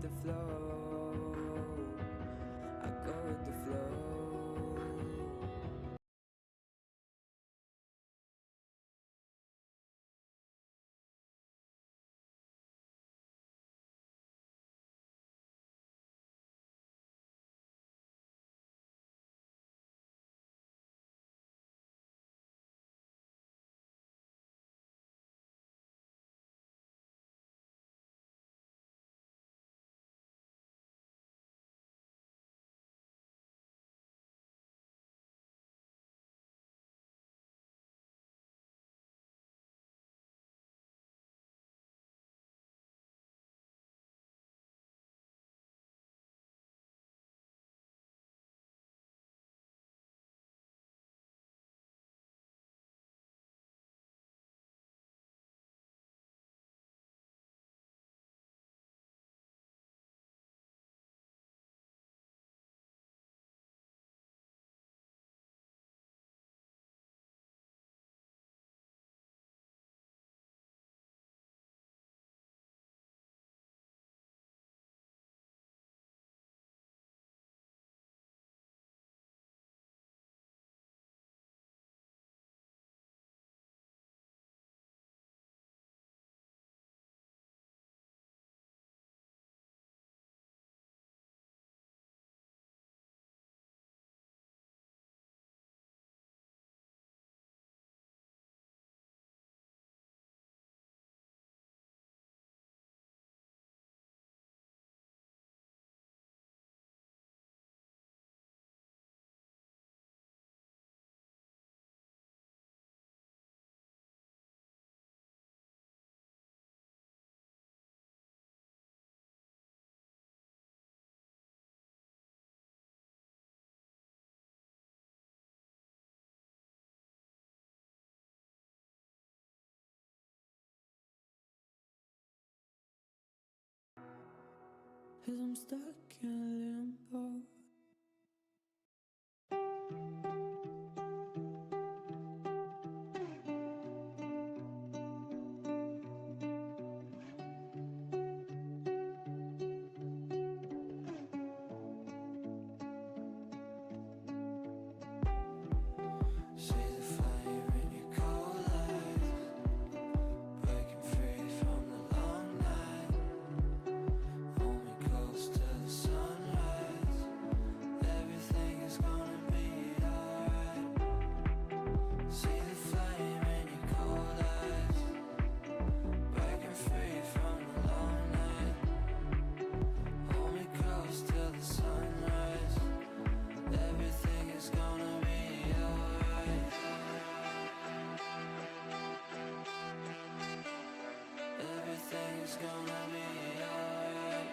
the flow. I go with the flow. Cause I'm stuck in limbo. See the fire in your cold eyes, breaking free from the long night. Hold me close to the sunrise. Everything is gonna be alright. See the flame in your cold eyes, breaking free from the long night. Hold me close till the sunrise. Everything is gonna be alright. Everything is gonna be alright.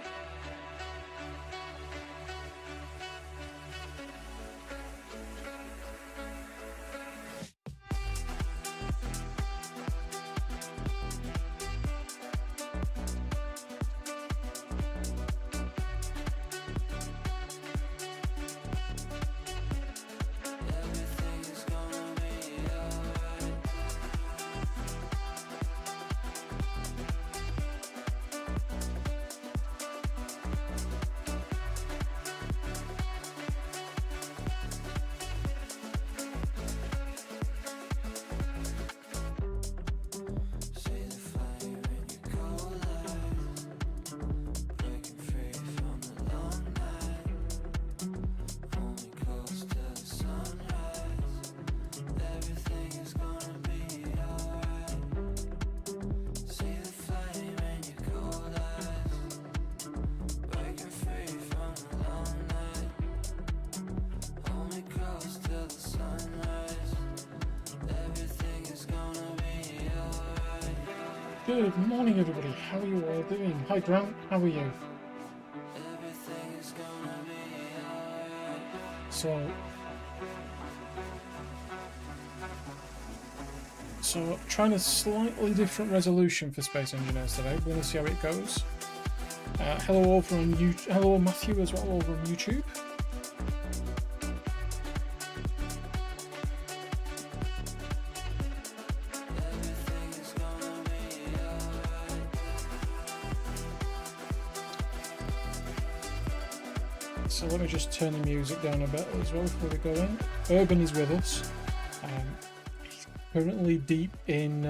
Everything is gonna be alright. See the fire in your cold eyes, breaking free from the long night. Hold me close till the sunrise. Everything is gonna be alright. See the flame in your cold eyes, breaking free from the long night. Hold me close till the sunrise. Everything is gonna be alright. Good morning, everybody. How are you all doing? Hi, Grant. How are you? Everything is gonna be alright. So trying a slightly different resolution for Space Engineers today. We're going to see how it goes. Hello over on YouTube. Hello Matthew as well over on YouTube. Everything is gonna be alright. So let me just turn the music down a bit as well before we go in. Urban is with us. He's currently deep in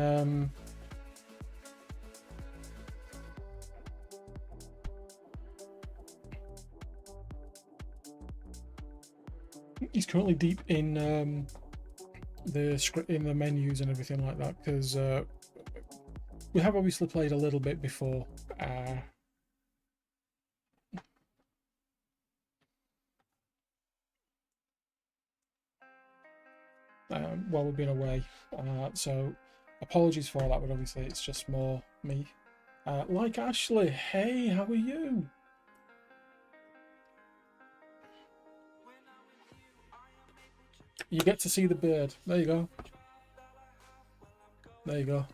the script, in the menus and everything like that, because we have obviously played a little bit before. While we've been away, so apologies for that, but obviously it's just more me. Like Ashley, hey, how are you? You get to see the bird. There you go. There you go.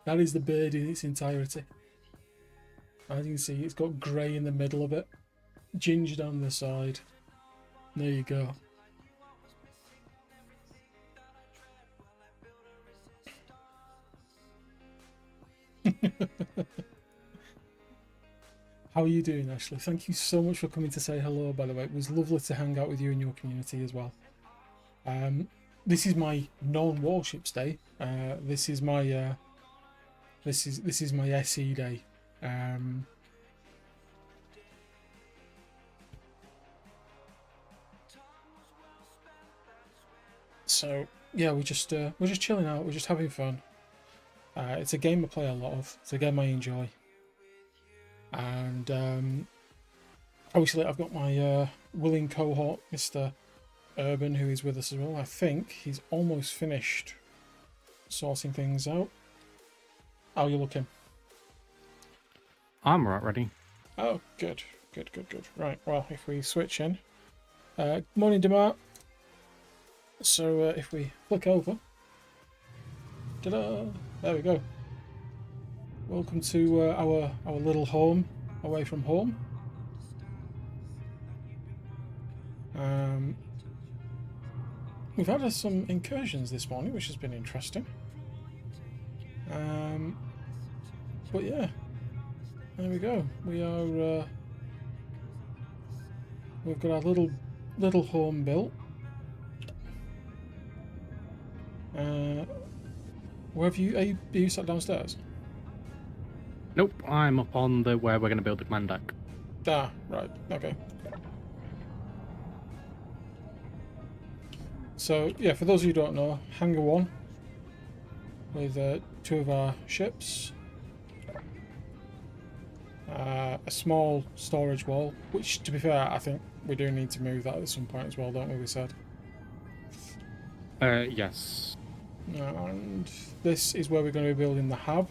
That is the bird in its entirety. As you can see, it's got grey in the middle of it, ginger down the side. There you go. How are you doing, Ashley? Thank you so much for coming to say hello, by the way. It was lovely to hang out with you and your community as well. This is my non-warships day. This is my this is my SE day. So yeah, we're just chilling out. We're just having fun. It's a game I play a lot of. It's a game I enjoy. And obviously I've got my willing cohort, Mr. Urban, who is with us as well. I think he's almost finished sorting things out. How are you looking? I'm right ready. Oh, good. Right, well, if we switch in. Morning, Demar. So if we flick over. Ta-da! There we go. Welcome to our little home away from home. We've had some incursions this morning, which has been interesting. But yeah, there we go. We are. We've got our little home built. Where have you? Are you sat downstairs? Nope, I'm up on the where we're going to build the command deck. Ah, right. Okay. So yeah, for those of you who don't know, Hangar 1 with 2 of our ships, a small storage wall, which, to be fair, I think we do need to move that at some point as well, don't we? We said. Yes. And this is where we're going to be building the hub,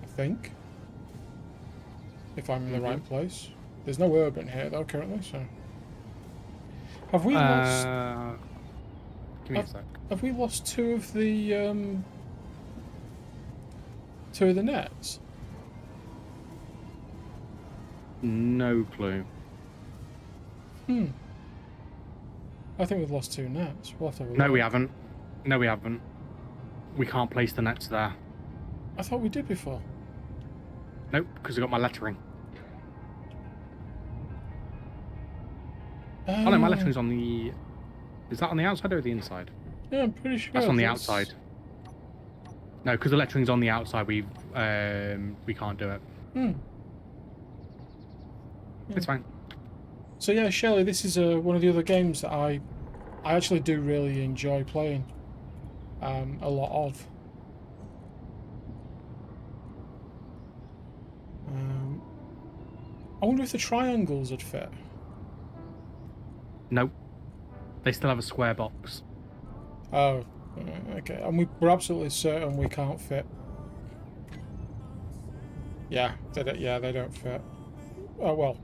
I think, if I'm in the right place. There's no urban here though currently, so have we lost? Give me a sec. Have we lost 2 of the 2 of the nets? No clue. I think we've lost 2 nets. We'll have to have a No, look. we haven't. No, we haven't. We can't place the nets there. I thought we did before. Nope, because I got my lettering. Oh no, my lettering's on the... Is that on the outside or the inside? Yeah, I'm pretty sure. That's on the outside. No, because the lettering's on the outside, we can't do it. It's fine. So yeah, Shelley, this is one of the other games that I actually do really enjoy playing. A lot of. I wonder if the triangles would fit. Nope. They still have a square box. Oh, okay. And we're absolutely certain we can't fit. Yeah, they don't fit. Oh well.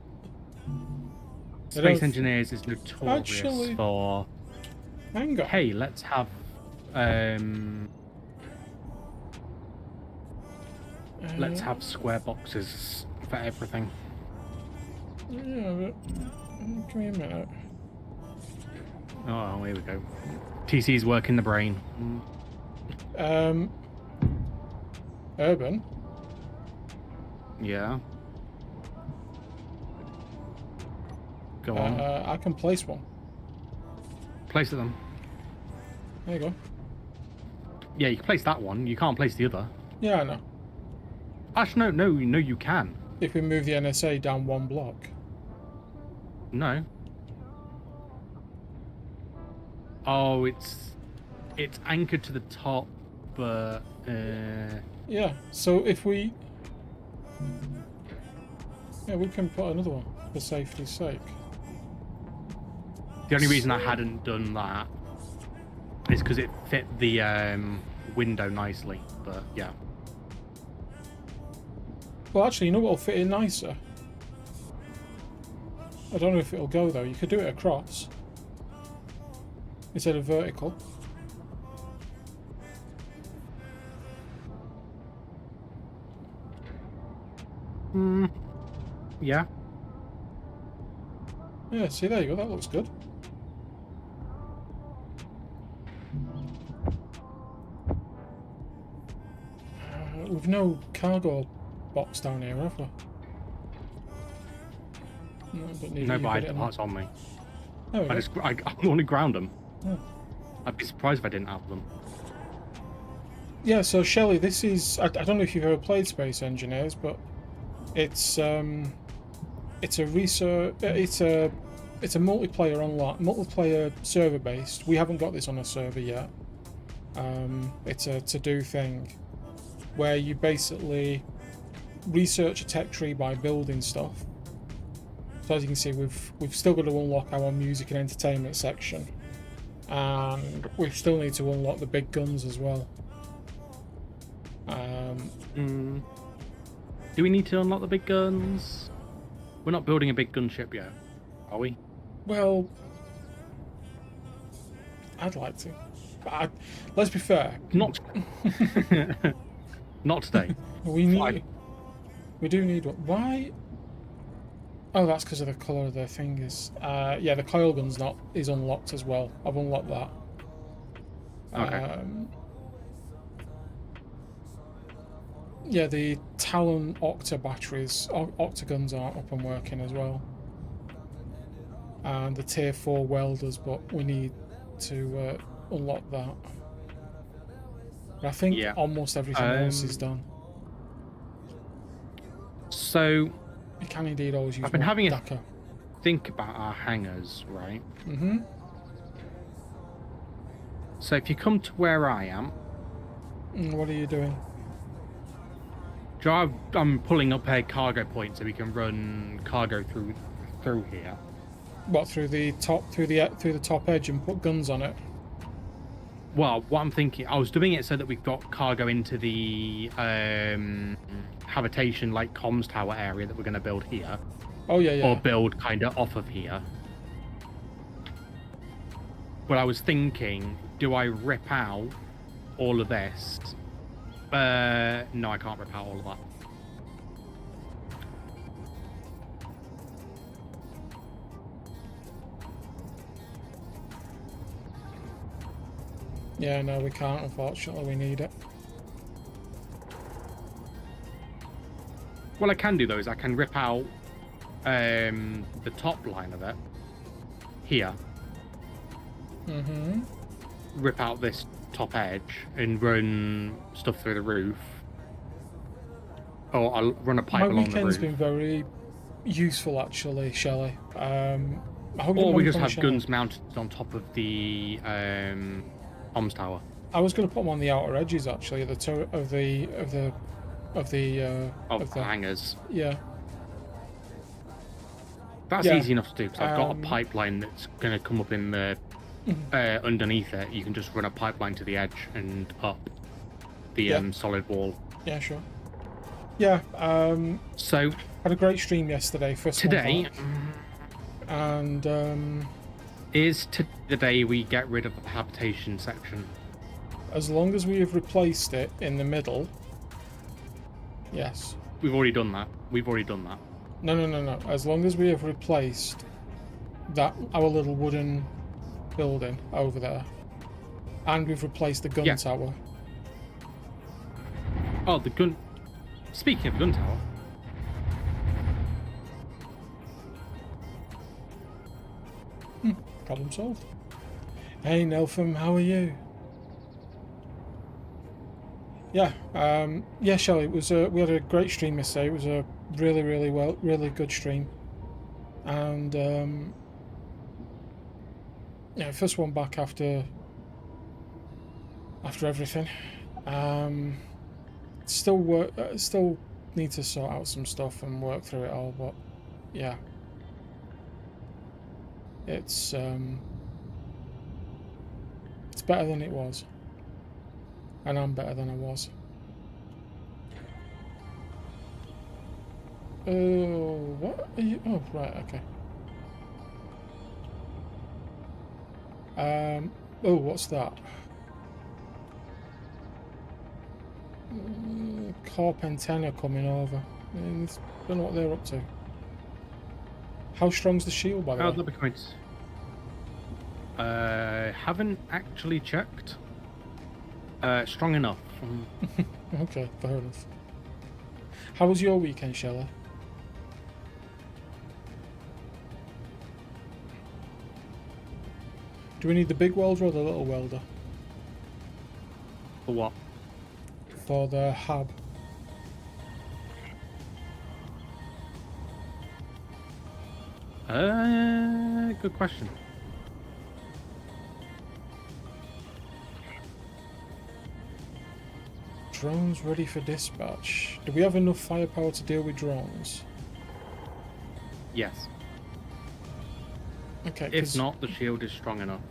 Space Engineers is notorious Actually, for... Hang on. Hey, let's have... let's have square boxes for everything. Yeah, but give me a minute. Oh, here we go. TC's working the brain. Urban. Yeah. Go on. I can place one. Place it then. There you go. Yeah, you can place that one. You can't place the other. Yeah, I know. Actually, no, you can. If we move the NSA down one block. No. Oh, it's anchored to the top, but Yeah, so if we... Yeah, we can put another one for safety's sake. the only reason I hadn't done that is because it fit the window nicely. But yeah. Well, actually, you know what'll fit in nicer? I don't know if it'll go, though. You could do it across. Instead of vertical. Yeah. Yeah, see, there you go. That looks good. We've no cargo box down here, have we? No, don't need No, it. but I You've got had it in parts on me. there. There we go. I want to ground them. Oh. I'd be surprised if I didn't have them. Yeah, so Shelley, this is... I don't know if you've ever played Space Engineers, but it's a research... It's a multiplayer online, multiplayer server based. We haven't got this on a server yet. It's a to-do thing where you basically research a tech tree by building stuff. So as you can see, we've still got to unlock our music and entertainment section, and we still need to unlock the big guns as well. Do we need to unlock the big guns? We're not building a big gunship yet, are we? Well, I'd like to. But let's be fair. Not. Not today. We need. Fine. We do need one. Why? Oh, that's because of the colour of their fingers. Yeah, the coil gun's is unlocked as well. I've unlocked that. Okay. Yeah, the Talon Octa batteries, Octagons aren't up and working as well. And the Tier 4 welders, but we need to unlock that. But I think almost everything else is done. So, You can indeed always use I've been more having a DACA. think about our hangars, right? Mm-hmm. So if you come to where I am, What are you doing? I'm pulling up a cargo point so we can run cargo through here. What, through the top edge and put guns on it? Well, what I'm thinking, I was doing it so that we've got cargo into the habitation, like comms tower area that we're going to build here. Oh yeah. Or build kind of off of here. But I was thinking, do I rip out all of this? No, I can't rip out all of that. Yeah, no, we can't, unfortunately. We need it. What I can do though is I can rip out the top line of it here. Mm-hmm. Rip out this top edge and run stuff through the roof. Or I'll run a pipe My along the weekend's roof. been very useful, actually, Shelley. I hope Or you we don't just mind have Shelley. guns mounted on top of the comms tower. I was going to put them on the outer edges, actually, of the Hangars. Yeah. That's Yeah. easy enough to do because I've got a pipeline that's going to come up in the underneath it. You can just run a pipeline to the edge and up the solid wall. Yeah, sure. Yeah. So Had a great stream yesterday. First today one back. And is the day we get rid of the habitation section. as long as we have replaced it in the middle, yes. We've already done that. No. As long as we have replaced our little wooden building over there, and we've replaced the gun tower. Oh, the gun. Speaking of gun tower, Problem solved. Hey Neltham, how are you? Yeah, yeah, Shelley. It was we had a great stream yesterday. It was a really good stream, and yeah, first one back after everything. Still need to sort out some stuff and work through it all, but yeah, it's better than it was, and I'm better than I was. Oh, what are you? Oh, right, okay. Oh, what's that? Corp antenna coming over. I don't know what they're up to. How strong's the shield, by the way? That'll be quite. Haven't actually checked. Strong enough. Okay, fair enough. How was your weekend, Shella? Do we need the big welder or the little welder? For what? For the hub. Good question. Drones ready for dispatch. Do we have enough firepower to deal with drones? Yes. Okay. If not, the shield is strong enough.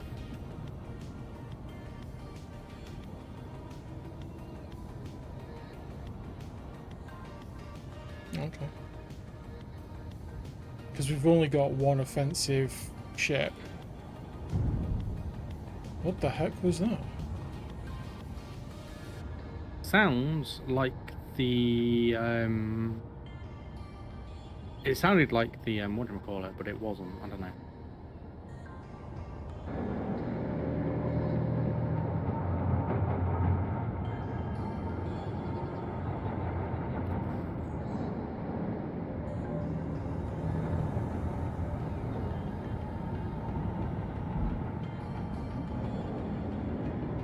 Okay. Because we've only got one offensive ship. What the heck was that? Sounds like the it sounded like the what do we call it, but it wasn't. I don't know.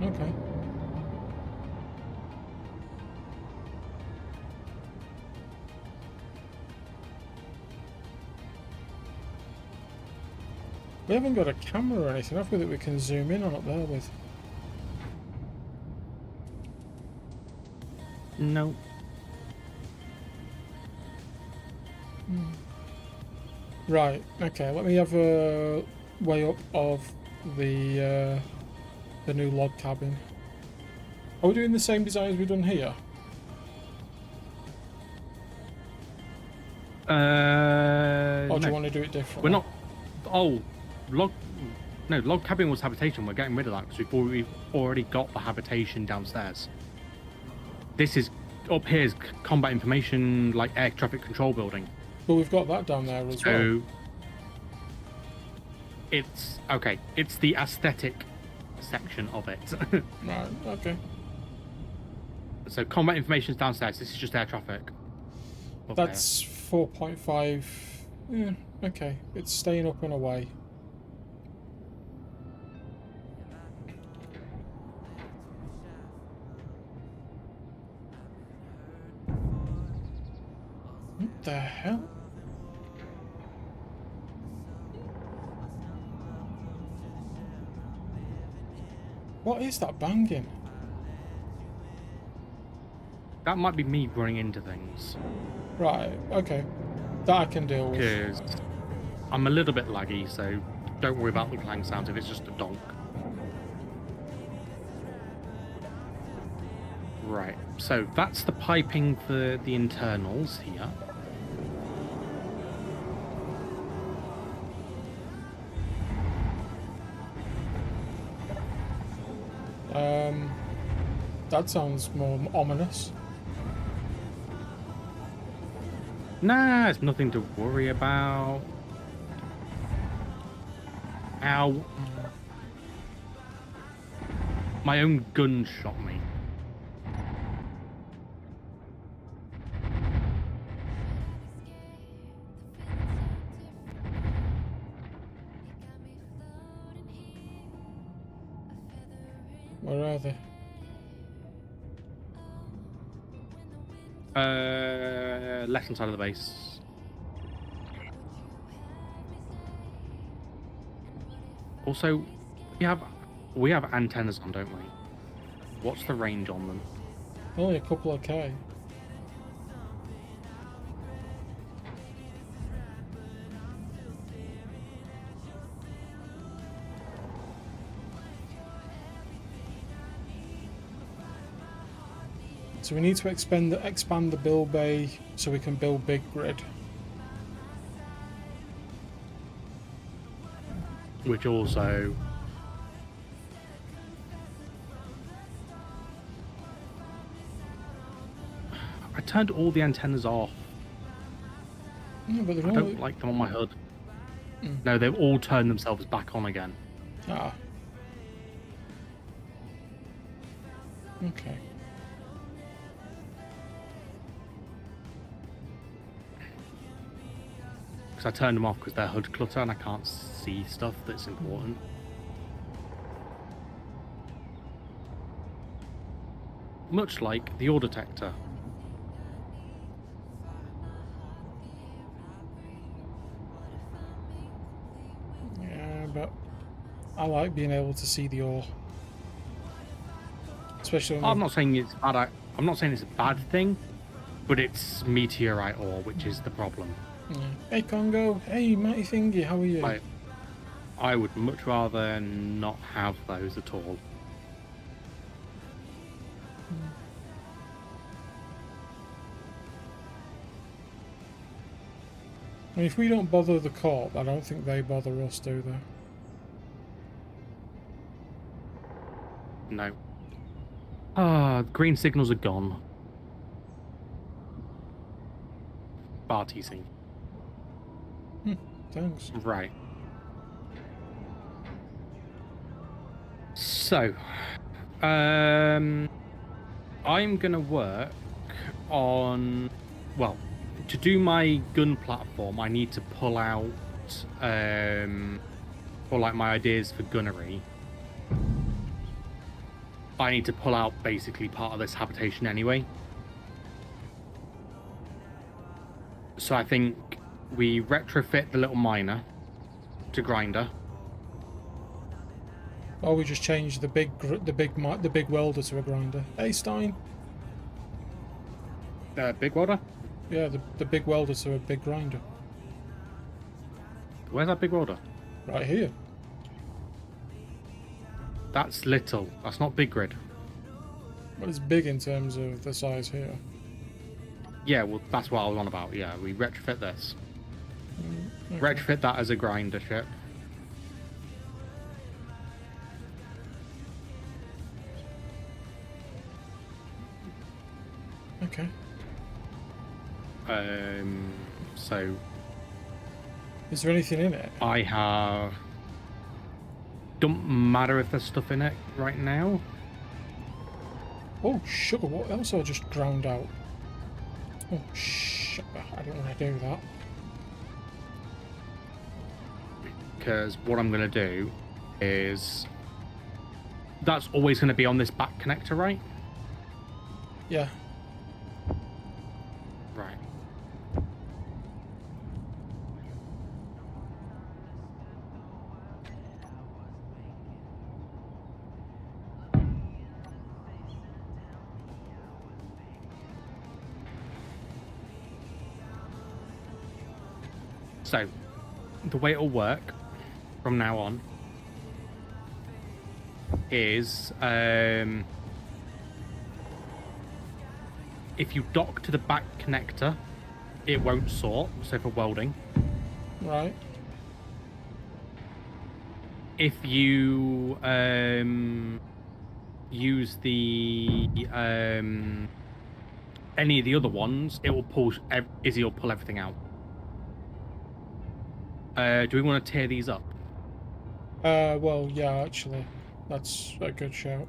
Okay. We haven't got a camera or anything, have we, that we can zoom in on up there with? No. Right, okay, let me have a way up of the new log cabin. Are we doing the same design as we've done here? Or do you want to do it differently? We're not. Oh, log cabin was habitation. We're getting rid of that because we've already got the habitation downstairs. This is up here is combat information, like air traffic control building. But we've got that down there as well. So it's okay. It's the aesthetic section of it. Right, okay. So combat information is downstairs. This is just air traffic. That's 4.5. Yeah, okay. It's staying up and away. What the hell? What is that banging? That might be me running into things. Right, okay. That I can deal with. Because I'm a little bit laggy, so don't worry about the clang sounds if it's just a donk. Right, so that's the piping for the internals here. That sounds more ominous. Nah, it's nothing to worry about. Ow. My own gun shot me. Where are they? Left hand side of the base. Also, we have antennas on, don't we? What's the range on them? Only a couple of K. So we need to expand the build bay so we can build big grid. Which also... I turned all the antennas off. Yeah, but I they're don't like them on my HUD. No, they've all turned themselves back on again. Ah. Okay. Because I turned them off because they're HUD clutter and I can't see stuff that's important. Much like the ore detector. Yeah, but I like being able to see the ore. Especially when I'm not saying it's bad. I'm not saying it's a bad thing, but it's meteorite ore, which is the problem. yeah. Hey Congo, hey Mighty Thingy, how are you? I would much rather not have those at all. I mean, if we don't bother the corp, I don't think they bother us, do they? No. Ah, green signals are gone. Bar TC. Thanks. Right. So, I'm gonna work on, well, to do my gun platform, I need to pull out, or like my ideas for gunnery. I need to pull out basically part of this habitation anyway. So I think we retrofit the little miner to grinder. Or we just change the big welder to a grinder. Hey Stein. Big welder? Yeah, the big welder to a big grinder. Where's that big welder? Right here. That's little. That's not big grid. But it's big in terms of the size here. Yeah, well, that's what I was on about. Yeah, we retrofit this. Okay. Retrofit that as a grinder ship. Okay. So Is there anything in it? I have... Don't matter if there's stuff in it right now. Oh, sugar, what else I just ground out? Oh, sugar, I didn't want to do that. Because what I'm going to do is... That's always going to be on this back connector, right? Yeah. Right. So, the way it'll work from now on is if you dock to the back connector, it won't sort, so for welding. Right. If you use the any of the other ones, it will pull. Izzy will pull everything out. Do we want to tear these up? Well, yeah, actually, that's a good shout.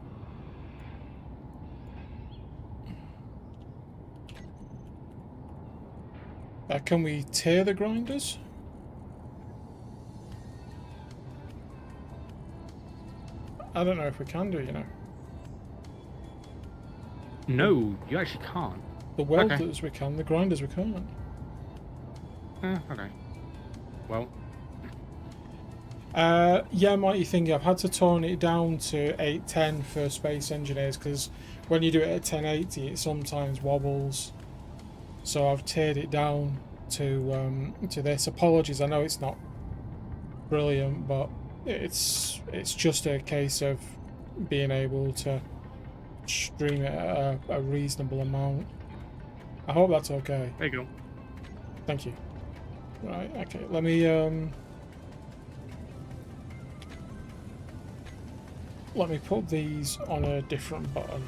Can we tear the grinders? I don't know if we can do, you know. No, you actually can't. The welders we can, the grinders we can't. Okay. Well, Yeah, mighty thingy. I've had to tone it down to 810 for Space Engineers because when you do it at 1080, it sometimes wobbles. So I've tiered it down to this. Apologies, I know it's not brilliant, but it's just a case of being able to stream it at a reasonable amount. I hope that's okay. there you go. Thank you. Right, okay, let me put these on a different button.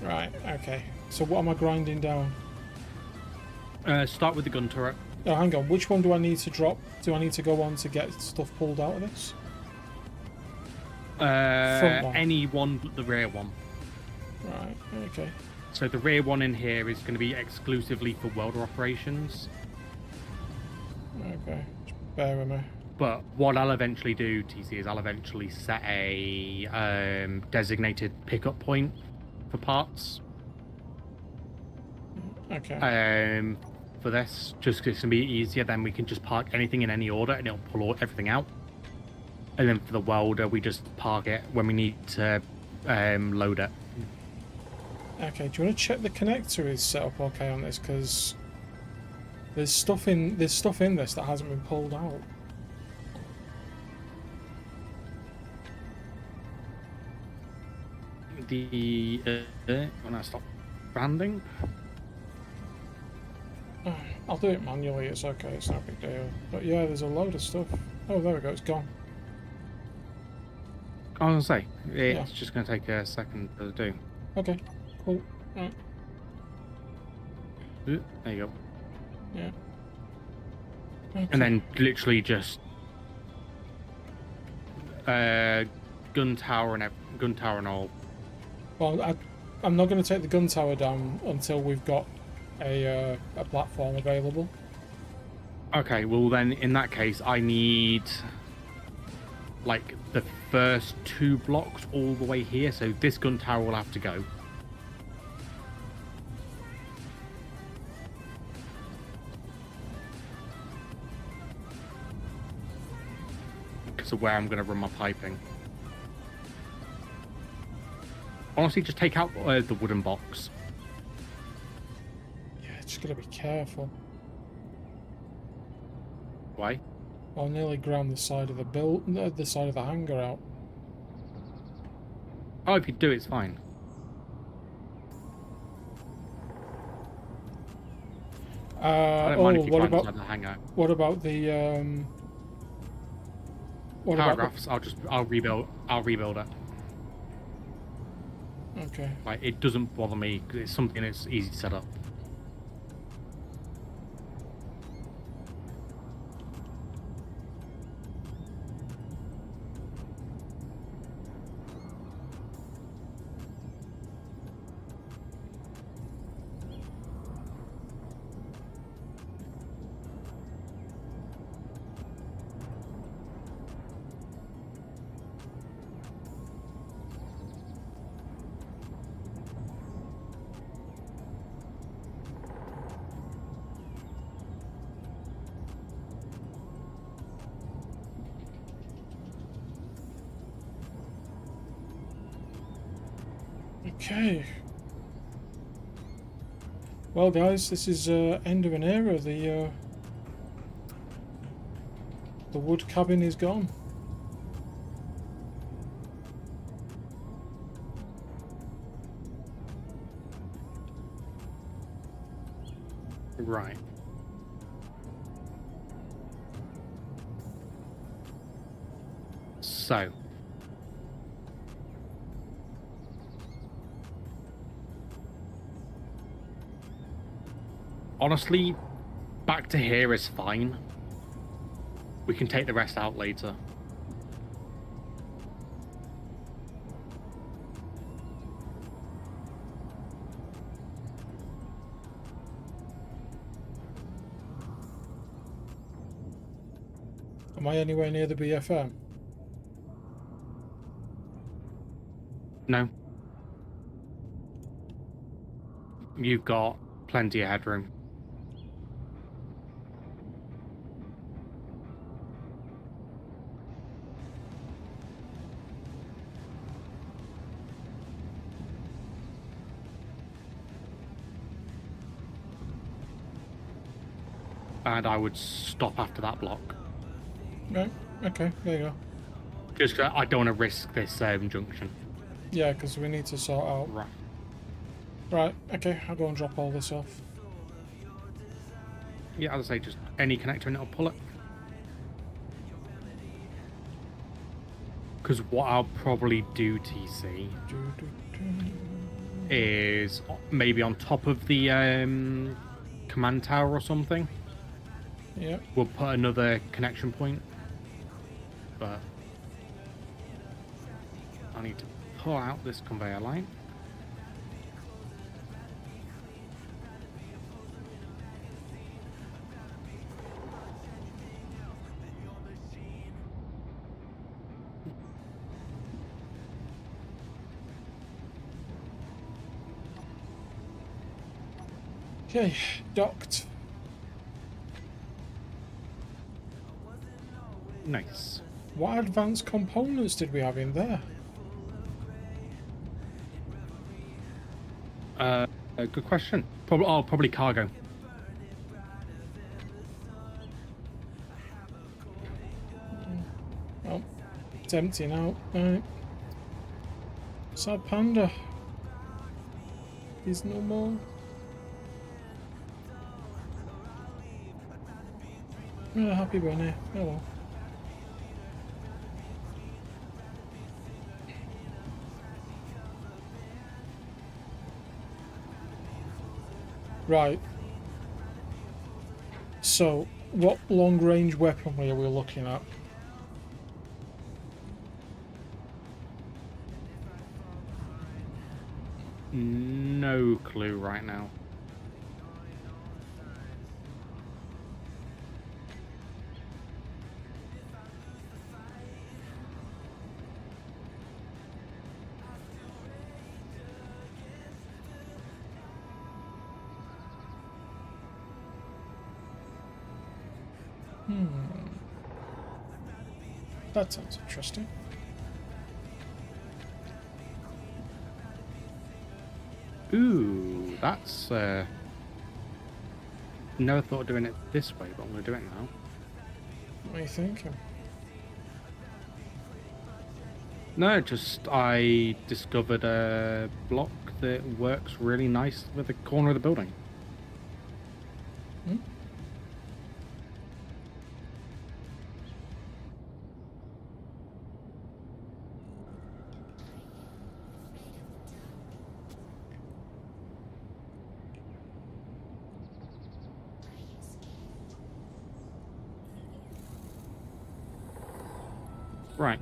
Right, okay. So what am I grinding down? Start with the gun turret. Oh, hang on. Which one do I need to drop? Do I need to go on to get stuff pulled out of this? Front one. Any one but the rear one. Right, okay. So the rear one in here is going to be exclusively for welder operations. Okay, just bear with me. But what I'll eventually do, TC, is I'll eventually set a designated pickup point for parts. Okay. For this, just 'cause it's going to be easier, then we can just park anything in any order and it'll pull everything out. And then for the welder, we just park it when we need to load it. Okay, do you want to check the connector is set up okay on this? Because there's stuff in this that hasn't been pulled out. When I stop branding. I'll do it manually, it's okay, it's no big deal. But yeah, there's a load of stuff. Oh, there we go, it's gone. I was going to say, it's just going to take a second to do. Okay, cool. Right. There you go. Yeah. Okay. And then literally just gun tower and all. Well, I'm not going to take the gun tower down until we've got a platform available. Okay, well then in that case I need like the first 2 blocks all the way here, so this gun tower will have to go. Because of where I'm going to run my piping. Honestly, just take out the wooden box. Yeah, just gotta be careful. Why? I'll nearly ground the side of the side of the hangar out. Oh, if you do, it's fine. I don't mind if you what find about inside the hangar. what about the what Paragraphs. I'll rebuild it. Okay. Like, it doesn't bother me because it's something that's easy to set up. Okay. Well, guys, this is end of an era. The wood cabin is gone. Right. So. Honestly, back to here is fine. We can take the rest out later. Am I anywhere near the BFM? No. You've got plenty of headroom. And I would stop after that block. Right. Okay. There you go. Just 'cause I don't want to risk this junction. Yeah, because we need to sort out. Right. Right. Okay. I'll go and drop all this off. Yeah, as I say, just any connector and it'll pull it. Because what I'll probably do, TC, is maybe on top of the command tower or something, Yeah. we'll put another connection point. But I need to pull out this conveyor line. Okay. Docked. Nice. What advanced components did we have in there? Good question. Probably cargo. Oh, it's empty now. Right. Sad Panda. There's no more. Oh, happy bunny. Oh well. Right. So, what long-range weaponry are we looking at? No clue right now. That sounds interesting. Ooh, that's never thought of doing it this way, but I'm gonna do it now. What are you thinking? No, just I discovered a block that works really nice with the corner of the building. Hmm? Right.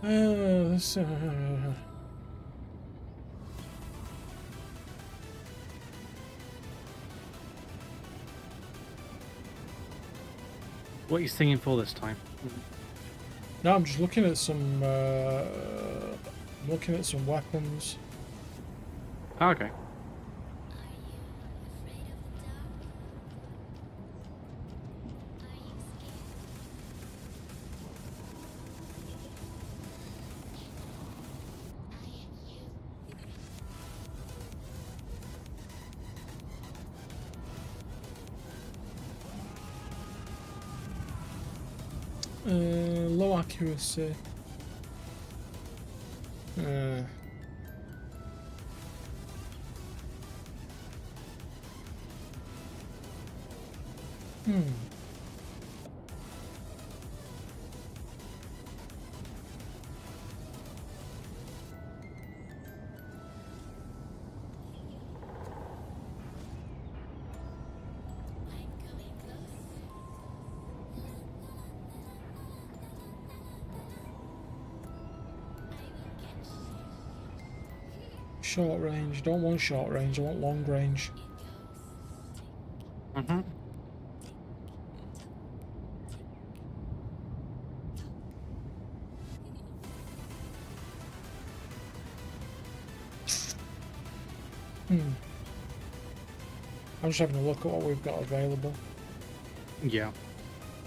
This, What are you singing for this time? no, I'm just looking at some. Looking at some weapons. Oh, okay. Low accuracy. Short range. Don't want short range. I want long range. Mm-hmm. I'm just having a look at what we've got available. Yeah.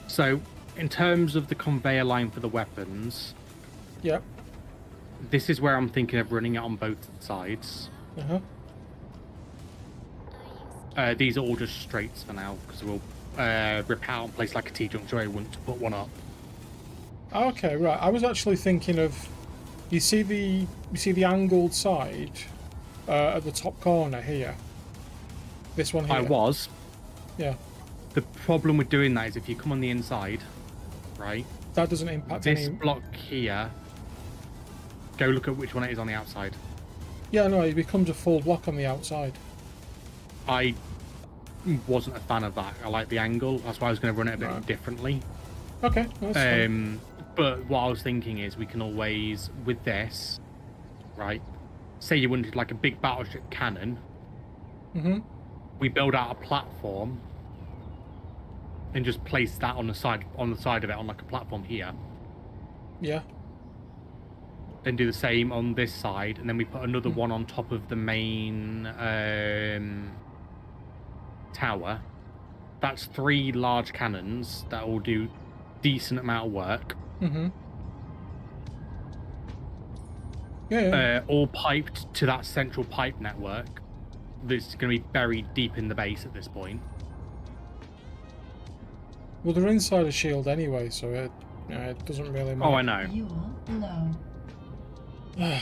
So, in terms of the conveyor line for the weapons, Yep. this is where I'm thinking of running it on both sides. These are all just straights for now, because we'll rip out and place like a T-junction where we want to put one up. Okay, right. I was actually thinking of, you see the angled side at the top corner here. This one here. I was. Yeah. The problem with doing that is if you come on the inside, right? That doesn't impact This any. block here. Go look at which one it is on the outside. Yeah, no, it becomes a full block on the outside. I wasn't a fan of that. I like the angle. That's why I was going to run it a bit Right. differently. Okay, that's fine. But what I was thinking is we can always, with this, right? Say you wanted like a big battleship cannon. We build out a platform and just place that on the side of it on like a platform here. Yeah. Then do the same on this side, and then we put another one on top of the main tower. That's 3 large cannons that will do decent amount of work. Yeah. All piped to that central pipe network that's going to be buried deep in the base at this point. Well, they're inside a shield anyway, so it doesn't really matter. Oh, I know. Fuel low.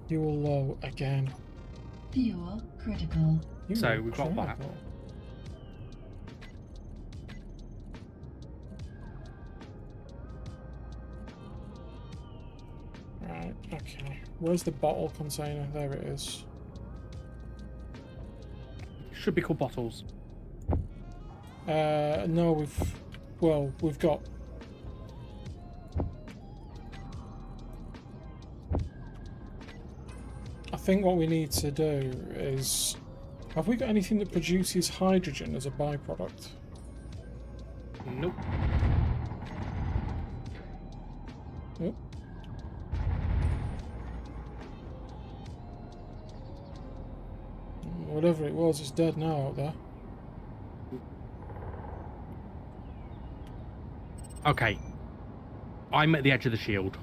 Fuel low again. Fuel critical. So we've got that. Critical. Right, okay. Where's the bottle container? There it is. Should be called bottles. No, we've got. I think what we need to do is, have we got anything that produces hydrogen as a byproduct? Nope. Nope. Whatever it was, it's dead now out there. Okay. I'm at the edge of the shield.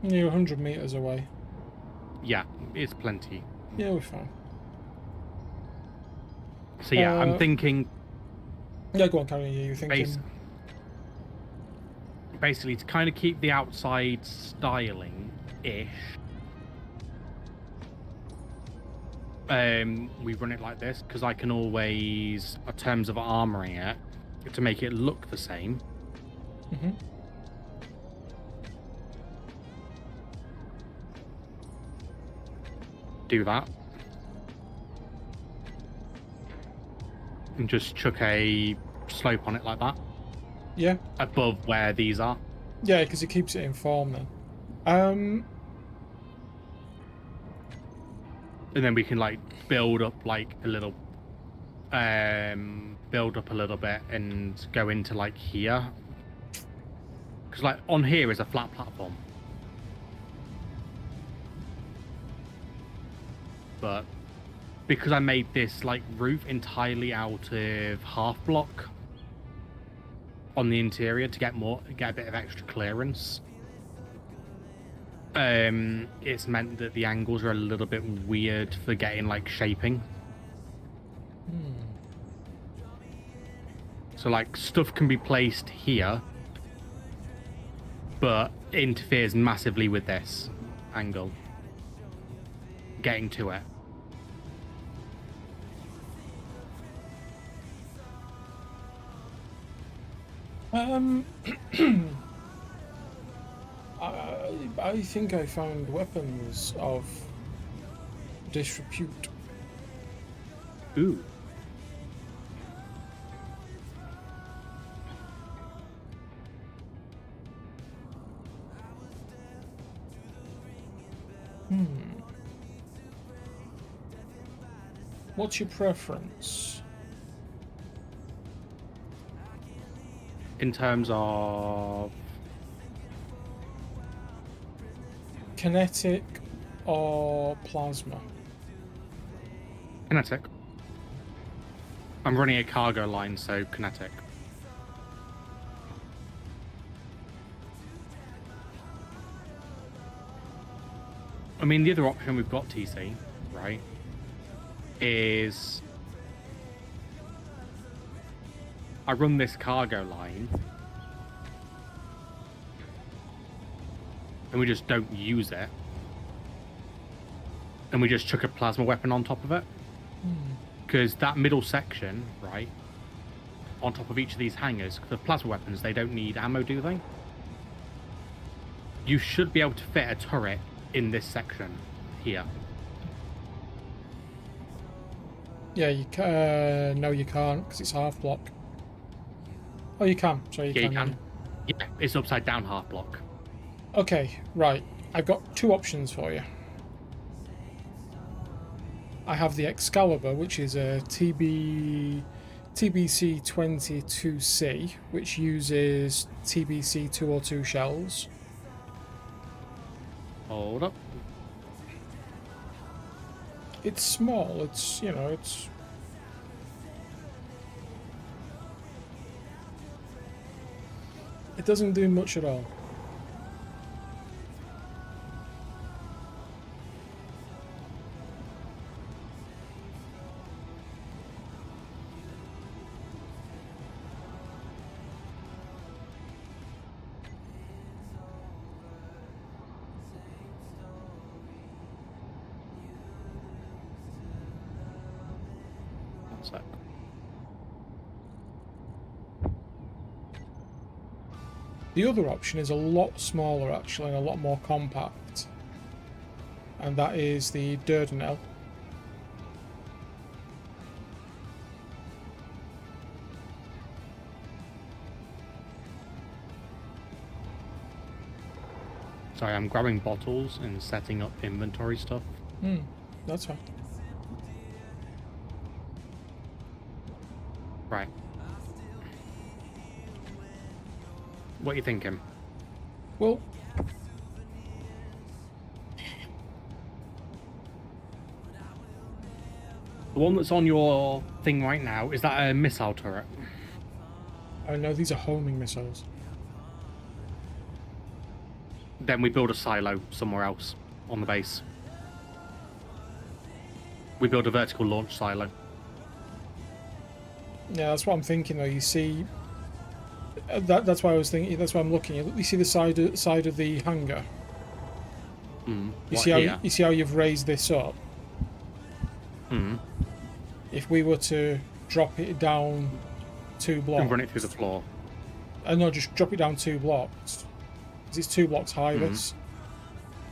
You're 100 meters away. Yeah, it's plenty. Yeah, we're fine. So yeah, I'm thinking Yeah, go on, Karen. You're thinking. basically to kind of keep the outside styling-ish. We run it like this because I can always, in terms of armoring it, to make it look the same. Do that. And just chuck a slope on it like that. Yeah. Above where these are. Yeah, because it keeps it in form then. And then we can like build up like a little build up a little bit and go into like here. Because like on here is a flat platform. But because I made this like roof entirely out of half block on the interior to get a bit of extra clearance, it's meant that the angles are a little bit weird for getting like shaping. So like stuff can be placed here, but interferes massively with this angle getting to it. I think I found weapons of disrepute. Ooh. What's your preference? In terms of Kinetic or plasma? kinetic. I'm running a cargo line, so kinetic. I mean, the other option we've got, TC, right, is I run this cargo line and we just don't use it, and we just chuck a plasma weapon on top of it. Because that middle section, right, on top of each of these hangars, the plasma weapons, they don't need ammo, do they? You should be able to fit a turret in this section here. Yeah, you can. No, you can't because it's half block. Oh, you can. Sorry, Yeah, you can. Yeah, it's upside down half block. Okay, right. I've got two options for you. I have the Excalibur, which is a TBC-22C, which uses TBC-202 shells. Hold up. It's small. It's, you know, it's... It doesn't do much at all. One sec. The other option is a lot smaller, actually, and a lot more compact. And that is the Dardanelle. Sorry, I'm grabbing bottles and setting up inventory stuff. That's fine. Right. What are you thinking? Well, The one that's on your thing right now, is that a missile turret? I know these are homing missiles. Then we build a silo somewhere else on the base. We build a vertical launch silo. Yeah, that's what I'm thinking. Though you see, that's why I was thinking. That's why I'm looking. You see the side of the hangar. You What, see how here? you see how you've raised this up. If we were to drop it down 2 blocks, And run it through the floor. no, just drop it down 2 blocks. Because it's 2 blocks high. This.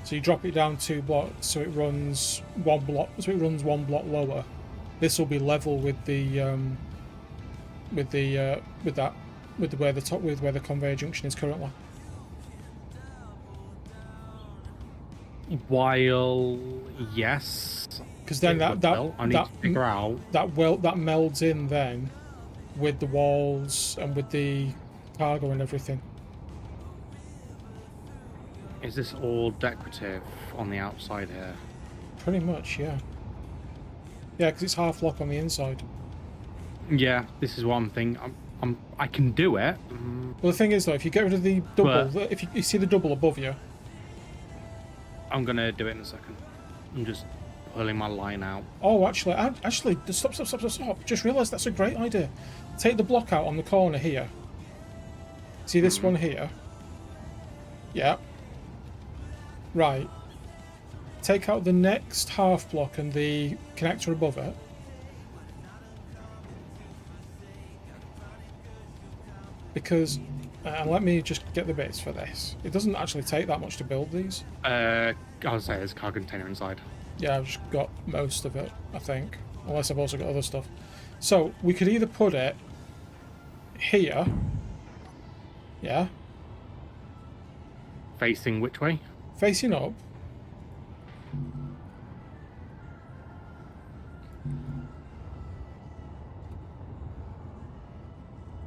So you drop it down 2 blocks, so it runs 1 block. So it runs 1 block lower. This will be level with the where the conveyor junction is currently. While, yes. Because then I need to figure out. that melds in then with the walls and with the cargo and everything. Is this all decorative on the outside here? Pretty much, yeah. Yeah, because it's half lock on the inside. Yeah, this is what I'm thinking. I can do it. Well, the thing is though, if you get rid of the double, But- if you see the double above you, I'm gonna do it in a second. I'm just pulling my line out. oh, actually, stop! Just realised that's a great idea. Take the block out on the corner here. See this one here? Yeah. Right. Take out the next half block and the connector above it. Because, and let me just get the bits for this. It doesn't actually take that much to build these. I would say there's a cargo container inside. Yeah, I've just got most of it, I think. Unless I've also got other stuff. So, we could either put it here. Yeah. Facing which way? Facing up.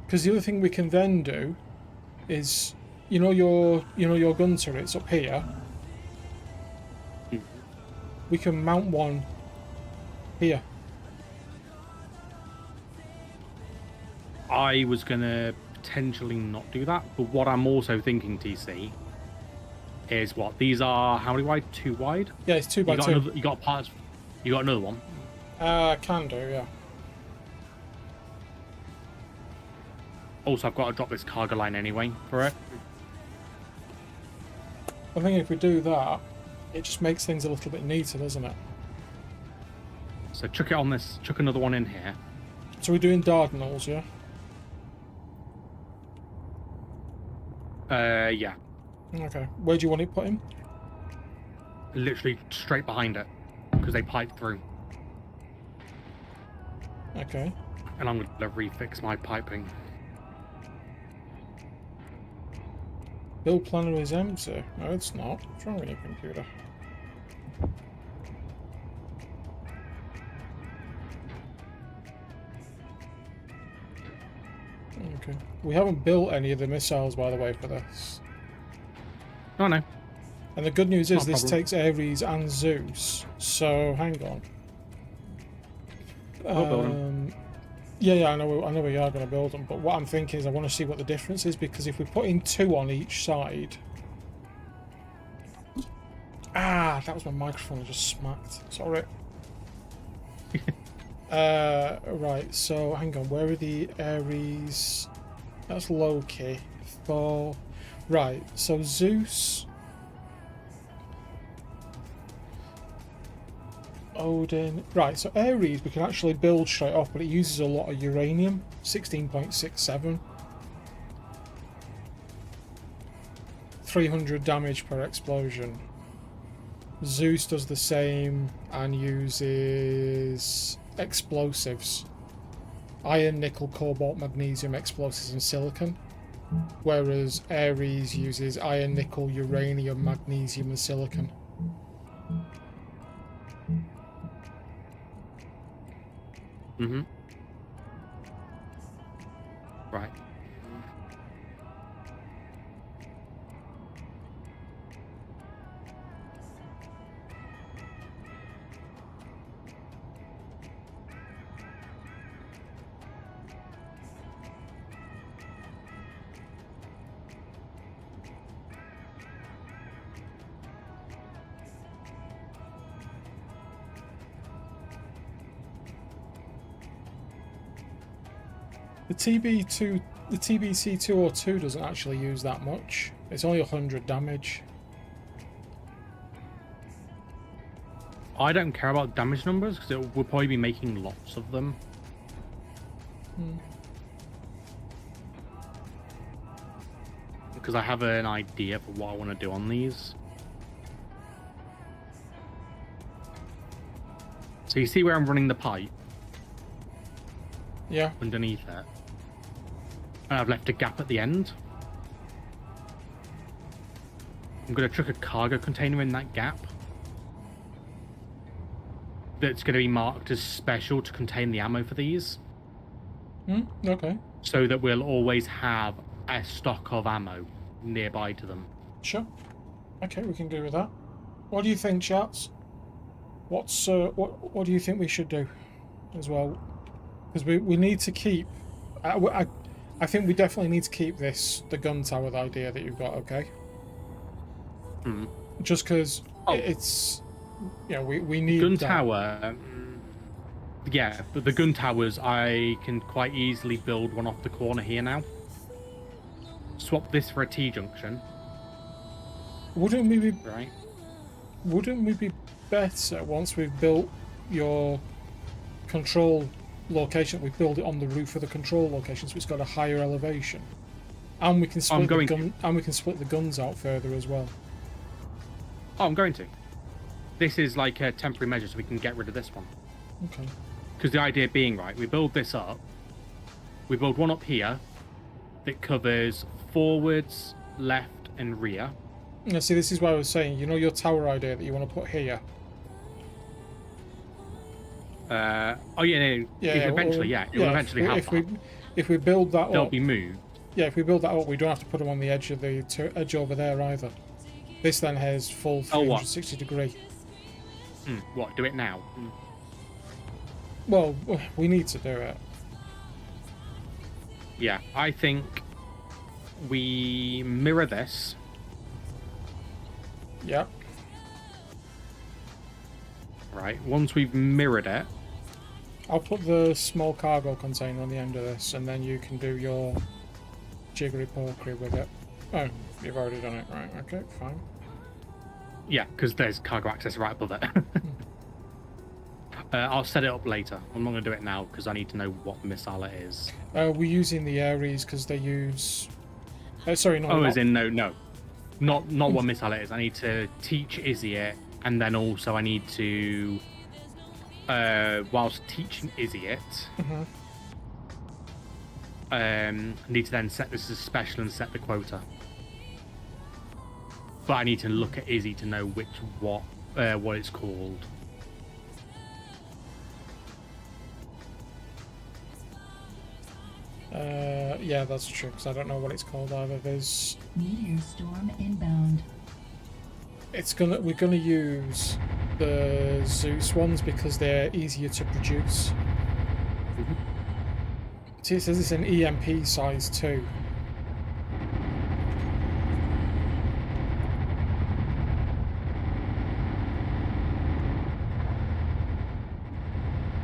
Because the other thing we can then do is, your gun turrets up here. We can mount one here. I was gonna potentially not do that, but what I'm also thinking, TC, is what these are. How many wide? 2 wide. Yeah, it's 2 by 2. You got parts. You got another one. Can do, yeah. Also, I've got to drop this cargo line anyway for it. I think if we do that, it just makes things a little bit neater, doesn't it? So chuck it on this. Chuck another one in here. So we're doing Dardanelles, yeah? Yeah. Okay. Where do you want it put in? Literally straight behind it, because they pipe through. Okay. And I'm gonna refix my piping. Build planner is empty. No, it's not. What's wrong with your computer? Okay. We haven't built any of the missiles, by the way, for this. Oh no. And the good news is Not a this problem. takes Ares and Zeus. So hang on. We'll build 'em. Yeah, I know we are going to build them, but what I'm thinking is I want to see what the difference is, because if we put in 2 on each side... Ah, that was my microphone, I just smacked. Sorry. Right, so hang on, where are the Ares? That's Loki. Thor. Right, so Zeus... Odin. Right, so Ares we can actually build straight off, but it uses a lot of uranium. 16.67. 300 damage per explosion. Zeus does the same and uses explosives. Iron, nickel, cobalt, magnesium, explosives and silicon. Whereas Ares uses iron, nickel, uranium, magnesium and silicon. Mm-hmm. Right. The TBC 202 doesn't actually use that much. It's only 100 damage. I don't care about damage numbers because we'll probably be making lots of them. Because I have an idea for what I want to do on these. So you see where I'm running the pipe Yeah. underneath it? And I've left a gap at the end. I'm going to chuck a cargo container in that gap. That's going to be marked as special to contain the ammo for these. Okay. So that we'll always have a stock of ammo nearby to them. Sure. Okay, we can go with that. What do you think, chats? What do you think we should do as well? Because we need to keep... I think we definitely need to keep the gun tower idea that you've got, okay? Just because it's... we need Gun that. tower... yeah, but the gun towers, I can quite easily build one off the corner here now. Swap this for a T-junction. Wouldn't we be better once we've built your control location? We build it on the roof of the control location, so it's got a higher elevation, and we can split the guns out further as well. Oh, I'm going to. This is like a temporary measure, so we can get rid of this one. Okay. Because the idea being, right, we build this up. We build one up here that covers forwards, left, and rear. Now, see, this is what I was saying. Your tower idea that you want to put here. Eventually, it will eventually have that. If we build that They'll up, be moved. yeah, if we build that up, we don't have to put them on the edge of the edge over there either. This then has full Oh, what? 360 degree. What? Do it now? Well, we need to do it. Yeah, I think we mirror this. Yeah. Right. Once we've mirrored it, I'll put the small cargo container on the end of this, and then you can do your jiggery pokery with it. Oh, you've already done it. Right, okay, fine. yeah, because there's cargo access right above it. I'll set it up later. I'm not going to do it now because I need to know what missile it is. We're using the Ares because they use... sorry, no. Oh, not... as in, no. Not what missile it is. I need to teach Izzy it, and then also I need to... whilst teaching Izzy it, I need to then set this as special and set the quota. But I need to look at Izzy to know what it's called. Yeah, that's true, because I don't know what it's called either. There's... Meteor storm inbound. We're gonna use the Zeus ones because they're easier to produce. See, it says it's an EMP size too.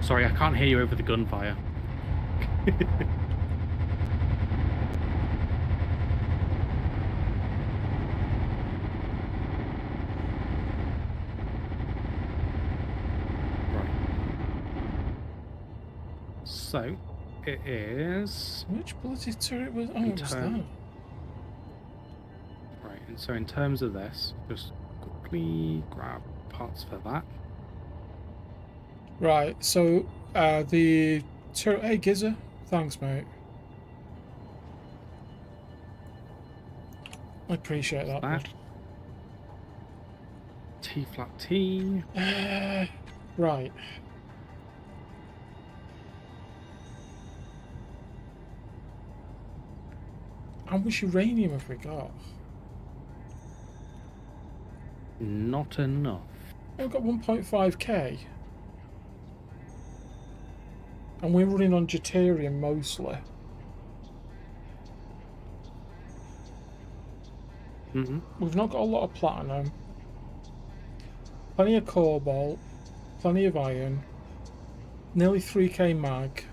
Sorry, I can't hear you over the gunfire. So, it is... Which bloody turret was... Oh, it was that. Right, and so in terms of this, just quickly grab parts for that. Right, so the turret... Hey, Gizzer. Thanks, mate. I appreciate that. That. T flat T. Right. How much uranium have we got? Not enough. We've got 1.5k. And we're running on deuterium mostly. We've not got a lot of platinum. Plenty of cobalt. Plenty of iron. Nearly 3k mag.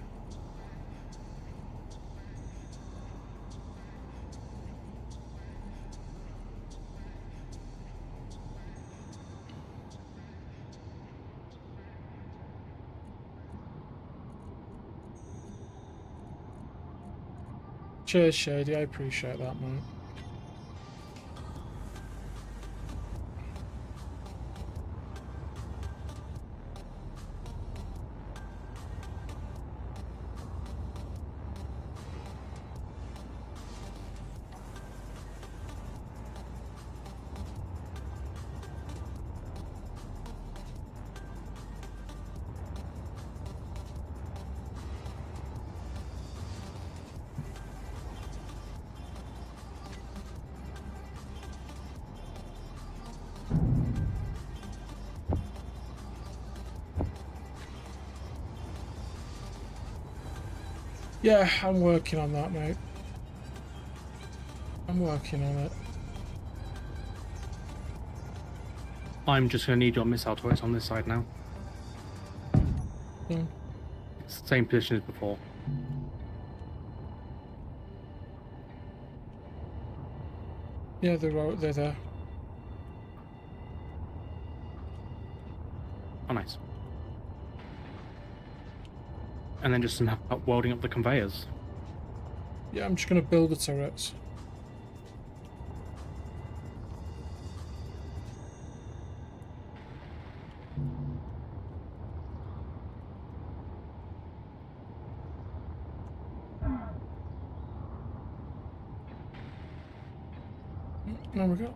Cheers, Shady. I appreciate that, mate. Yeah, I'm working on that, mate. I'm working on it. I'm just going to need your missile turrets on this side now. Hmm. It's the same position as before. Yeah, they're there. Oh, nice. And then just some help welding up the conveyors. Yeah, I'm just going to build the turrets. There we go.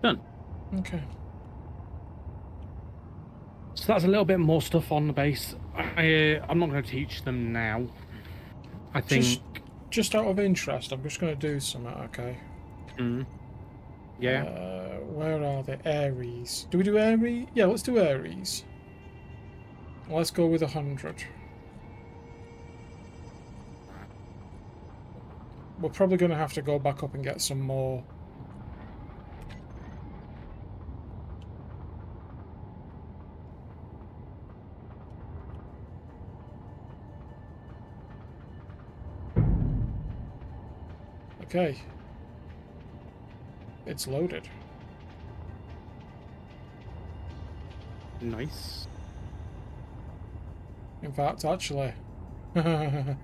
Done. Okay. So that's a little bit more stuff on the base. I'm not going to teach them now. I think. Just out of interest, I'm just going to do something, okay? Yeah. Where are the Aries? Do we do Aries? Yeah, let's do Aries. Let's go with 100. We're probably going to have to go back up and get some more. Okay. It's loaded. Nice. In fact, actually, they're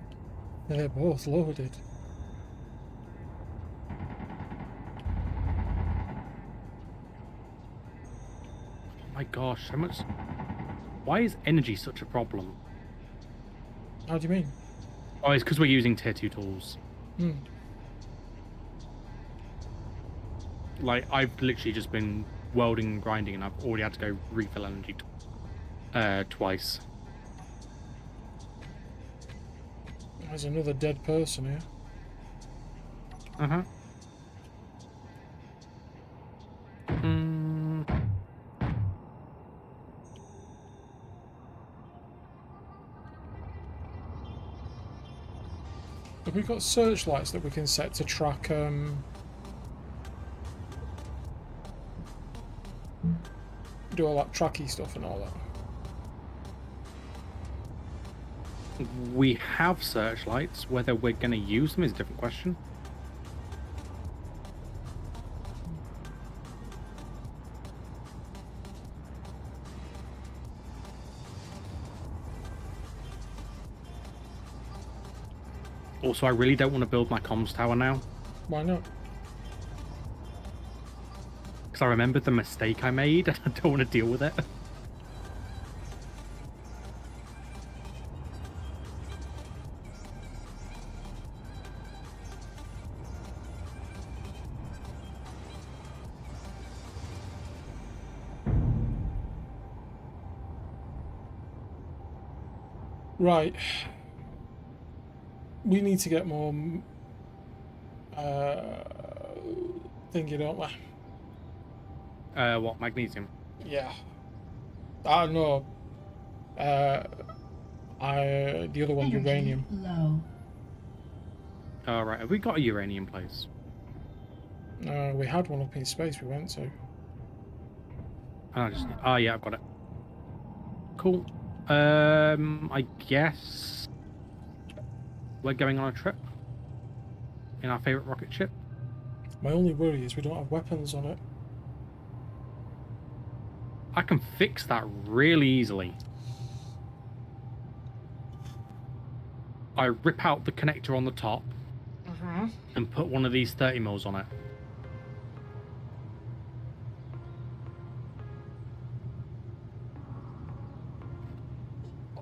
both loaded. My gosh, how much? Why is energy such a problem? How do you mean? Oh, it's because we're using tier 2 tools. Hmm. Like, I've literally just been welding and grinding, and I've already had to go refill energy twice. There's another dead person here. Uh-huh. Have we got searchlights that we can set to track do all that tracky stuff and all that? We have searchlights. Whether we're going to use them is a different question. Also, I really don't want to build my comms tower now, Why not? because I remembered the mistake I made, and I don't want to deal with it. Right. We need to get more thingy, don't we? What, magnesium? Yeah. I know. The other one, Energy uranium. low. Right, have we got a uranium place? We had one up in space we went to. Yeah, I've got it. Cool. I guess we're going on a trip in our favorite rocket ship. My only worry is we don't have weapons on it. I can fix that really easily. I rip out the connector on the top and put one of these 30 mils on it.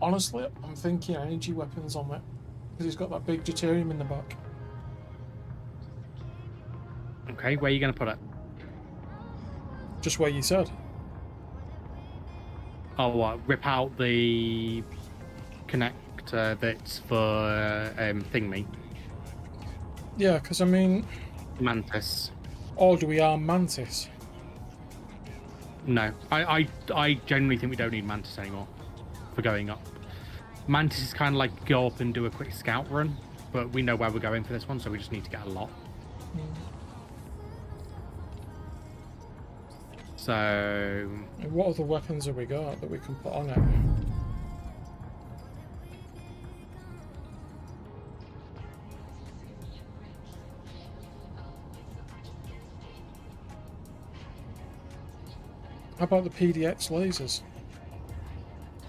Honestly, I'm thinking energy weapons on it because he's got that big deuterium in the back. Okay, where are you going to put it? Just where you said. Oh, what? Rip out the connector that's for thingy. Yeah, because I mean, Mantis. or do we arm Mantis? No, I genuinely think we don't need Mantis anymore for going up. Mantis is kind of like go up and do a quick scout run, but we know where we're going for this one, so we just need to get a lot. So, What other weapons have we got that we can put on it? How about the PDX lasers?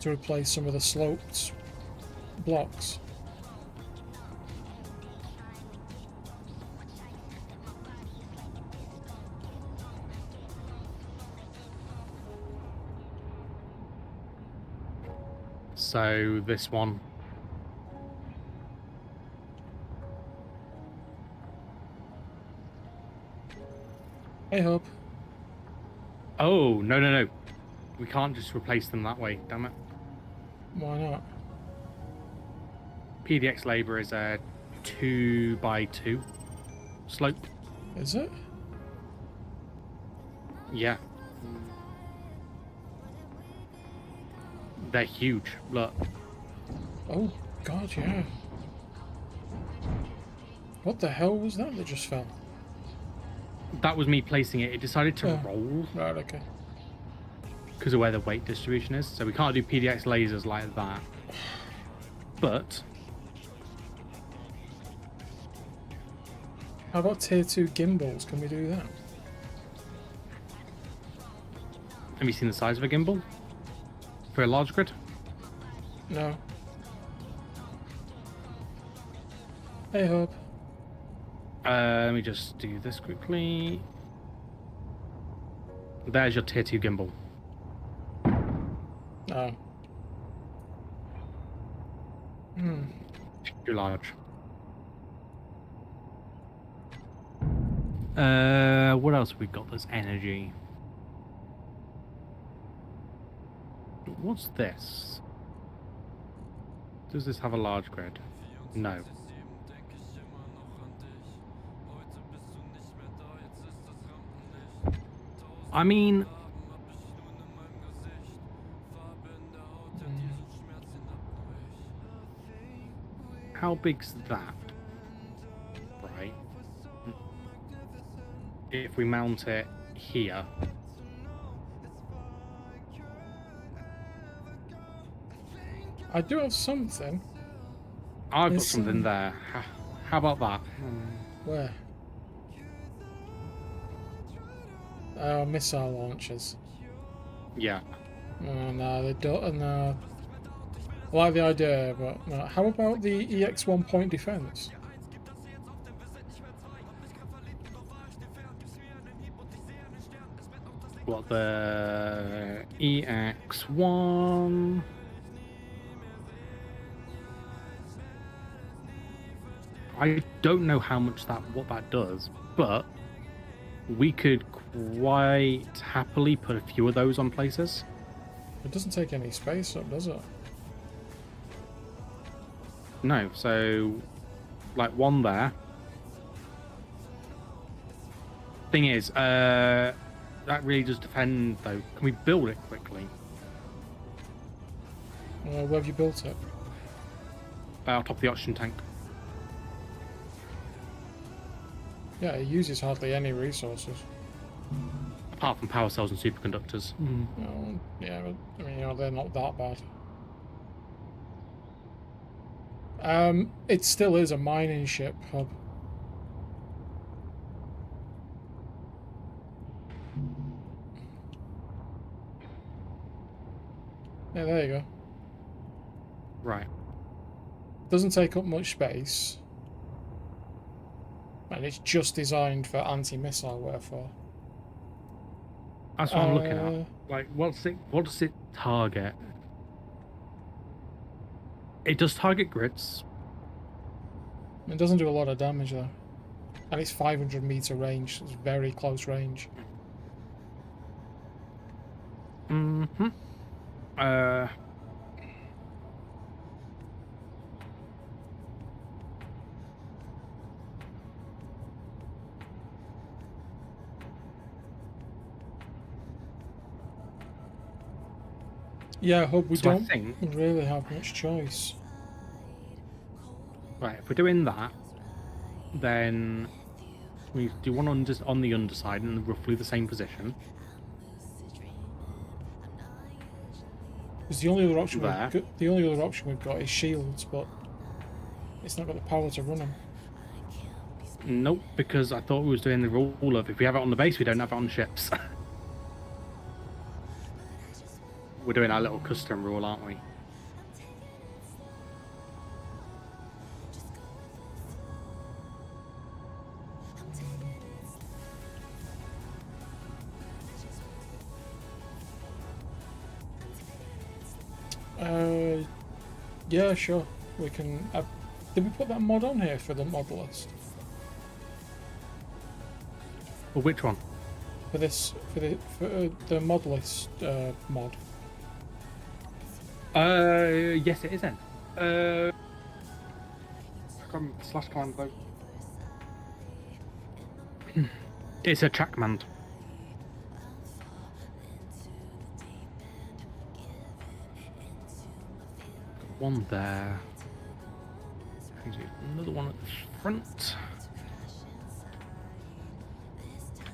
To replace some of the sloped blocks. so this one. Hey, Hope. Oh, no, no, no. We can't just replace them that way, damn it. Why not? PDX labor is a 2x2 slope. Is it? Yeah. They're huge. Look. Oh, God, yeah. What the hell was that just fell? That was me placing it. It decided to Oh. roll Right, okay. because of where the weight distribution is. So we can't do PDX lasers like that. But How about tier 2 gimbals? Can we do that? have you seen the size of a gimbal for a large grid? No. Hey, Hub. Let me just do this quickly. There's your tier 2 gimbal. Oh. Too large. What else have we got that's energy? What's this? Does this have a large grid? No. I mean, how big's that? Right. If we mount it here. I do have something. I've got Yes, something there. How about that? Where? Oh, missile launchers. Yeah. Oh, no, they don't. No. I like the idea, but no. How about the EX1 point defense? What, the EX1? I don't know how much what that does, but we could quite happily put a few of those on places. It doesn't take any space up, does it? No, so like one there. Thing is, that really does defend though. Can we build it quickly? Where have you built it? On top of the oxygen tank. Yeah, it uses hardly any resources. Apart from power cells and superconductors. No, yeah, but, I mean, they're not that bad. It still is a mining ship hub. Yeah, there you go. Right. Doesn't take up much space. And it's just designed for anti-missile warfare. That's what I'm looking at. Like, what does it target? It does target grids. It doesn't do a lot of damage though. And it's 500 meter range, so it's very close range. Mm-hmm. Yeah, Hub, we So I don't think- really have much choice. Right, if we're doing that, then we do one on the underside in roughly the same position. Because the only other option There. we've got is shields, but it's not got the power to run them. Nope, because I thought we was doing the rule of if we have it on the base, we don't have it on ships. We're doing our little custom rule, aren't we? Yeah, sure. We can. Did we put that mod on here for the mod list? Well, which one? for the mod list mod. Yes, it is then. Slash command though. It's a track command. One there. Another one at the front.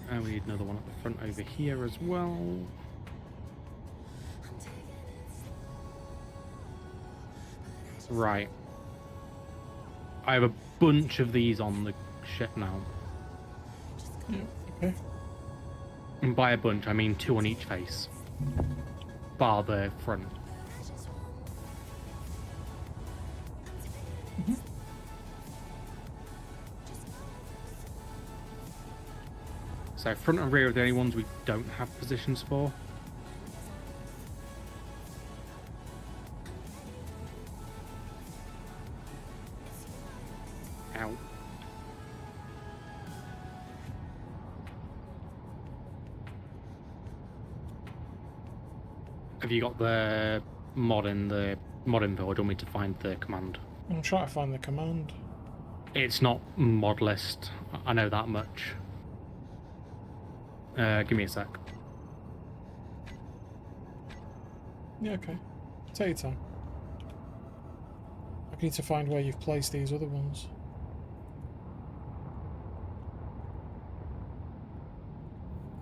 And we need another one at the front over here as well. Right. I have a bunch of these on the ship now. Yeah, okay. And by a bunch, I mean 2 on each face. Bar the front. So front and rear are the only ones we don't have positions for. Ow. Have you got the mod info, or do you want me to find the command? I'm trying to find the command. It's not mod list. I know that much. Give me a sec. Yeah, okay. Take your time. I need to find where you've placed these other ones.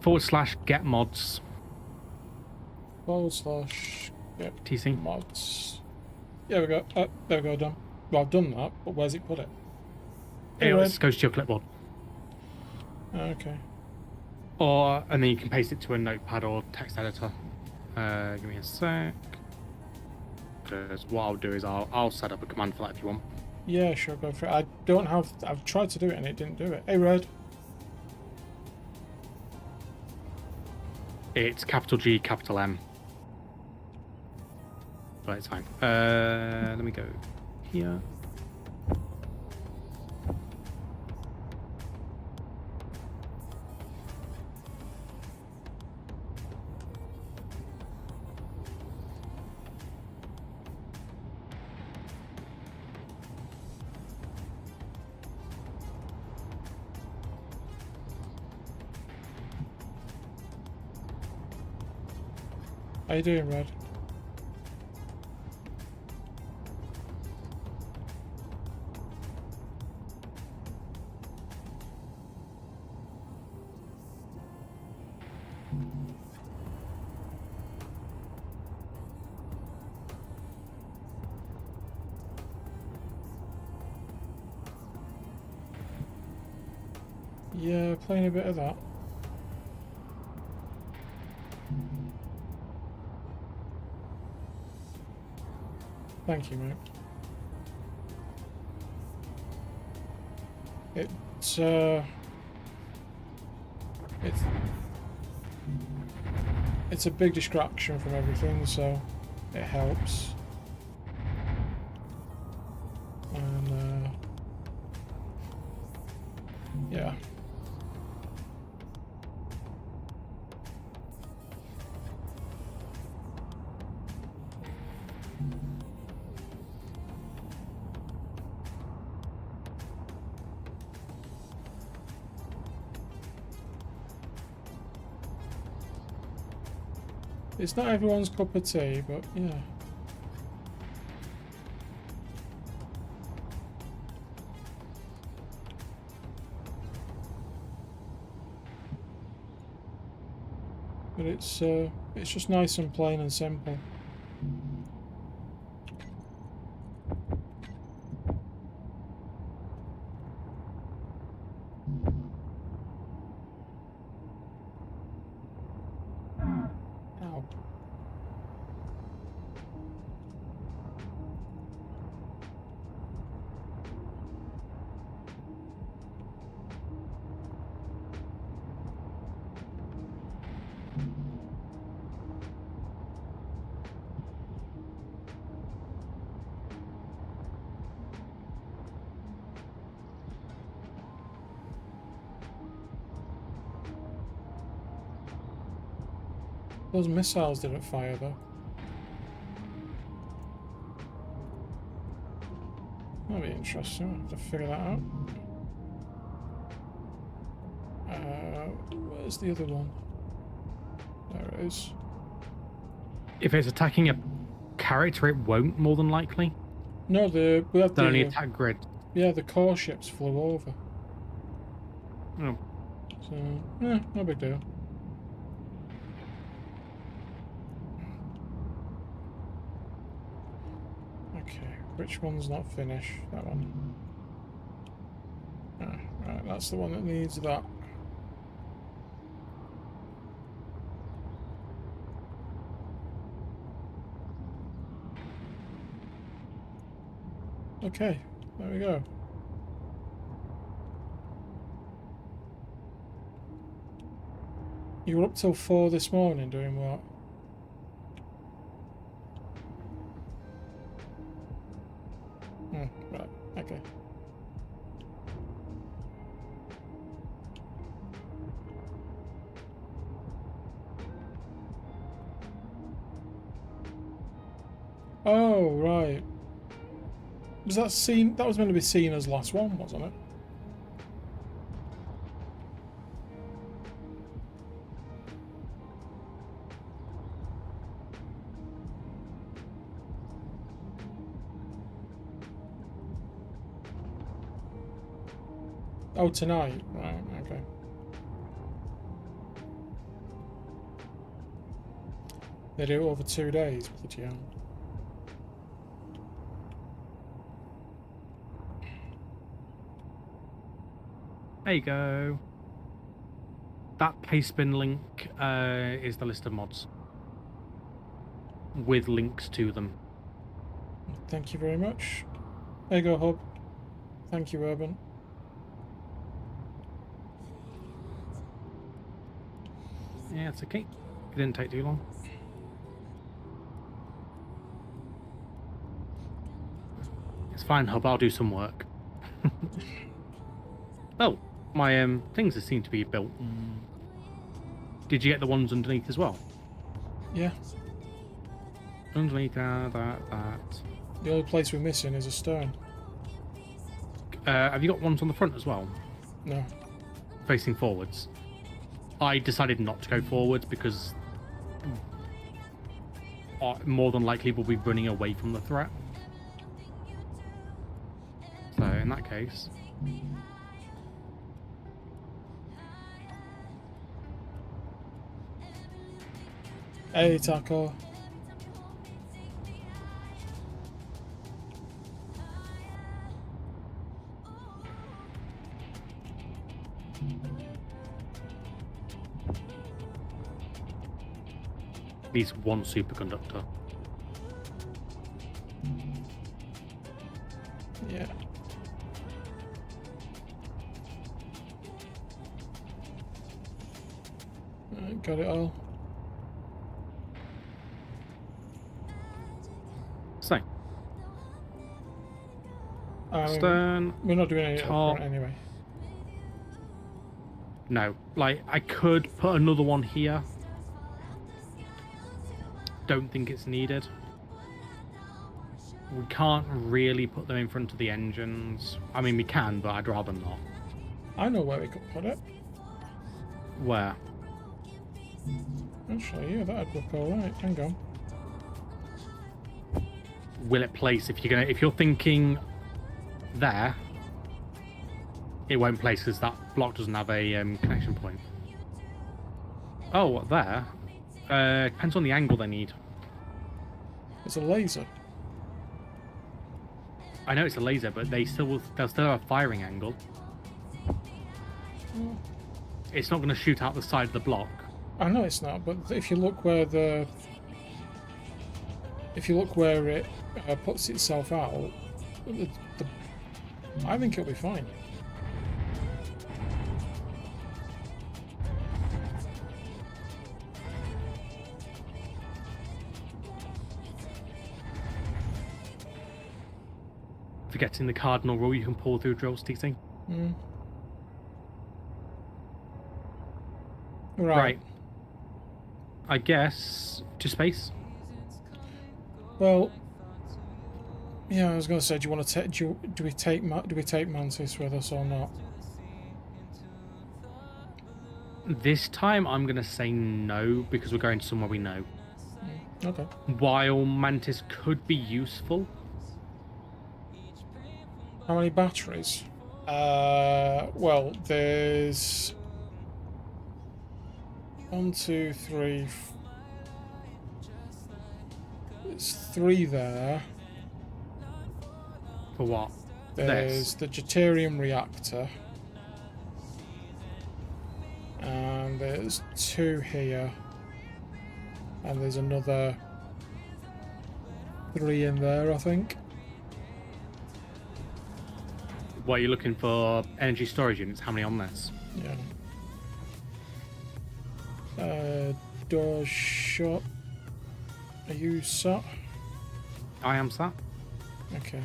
/get mods. / get TC. mods. Yeah, we go. There we go, done. Well, I've done that, but where's it put it? It Red. goes to your clipboard. Okay. And then you can paste it to a notepad or text editor. Give me a sec. Because what I'll do is I'll set up a command for that if you want. Yeah, sure, go for it. I don't have... I've tried to do it and it didn't do it. Hey, Red. It's capital G, capital M. But it's fine. Let me go here. How you doing, Red? Yeah, playing a bit of that. Thank you, mate. It's a big distraction from everything, so it helps. And yeah. It's not everyone's cup of tea, but yeah. But it's just nice and plain and simple. Ow. Those missiles didn't fire though. That'll be interesting. I'll have to figure that out. Where's the other one? There it is. If it's attacking a character, it won't, more than likely. No, we had They'll only the attack grid. yeah, the core ships flew over. Oh. So no big deal. Okay, which one's not finished? That one. Ah, right, that's the one that needs that. Okay, there we go. You were up till 4 this morning doing what? Right, okay. Oh, right. Was that seen? That was meant to be seen as last one, wasn't it? Oh, tonight. Right, okay. They do it over 2 days, bloody hell. There you go. That pastebin link is the list of mods with links to them. Thank you very much. There you go, Hub. Thank you, Urban. Yeah, it's okay. It didn't take too long. It's fine, Hub. I'll do some work. Oh, my things seem to be built. Did you get the ones underneath as well? Yeah. Underneath that. The only place we're missing is a stone. Have you got ones on the front as well, No. facing forwards? I decided not to go forwards because more than likely we'll be running away from the threat. So in that case, Hey, Taco. at least one superconductor. Yeah. Right, got it all. So, stern, We're not doing any up top. front anyway. No, like I could put another one here. Don't think it's needed. We can't really put them in front of the engines. I mean, we can, but I'd rather not. I know where we could put it. Where? Actually, yeah, that'd look alright. Hang on. Will it place if you're thinking there? It won't place because that block doesn't have a connection point. Oh, there. Depends on the angle they need. It's a laser. I know it's a laser, but they'll still have a firing angle. Oh. It's not going to shoot out the side of the block. I know it's not, but if you look where it puts itself out, I think it'll be fine. Forgetting the cardinal rule, you can pull through drills, TC. Right. I guess to space. Well, yeah, I was going to say, do you want to take? Do we take Mantis with us or not? This time I'm gonna say no because we're going somewhere we know. Okay. While Mantis could be useful, How many batteries? Well, there's 1, 2, 3. There's 3 there. for what? There's the deuterium reactor. And there's 2 here. And there's another 3 in there, I think. What are you looking for? Energy storage units? How many on this? Yeah. Door shut. Are you sat? I am sat. Okay.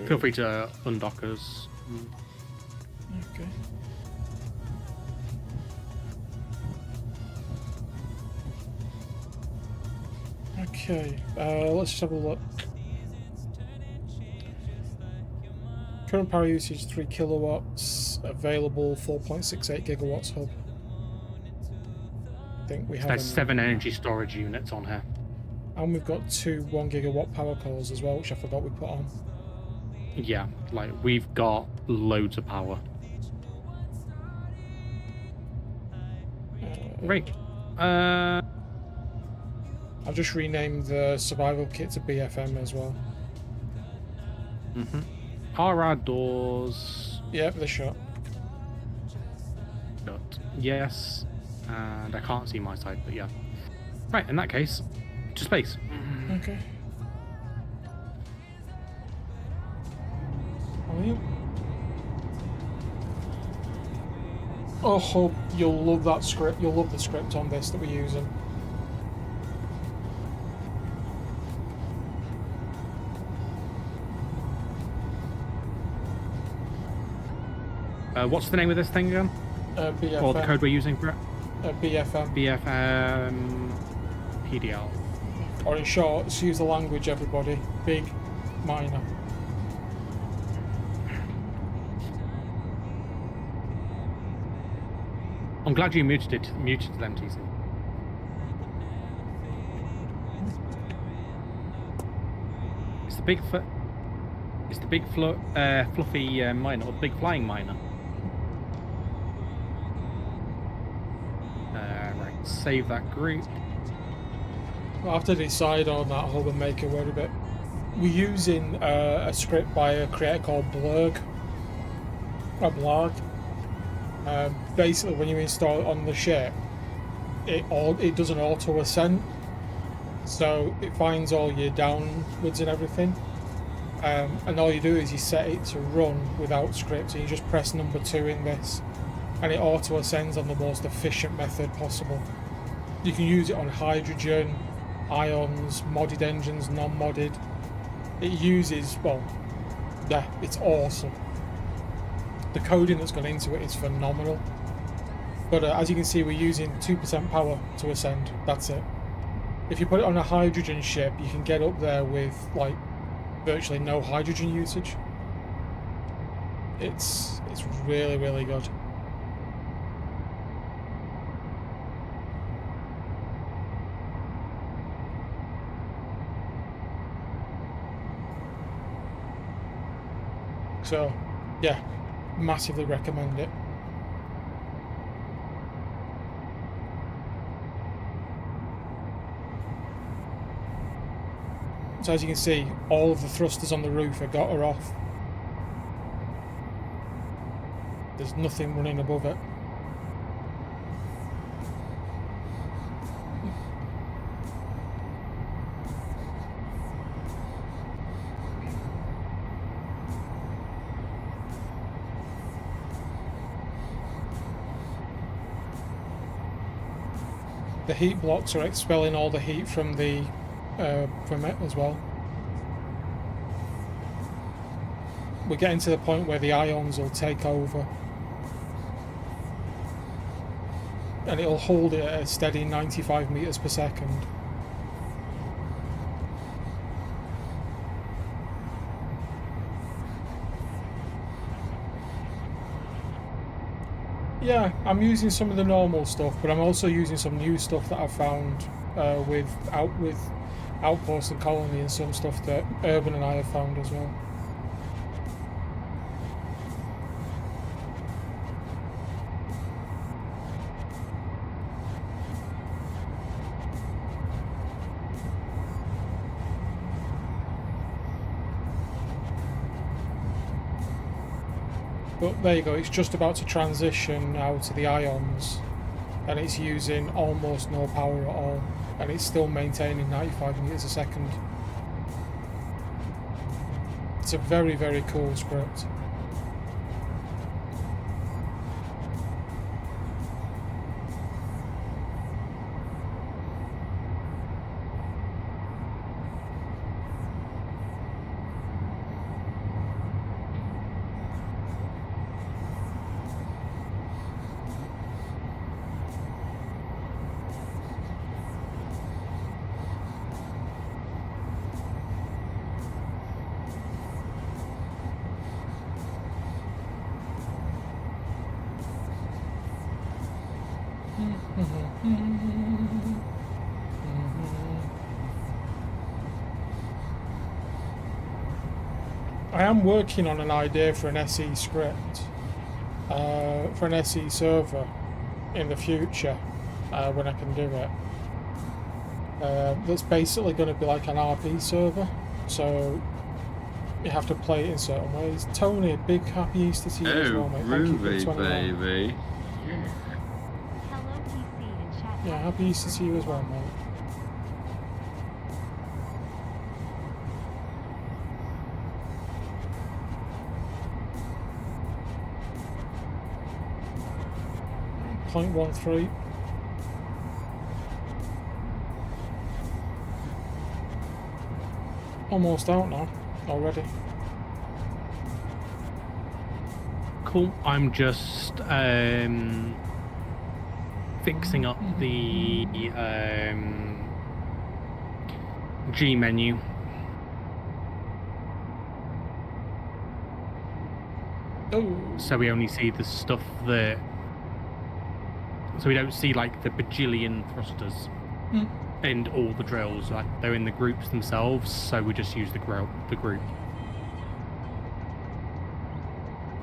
Feel free to undock us. Okay. Okay, let's just have a look. Current power usage 3 kilowatts, available 4.68 gigawatts hub. I think we have. There's 7 energy storage units on here. And we've got 2 1 gigawatt power cores as well, which I forgot we put on. Yeah, like we've got loads of power. Great. I've just renamed the survival kit to BFM as well. Are our doors Yep, they're shut. shut? Yes. And I can't see my side, but yeah. Right, in that case, to space. Okay. Brilliant. Oh, hope you'll love that script. You'll love the script on this that we're using. What's the name of this thing again? BFM. Or the code we're using for it? BFM. BFM PDL. Or in short, let's use the language, everybody. Big, minor. I'm glad you muted them, TC. It's the big It's the big fluffy miner, or the big flying miner. Right, save that group. We'll have to decide on that hub and maker word a bit. We're using a script by a creator called Blurg. Or Blarg. Basically, when you install it on the ship, it does an auto ascent, so it finds all your downwards and everything. And all you do is you set it to run without script, and you just press number 2 in this, and it auto ascends on the most efficient method possible. You can use it on hydrogen, ions, modded engines, non-modded. It uses, well, yeah, it's awesome. The coding that's gone into it is phenomenal. But as you can see, we're using 2% power to ascend. That's it. If you put it on a hydrogen ship, you can get up there with like virtually no hydrogen usage. It's really, really good. So, yeah, massively recommend it. So as you can see, all of the thrusters on the roof are off. There's nothing running above it. The heat blocks are expelling all the heat from the from it as well. We're getting to the point where the ions will take over. and it'll hold it at a steady 95 meters per second. Yeah, I'm using some of the normal stuff, but I'm also using some new stuff that I've found with Outpost and Colony, and some stuff that Urban and I have found as well. But there you go, it's just about to transition now to the ions, and it's using almost no power at all, and it's still maintaining 95 meters a second. It's a very, very cool script. I am working on an idea for an SE script, for an SE server in the future, when I can do it. That's basically going to be like an RP server, so you have to play it in certain ways. Tony, big happy Easter to you as well, mate. Thank you for the 21. Baby. Hello, TC in chat. Yeah, happy Easter to you as well, mate. .13. Almost out now, already. Cool. I'm just fixing up the G menu. Oh, So we only see the stuff that. So we don't see like the bajillion thrusters and all the drills. Like they're in the groups themselves. So we just use the group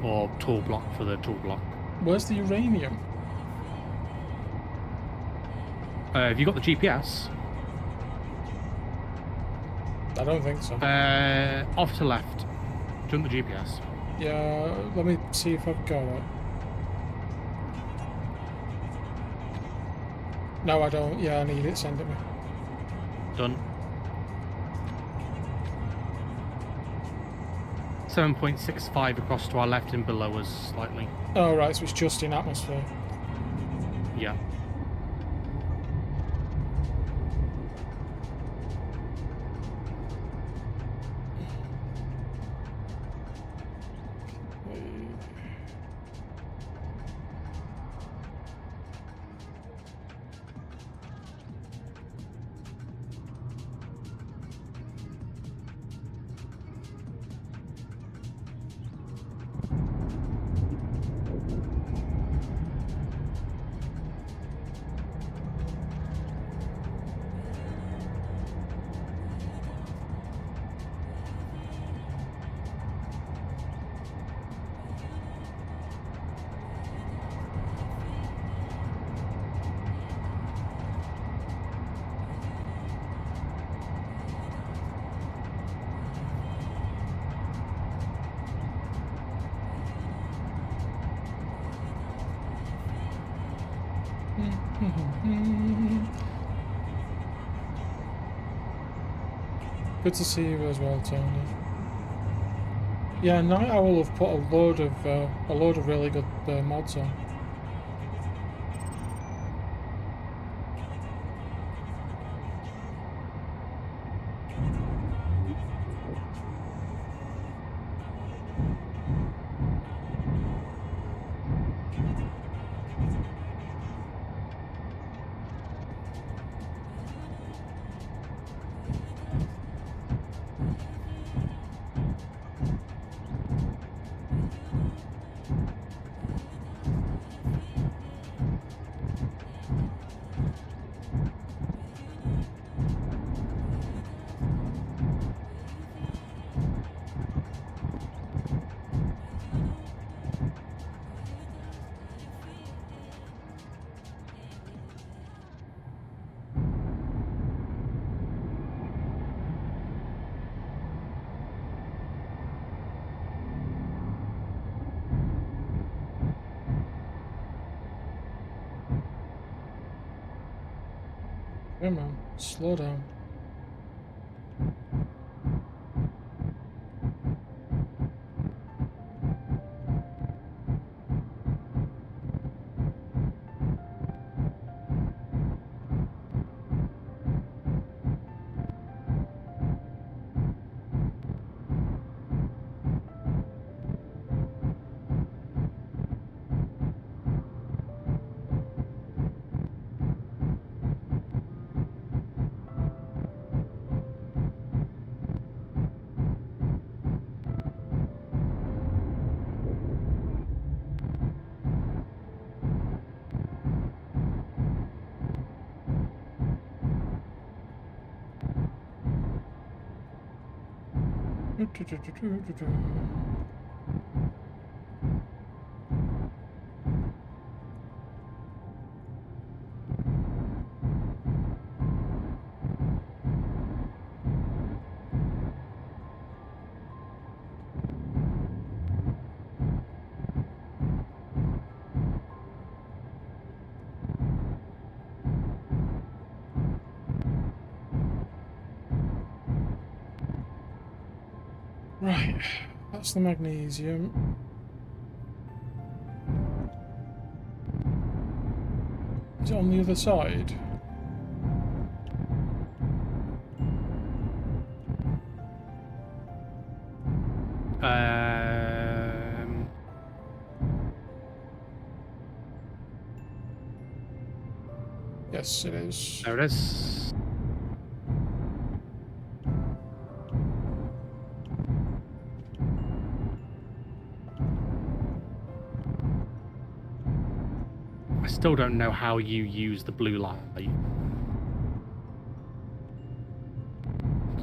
or tool block for the tool block. where's the uranium? Have you got the GPS? I don't think so. Off to left. Do you want the GPS? Yeah, let me see if I've got it. No, I don't. Yeah, I need it. Send it me. Done. 7.65 across to our left and below us slightly. Oh, right, so it's just in atmosphere. Yeah. Good to see you as well, Tony. Yeah, Night Owl have put a load of really good mods on. Come on, slow down. Right, that's the magnesium. Is it on the other side? Yes, it is. There it is. I still don't know how you use the blue light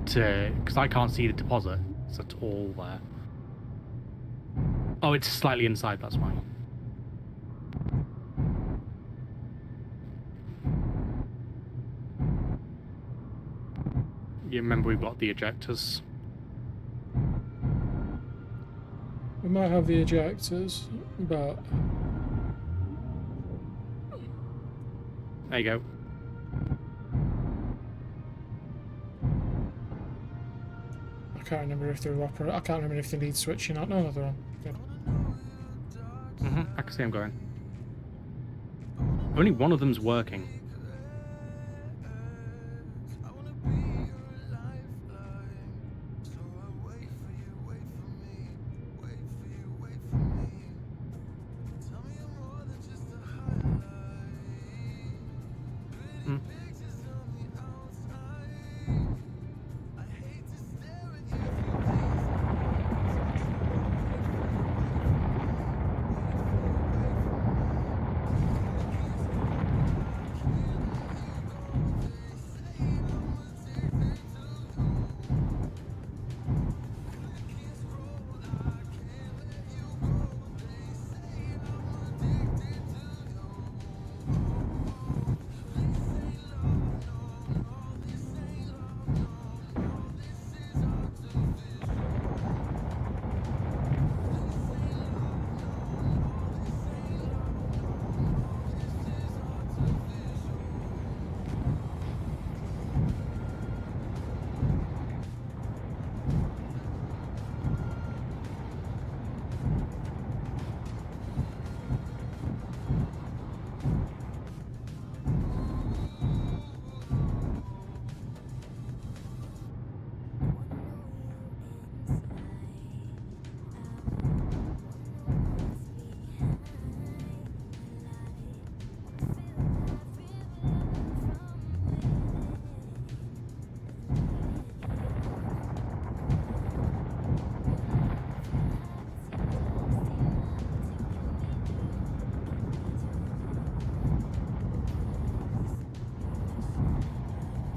to, because I can't see the deposit. It's at all there. Oh, it's slightly inside, that's why. You remember we've got the ejectors. We might have the ejectors, but There you go. I can't remember if they're I can't remember if they need switching out. No, they're on. Good. I can see them going. Only one of them's working.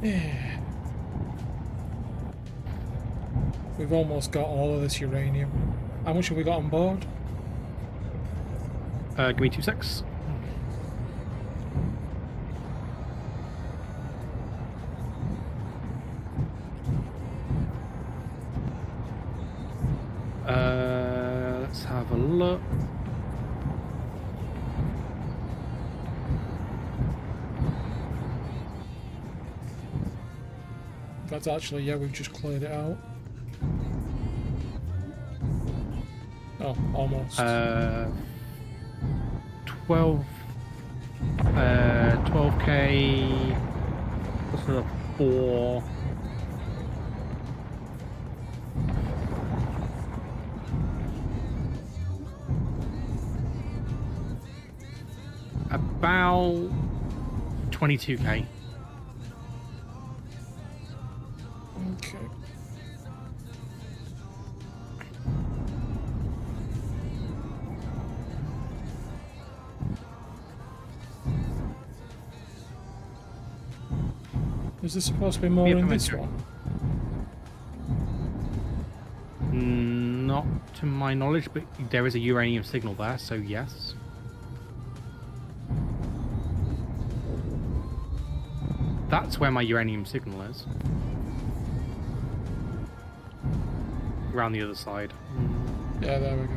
Yeah. We've almost got all of this uranium. How much have we got on board? Give me 2 secs. Let's have a look. That's actually, yeah, we've just cleared it out. Oh, almost. 12k plus another 4. About 22k. Okay. Is there supposed to be more Yeah, in come this in. one? Not to my knowledge, but there is a uranium signal there, so yes. That's where my uranium signal is. Around the other side. Yeah, there we go.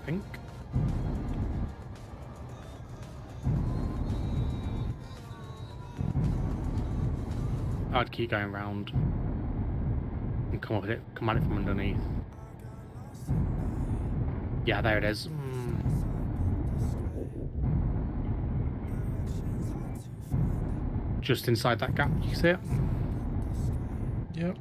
I think. I'd keep going round and come at it from underneath. Yeah, there it is. Just inside that gap, you see it? Yep.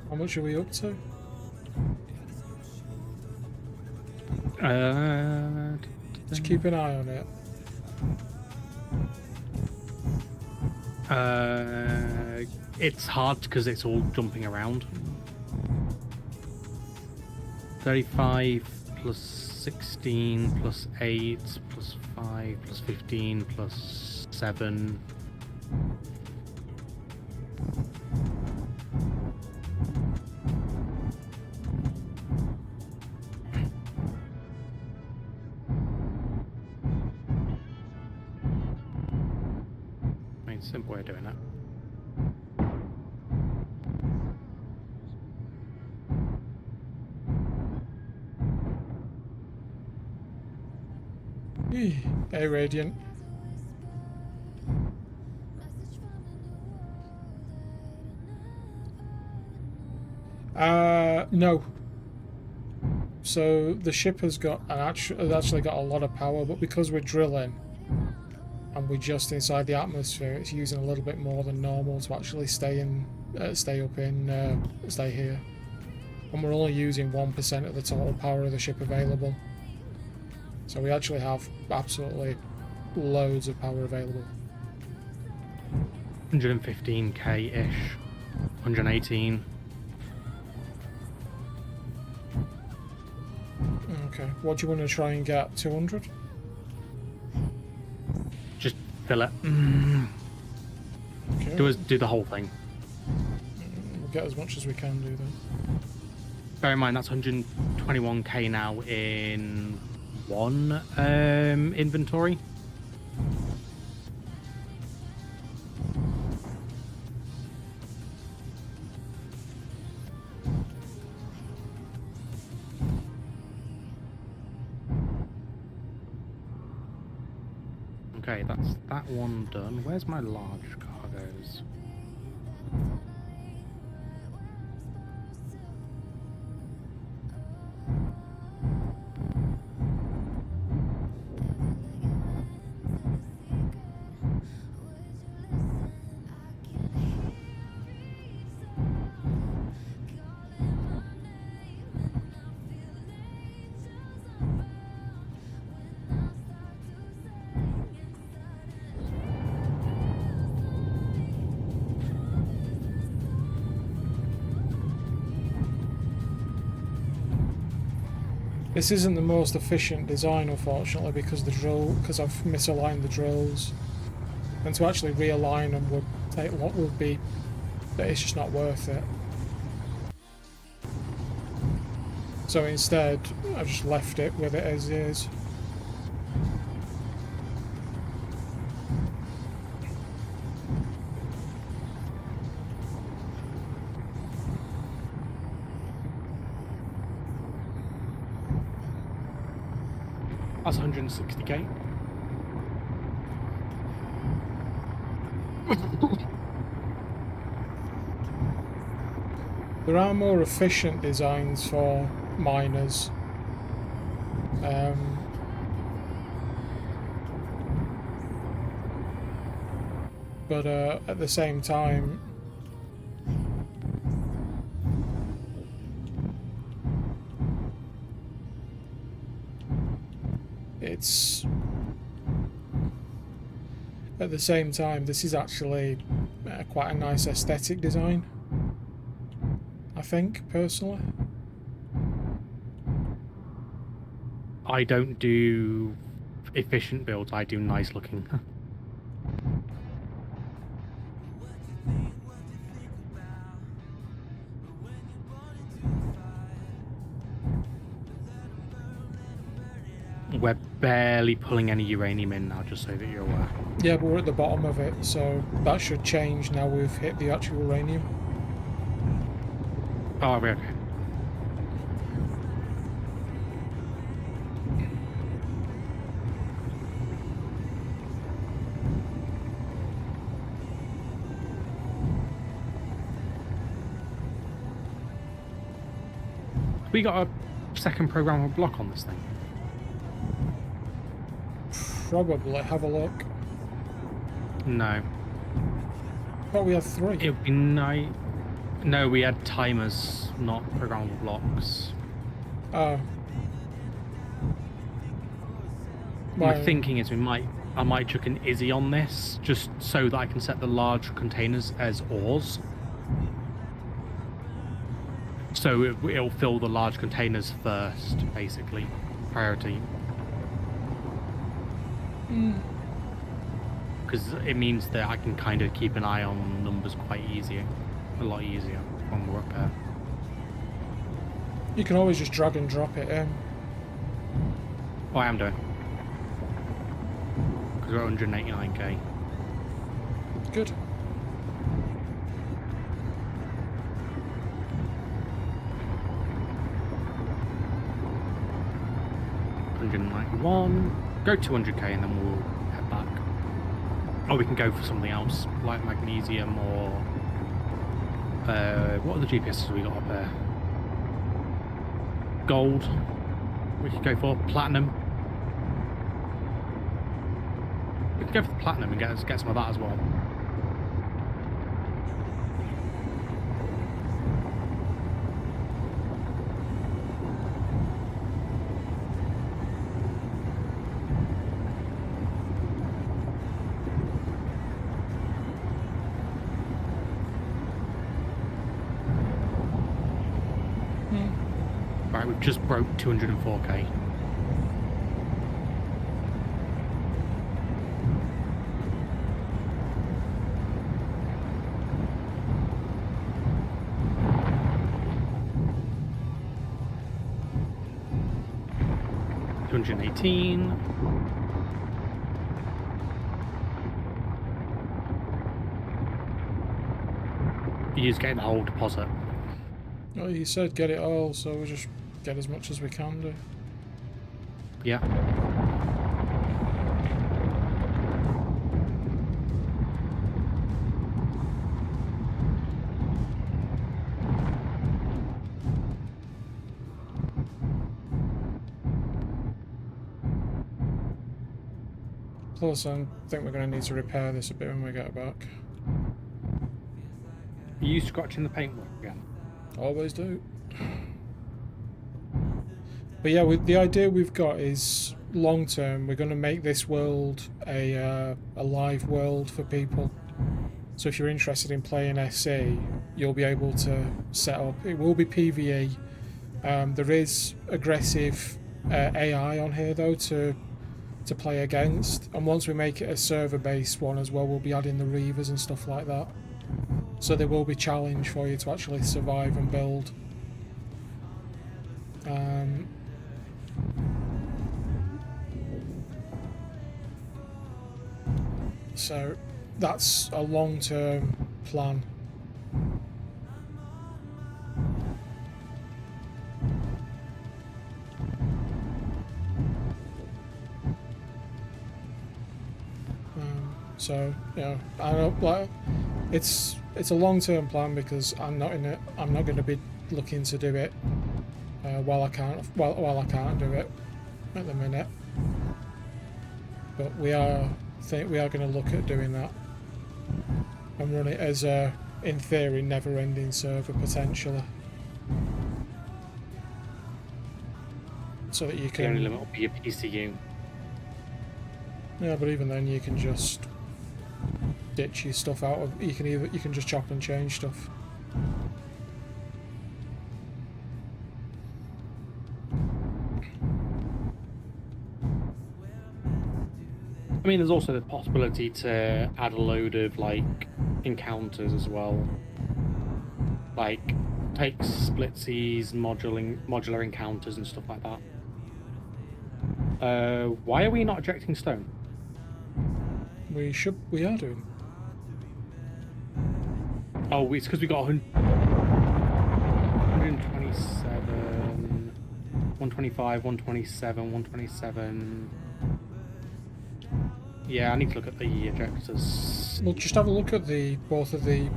How much are we up to? Just keep an eye on it. It's hard because it's all jumping around. 35 plus 16 plus 8 plus 5 plus 15 plus 7. I mean, simple way of doing that. Hey, Radiant. No. So the ship has actually got a lot of power, but because we're drilling and we're just inside the atmosphere, it's using a little bit more than normal to actually stay here. And we're only using 1% of the total power of the ship available. So we actually have absolutely loads of power available. 115k-ish. 118. Okay, what do you want to try and get? 200? Just fill it. Okay. Do the whole thing. We'll get as much as we can do then. Bear in mind that's 121k now in one inventory. Okay, that's that one done. Where's my large cargoes? This isn't the most efficient design, unfortunately, because I've misaligned the drills, and to actually realign them would take what would be, but it's just not worth it. So instead, I've just left it with it as is. That's 160k. There are more efficient designs for miners. But at the same time, this is actually quite a nice aesthetic design, I think, personally. I don't do efficient builds, I do nice looking. We're barely pulling any uranium in now, just so that you're aware. Yeah, but we're at the bottom of it, so that should change now we've hit the actual uranium. Oh, okay. We got a second programmable block on this thing. Probably. Have a look. No. Thought we had 3. It would be nice. No, we had timers, not programmable blocks. Oh. My thinking is I might chuck an Izzy on this, just so that I can set the large containers as ores. So it'll fill the large containers first, basically. Priority. Because it means that I can kind of keep an eye on numbers quite easier. A lot easier when we're up there. You can always just drag and drop it in. Oh, I am doing. Because we're at 189k. Good. Go 200k and then we'll head back. Or we can go for something else, like magnesium or... what are the GPSs we got up there? Gold. We could go for platinum. We could go for the platinum and get some of that as well. Right, we've just broke 204k. $218. You just getting the whole deposit. Oh, you said get it all, so we'll just get as much as we can do. Yeah. Plus, I think we're going to need to repair this a bit when we get back. Are you scratching the paintwork again? Always do. But yeah, the idea we've got is long term. We're going to make this world a live world for people. So if you're interested in playing SC, you'll be able to set up. It will be PvE. There is aggressive AI on here though to play against, and once we make it a server-based one as well, we'll be adding the Reavers and stuff like that. So there will be challenge for you to actually survive and build. So that's a long-term plan. So I don't like it's a long-term plan because I'm not going to be looking to do it while I can't do it at the minute. But we are going to look at doing that and run it as a, in theory, never-ending server potentially, so that you The only can. limit will be your PCU. Yeah, but even then you can just ditch your stuff out of. You can just chop and change stuff. I mean, there's also the possibility to add a load of like encounters as well, like take splitsies, modular encounters and stuff like that. Why are we not ejecting stone? We are doing. Oh, it's because we got 127, 125, 127, 127. Yeah, I need to look at the ejectors. We'll just have a look at both of the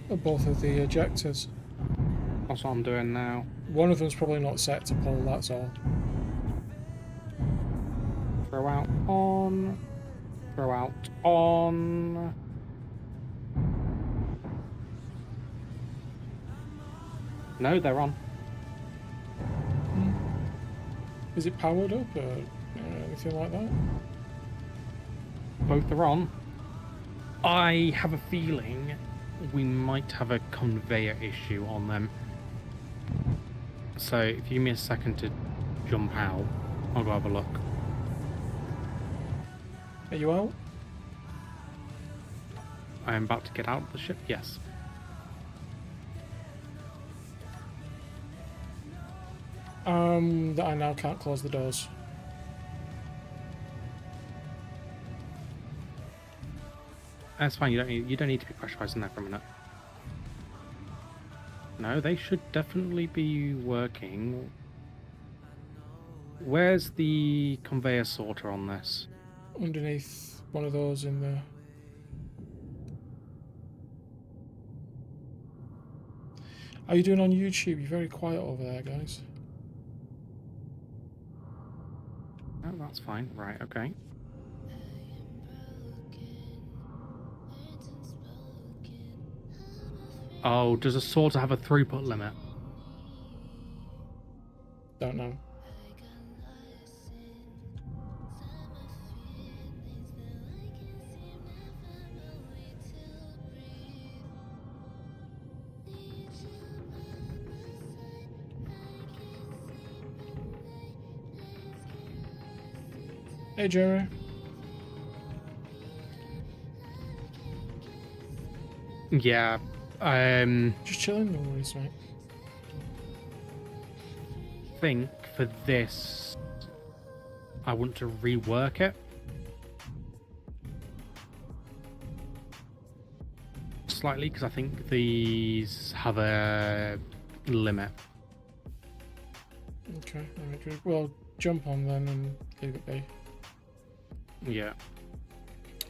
ejectors. That's what I'm doing now. One of them's probably not set to pull. That's all. Throw out on. Throw out on. No, they're on. Is it powered up or anything like that? Both are on. I have a feeling we might have a conveyor issue on them. So if you give me a second to jump out, I'll go have a look. Are you out? I am about to get out of the ship, yes. That I now can't close the doors. That's fine, you don't need to be pressurized in there for a minute. No, they should definitely be working. Where's the conveyor sorter on this? Underneath one of those in there. How are you doing on YouTube? You're very quiet over there, guys. Oh, that's fine. Right, okay. Oh, does a sorter have a throughput limit? Don't know. Hey, Jerry. Yeah. Just chilling, no worries, mate. Think for this, I want to rework it slightly because I think these have a limit. Okay, alright, well, jump on then and leave it be. Yeah.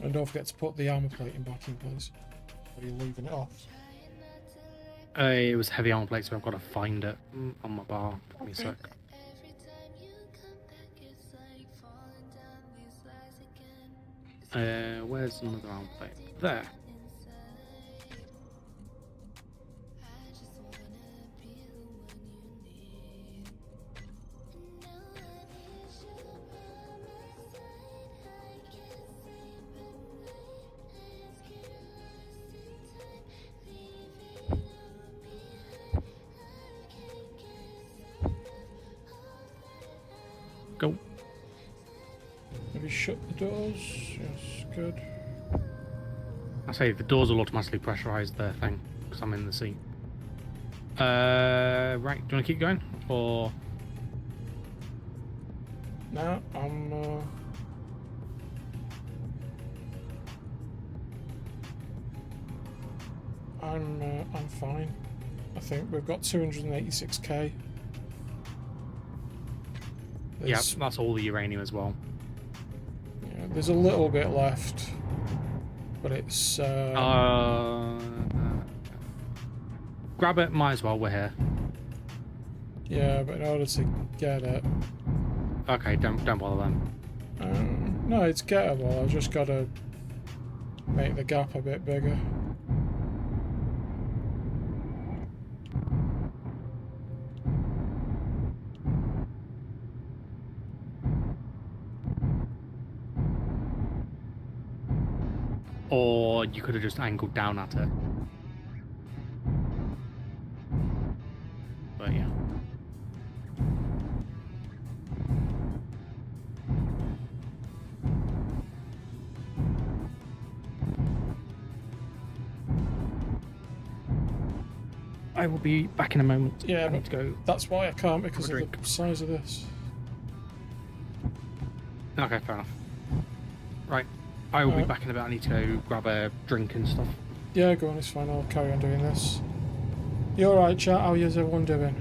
And don't forget to put the armor plating back in, please. Or are you leaving it off? It was heavy armor plate, so I've got to find it on my bar. Give me a sec. Where's another arm plate? There. Go. Maybe shut the doors. Yes, good. I say the doors will automatically pressurize the thing because I'm in the seat. Right. Do you want to keep going or? No, I'm fine. I think we've got 286k. Yeah, There's, that's all the uranium as well. yeah, there's a little bit left, but it's. Grab it. Might as well. We're here. Yeah, but in order to get it, Okay, don't bother then. no, it's gettable. I've just got to make the gap a bit bigger. Or you could have just angled down at it. But yeah. I will be back in a moment. Yeah, I need but to go. that's why I can't because Have a of the size of this. Okay, fair enough. Right. I will be Alright. back in a bit. I need to go grab a drink and stuff. Yeah, go on, it's fine. I'll carry on doing this. You alright, chat? How is everyone doing?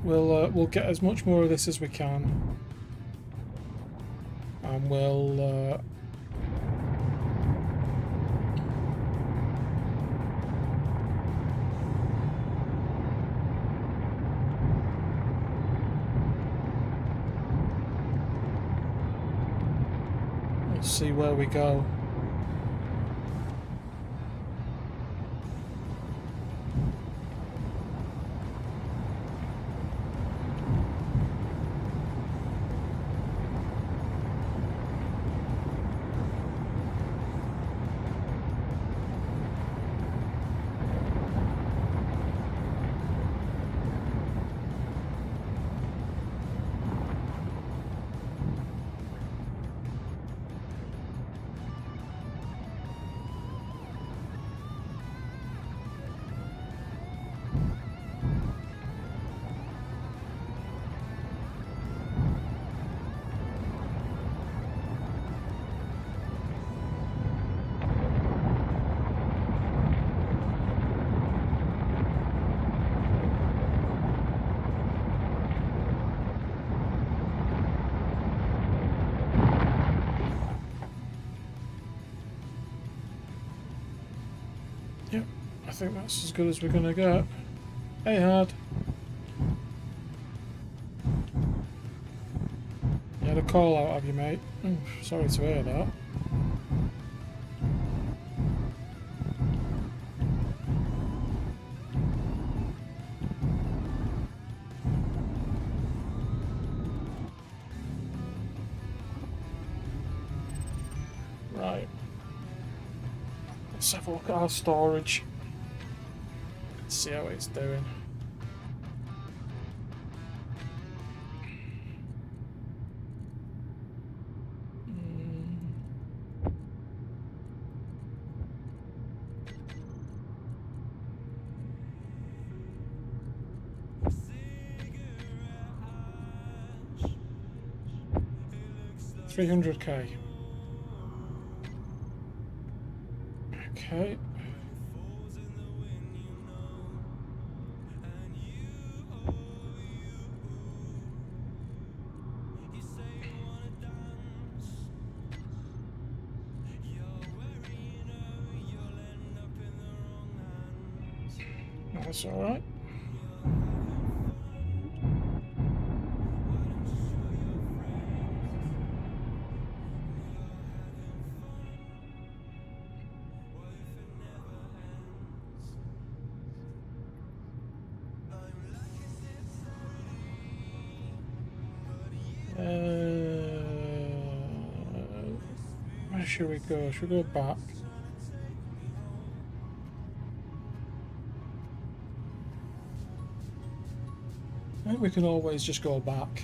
We'll get as much more of this as we can, and we'll see where we go. Yep, I think that's as good as we're gonna get. Hey, Hard. You had a call out, have you, mate? Sorry to hear that. Right. Let's have a look at our storage. Let's see how it's doing. $300k. Okay. That's all right. Where should we go? Should we go back? I think we can always just go back.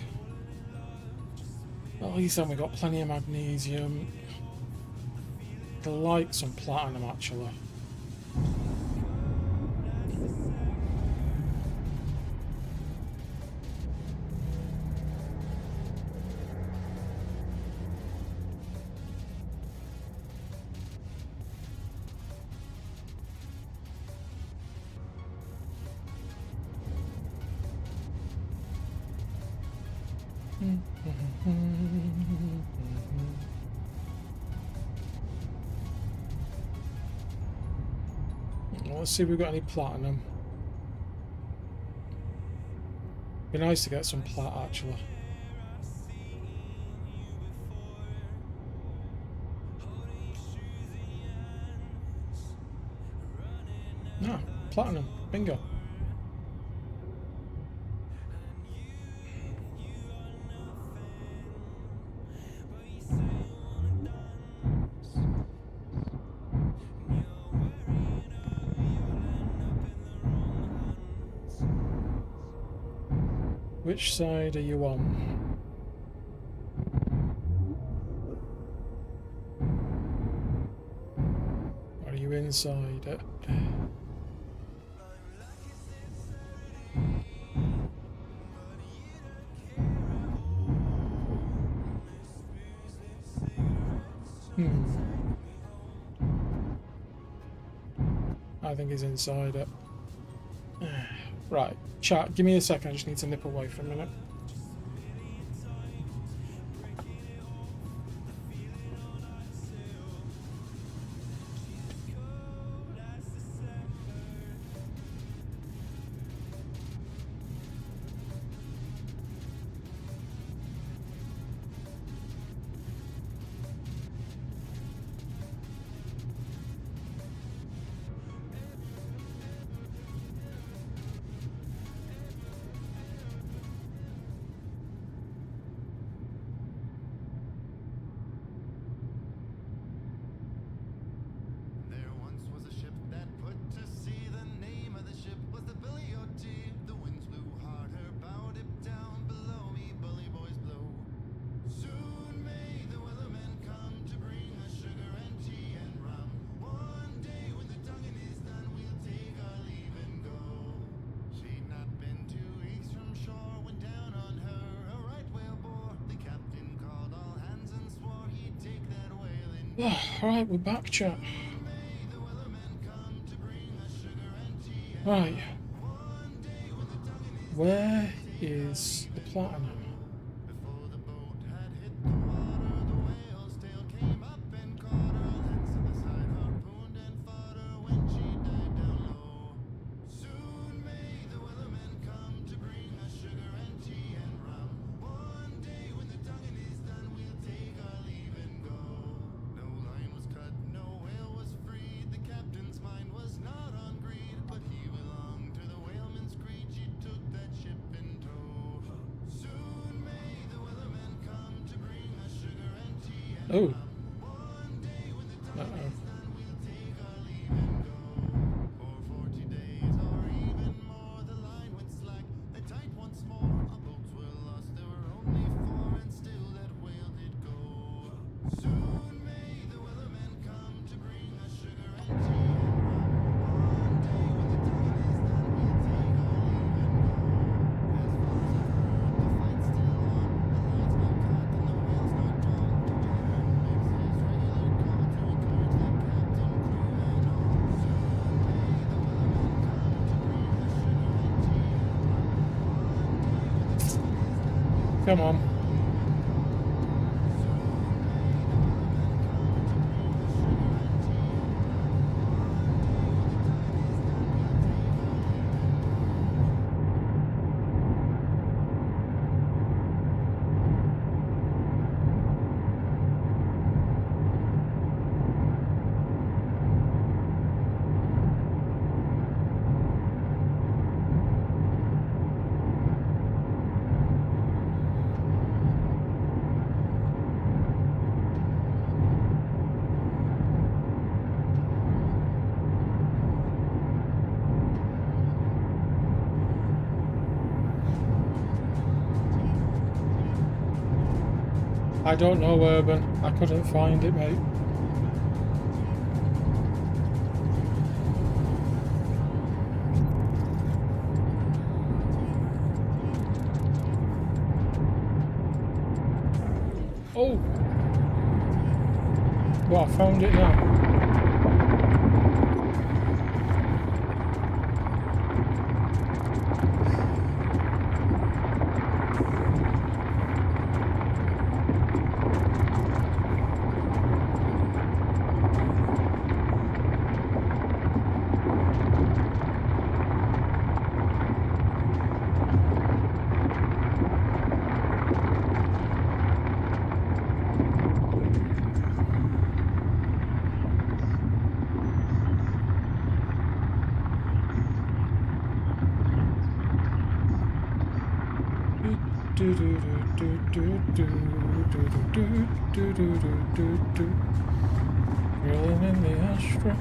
At least then we got plenty of magnesium. I like some platinum actually. Let's see if we've got any platinum. Be nice to get some plat actually. Ah, platinum. Bingo. Which side are you on? Are you inside it? I think he's inside it. Right, chat, give me a second, I just need to nip away for a minute. Alright, we're back, chat. Right. Where is the platinum? Oh. Uh-oh. Come on. I don't know, Urban. I couldn't find it, mate. Oh! Well, I found it now. Rolling in the astral.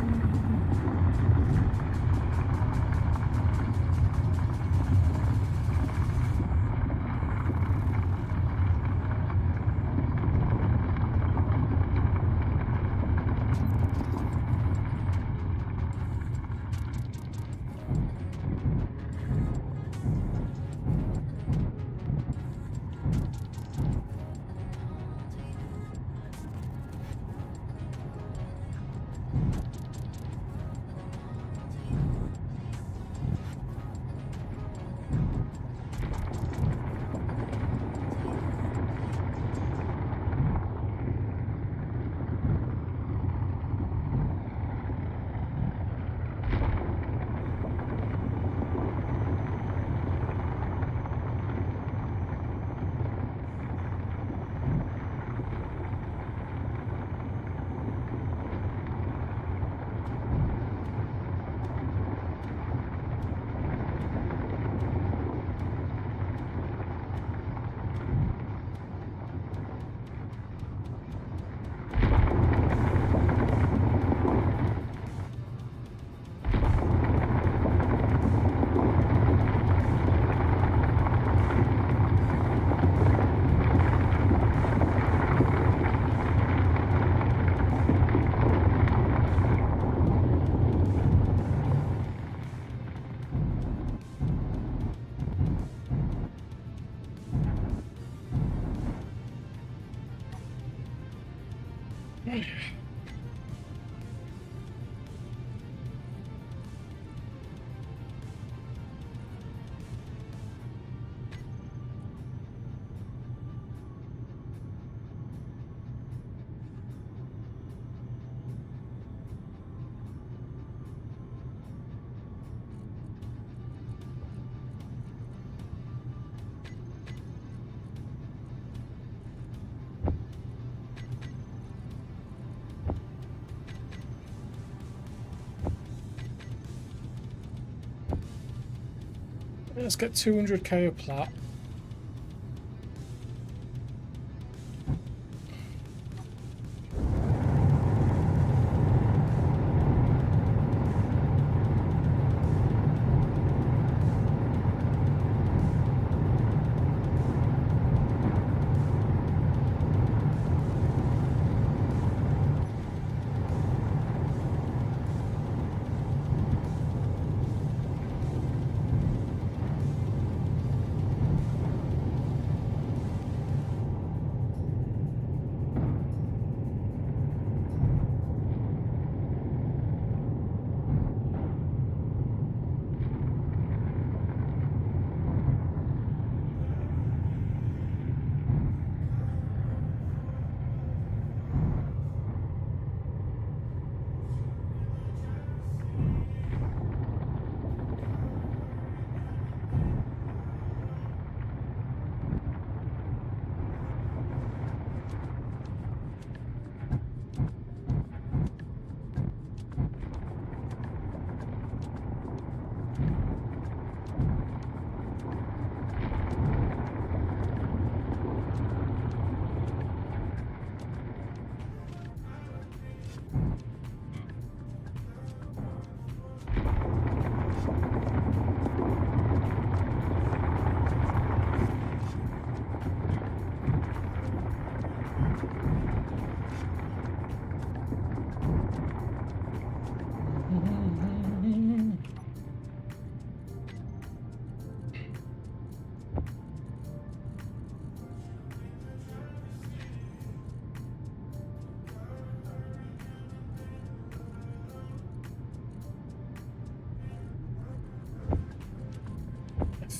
Let's get 200k of plat.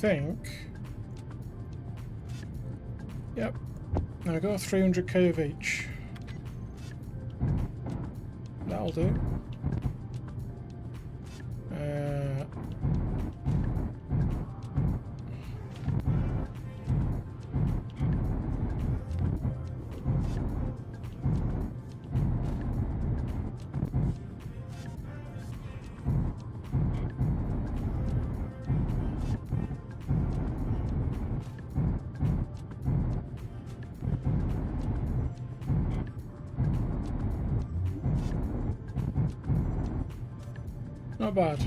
think. Yep. Now I got 300k of each. That'll do. Not bad.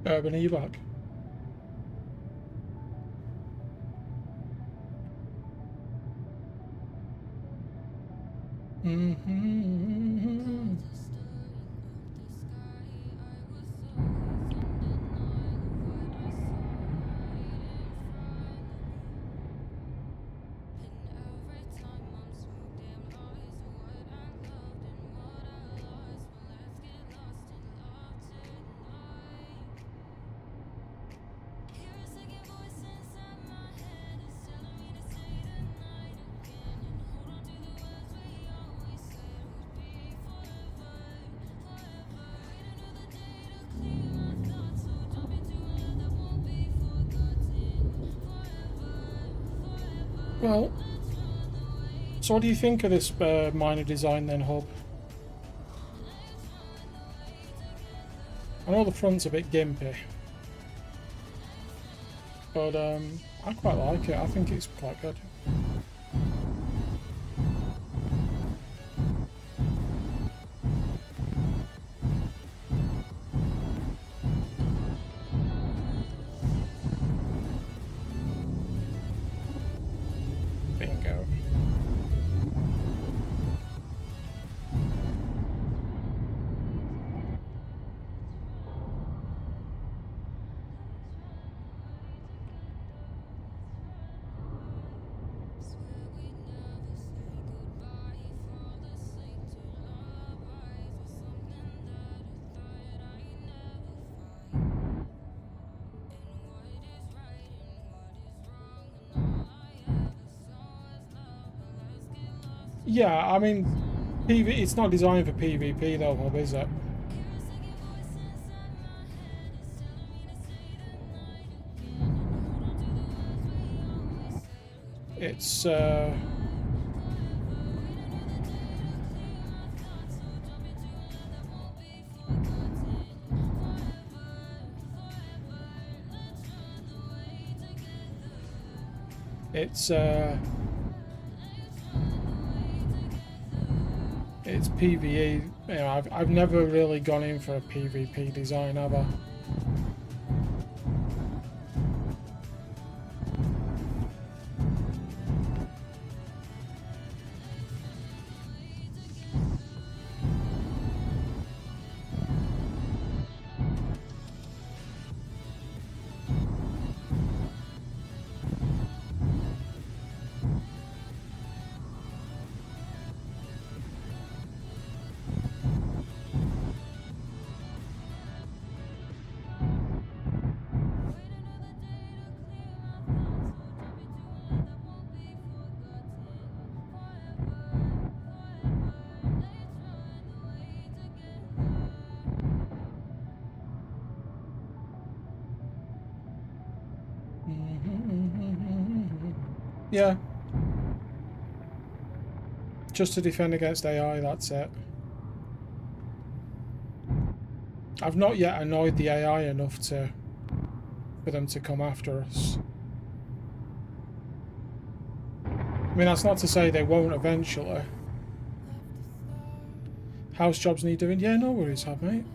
Urban, are you back? Mm-hmm. Well, so what do you think of this minor design then, Hub? I know the front's a bit gimpy, but I quite like it. I think it's quite good. Bingo. Yeah, I mean, it's not designed for PvP though, Hub, is it? It's it's PvE. You know, I've never really gone in for a PvP design, have I? Yeah. Just to defend against AI, that's it. I've not yet annoyed the AI enough for them to come after us. I mean, that's not to say they won't eventually. House jobs need doing? Yeah, no worries, have mate.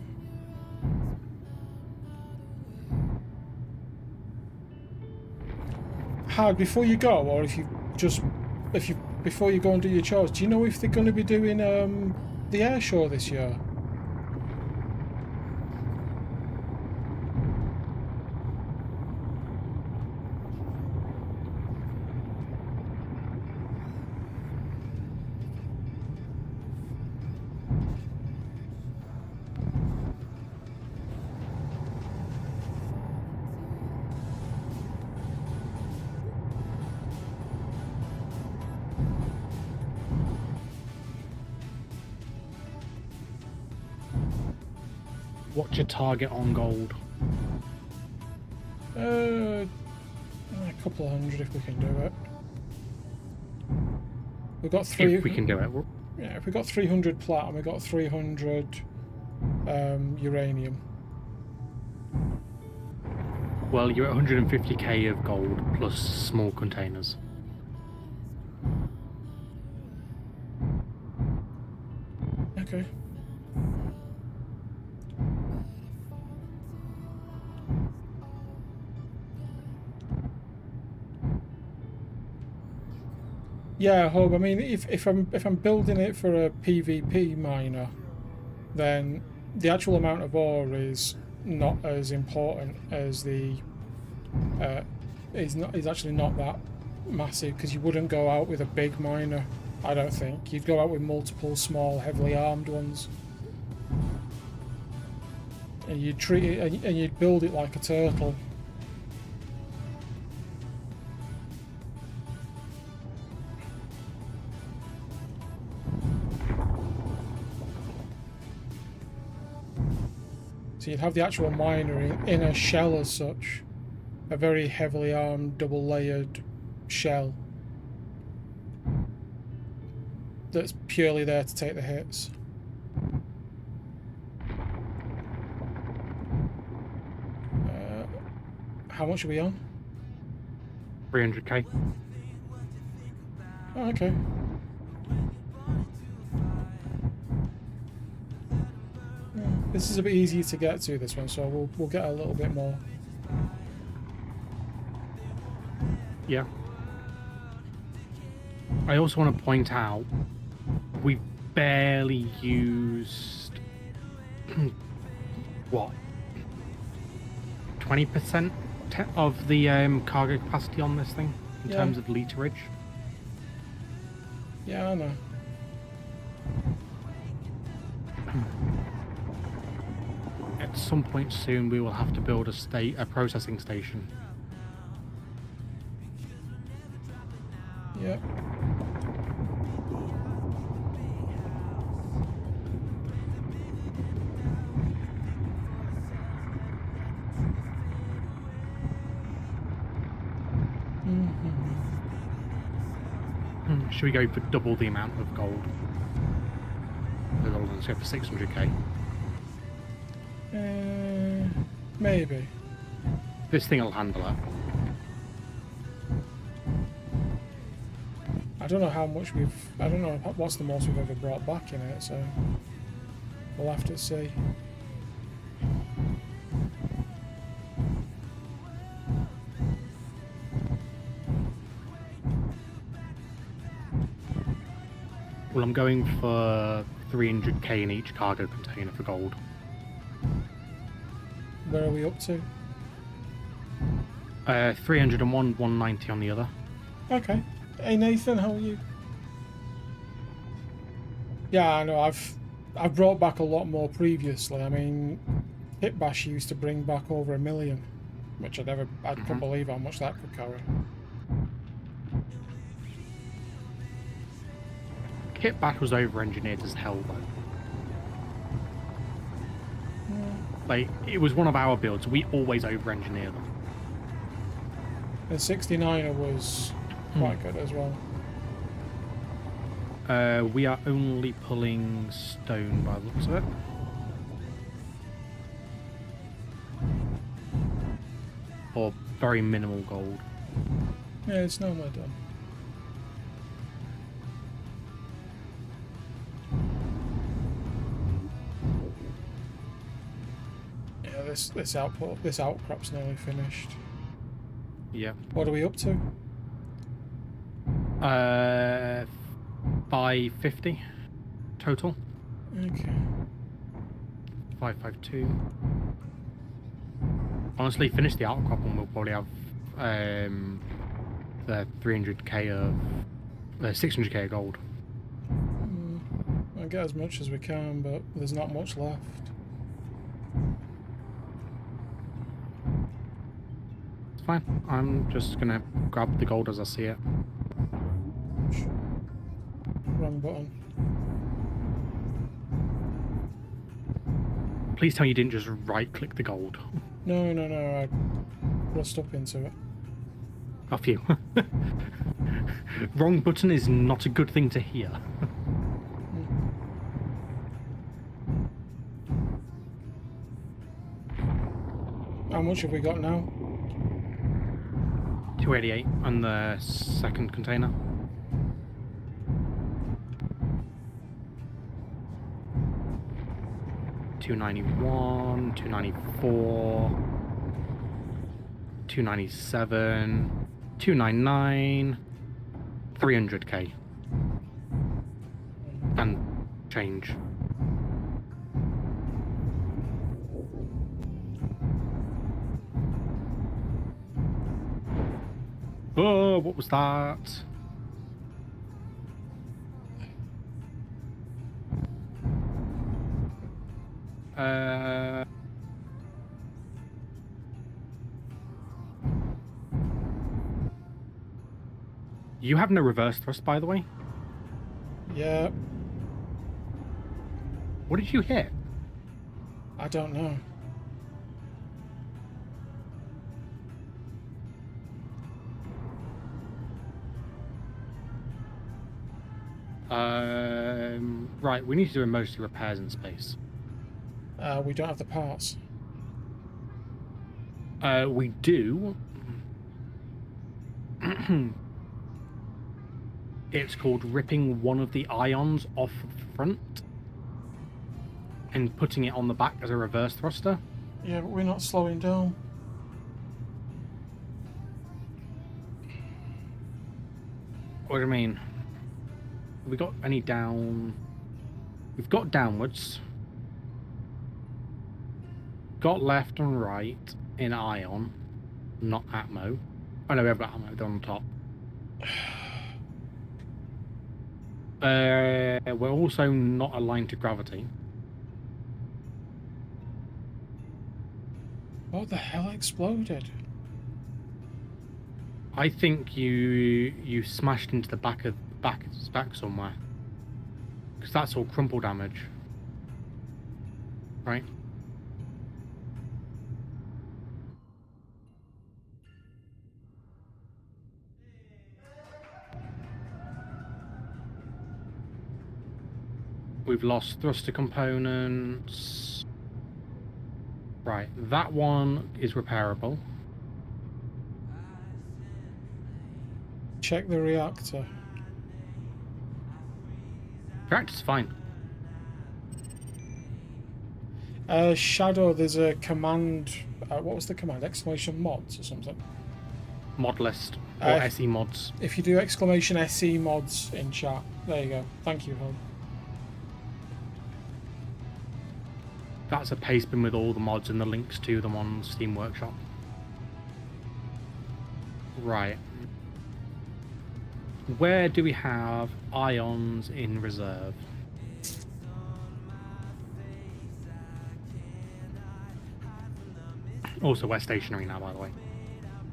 Hag, before you go, or before you go and do your chores, do you know if they're going to be doing the air show this year? What's your target on gold? A couple of hundred if we can do it. We've got three. If we can do it. Yeah, if we got 300 plat and we got 300 uranium. Well, you're at 150k of gold plus small containers. Okay. Yeah, Hub. I mean, if I'm building it for a PvP miner, then the actual amount of ore is not as important as the is actually not that massive, because you wouldn't go out with a big miner. I don't think you'd go out with multiple small, heavily armed ones, and you'd treat it and you'd build it like a turtle. So you'd have the actual miner in a shell as such, a very heavily armed, double-layered shell that's purely there to take the hits. How much are we on? 300k. Oh, okay. This is a bit easier to get to, this one, so we'll get a little bit more. Yeah. I also want to point out we barely used what, 20% of the cargo capacity on this thing in terms of literage. Yeah, I know. At some point soon, we will have to build a processing station. Yep. Should we go for double the amount of gold? Let's go for 600k. Maybe. This thing will handle it. I don't know how much I don't know what's the most we've ever brought back in it, so we'll have to see. Well, I'm going for 300k in each cargo container for gold. Where are we up to? 301, 190 on the other. Okay. Hey Nathan, how are you? Yeah, I know. I've brought back a lot more previously. I mean, Hit Bash used to bring back over 1 million, which I couldn't believe how much that could carry. Kit Bash was over-engineered as hell, though. Like, it was one of our builds. We always over-engineer them. And 69er was quite good as well. We are only pulling stone by the looks of it. Or very minimal gold. Yeah, it's normally done. Yeah, this outcrop's nearly finished. Yeah. What are we up to? 550 total. Okay. 552. Honestly, finish the outcrop and we'll probably have the 300k of 600k of gold. I'll get as much as we can, but there's not much left. It's fine. I'm just gonna grab the gold as I see it. Wrong button. Please tell me you didn't just right-click the gold. No, I pressed up into it. Off you. Wrong button is not a good thing to hear. How much have we got now? 288 on the second container. $291, $294, $297, $299, $300k. And change. Oh, what was that? You have no reverse thrust, by the way. Yeah, What did you hit? I don't know. Right, we need to do emergency repairs in space. We don't have the parts. We do. It's called ripping one of the ions off the front and putting it on the back as a reverse thruster. Yeah, but we're not slowing down. What do you mean? Have we got any down? We've got downwards. Got left and right in ion, not atmo. Oh no, we have got atmo, they're on top. We're also not aligned to gravity. What the hell exploded? I think you smashed into the back somewhere, because that's all crumple damage, right? We've lost thruster components. Right, that one is repairable. Check the reactor. Reactor's fine. Shadow, there's a command. What was the command? Exclamation mods or something? Mod list or Uh, SE mods. If you do exclamation SE mods in chat, there you go. Thank you, Home. That's a paste bin with all the mods and the links to them on Steam Workshop. Right. Where do we have ions in reserve? Also, we're stationary now, by the way.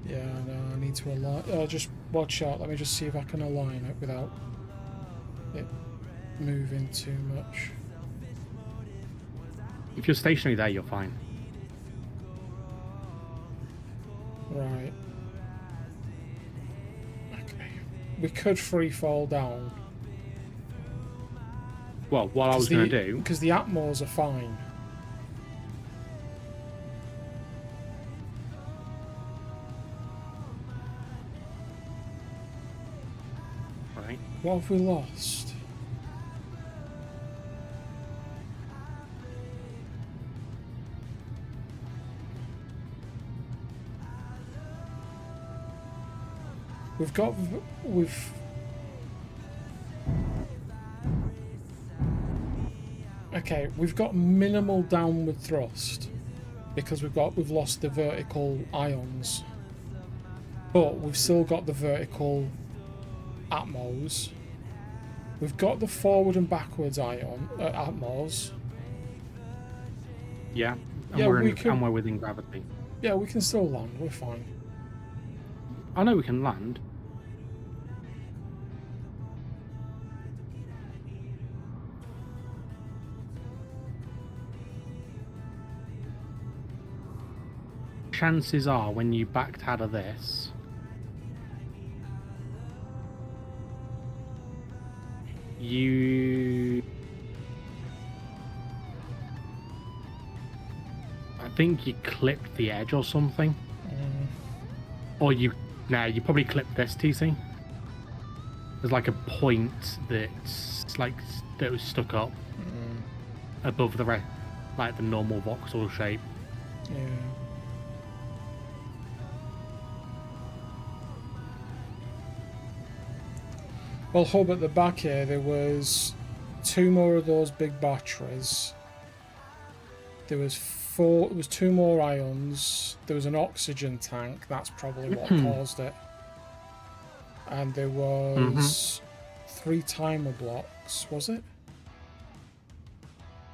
Yeah, no, I need to align. Just watch out. Let me just see if I can align it without it moving too much. If you're stationary there, you're fine. Right. Okay. We could free fall down. Well, what I was going to do... Because the Atmos are fine. Right. What have we lost? Okay, we've got minimal downward thrust because we've lost the vertical ions, but we've still got the vertical atmos. We've got the forward and backwards atmos. Yeah. And Yeah, we're we can. and we're within gravity. Yeah, we can still land. We're fine. I know we can land. Chances are, when you backed out of this, I think you clipped the edge or something. Or you probably clipped this, TC. There's like a point that's like that was stuck up above the like the normal voxel shape. Yeah. Well, hub at the back here, there was 2 more of those big batteries. There was 2 more ions. There was an oxygen tank. That's probably what caused it. And there was 3 timer blocks. Was it?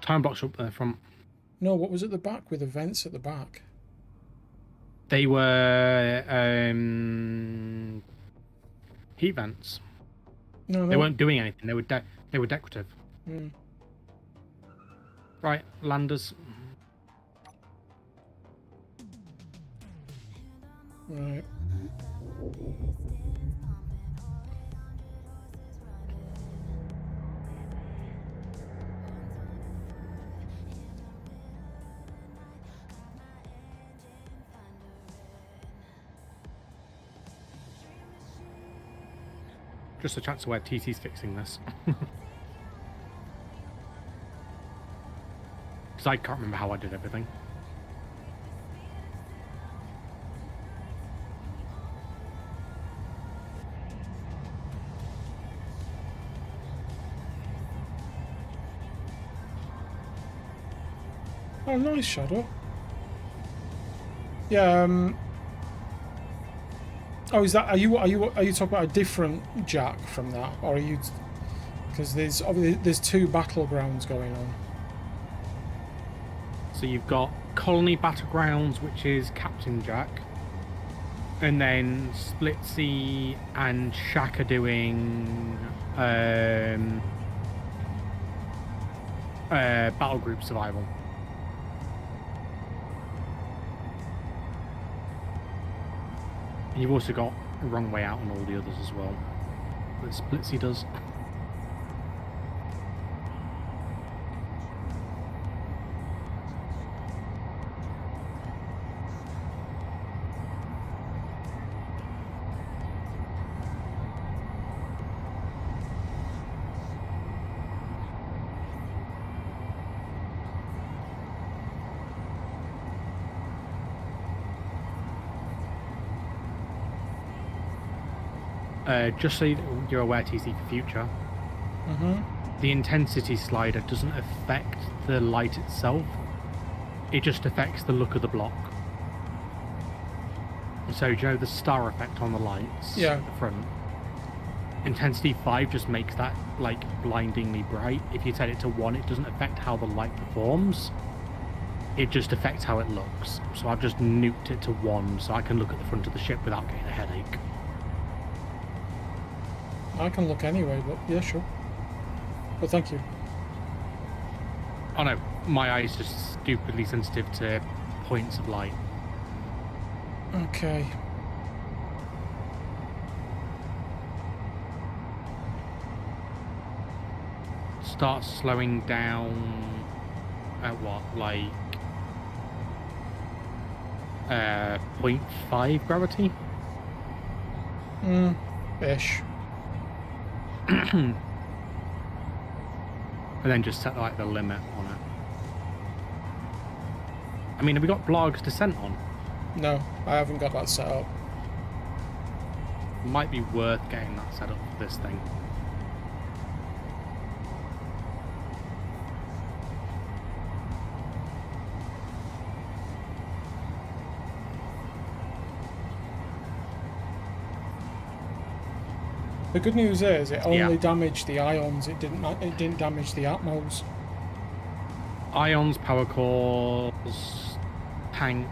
Time blocks up there from. No, what was at the back with the vents at the back? They were heat vents. No, They weren't doing anything. They were decorative. Mm. Right, landers. Right. Just a chance to where TT's fixing this. Because I can't remember how I did everything. Oh, nice shadow. Yeah. Oh, is that? Are you talking about a different Jack from that, or are you? Because there's 2 battlegrounds going on. So you've got Colony Battlegrounds, which is Captain Jack. And then Splitsy and Shaq are doing Battle Group Survival. And you've also got a Wrong Way Out on all the others as well. That Splitsy does. Just so you're aware, TC, for future, the intensity slider doesn't affect the light itself. It just affects the look of the block. So, Joe, the star effect on the lights at the front. Intensity 5 just makes that like blindingly bright. If you set it to 1, it doesn't affect how the light performs. It just affects how it looks. So I've just nuked it to 1 so I can look at the front of the ship without getting a headache. I can look anyway, but yeah, sure. But thank you. Oh no, my eyes are just stupidly sensitive to points of light. Okay. Start slowing down at what, like 0.5 gravity? Ish. And then just set like the limit on it. I mean, have we got Blarg's Descent on? No, I haven't got that set up. Might be worth getting that set up for this thing. The good news is it only Yeah. damaged the ions. It didn't damage the atmos. Ions, power cores, tank,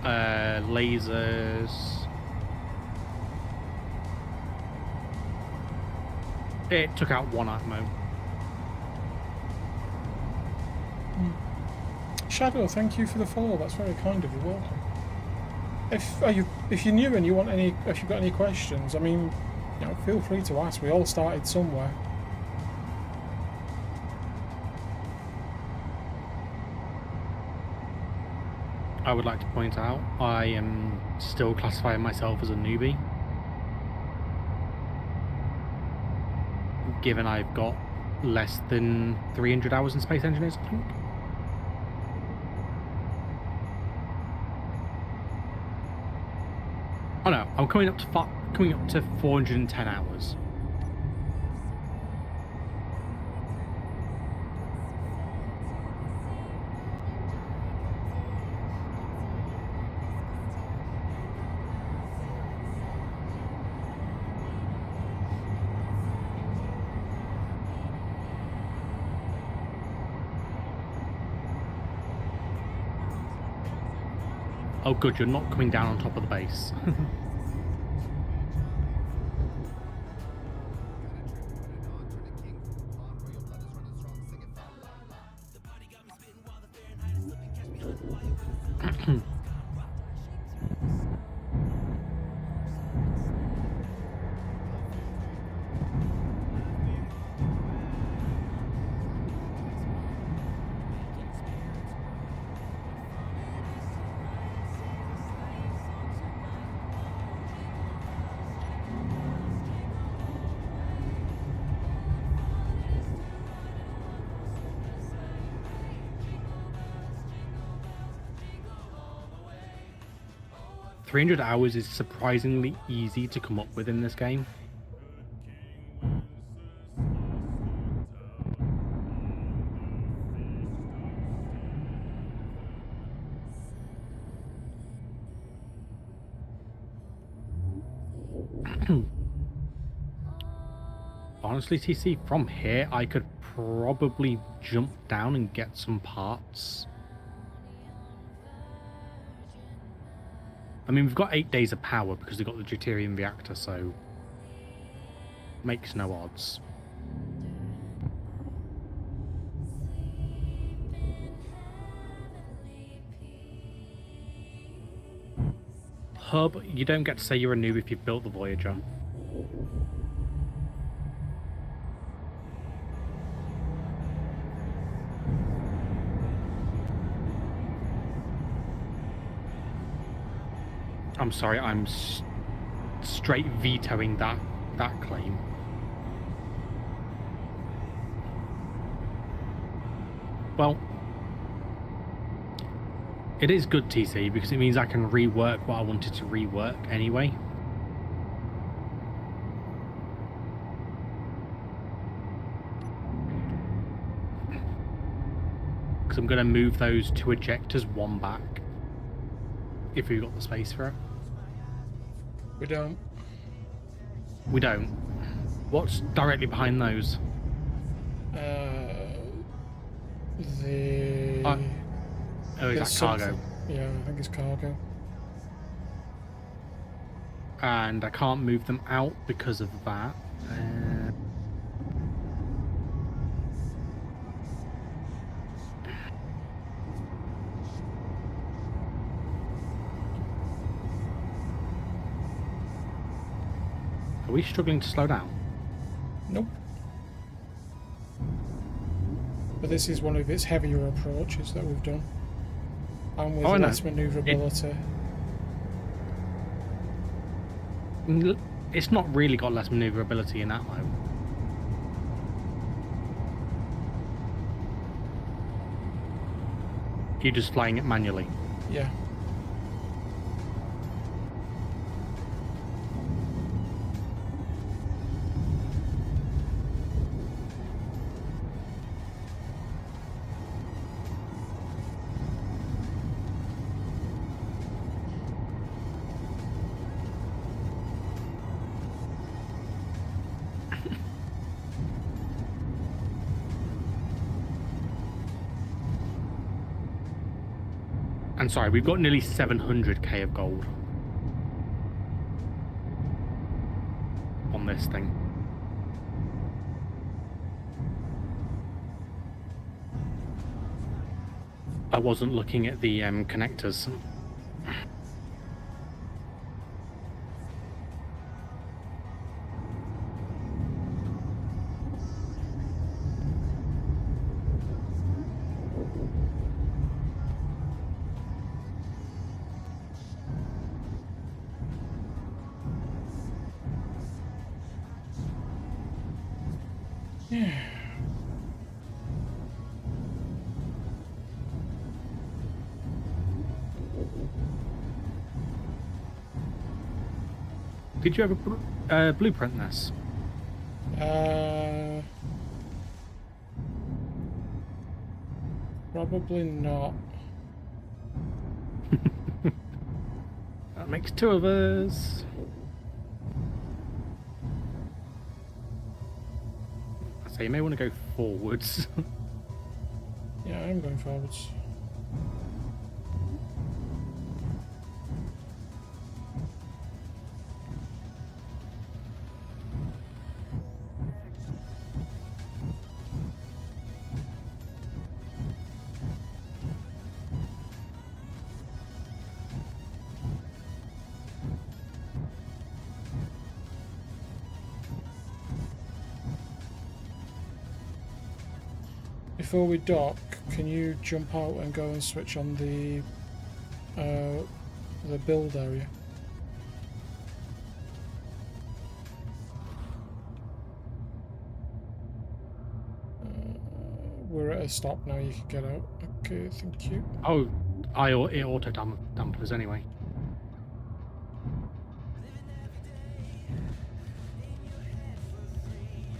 lasers. It took out one Atmo. Shadow, thank you for the follow. That's very kind of you. Welcome. If you're new and if you've got any questions, I mean, you know, feel free to ask. We all started somewhere. I would like to point out I am still classifying myself as a newbie, given I've got less than 300 hours in Space Engineers, I think. Oh no, I'm coming up to 410 hours. Oh good, you're not coming down on top of the base. $300 hours is surprisingly easy to come up with in this game. Honestly, TC, from here I could probably jump down and get some parts. I mean, we've got 8 days of power because we've got the deuterium reactor, so makes no odds. Hub, you don't get to say you're a noob if you've built the Voyager. I'm sorry, I'm straight vetoing that claim. Well, it is good, TC, because it means I can rework what I wanted to rework anyway. Because I'm going to move those 2 ejectors one back, if we've got the space for it. We don't. We don't. What's directly behind those? Oh, is there's that cargo? something- Yeah, I think it's cargo. And I can't move them out because of that. Are we struggling to slow down? Nope. But this is one of its heavier approaches that we've done. And with Oh, I know. less manoeuvrability. It's not really got less maneuverability in that mode. You're just flying it manually. Yeah. And sorry, we've got nearly 700k of gold on this thing. I wasn't looking at the connectors. Did you ever blueprint this? Probably not. That makes two of us. So you may want to go forwards. Yeah, I'm going forwards. Before we dock, can you jump out and go and switch on the build area? We're at a stop now, you can get out. Okay, thank you. Oh, it auto dampers anyway.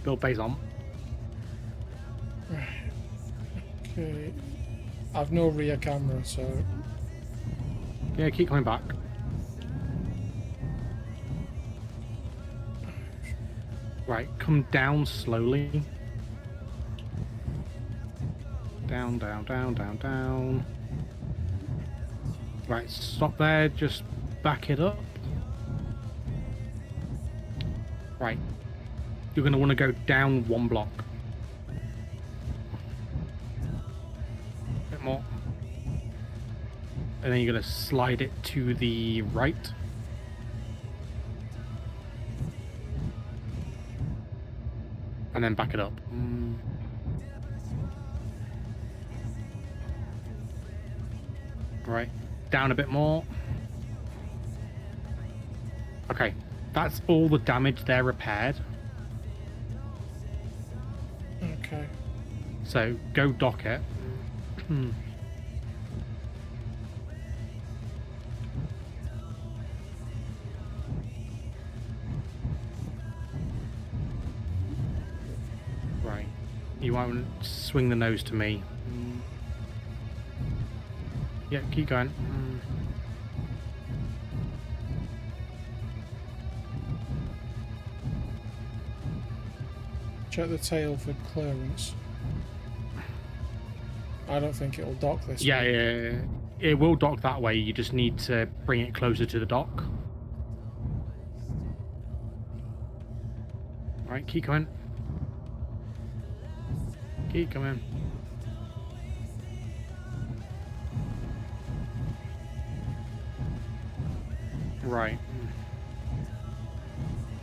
Build base on. Okay. I've no rear camera, so... Yeah, keep coming back. Right, come down slowly. Down, down, down, down, down. Right, stop there, just back it up. Right. You're going to want to go down one block. A bit more. And then you're going to slide it to the right. And then back it up. Right. Down a bit more. Okay. That's all the damage there repaired. Okay. So go dock it. Right. You won't swing the nose to me. Yeah, keep going. Check the tail for clearance. I don't think it'll dock this Yeah, way. yeah, it will dock that way. You just need to bring it closer to the dock. Right, keep going. Keep coming. Right.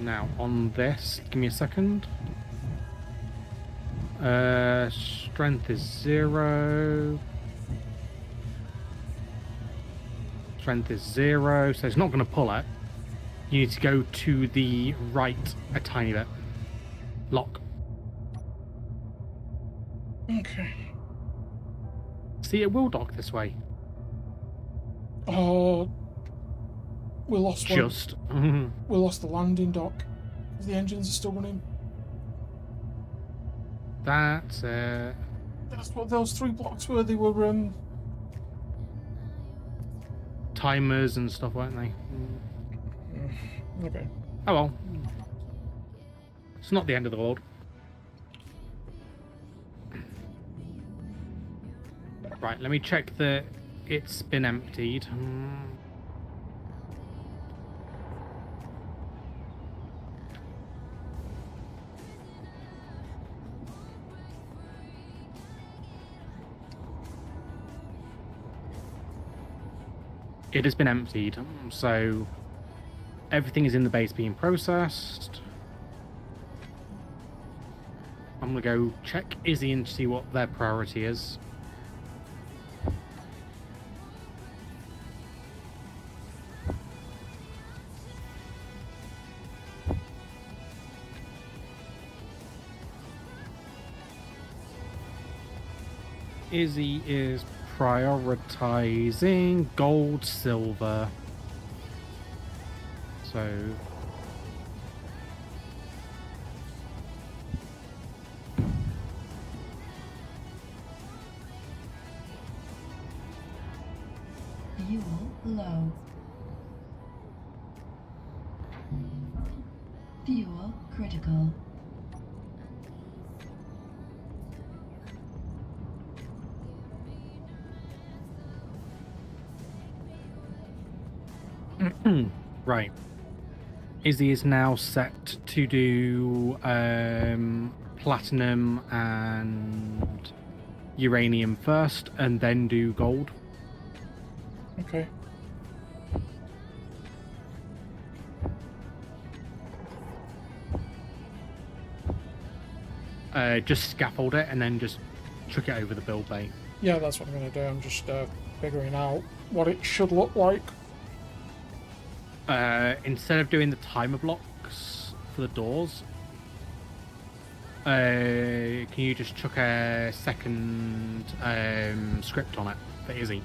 Now, on this, give me a second. Strength is 0. Strength is 0, so it's not going to pull it. You need to go to the right a tiny bit. Lock. Okay. See, it will dock this way. Oh, we lost one. Just. We lost the landing dock. The engines are still running. That's it. That's what those 3 blocks were. They were Timers and stuff, weren't they? Okay. Oh well. It's not the end of the world. Right, let me check the It's been emptied. It has been emptied, so everything is in the base being processed. I'm gonna go check Izzy and see what their priority is. Izzy is prioritizing gold, silver. So Fuel low. Fuel critical. right. Izzy is now set to do platinum and uranium first, and then do gold. Okay. Just scaffold it and then just chuck it over the build bay. Yeah, that's what I'm going to do. I'm just figuring out what it should look like. Instead of doing the timer blocks for the doors, can you just chuck a second script on it for Izzy?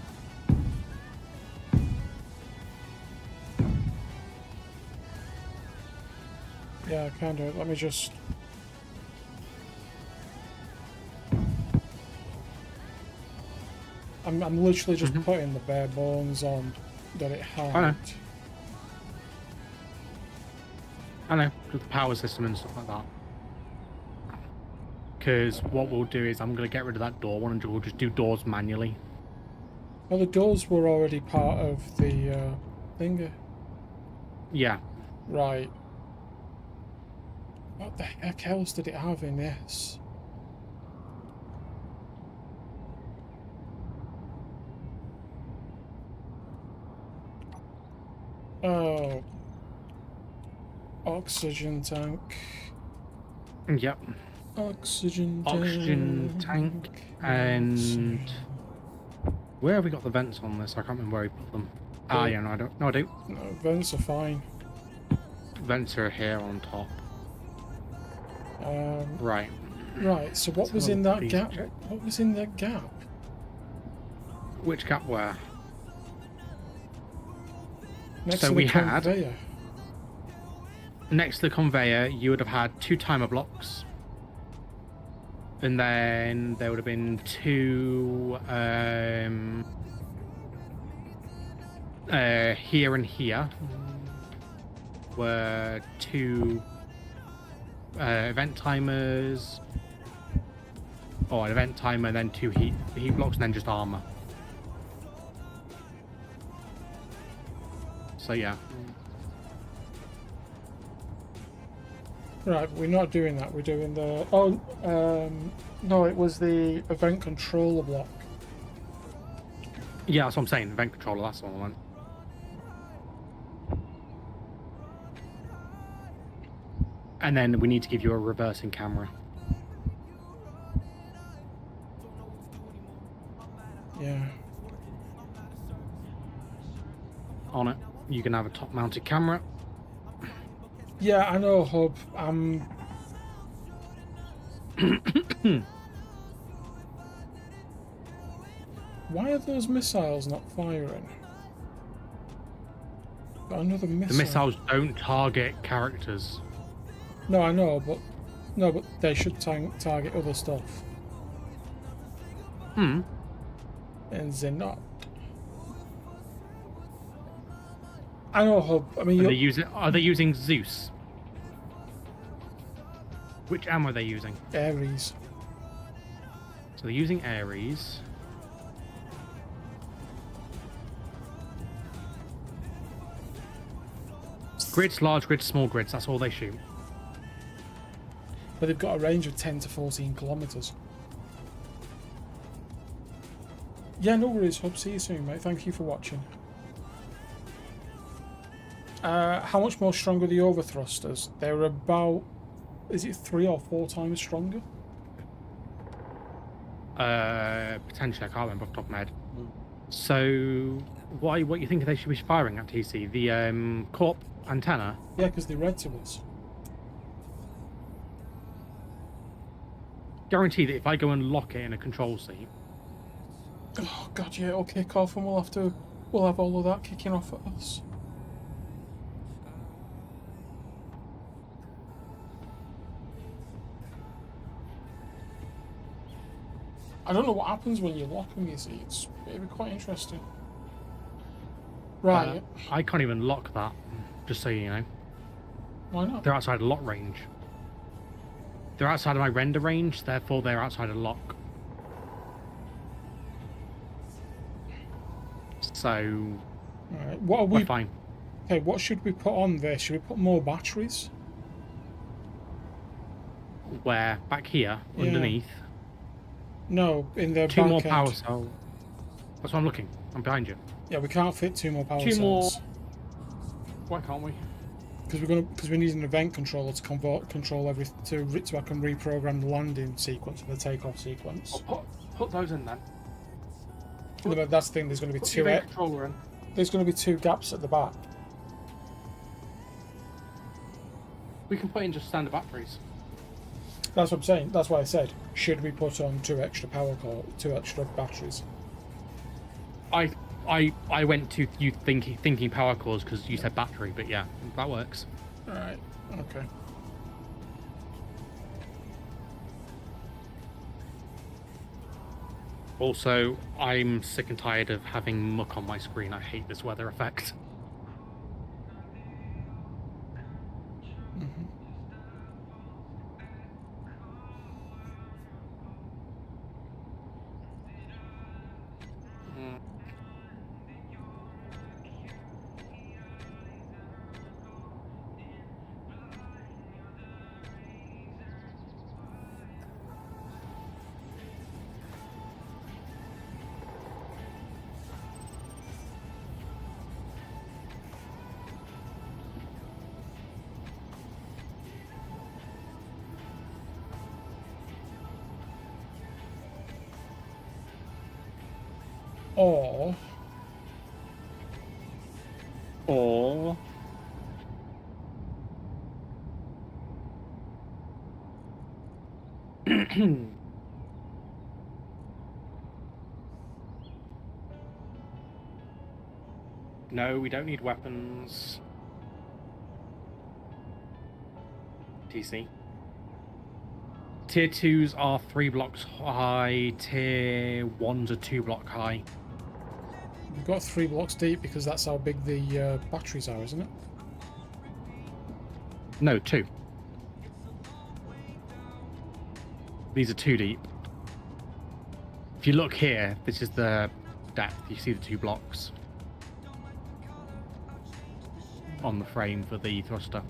Yeah, I can do it. Let me just... I'm literally just putting the bare bones on that it had. I know. I know, with the power system and stuff like that. Because what we'll do is I'm going to get rid of that door one and we'll just do doors manually. Well, the doors were already part of the thing. Yeah. Right. What the heck else did it have in this? Oh. Oxygen tank. Yep. Oxygen tank. And where have we got the vents on this? I can't remember where we put them. Ah, yeah, no, I don't. No, I do. No, vents are fine. Vents are here on top. Right. Right. So what was in that gap? What was in that gap? Which gap where? Next So to we the had conveyor. next to the conveyor, you would have had 2 timer blocks, and then there would have been 2 here and here were 2 event timers, or an event timer, then 2 heat blocks, and then just armor. So yeah. Right, we're not doing that. We're doing the... Oh, no, it was the event controller block. Yeah, that's what I'm saying. Event controller, that's the one I want. And then we need to give you a reversing camera. Yeah. On it. You can have a top-mounted camera. Yeah, I know, Hub. Why are those missiles not firing? Got another missile. The missiles don't target characters. No, I know, but they should target other stuff. And they're not. I know, Hub. I mean, Are they using Zeus? Which ammo are they using? Ares. So they're using Ares. Grids, large grids, small grids. That's all they shoot. But they've got a range of 10 to 14 kilometres. Yeah, no worries. Hope to see you soon, mate. Thank you for watching. How much more stronger are the overthrusters? They're about... Is it 3 or 4 times stronger? Potentially, I can't remember off the top of my head. So, what you think they should be firing at, TC? The corp antenna? Yeah, because they're red to us. Guarantee that if I go and lock it in a control seat, Oh god, yeah, it'll kick off and we'll have all of that kicking off at us. I don't know what happens when you lock them, you see. It'd be quite interesting. Right. I can't even lock that, just so you know. Why not? They're outside of lock range. They're outside of my render range, therefore they're outside of lock. So, Alright, what are we're we... fine. Okay, what should we put on there? Should we put more batteries? Where? Back here, Yeah. underneath. No, in the 2 back more end. power cells. That's what I'm looking. I'm behind you. Yeah, we can't fit 2 more power 2 more. cells. Why can't we? Because we need an event controller to control everything so I can reprogram the landing sequence and the takeoff sequence. Put those in then. No, but that's the thing. There's going to be Put the two. event controller in. There's going to be 2 gaps at the back. We can put in just standard batteries. That's what I'm saying. That's why I said, should we put on 2 extra 2 extra batteries? I went to you thinking power cores because you said battery, but yeah, that works. All right. Okay. Also, I'm sick and tired of having muck on my screen. I hate this weather effect. Or no, we don't need weapons. TC. Tier 2s are 3 blocks high, tier 1s are 2 block high. We've got 3 blocks deep because that's how big the batteries are, isn't it? No, 2. These are 2 deep. If you look here, this is the depth. You see the 2 blocks on the frame for the thruster.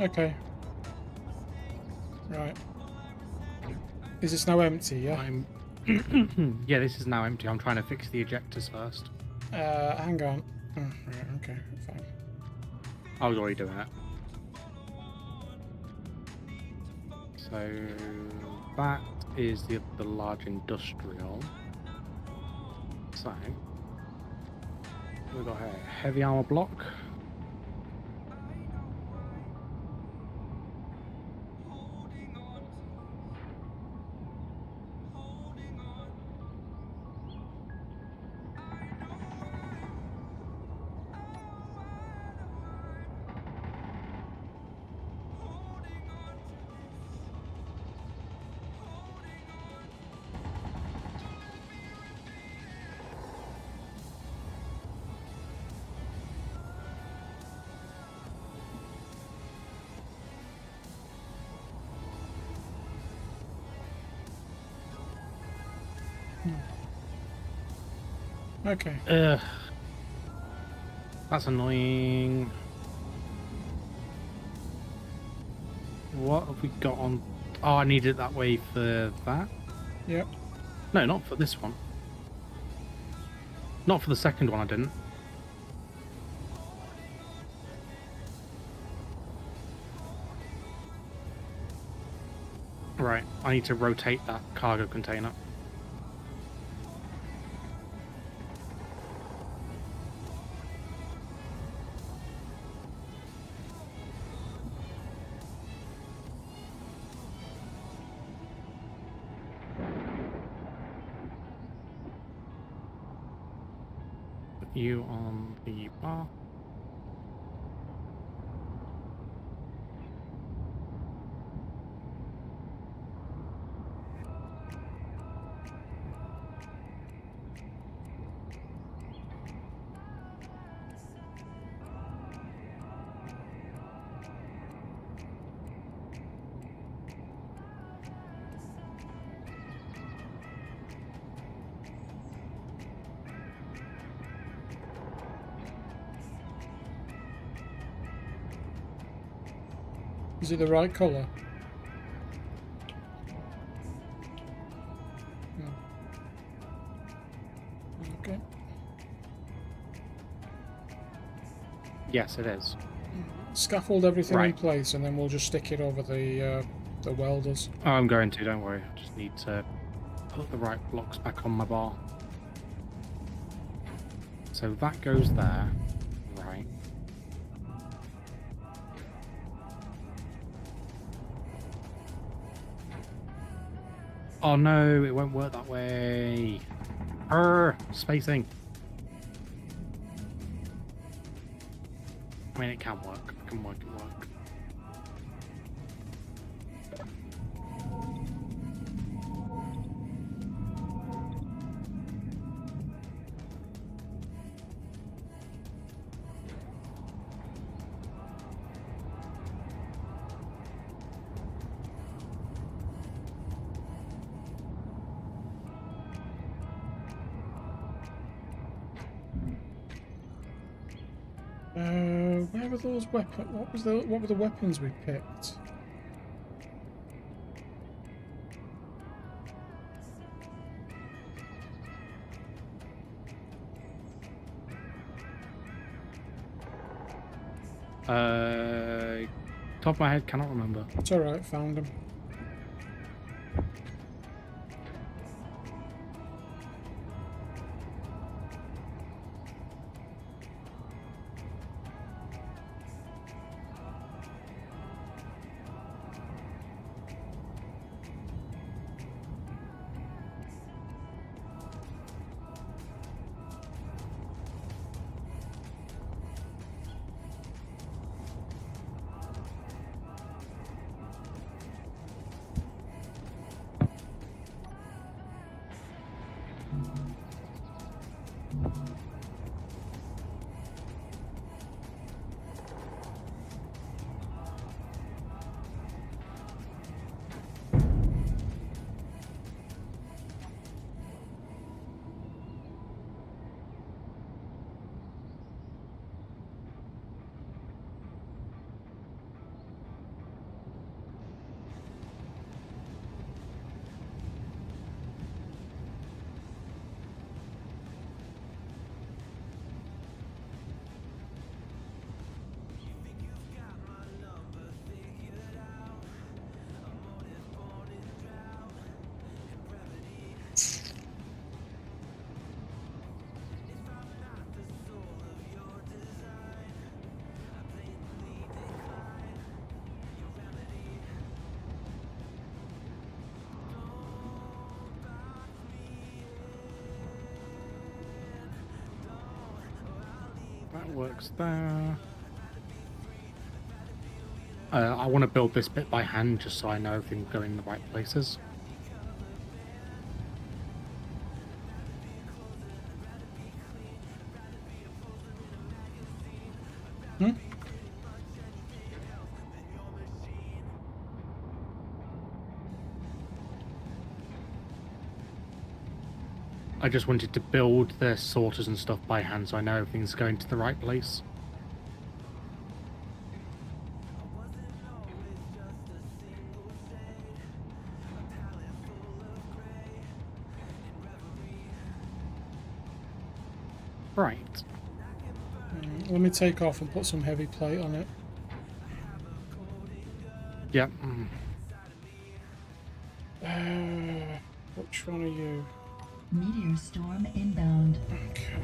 Okay. Right. Is this now empty, yeah? I'm. Yeah, this is now empty. I'm trying to fix the ejectors first. Hang on. Oh, right, okay, fine. I was already doing it. So that is the large industrial. So we've got a heavy armor block. Okay. Ugh. That's annoying. What have we got on? Oh, I need it that way for that. Yep. No, not for this one. Not for the second one, I didn't. Right, I need to rotate that cargo container. Put you on the bar. Is it the right colour? Okay. Yes, it is. Scaffold everything in Right. place, and then we'll just stick it over the welders. Oh, I'm going to, don't worry. I just need to put the right blocks back on my bar. So that goes there. Right. Oh no, it won't work that way. Spacing. I mean, it can work. It can work. Where were those weapons? What were the weapons we picked? Top of my head, cannot remember. It's alright, found them. That works there. I want to build this bit by hand just so I know everything's going in the right places. Hmm? I just wanted to build the sorters and stuff by hand so I know everything's going to the right place. Right. Let me take off and put some heavy plate on it. Yep. Which one are you? Meteor storm inbound. Okay.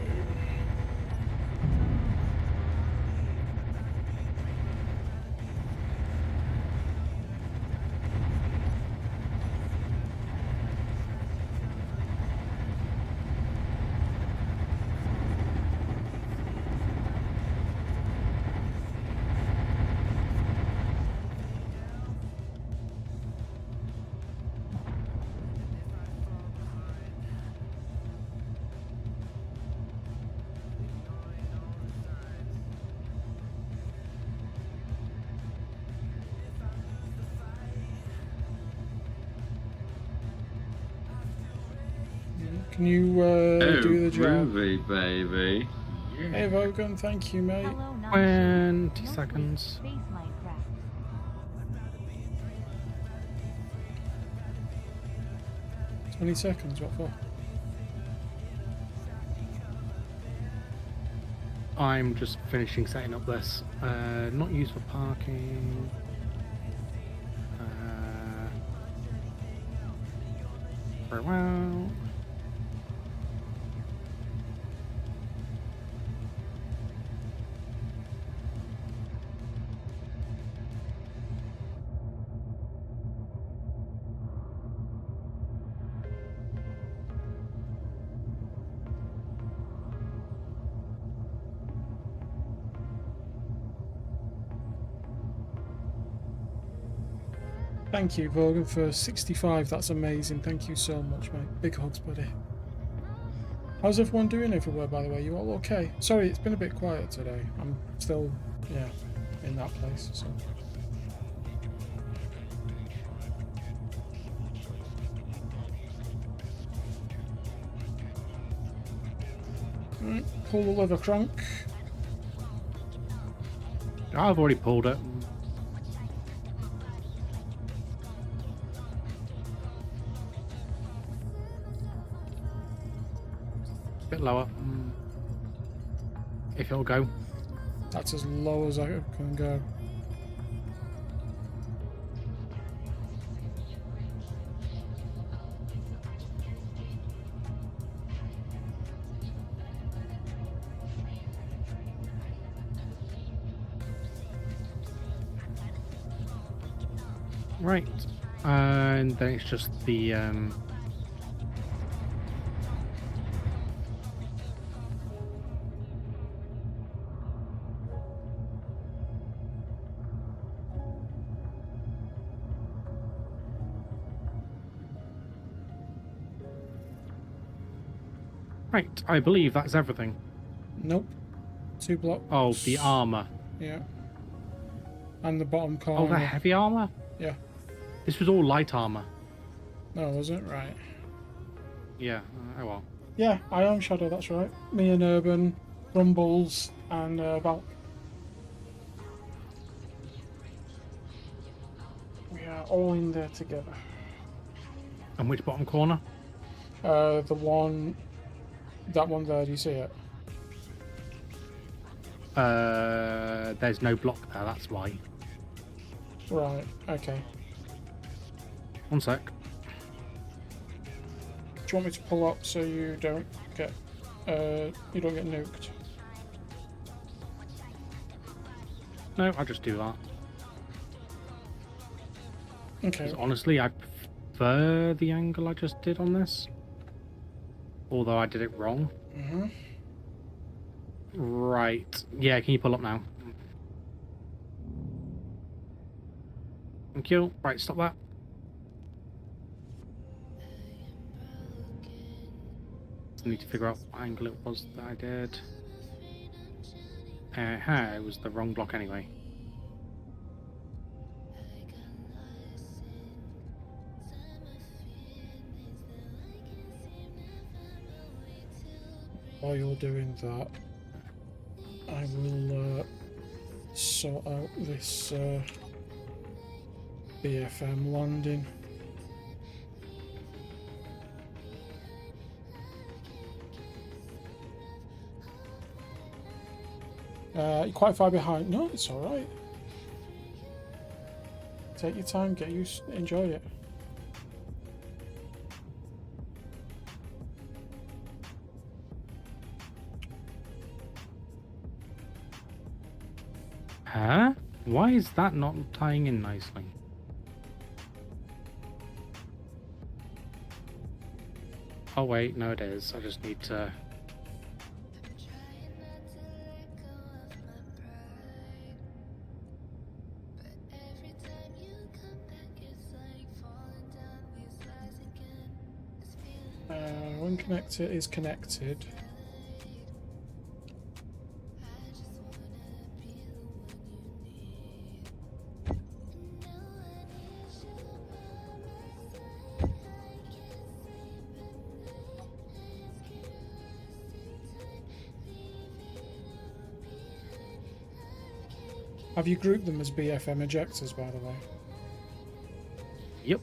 Can you do the job? Groovy, baby. Hey Vogan, thank you, mate. Hello, 20 No seconds. Space Minecraft. 20 seconds, what for? I'm just finishing setting up this. Not used for parking. Very well. Thank you, Vogan, for 65. That's amazing. Thank you so much, mate. Big hugs, buddy. How's everyone doing everywhere, by the way? You all okay? Sorry, it's been a bit quiet today. I'm still, yeah, in that place, so. Pull the lever crank. I've already pulled it. Bit lower. If it'll go. That's as low as I can go. Right. And then it's just the Right, I believe that's everything. Nope. 2 blocks. Oh, the armor. Yeah. And the bottom corner. Oh, the heavy armor? Yeah. This was all light armor. No, was it? Right. Yeah, oh well. Yeah, I am Shadow, that's right. Me and Urban, Rumbles, and Valk. We are all in there together. And which bottom corner? The one... That one there, do you see it? There's no block there, that's why. Right, okay. One sec. Do you want me to pull up so you don't get nuked? No, I'll just do that. Okay. 'Cause honestly, I prefer the angle I just did on this. Although I did it wrong. Mm-hmm. Right. Yeah, can you pull up now? Thank you. Right, stop that. I need to figure out what angle it was that I did. It was the wrong block anyway. While you're doing that, I will sort out this BFM landing. You're quite far behind. No, it's all right. Take your time, get used, enjoy it. Huh? Why is that not tying in nicely? Oh wait, no it is. I just need to... When connector is connected. Have you grouped them as BFM ejectors, by the way? Yep.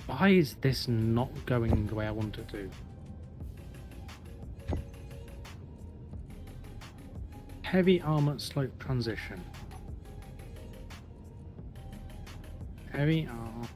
Why is this not going the way I want it to? Heavy armor slope transition. Heavy armor.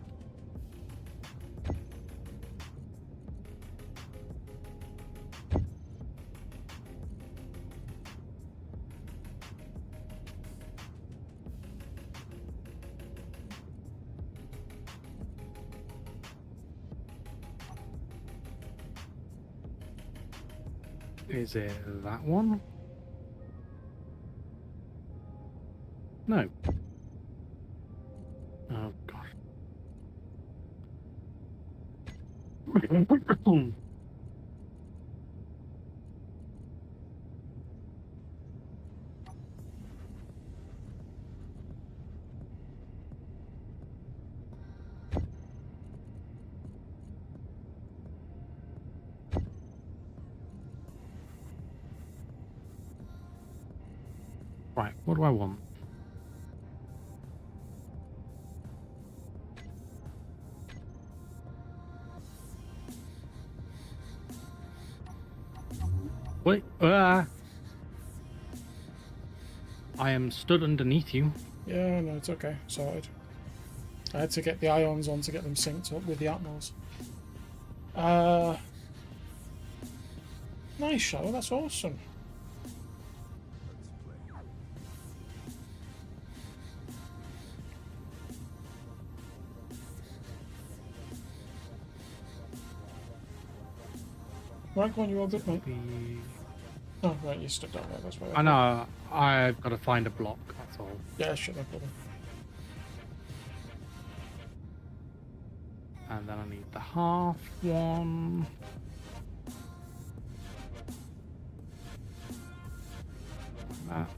Is it that one? No. Oh gosh. Right, what do I want? Wait, I am stood underneath you. Yeah, no, it's okay. Sorted. I had to get the ions on to get them synced up with the Atmos. Nice show, that's awesome. Right, go on, you're all good, mate. Oh, right, you stood down there, that's right. I know, I've got to find a block, that's all. Yeah, sure, no problem. And then I need the half one. That.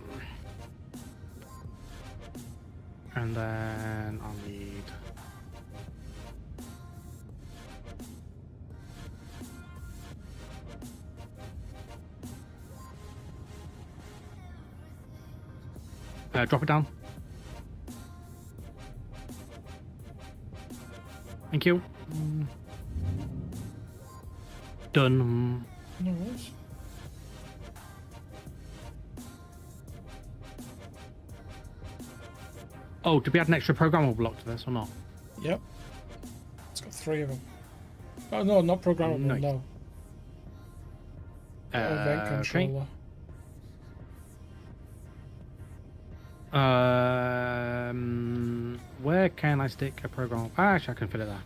And then I'll need... drop it down. Thank you. Done. No worries. Oh, did we add an extra programmable block to this or not? Yep. It's got 3 of them. Oh, no, not programmable, Nice. no. Event Okay. controller. Where can I stick a program? Actually, I can fit it there.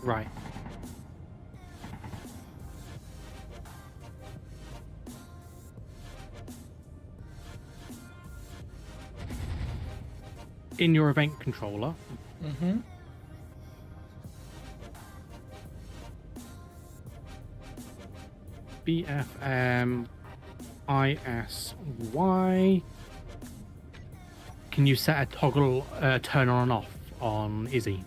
Right. In your event controller, Mm-hmm. BFM ISY. Can you set a toggle turn on and off on Izzy?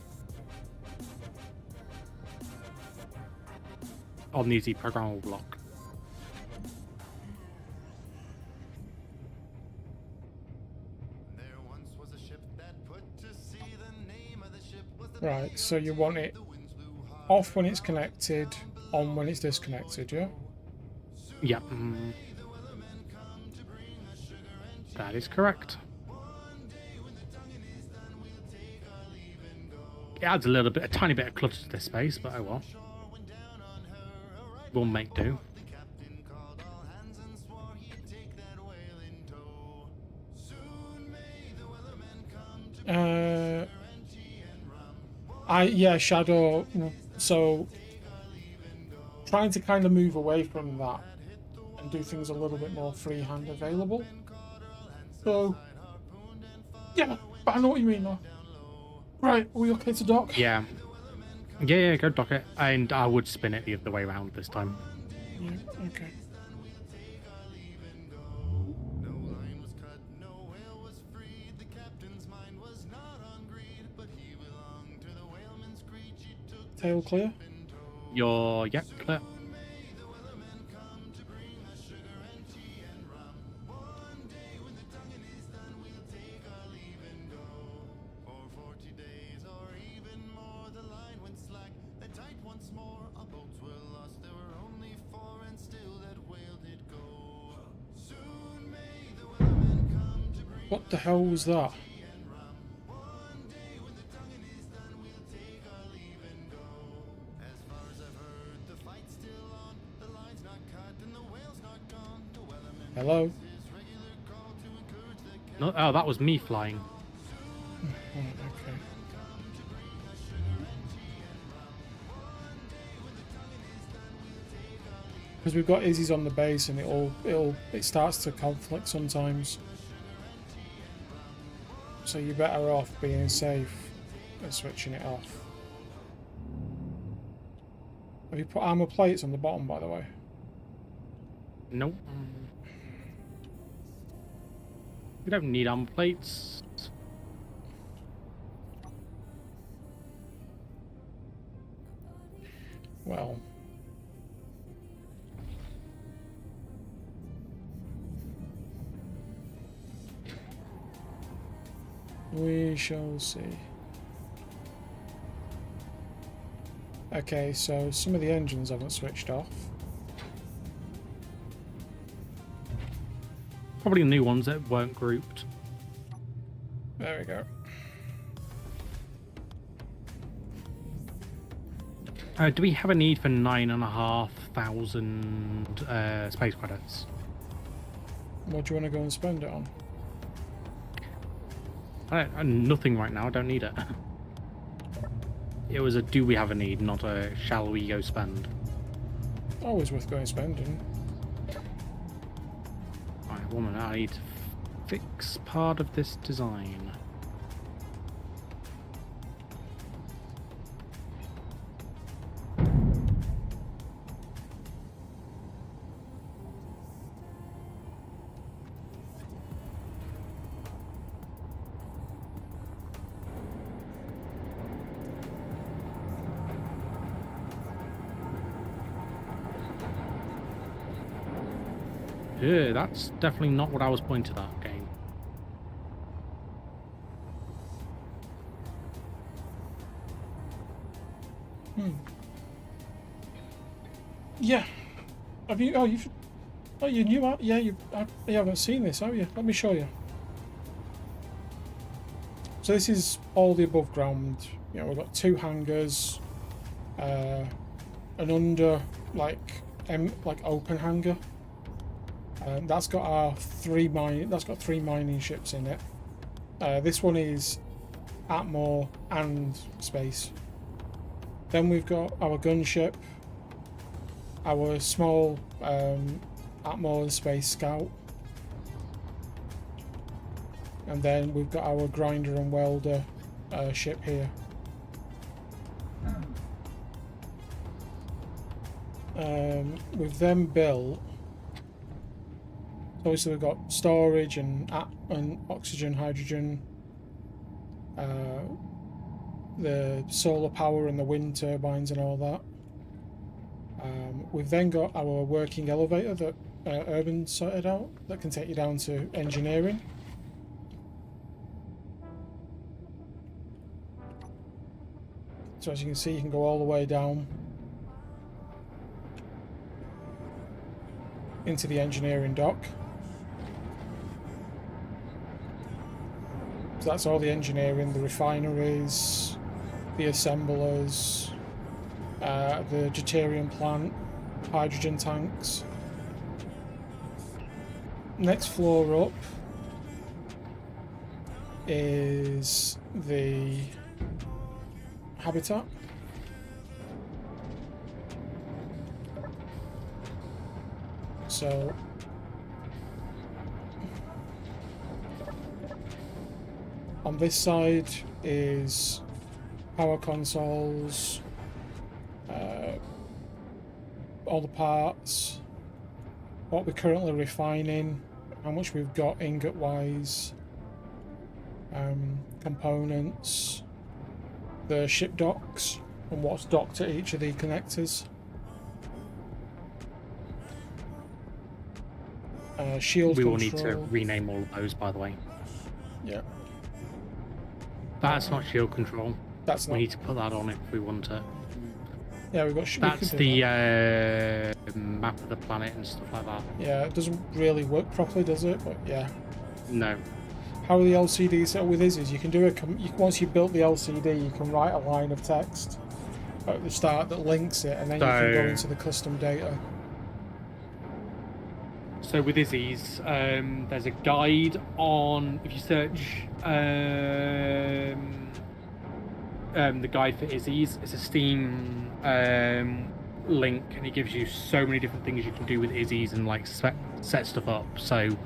On the Izzy programmable block. There once was a ship that put to sea. The name of the ship was the Right, so you want it off when it's connected, on when it's disconnected, yeah? Yep. That is correct. It adds a tiny bit of clutter to this space, but oh well. We'll make do. Yeah, Shadow. So trying to kind of move away from that and do things a little bit more freehand available. So yeah, but I know what you mean though. Right, are we okay to dock? Yeah. Yeah, go dock it. And I would spin it the other way around this time. Yeah, okay. no line was cut, no whale was freed. The captain's mind was not on greed, but he belonged to the whaleman's creed. She took Tail clear. You're, yep, clear. What the hell was that? Hello? No, oh, that was me flying. Oh, okay. Because we've got Izzy's on the base and it starts to conflict sometimes. So you're better off being safe and switching it off. Have you put armor plates on the bottom, by the way? Nope. We don't need armor plates. Well. We shall see. Okay, so some of the engines haven't switched off. Probably new ones that weren't grouped. There we go. Do we have a need for 9,500 space credits? What do you want to go and spend it on? Nothing right now. I don't need it. It was a do we have a need, not a shall we go spend. Always worth going spending. Right, 1 minute. I need to fix part of this design. Yeah, that's definitely not what I was pointed at, game. Yeah. Have you? Oh, you've. Oh, you knew that? Yeah, you haven't seen this, have you? Let me show you. So this is all the above ground. You know, we've got 2 hangars, an under like open hangar. That's got our 3 mining ships in it. This one is Atmore and space. Then we've got our gunship, our small Atmore and space scout, and then we've got our grinder and welder ship here. With them built, obviously we've got storage and oxygen, hydrogen, the solar power and the wind turbines and all that. We've then got our working elevator that Urban sorted out that can take you down to engineering. So as you can see, you can go all the way down into the engineering dock. So that's all the engineering, the refineries, the assemblers, the deuterium plant, hydrogen tanks. Next floor up is the habitat. So on this side is power consoles, all the parts, what we're currently refining, how much we've got ingot wise, components, the ship docks and what's docked at each of the connectors, shield We control. will need to rename all of those, by the way. Yeah, That's not shield control. that's We not. need to put that on if we want to. Yeah, we've got. That's the map of the planet and stuff like that. Yeah, it doesn't really work properly, does it? But yeah. No. How the LCD set up with this is you can do once you've built the LCD, you can write a line of text at the start that links it, and then you can go into the custom data. So with Izzy's, there's a guide on, if you search the guide for Izzy's, it's a Steam link, and it gives you so many different things you can do with Izzy's and like set stuff up. So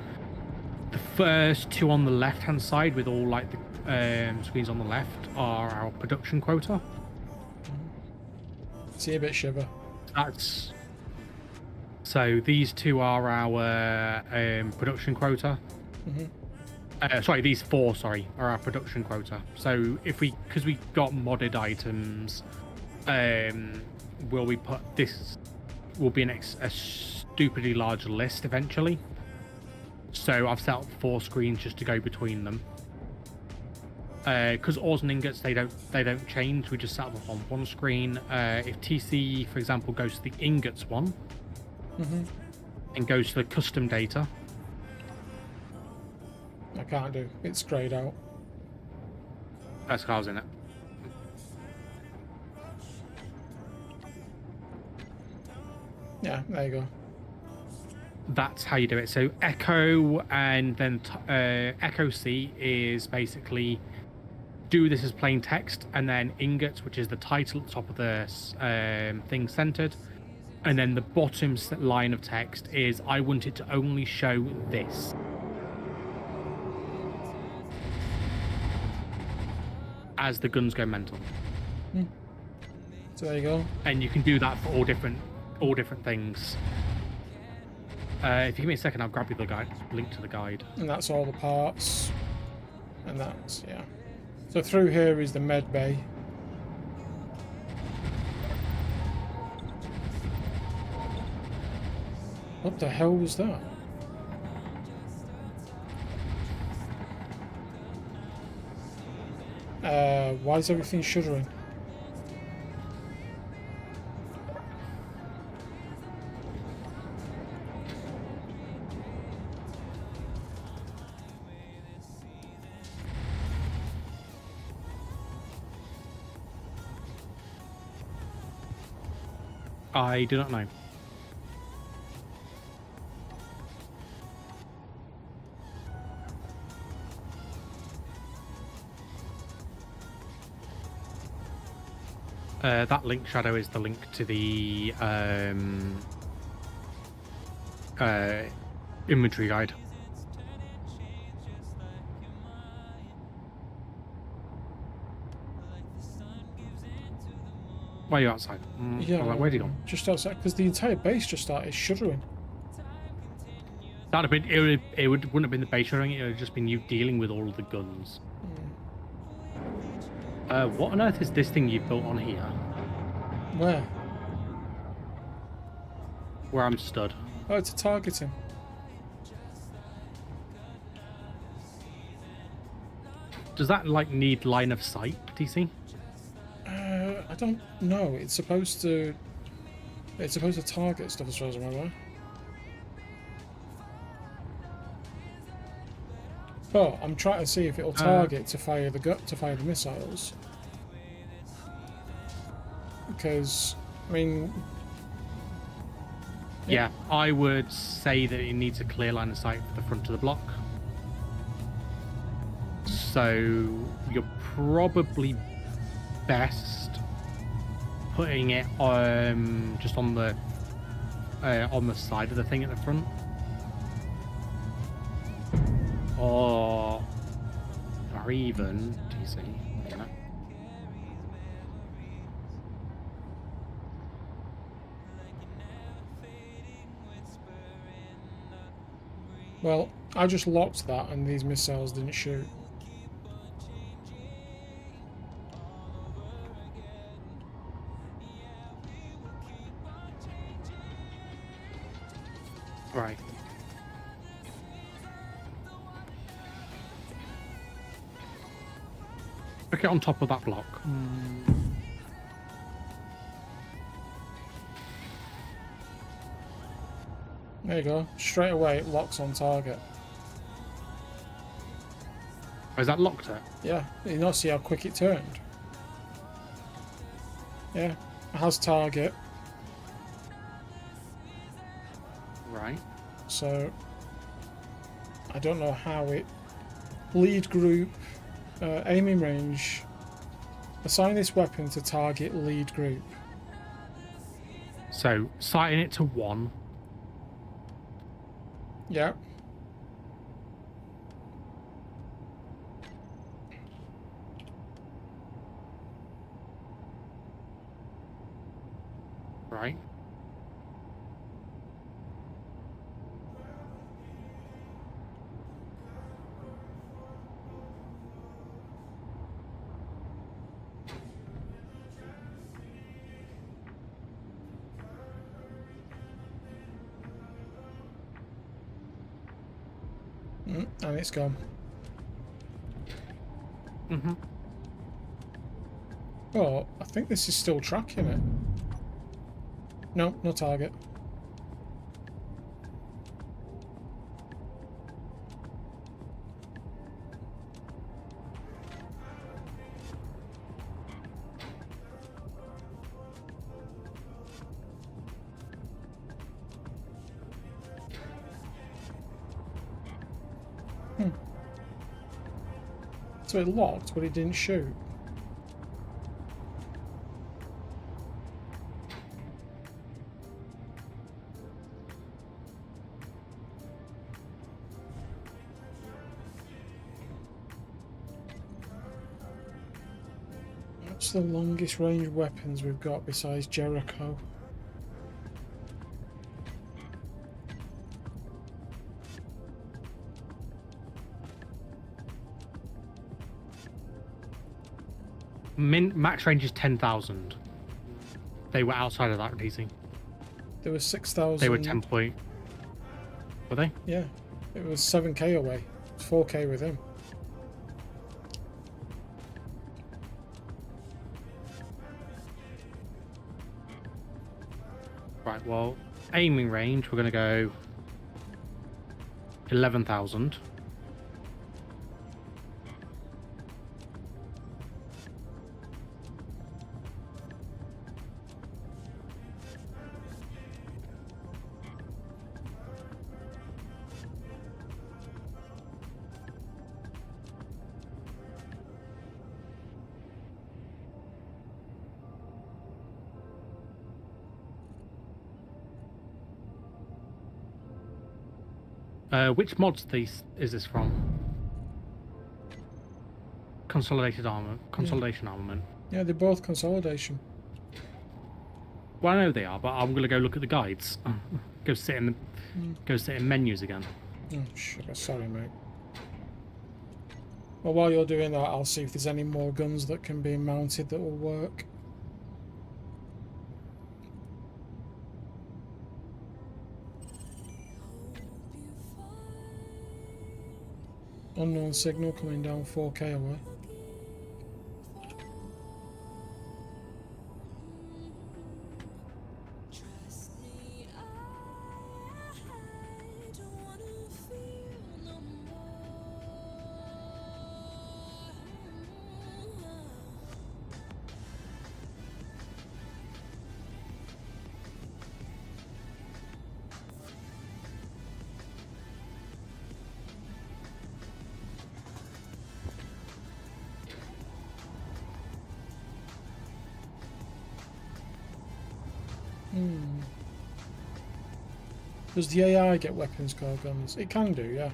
the first 2 on the left hand side with all like the screens on the left are our production quota. See a bit shiver. That's so these 2 are our production quota. Sorry, these 4, sorry, are our production quota. So if because we got modded items, this will be a stupidly large list eventually. So I've set up 4 screens just to go between them. Because ores and ingots, they don't change. We just set them up on 1 screen. If TC, for example, goes to the ingots one and goes to the custom data. I can't do. It's grayed out. That's cars in it. Yeah, there you go. That's how you do it. So Echo and then Echo C is basically do this as plain text, and then ingots, which is the title at the top of the thing centered, and then the bottom line of text is I want it to only show this. As the guns go mental. So there you go. And you can do that for all different things. If you give me a second, I'll grab you the guide, link to the guide. And that's all the parts. And that's, yeah. So through here is the med bay. What the hell was that? Why is everything shuddering? I do not know. That link shadow is the link to the inventory guide. Why are you outside? Yeah, I was like, where'd you go? just outside, because the entire base just started shuddering. That'd have been wouldn't have been the base showing it would have just been you dealing with all of the guns. What on earth is this thing you built on here? Where? Where I'm stood. Oh, it's a targeting. Does that like need line of sight, TC? I don't know. It's supposed to target stuff as far as I remember. But I'm trying to see if it'll target to fire the missiles. Because I mean, Yeah, I would say that it needs a clear line of sight for the front of the block. So you're probably best putting it just on the side of the thing at the front, or even TC. Yeah. well, I just locked that and these missiles didn't shoot. Right. Look it on top of that block. There you go. Straight away it locks on target. Oh, is that locked it? Yeah, you not see how quick it turned. Yeah, it has target. Right. So I don't know how it. Lead group, aiming range. Assign this weapon to target lead group. So sighting it to 1. Yeah. Right. And it's gone. Mm-hmm. Oh, I think this is still tracking it. No, no target. So it locked, but it didn't shoot. What's the longest range weapons we've got besides Jericho? Max range is 10,000. They were outside of that, DC. There was 6,000. They were 10 point. Were they? Yeah, it was 7k away. It's 4k with him. Right, well, aiming range, we're going to go 11,000. Which mods is this from? Consolidated armor, consolidation armament. Yeah, they're both consolidation. Well, I know they are, but I'm gonna go look at the guides. Go sit in menus again. Oh, sugar. Sorry, mate. Well, while you're doing that, I'll see if there's any more guns that can be mounted that will work. Unknown signal coming down 4k away. Does the AI get weapons core guns? It can do, yeah.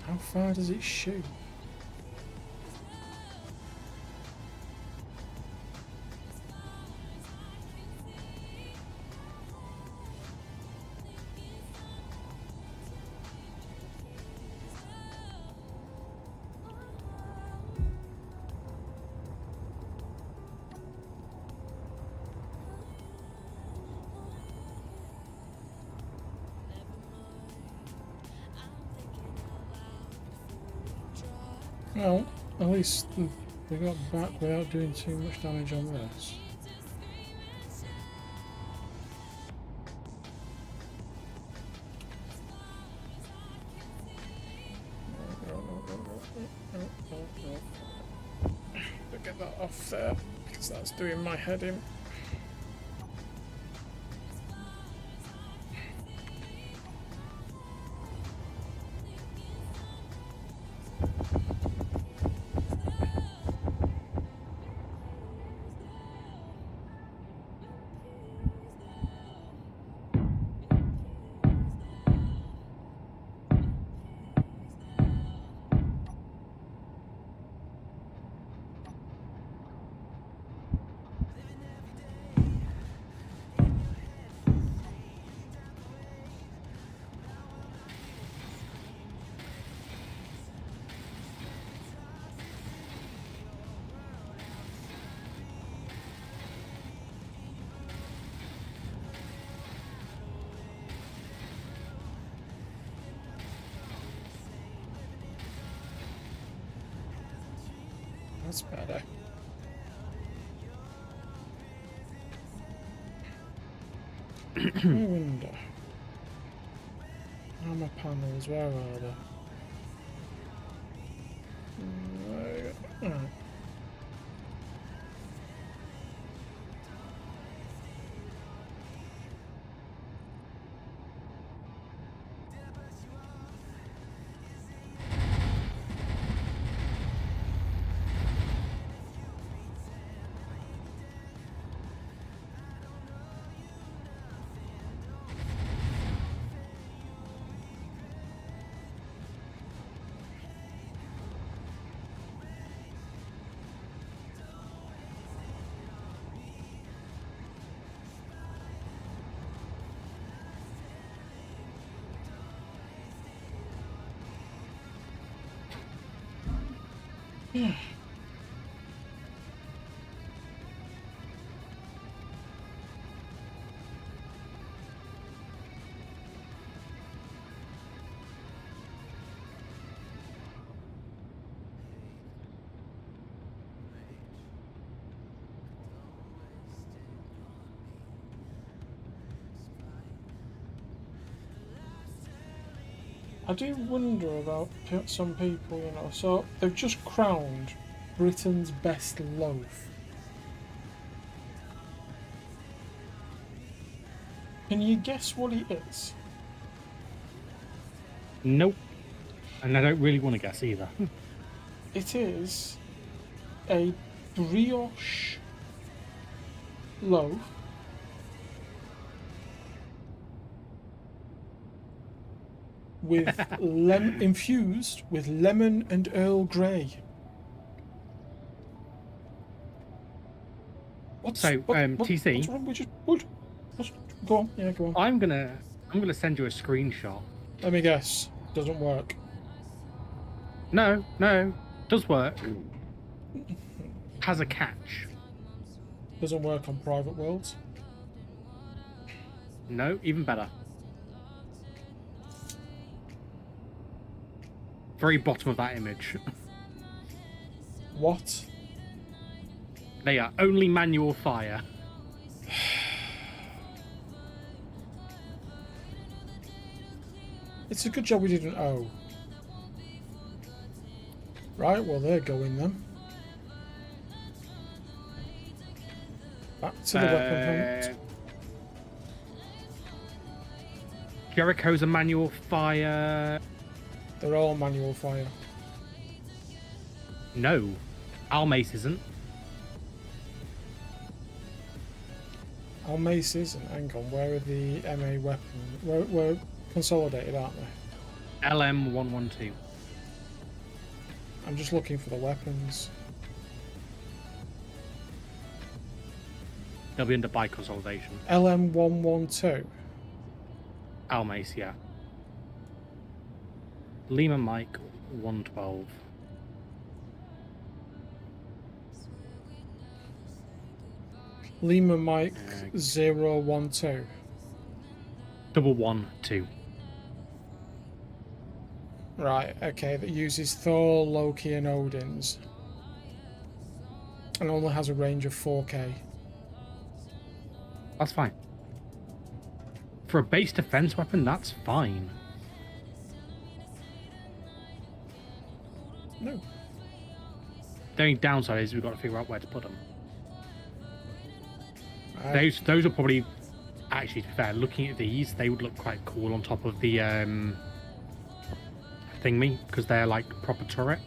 How far does it shoot? Well, at least they got back without doing too much damage on this. Get that off there, because that's doing my head in. That's better. I wonder. Armor panels, where are they? Right. I do wonder about some people, you know. So they've just crowned Britain's best loaf. Can you guess what it is? Nope. And I don't really want to guess either. It is a brioche loaf with infused with lemon and Earl Grey. So, TC? What's wrong with you? Go on, yeah, go on. I'm gonna send you a screenshot. Let me guess. Doesn't work. No, does work. Has a catch. Doesn't work on private worlds. No, even better. Very bottom of that image. What? They are only manual fire. It's a good job we didn't owe. Right, well, they're going then. Back to the weapon hunt. Jericho's a manual fire. They're all manual fire. No, Almace isn't. Our maces and hang on, where are the MA weapons? We're consolidated, aren't they? LM112. I'm just looking for the weapons. They'll be under by consolidation. LM112. Almace, yeah. Lima Mike 112. Lima Mike 012. 112. Right, okay, that uses Thor, Loki, and Odin's. And only has a range of 4k. That's fine. For a base defense weapon, that's fine. No. The only downside is we've got to figure out where to put them. Those are probably, actually, to be fair, looking at these, they would look quite cool on top of the thingy, because they're like proper turret.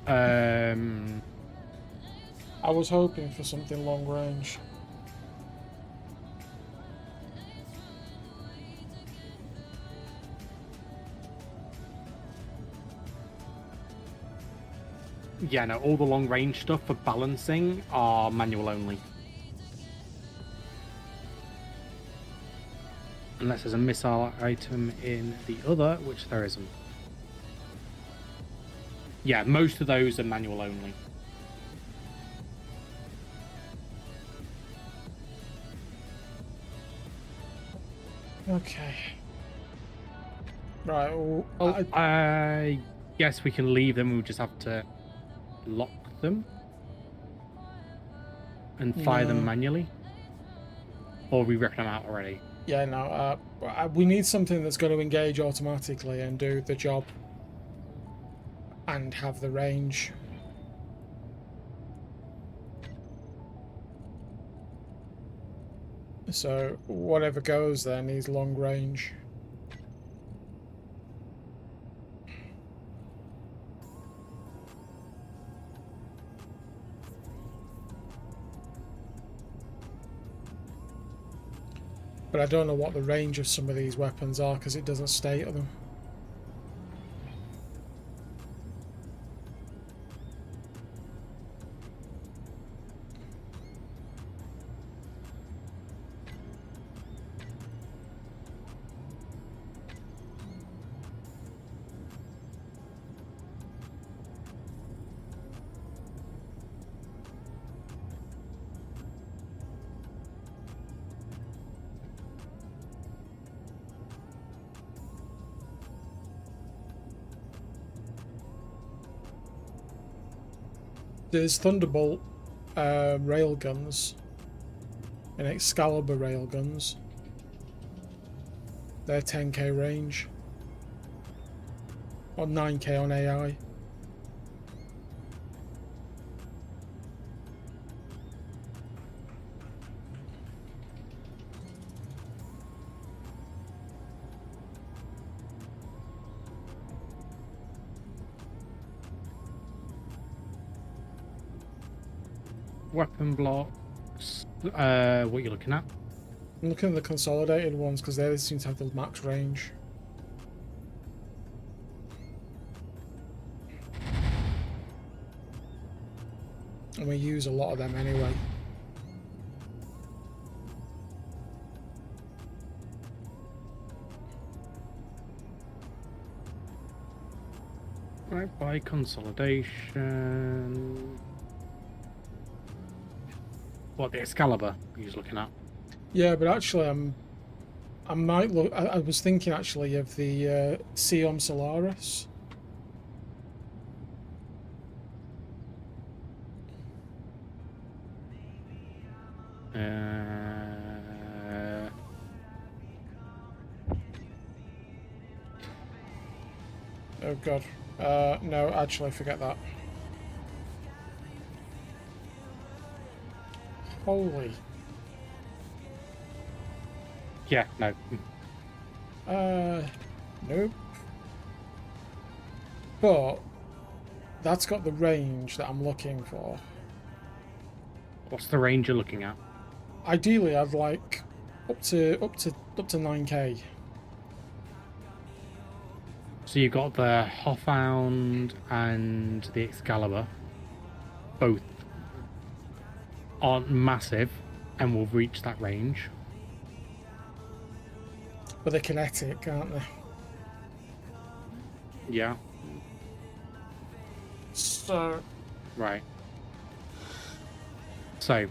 I was hoping for something long range. Yeah, no, all the long range stuff for balancing are manual only. Unless there's a missile item in the other, which there isn't. Yeah, most of those are manual only. Okay. Right, well, I guess we can leave them, we'll just have to lock them and fire them manually. Or we rip them out already. yeah, no, we need something that's going to engage automatically and do the job and have the range. So whatever goes there needs long range. But I don't know what the range of some of these weapons are because it doesn't state them. There's Thunderbolt railguns and Excalibur railguns. They're 10k range. Or 9k on AI. Weapon blocks. What are you looking at? I'm looking at the consolidated ones because they seem to have the max range. And we use a lot of them anyway. Right, by consolidation. What, the Excalibur he's looking at? Yeah, but actually I might look. I was thinking actually of the Seom Solaris. Oh god. No, actually forget that. Holy. Yeah, no. Nope. But that's got the range that I'm looking for. What's the range you're looking at? Ideally, I'd like up to 9k. So you've got the Hofhound and the Excalibur. Both aren't massive and will reach that range. But they're kinetic, aren't they? Yeah. So Right. So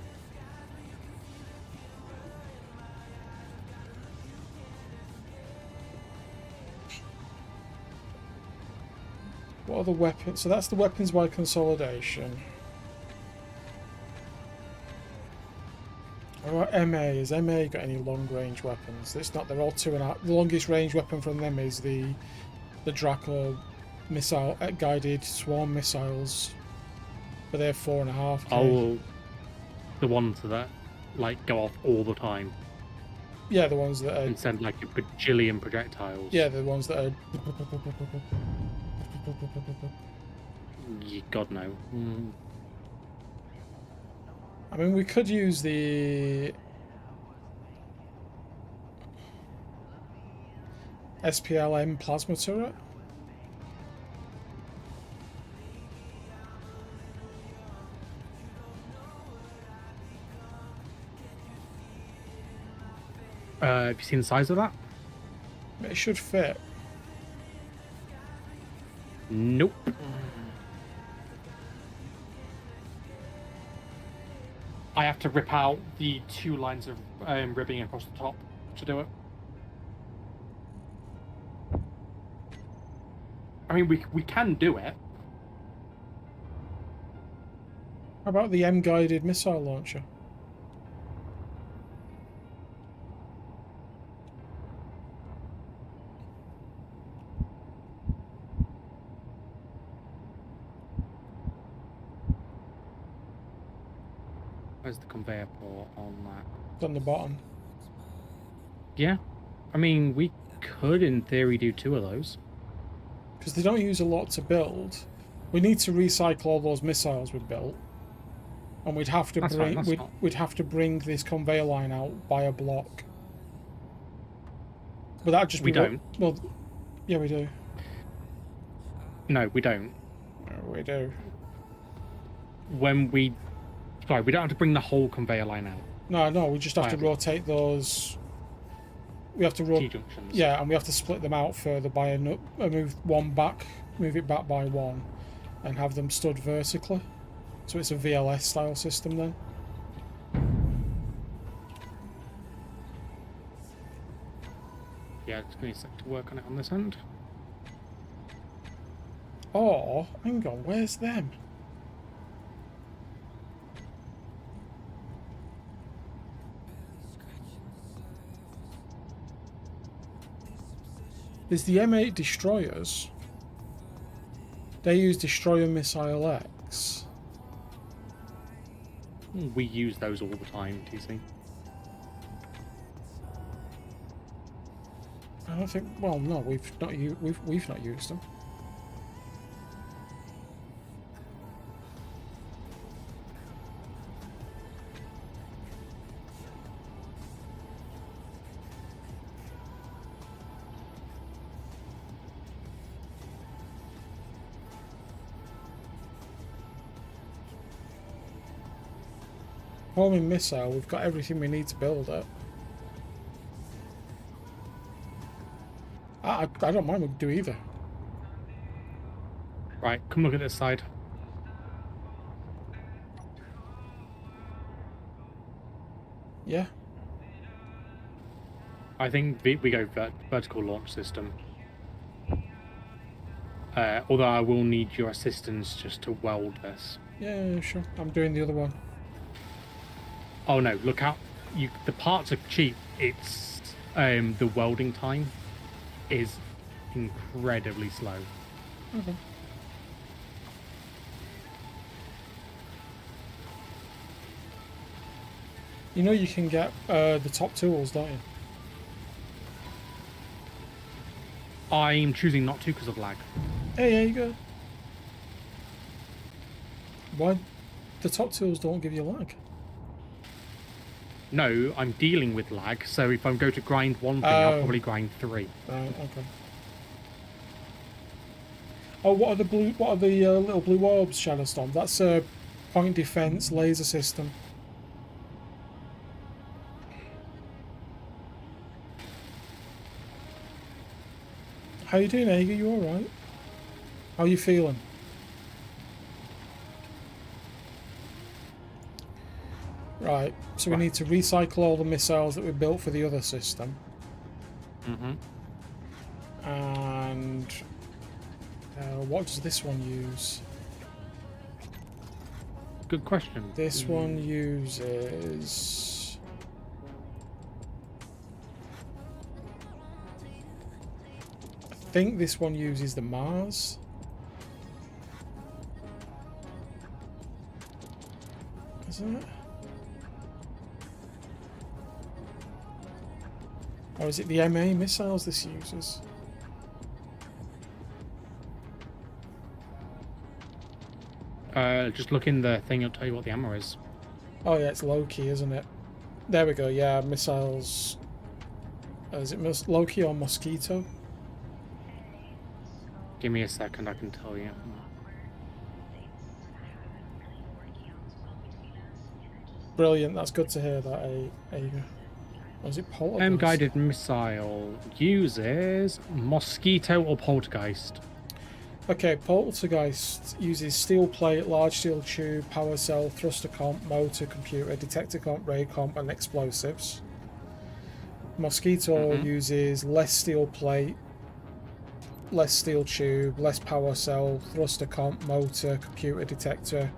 what are the weapons? So that's the weapons by consolidation. What about MA? Has MA got any long range weapons? It's not. They're all 2.5. The longest range weapon from them is the Draco missile guided swarm missiles, but they're 4.5k. oh, the ones that like go off all the time Yeah, the ones that are. and send like a bajillion projectiles. Yeah, the ones that are. God no. I mean, we could use the SPLM plasma turret. Have you seen the size of that? It should fit. Nope. I have to rip out the 2 lines of ribbing across the top to do it. I mean, we can do it. How about the M-guided missile launcher? Where's the conveyor port on that? It's on the bottom. Yeah. I mean, we could, in theory, do 2 of those. Because they don't use a lot to build. We need to recycle all those missiles we built. And we'd have to That's fine, bring that's fine. we'd have to bring this conveyor line out by a block. But that'd just We be don't. Well, yeah, we do. No, we don't. We do. Sorry, we don't have to bring the whole conveyor line out. No, we just have to Right. rotate those. We have to T-junctions. Yeah, and we have to split them out further by move it back by 1, and have them stood vertically. So it's a VLS style system then. Yeah, it's going to work on it on this end. Or hang on, where's them? There's the M8 destroyers. They use Destroyer Missile X. We use those all the time, TC. I don't think. Well, no, we've not used them. Homing missile, we've got everything we need to build it. I don't mind, we can do either. Right, come look at this side. Yeah. I think we go vertical launch system. Although I will need your assistance just to weld this. Yeah, sure. I'm doing the other one. Oh no, look out. The parts are cheap. It's the welding time is incredibly slow. Okay. You know you can get the top tools, don't you? I'm choosing not to because of lag. Hey, there you go. Why? The top tools don't give you lag. No, I'm dealing with lag, so if I go to grind one thing, I'll probably grind 3. Right, okay. Oh, what are the blue? What are the little blue orbs, Shadowstorm? That's a point defense laser system. How you doing, Aga? You all right? How you feeling? Right, so we need to recycle all the missiles that we built for the other system. Mm-hmm. And what does this one use? Good question. This one uses... I think this one uses the Mars. Isn't it? Or is it the MA missiles this uses? Just look in the thing, it'll tell you what the ammo is. Oh yeah, it's Loki, isn't it? There we go, yeah, missiles. Is it Loki or Mosquito? Give me a second, I can tell you. Brilliant, that's good to hear that, Aga. Or is it Poltergeist? Guided missile uses Mosquito or Poltergeist. Okay, Poltergeist uses steel plate, large steel tube, power cell, thruster comp, motor, computer, detector comp, ray comp, and explosives. Mosquito uses less steel plate, less steel tube, less power cell, thruster comp, motor, computer, detector,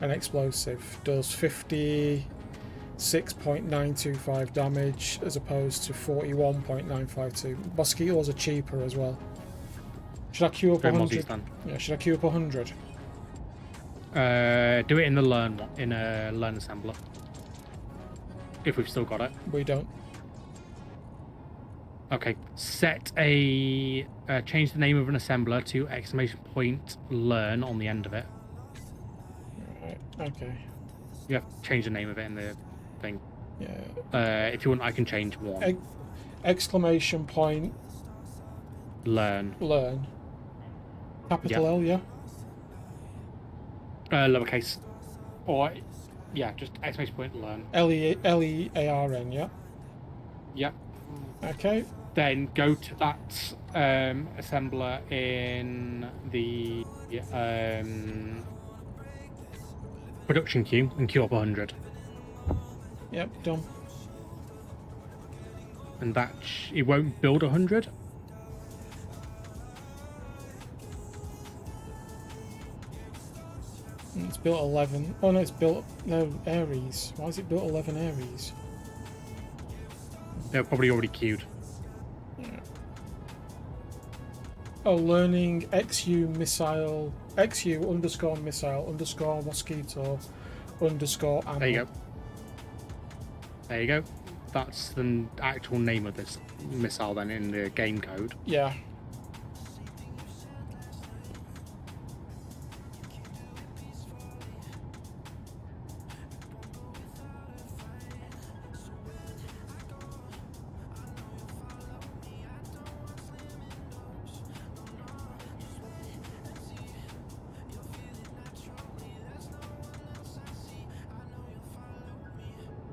and explosive. Does 56.925 damage as opposed to 41.952. Mosquitoes are cheaper as well. Should I queue up 100? Yeah, should I queue up 100? Do it in the learn one, in a learn assembler. If we've still got it. We don't. Okay. Set a change the name of an assembler to !learn on the end of it. Right, okay. You have to change the name of it in the thing. Yeah. If you want, I can change one. Exclamation point. Learn. Capital L, yeah. Lowercase. Or, yeah, just exclamation point learn. Learn, yeah. Yep. Okay. Then go to that assembler in the production queue and queue up 100. Yep, done. And that it won't build 100. It's built 11. Oh no, it's built Ares. Why is it built 11 Ares? They're probably already queued. Yeah. Oh, learning XU missile, XU underscore missile underscore mosquito underscore ammo. There you go. There you go. That's the actual name of this missile then in the game code. Yeah.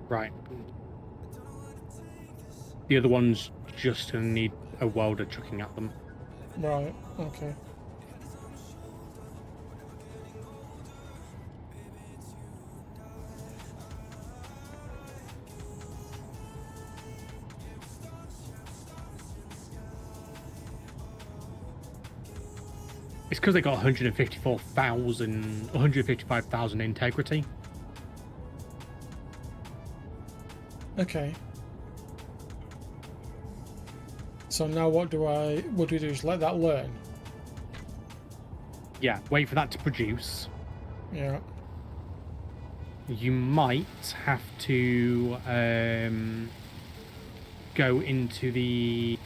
Right. The other one's just going to need a welder chucking at them. Right. Okay. It's because they got 155,000 integrity. Okay. So now what do we do? Just let that learn? Yeah, wait for that to produce. Yeah. You might have to go into the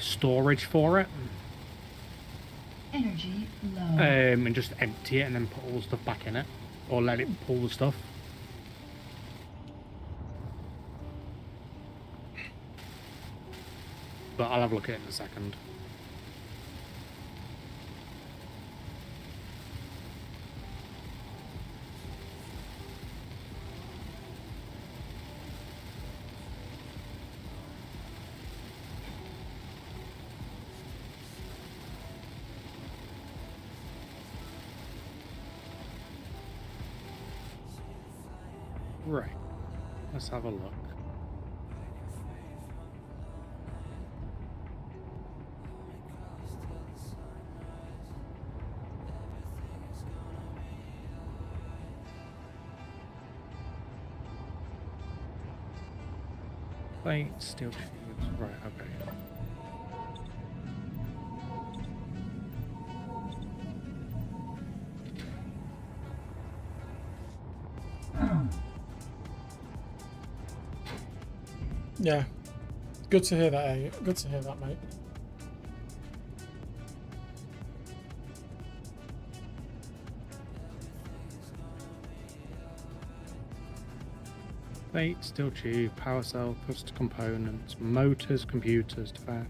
storage for it Energy low. and just empty it and then put all the stuff back in it, or let it pull the stuff. But I'll have a look at it in a second. Right, let's have a look. Plate, steel tubes, right, okay. Yeah. Good to hear that, eh? Good to hear that, mate. Plate, steel tube, power cell, thrust components, motors, computers, defense.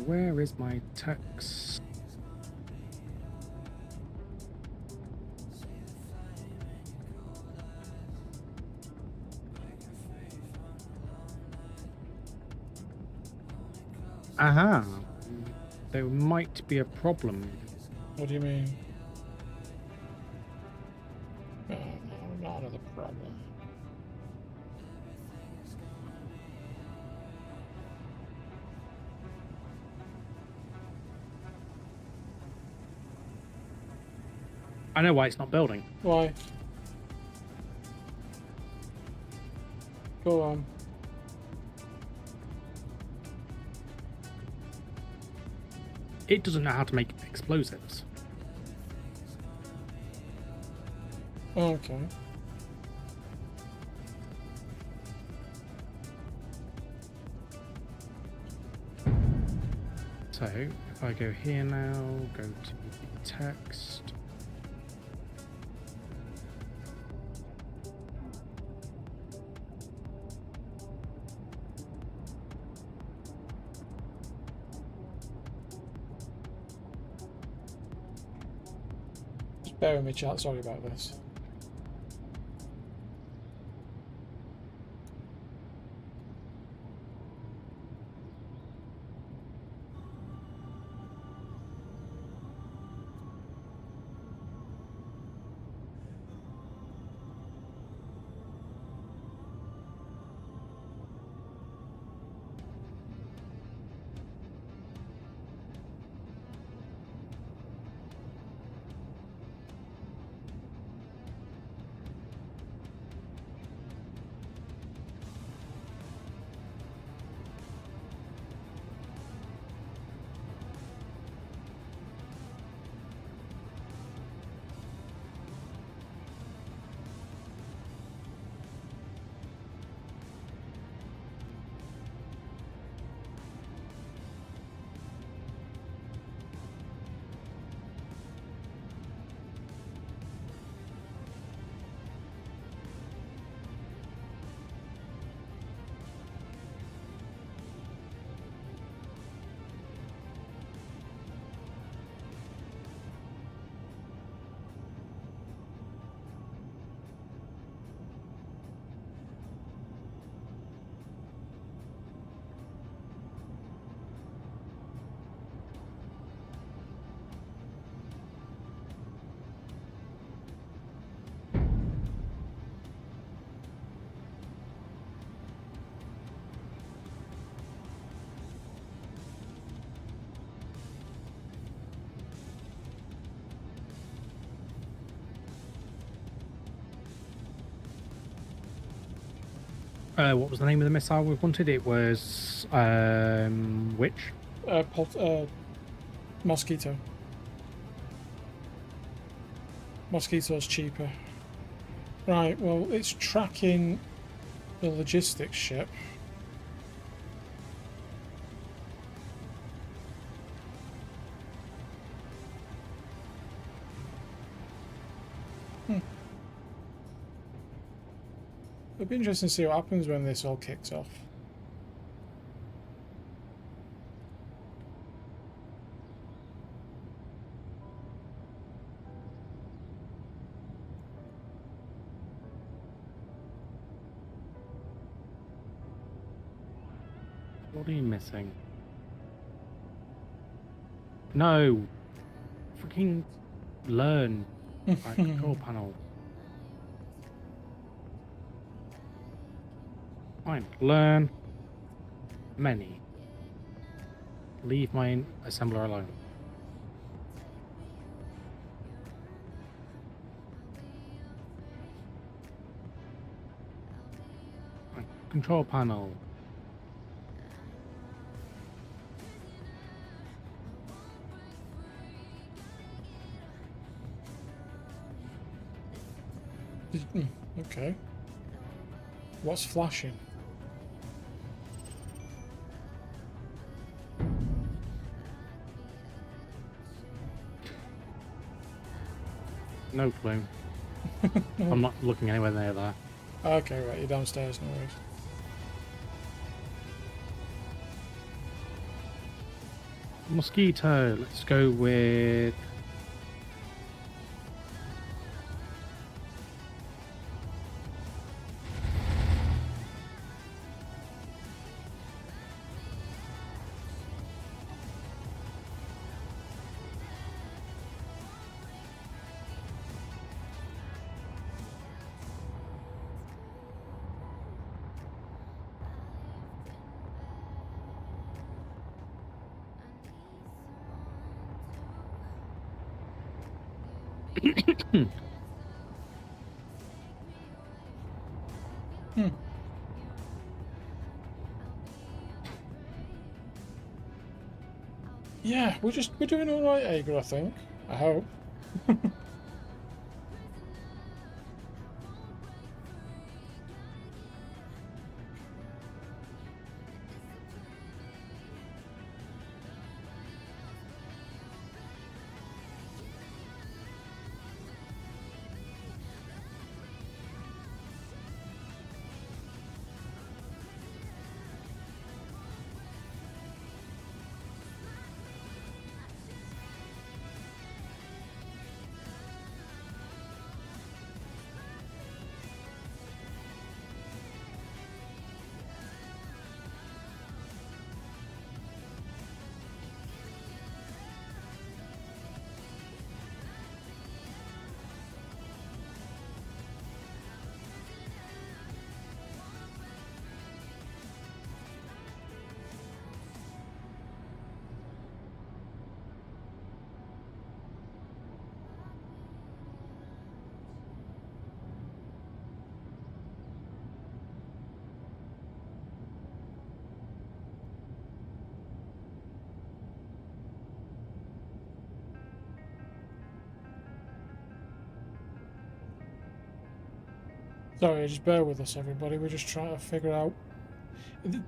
Where is my text? Aha! There might be a problem. What do you mean? Oh, no, not another problem. I know why it's not building. Why? Go on. It doesn't know how to make explosives. Okay. So, if I go here now, go to text. Just bear with me, chat. Sorry about this. What was the name of the missile we wanted? It was which? Mosquito. Mosquito's cheaper. Right, well, it's tracking the logistics ship. It'll be interesting to see what happens when this all kicks off. What are you missing? No. Freaking learn. Right, control panel. Fine. Learn. Many. Leave my assembler alone. Right, control panel. Okay. What's flashing? No clue. I'm not looking anywhere near there. Okay, right, you're downstairs, no worries. Mosquito. Let's go with. Yeah, we're doing all right, Ager, I think. I hope. Sorry, just bear with us, everybody. We're just trying to figure out.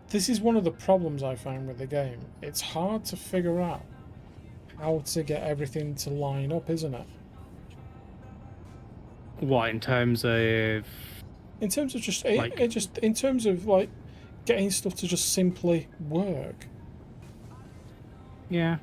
This is one of the problems I find with the game. It's hard to figure out how to get everything to line up, isn't it? What in terms of? In terms of just, Like- just in terms of like getting stuff to just simply work. Yeah.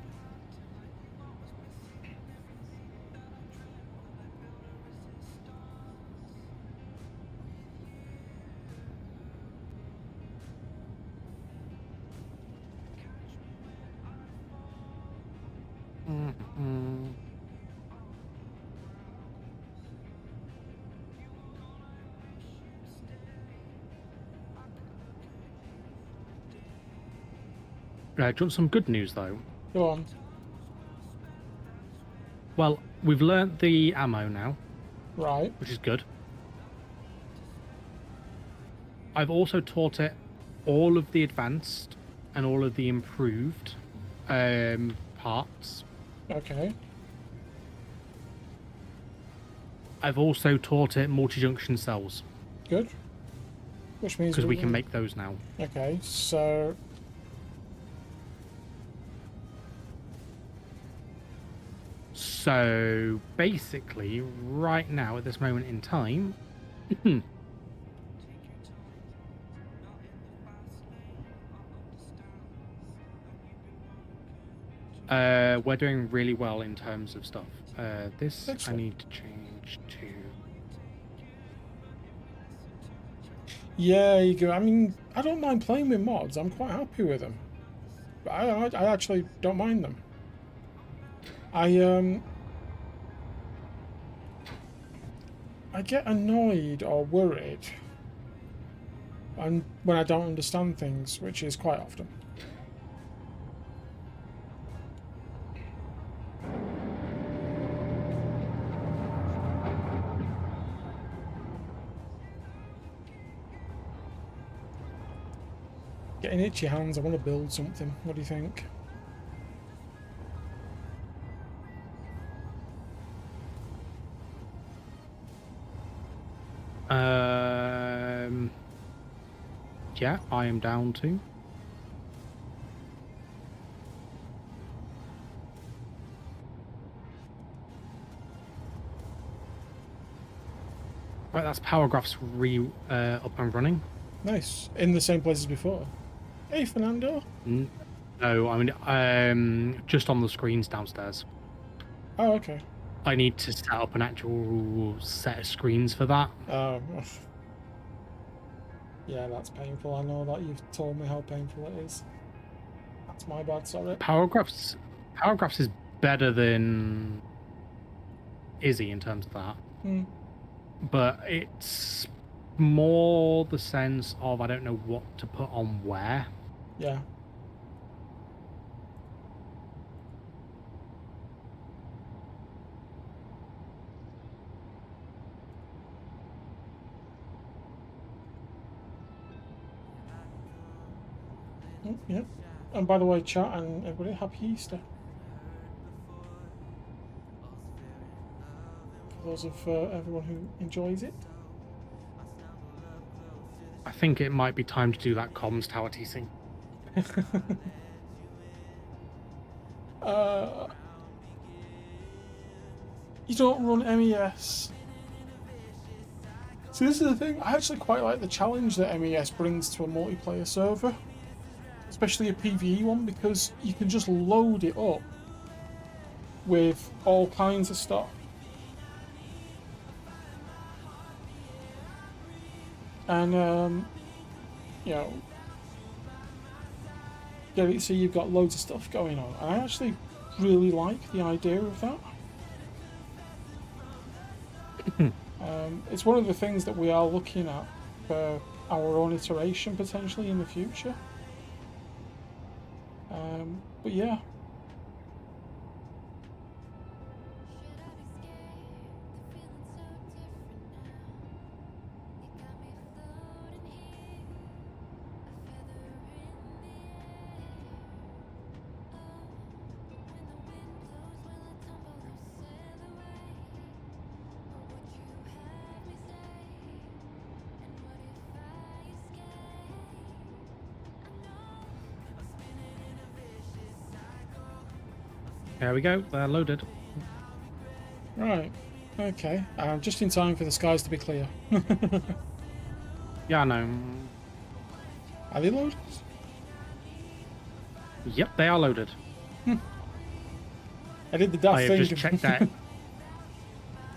Mm-hmm. Do you want some good news though? Go on. Well, we've learnt the ammo now, Right. which is good. I've also taught it all of the advanced and all of the improved parts. Okay. I've also taught it multi-junction cells Good. Which means because we can make those now. Okay, so So basically, right now at this moment in time, we're doing really well in terms of stuff. This I Excellent. need to change to. yeah, you go. I mean, I don't mind playing with mods. I'm quite happy with them. I actually don't mind them. I get annoyed or worried and when I don't understand things, which is quite often. Getting itchy hands, I want to build something. What do you think? Yeah, I am down to. Right, that's Power Graphs up and running. Nice. In the same place as before. Hey, Fernando. No, I mean, just on the screens downstairs. Oh, okay. I need to set up an actual set of screens for that. Yeah, that's painful. I know that you've told me how painful it is. That's my bad, sorry. Power Graphs is better than Izzy in terms of that. But it's more the sense of I don't know what to put on where. Yeah. Yep. And by the way, chat and everybody, happy Easter. For those of everyone who enjoys it. I think it might be time to do that comms tower TC. You don't run MES. So this is the thing, I actually quite like the challenge that MES brings to a multiplayer server. Especially a PvE one, because you can just load it up with all kinds of stuff. And you know, get it so you've got loads of stuff going on. And I actually really like the idea of that. It's one of the things that we are looking at for our own iteration potentially in the future. But yeah. There we go, they're loaded. Right. Okay. Just in time for the skies to be clear. Yeah, I know. Are they loaded? Yep, they are loaded. I did the daft I thing. have just checked that.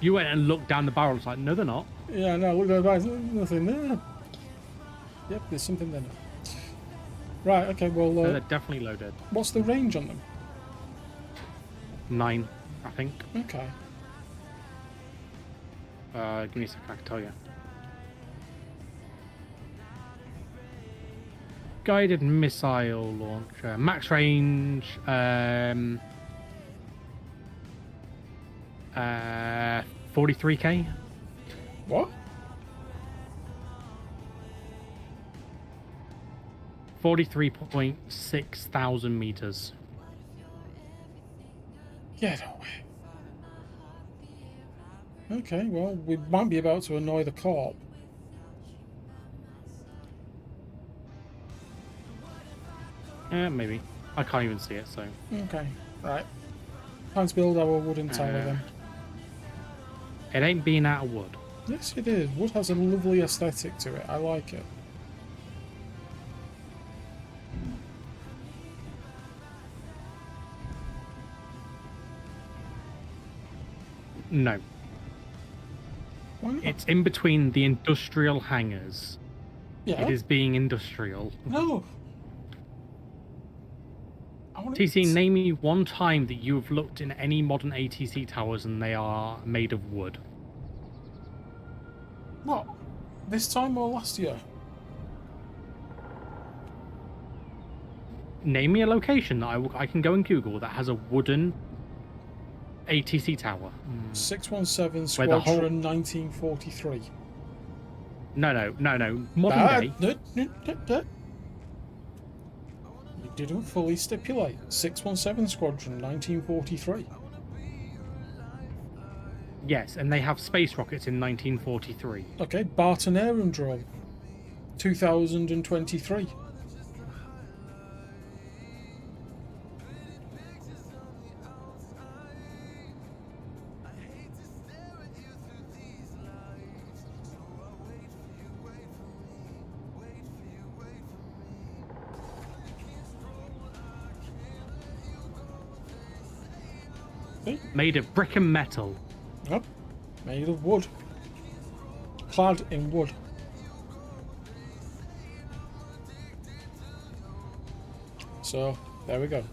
You went and looked down the barrel. It's like, no, they're not. Yeah, no, look at that. There's nothing there. Yep, there's something there now. Right, okay, well, No, they're definitely loaded. what's the range on them? 9, I think. Okay. Give me a second, I can tell you. Guided missile launcher, max range, 43k. What? 43.6 thousand meters. Get away. Okay, well, we might be about to annoy the corp. Maybe. I can't even see it, so. Okay, right. Time to build our wooden tower then. It ain't being out of wood. Yes, it is. Wood has a lovely aesthetic to it. I like it. No. Why not? It's in between the industrial hangars. Yeah. It is being industrial. No. I want TC, name me one time that you have looked in any modern ATC towers and they are made of wood. What? This time or last year? Name me a location that I can go and Google that has a wooden ATC tower. 617 Where the Squadron whole- 1943. No. Modern day. You didn't fully stipulate. 617 Squadron 1943. Yes, and they have space rockets in 1943. Okay, Barton Aerodrome 2023. See? Made of brick and metal. Yep. Made of wood. Clad in wood. So, there we go.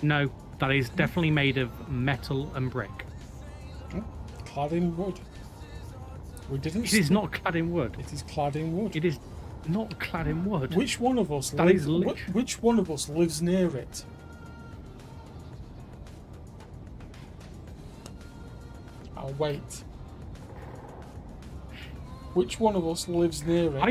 No, that is definitely made of metal and brick. Clad in wood. We didn't. It is not clad in wood. It is clad in wood. It is not clad in wood. Which one of us? That is lit- which one of us lives near it? I'll wait. Which one of us lives near it?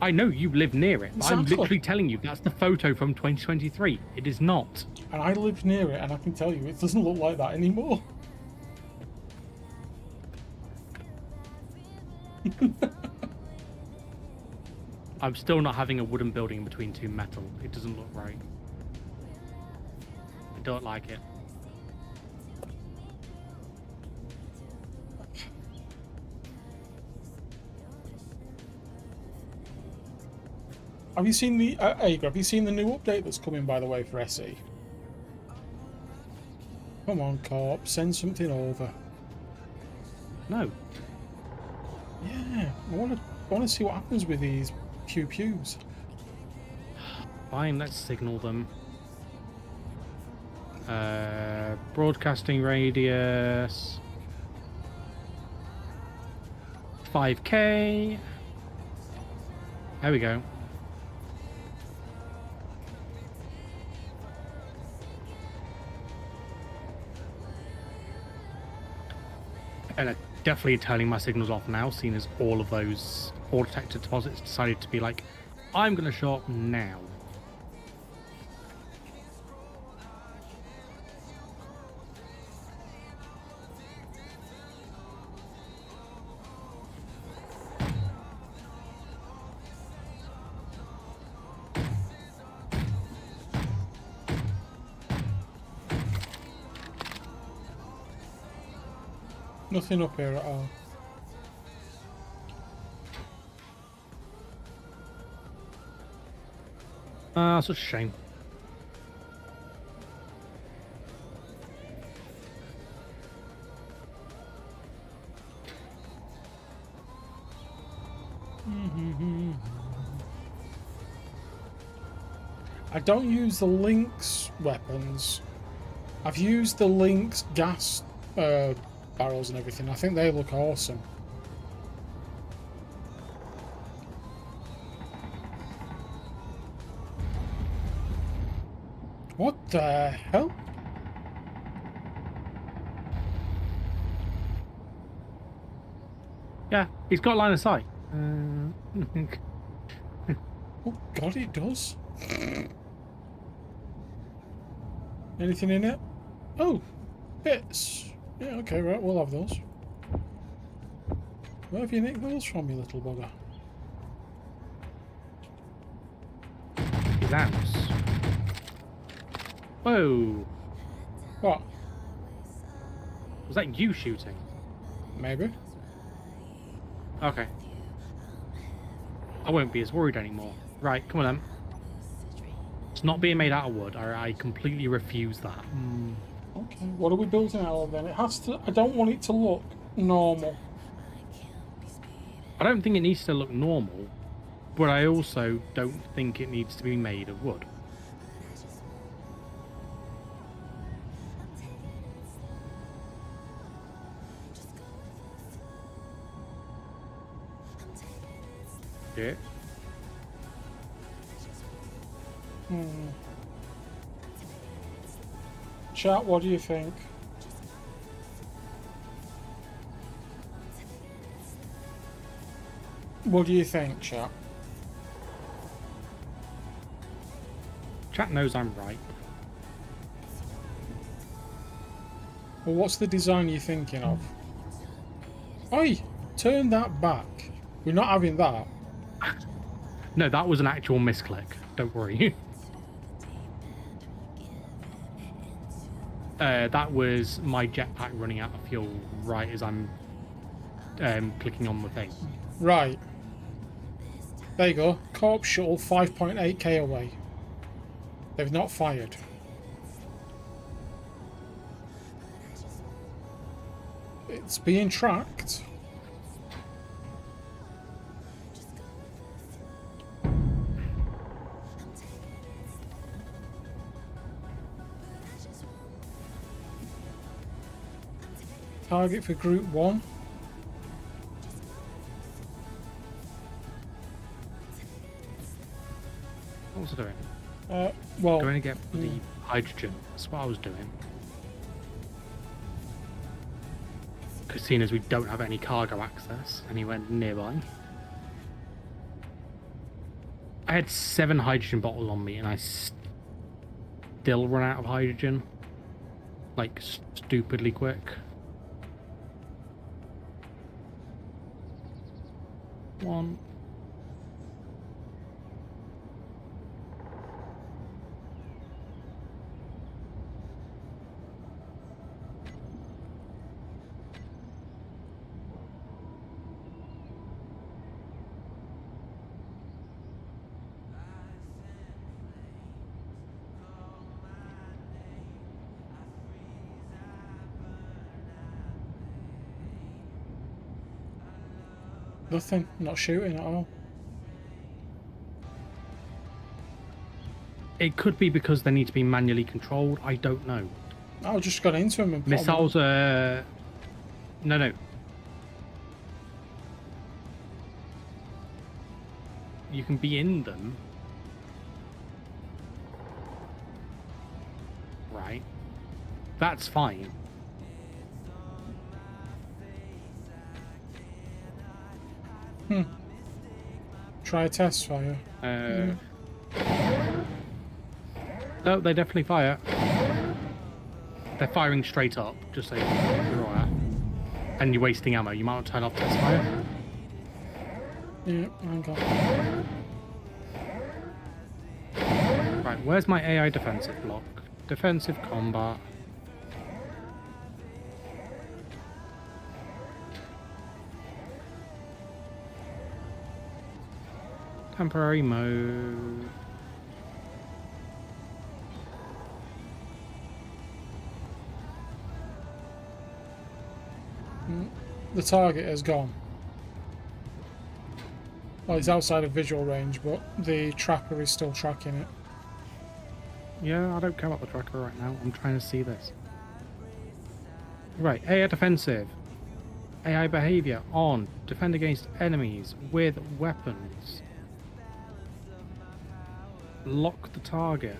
I know you live near it. I'm Exactly. literally telling you that's the photo from 2023. It is not. And I live near it, and I can tell you it doesn't look like that anymore. I'm still not having a wooden building between two metal. It doesn't look right. I don't like it. Have you seen the Agra, have you seen the new update that's coming, by the way, for SE? Come on, Corp, send something over. No. Yeah, I want to see what happens with these pew-pews. Fine, let's signal them. Broadcasting radius 5K. There we go. And definitely turning my signals off now, seeing as all of those ore detector deposits decided to be like, I'm going to show up now. Nothing up here at all. Such a shame. I don't use the Lynx weapons. I've used the Lynx gas barrels and everything. I think they look awesome. What the hell? Yeah, he's got line of sight. Oh God, it does. Anything in it? Oh, bits. Yeah, okay, right, we'll have those. Where have you nicked those from, you little bugger? His ounce. Whoa. What? Was that you shooting? Maybe. Okay. I won't be as worried anymore. Right, come on then. It's not being made out of wood. I completely refuse that. Okay, what are we building out of then? It has to. I don't want it to look normal. I don't think it needs to look normal, but I also don't think it needs to be made of wood. Yeah. Chat, what do you think? What do you think, chat? Chat knows I'm right. Well, what's the design you're thinking of? Oi, turn that back. We're not having that. No, that was an actual misclick. Don't worry. That was my jetpack running out of fuel right as I'm clicking on the thing. Right. There you go. Corp shuttle 5.8k away. They've not fired. It's being tracked. Target for Group 1. What was I doing? Well, Going to get the hydrogen. That's what I was doing. Because seeing as we don't have any cargo access anywhere nearby. I had 7 hydrogen bottles on me and I still run out of hydrogen. Like, stupidly quick. One. nothing. Not shooting at all. It could be because they need to be manually controlled. I don't know. I just got into him and put 'em Missiles are... No. You can be in them. Right. That's fine. Try a test fire. No, they definitely fire. They're firing straight up, just so you're aware. And you're wasting ammo. You might want to turn off test fire. Yeah, hang on. Right, where's my AI defensive block? Defensive combat. Temporary mode. The target has gone. Well, it's outside of visual range, but the tracker is still tracking it. Yeah, I don't care about the tracker right now. I'm trying to see this. Right, AI defensive. AI behavior on. Defend against enemies with weapons. Lock the target.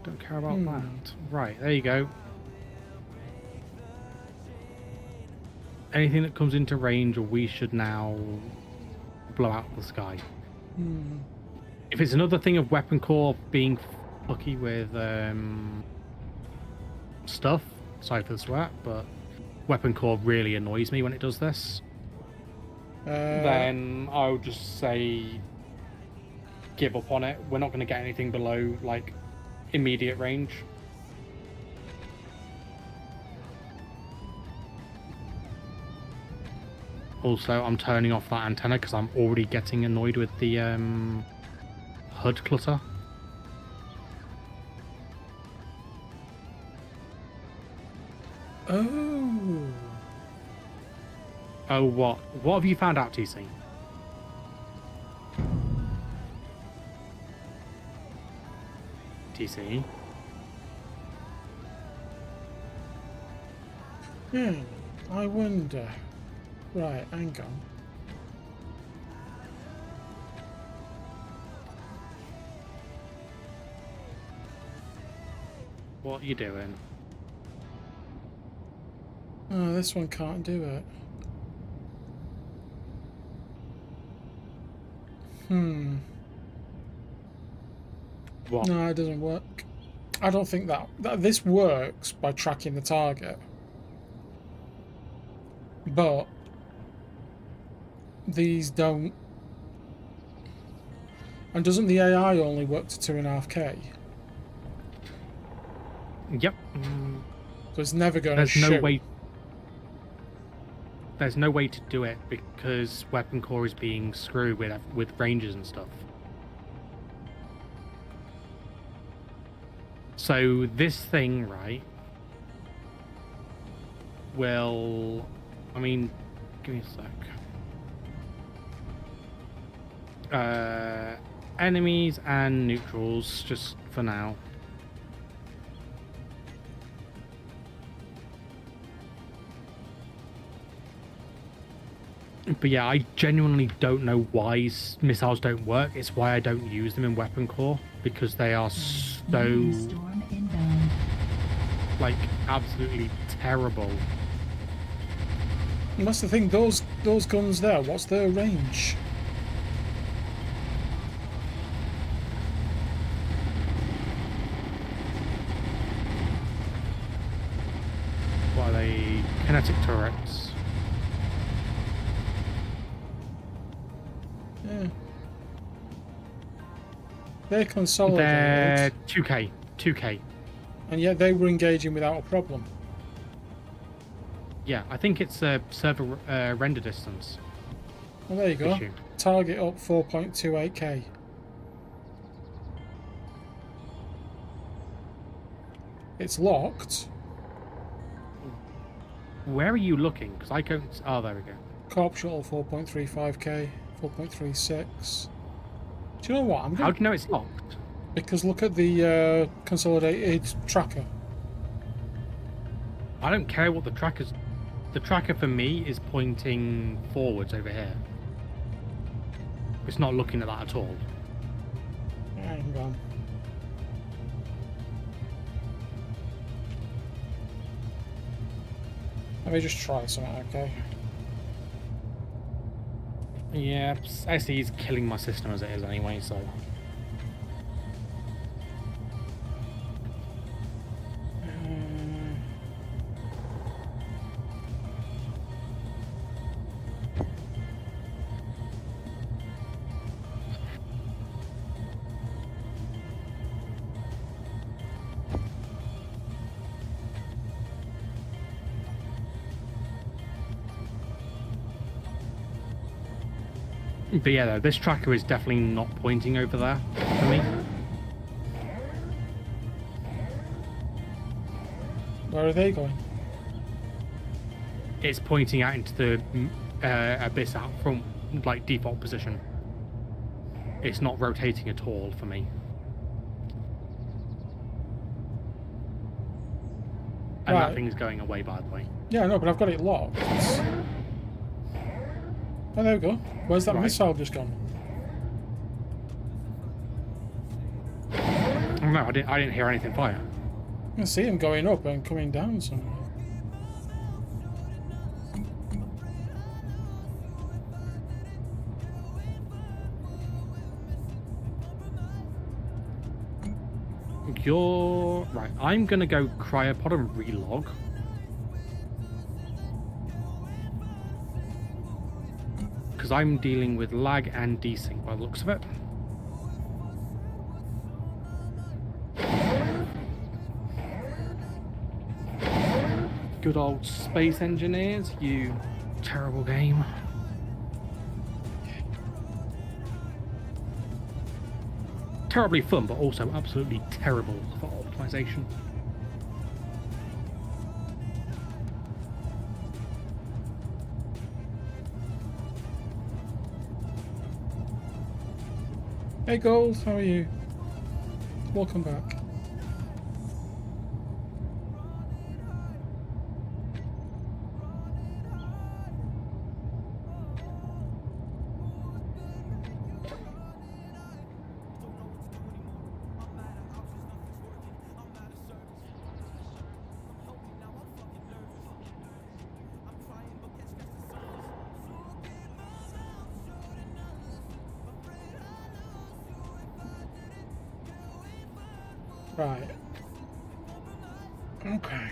Don't care about that. Right, there you go. anything that comes into range, we should now blow out the sky. If it's another thing of weapon core being fucky with stuff, sorry for the sweat, but weapon core really annoys me when it does this. Then I would just say give up on it. We're not going to get anything below like immediate range. Also, I'm turning off that antenna because I'm already getting annoyed with the HUD clutter. Oh. Oh, what? What have you found out, TC? TC? I wonder. Right, hang on. What are you doing? Oh, this one can't do it. What? No, it doesn't work. I don't think that this works by tracking the target. But these don't. And doesn't the AI only work to 2.5K? Yep. So it's never going to There's shoot. no way. There's no way to do it because weapon core is being screwed with ranges and stuff. So this thing, right, will, I mean, give me a sec. Enemies and neutrals, just for now. But yeah, I genuinely don't know why missiles don't work. It's why I don't use them in weapon core, because they are so, Meteor storm inbound. like, absolutely terrible. And that's the thing. Those guns there. What's their range? What are they? Kinetic turrets. Yeah. They're consolidated. They're 2K. 2K. And yet they were engaging without a problem. Yeah, I think it's a server render distance Well, there you go. issue. Target up 4.28K. It's locked. Where are you looking? Because I can't. Oh, there we go. Corp shuttle 4.35K, 4.36. Do you know what? I'm How gonna, do you know it's locked? because look at the consolidated tracker. I don't care what the tracker's. The tracker for me is pointing forwards over here. It's not looking at that at all. Hang on. Let me just try something, okay? Yeah, actually, he's killing my system as it is anyway, so. But yeah, though, this tracker is definitely not pointing over there for me. Where are they going? It's pointing out into the abyss out front, like default position. It's not rotating at all for me. And Right. that thing's going away, by the way. Yeah, I know, but I've got it locked. Oh, there we go. Where's that Right. missile just gone? Oh, no, I didn't hear anything fire. I can see him going up and coming down somewhere. You're right. I'm gonna go cryopod and relog. Because I'm dealing with lag and desync by the looks of it. Good old Space Engineers, you terrible game. Terribly fun, but also absolutely terrible for optimization. Hey Gold, how are you? Welcome back. Right. Okay.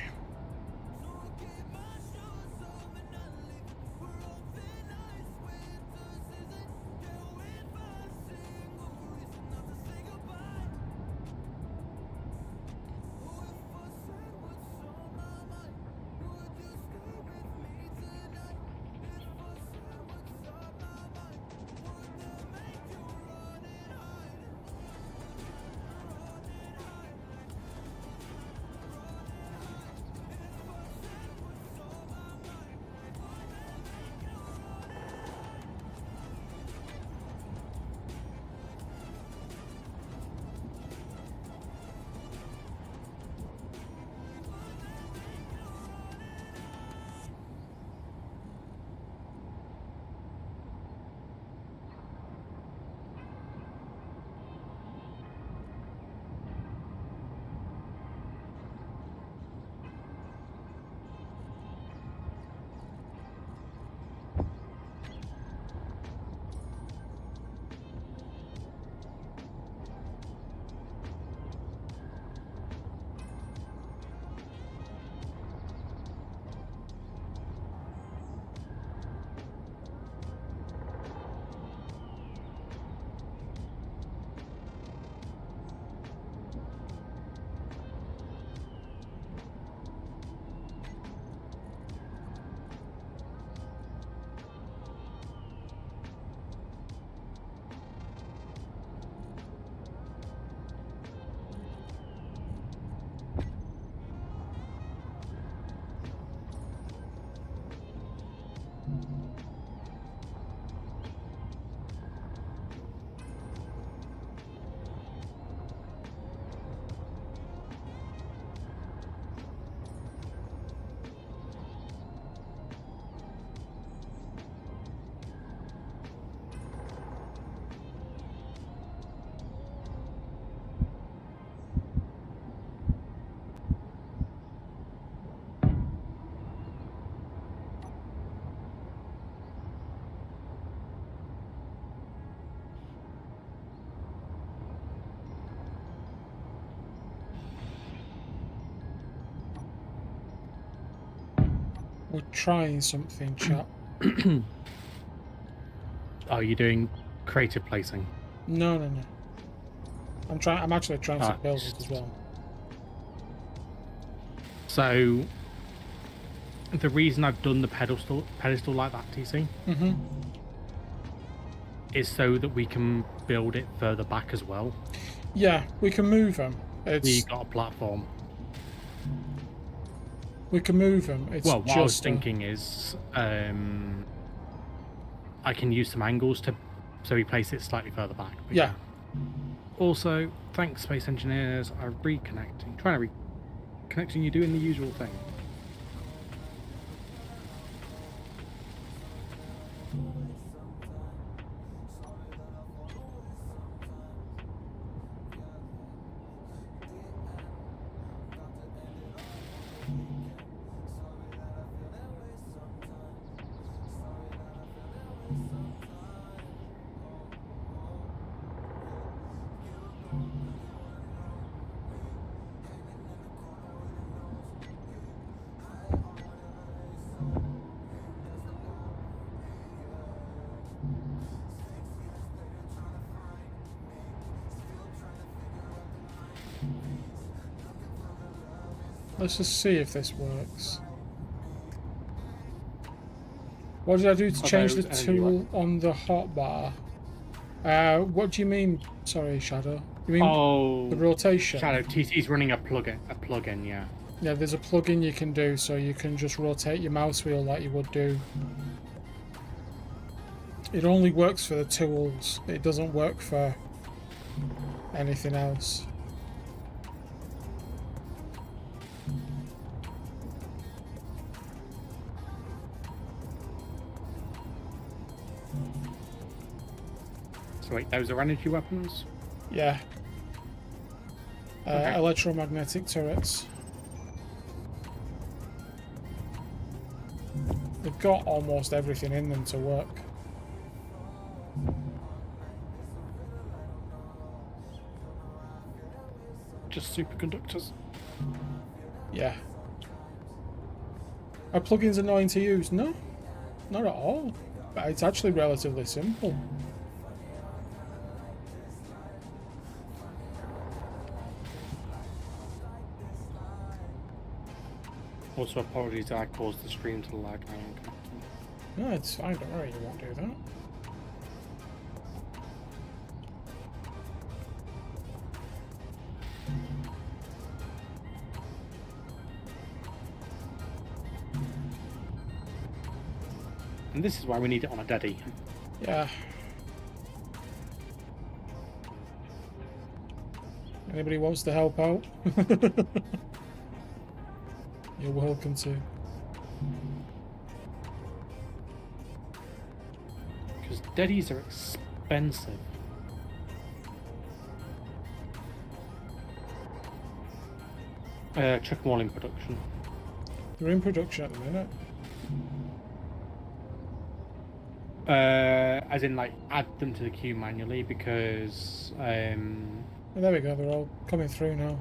We're trying something, chat. Are you doing creative placing? No. I'm actually trying to build it as well. So the reason I've done the pedestal like that, TC, is so that we can build it further back as well. Yeah, we can move them. We got a platform. We can move them. It's Well, what just I was thinking is I can use some angles so we place it slightly further back. But yeah. Also, thanks, Space Engineers. I'm trying to reconnecting. You're doing the usual thing. Let's just see if this works. What did I do to change the tool on the hotbar? What do you mean? Sorry, Shadow. You mean the rotation? Shadow, TC's running a plugin, yeah. Yeah, there's a plugin you can do, so you can just rotate your mouse wheel like you would do. It only works for the tools. It doesn't work for anything else. So wait, those are energy weapons? Yeah. Okay. Electromagnetic turrets. They've got almost everything in them to work. Just superconductors. Yeah. Are plugins annoying to use? No, not at all. But it's actually relatively simple. Also, apologies that I caused the stream to lag. No, it's fine. Don't worry, you won't do that. And this is why we need it on a daddy. Yeah. Anybody wants to help out? You're welcome to. Because daddies are expensive. Chuck them all in production. They're in production at the minute. As in, like, add them to the queue manually because Oh, there we go. They're all coming through now.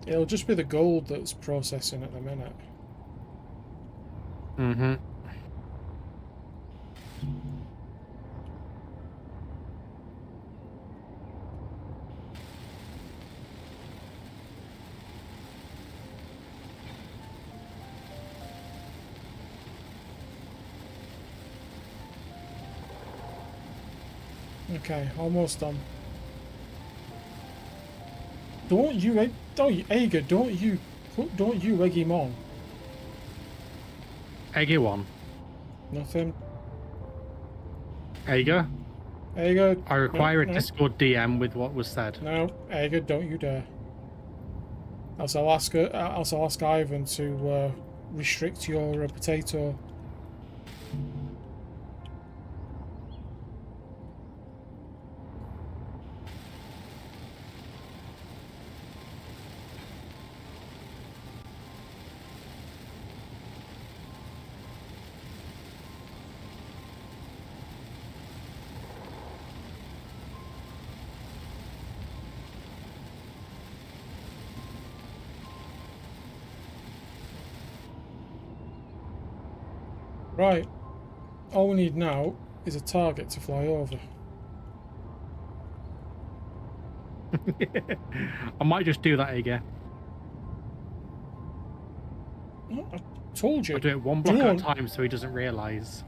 It'll just be the gold that's processing at the minute. Mm-hmm. Okay, almost done. Don't you egg him on. Eggy one. Nothing. Ega, Egger. I require no, a Discord DM with what was said. No, Egger, don't you dare. Else I'll ask Ivan to restrict your potato. Right. All we need now is a target to fly over. I might just do that, Ega. Oh, I told you. I'll do it one block at Don't. a time so he doesn't realise.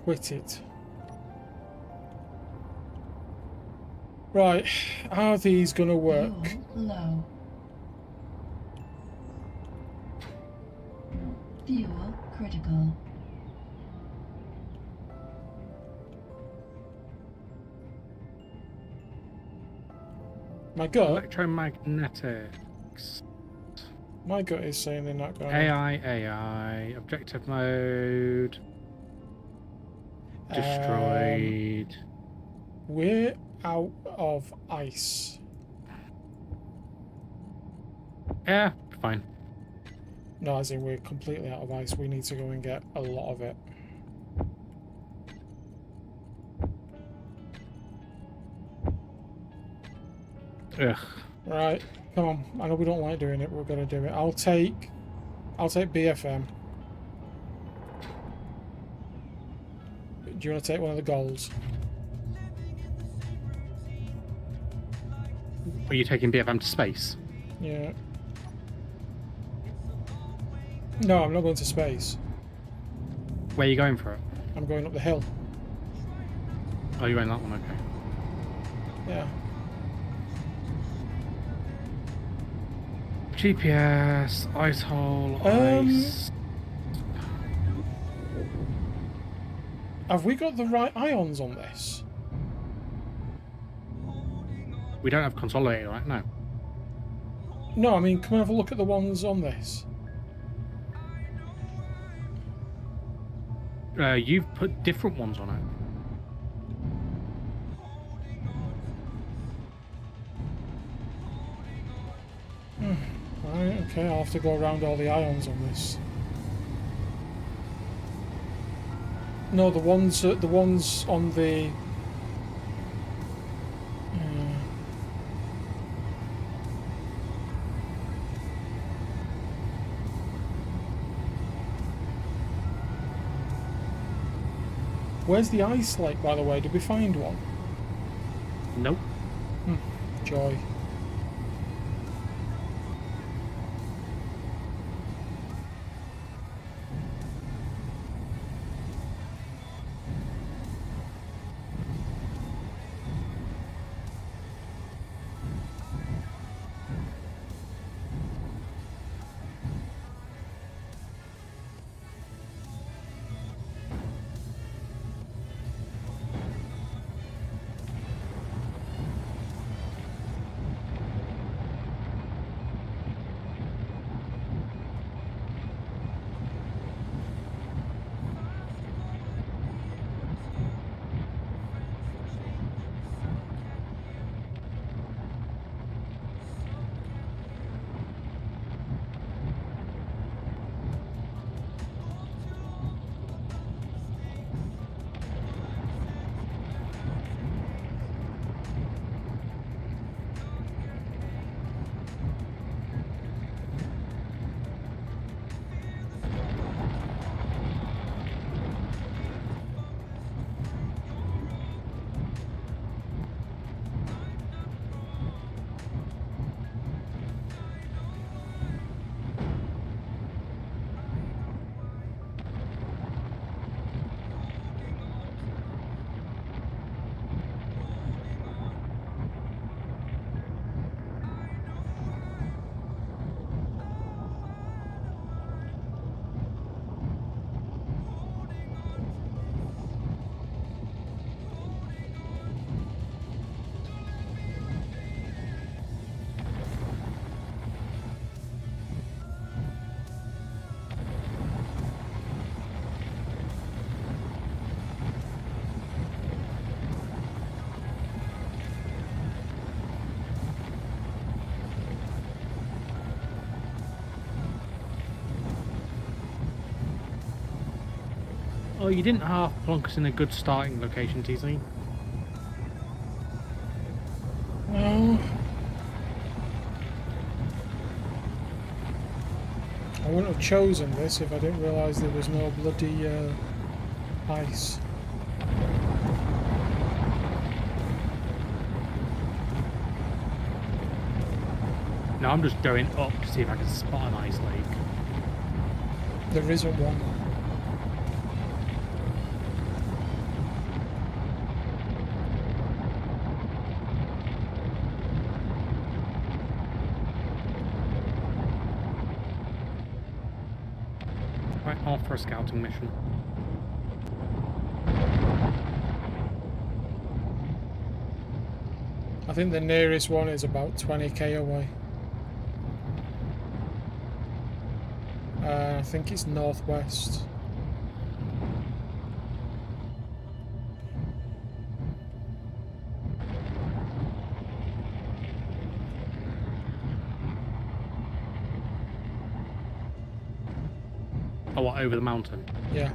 Quit it. Right. How are these going to work? Fuel low. Fuel critical. My gut Electromagnetics. My gut is saying they're not going AI, objective mode. Destroyed. We're out of ice. Yeah, fine. No, as in we're completely out of ice. We need to go and get a lot of it. Ugh. Right, come on. I know we don't like doing it. We're gonna do it. I'll take BFM. Do you want to take one of the golds? Are you taking BFM to space? Yeah. No, I'm not going to space. Where are you going for it? I'm going up the hill. Oh, you're going that one, okay. Yeah. GPS, ice hole, ice. Have we got the right ions on this? We don't have consolidated, right? No. No, I mean, come and have a look at the ones on this. You've put different ones on it. Right, okay, I'll have to go around all the ions on this. No, the ones on the... Where's the ice lake, by the way? Did we find one? Nope. Joy. Oh, you didn't half plonk us in a good starting location, TC. No. I wouldn't have chosen this if I didn't realise there was no bloody ice. No, I'm just going up to see if I can spot an ice lake. There isn't one. Right, off for a scouting mission. I think the nearest one is about 20k away. I think it's northwest. Oh, what, over the mountain? Yeah.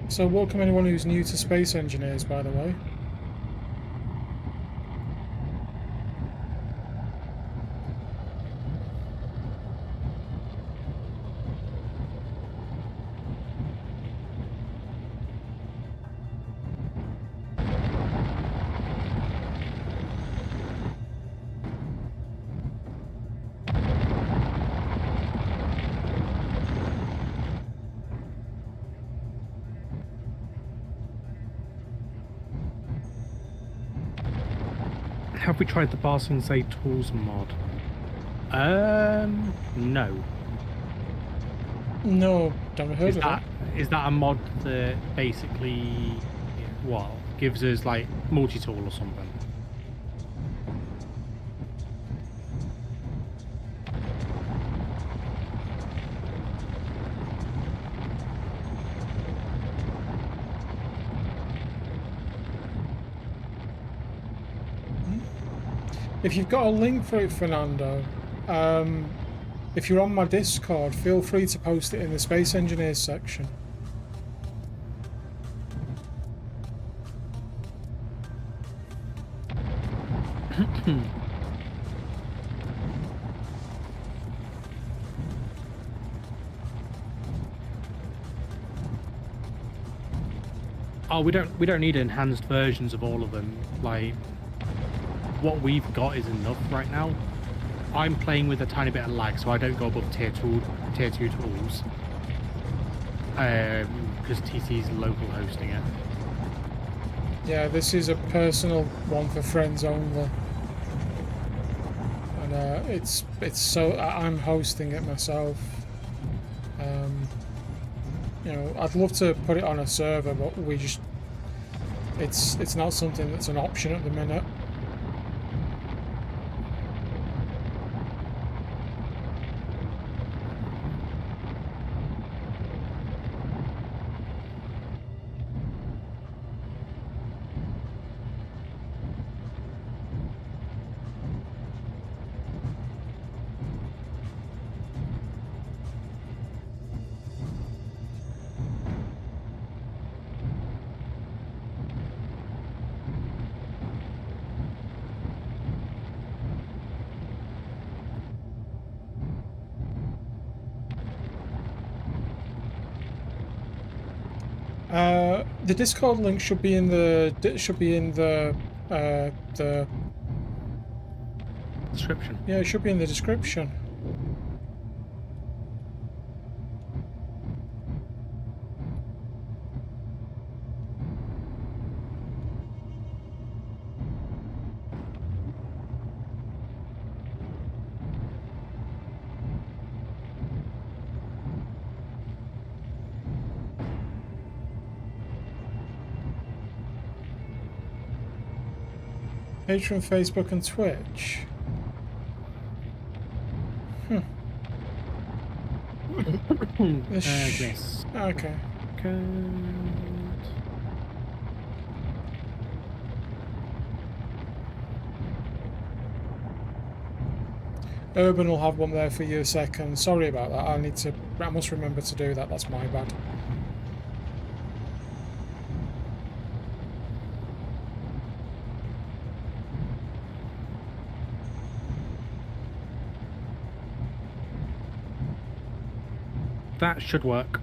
So welcome anyone who's new to Space Engineers, by the way. Have we tried the Barsing Say Tools mod? No. No, never heard Is of that that. is that a mod that basically what gives us like multi-tool or something? If you've got a link for it, Fernando, if you're on my Discord, feel free to post it in the Space Engineers section. Oh, we don't need enhanced versions of all of them. Like, what we've got is enough right now. I'm playing with a tiny bit of lag, so I don't go above tier two tools. Because TC's local hosting it. Yeah, this is a personal one for friends only, and it's so I'm hosting it myself. You know, I'd love to put it on a server, but we just it's not something that's an option at the minute. The Discord link should be in the the Description. yeah, it should be in the description. Patreon, Facebook, and Twitch. Yes. Okay. Urban will have one there for you a second. Sorry about that. I must remember to do that. That's my bad. That should work.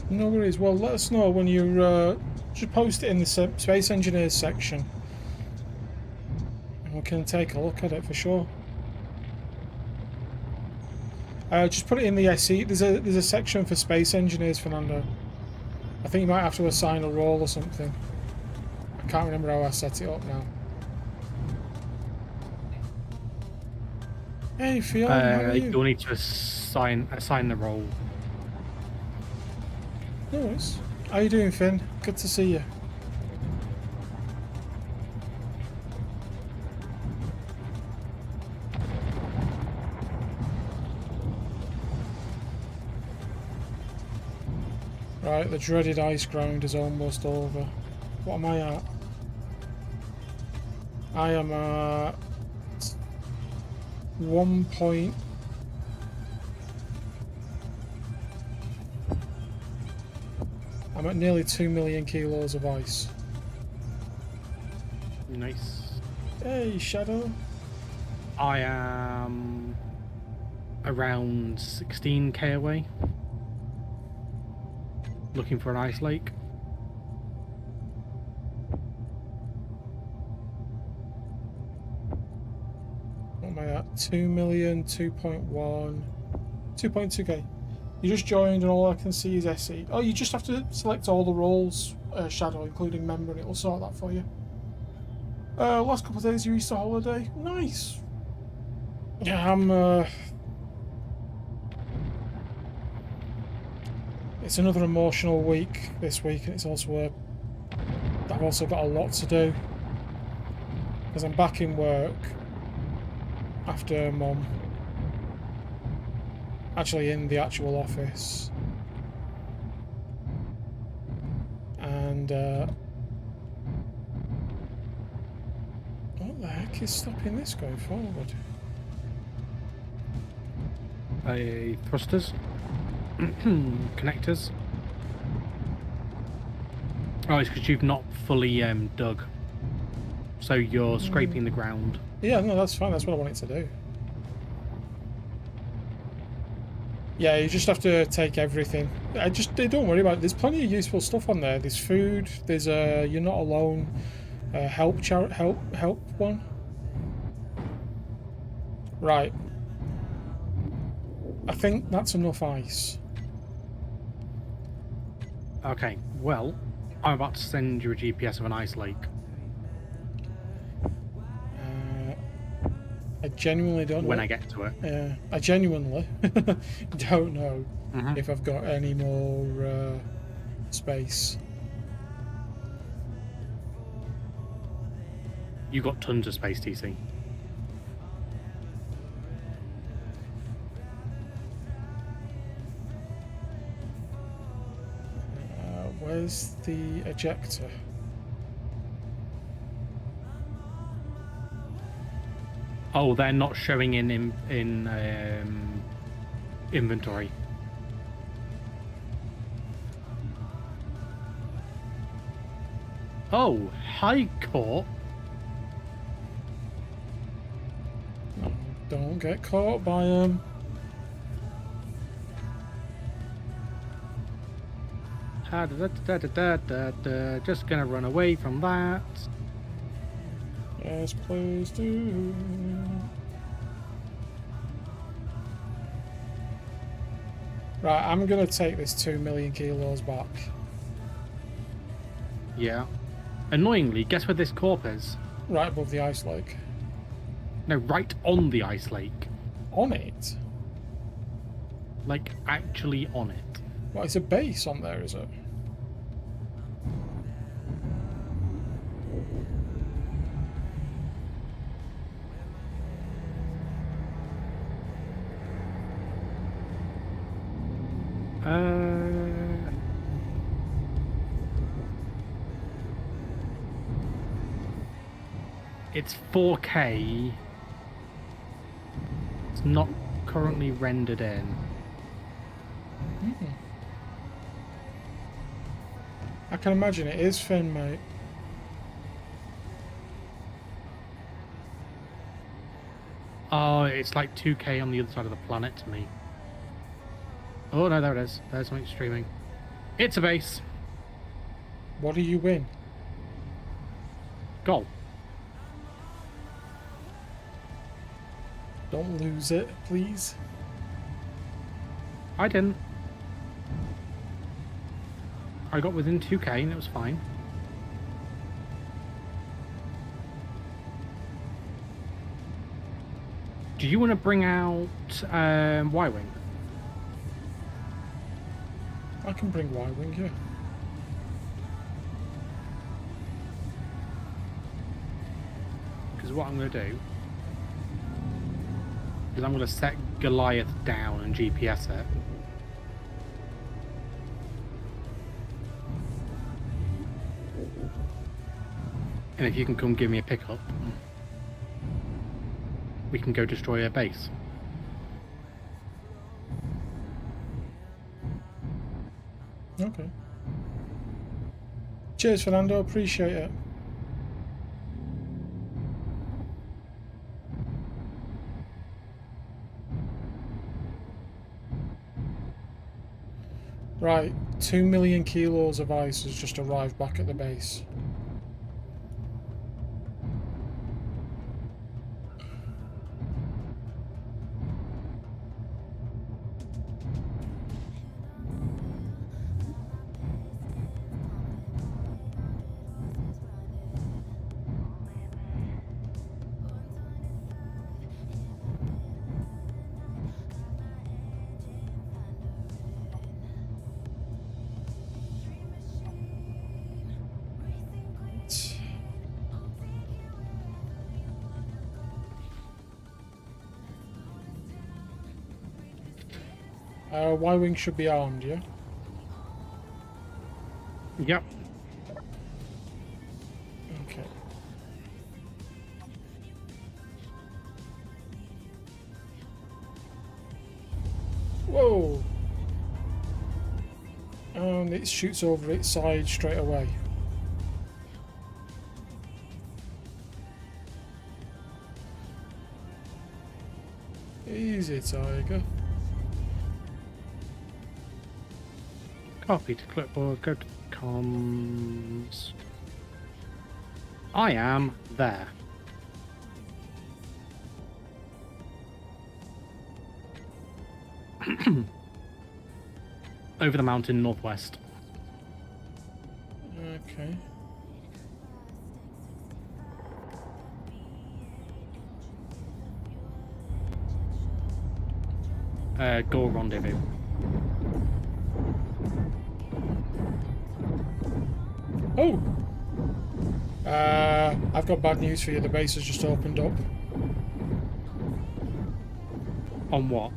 No worries. Well, let us know when you're. Just post it in the Space Engineers section, and we can take a look at it for sure. Just put it in the SE. There's a section for Space Engineers, Fernando. I think you might have to assign a role or something. I can't remember how I set it up now. Hey, Fiona, how are you? You'll need to assign the role. No worries. How you doing, Finn? Good to see you. Right, the dreaded ice ground is almost over. What am I at? I am at 1 point. I'm at nearly 2 million kilos of ice. Nice. Hey, Shadow. I am around 16k away. looking for an ice lake. What am I at? 2 million, 2.1, 2.2k. You just joined and all I can see is SE. Oh, you just have to select all the roles, Shadow, including member, and it'll sort that for you. Last couple of days of your Easter holiday. Nice. Yeah, it's another emotional week this week, and it's also I've also got a lot to do. Because I'm back in work after Mum. Actually in the actual office. And what the heck is stopping this going forward? Thrusters. Connectors. Oh, it's because you've not fully dug. So you're scraping the ground. Yeah, no, that's fine. That's what I wanted to do. Yeah, you just have to take everything. Don't worry about it. There's plenty of useful stuff on there. There's food. There's you're not alone. Help one. Right. I think that's enough ice. Okay, well, I'm about to send you a GPS of an ice lake. I genuinely don't know. When I get to it. Yeah, I genuinely don't know if I've got any more space. You got tons of space, TC. Where's the ejector? Oh, they're not showing in inventory. Oh, High Court. No, don't get caught by them. Just gonna run away from that. Yes, please do. Right, I'm gonna take this 2 million kilos back. Yeah. Annoyingly, guess where this corp is? Right above the ice lake. No, right on the ice lake. On it? Like, actually on it. What, it's a base on there, is it? It's 4K. It's not currently rendered in. I can imagine it is Finn, mate. Oh, it's like 2K on the other side of the planet to me. Oh no, there it is. There's something streaming. It's a base. What do you win? Goal. Don't lose it, please. I didn't. I got within 2K and it was fine. Do you want to bring out Y-Wing? I can bring Y-Wing, yeah. Because what I'm going to do is I'm going to set Goliath down and GPS it. And if you can come give me a pickup, we can go destroy a base. Okay. Cheers, Fernando. Appreciate it. Right, 2 million kilos of ice has just arrived back at the base. Y-wing should be armed, yeah? Yep. Okay. Whoa! And it shoots over its side straight away. Easy, Tiger. Copy to clipboard, go to comms. I am there. Over the mountain northwest. Okay. Gore rendezvous. Oh! I've got bad news for you. The base has just opened up. On what?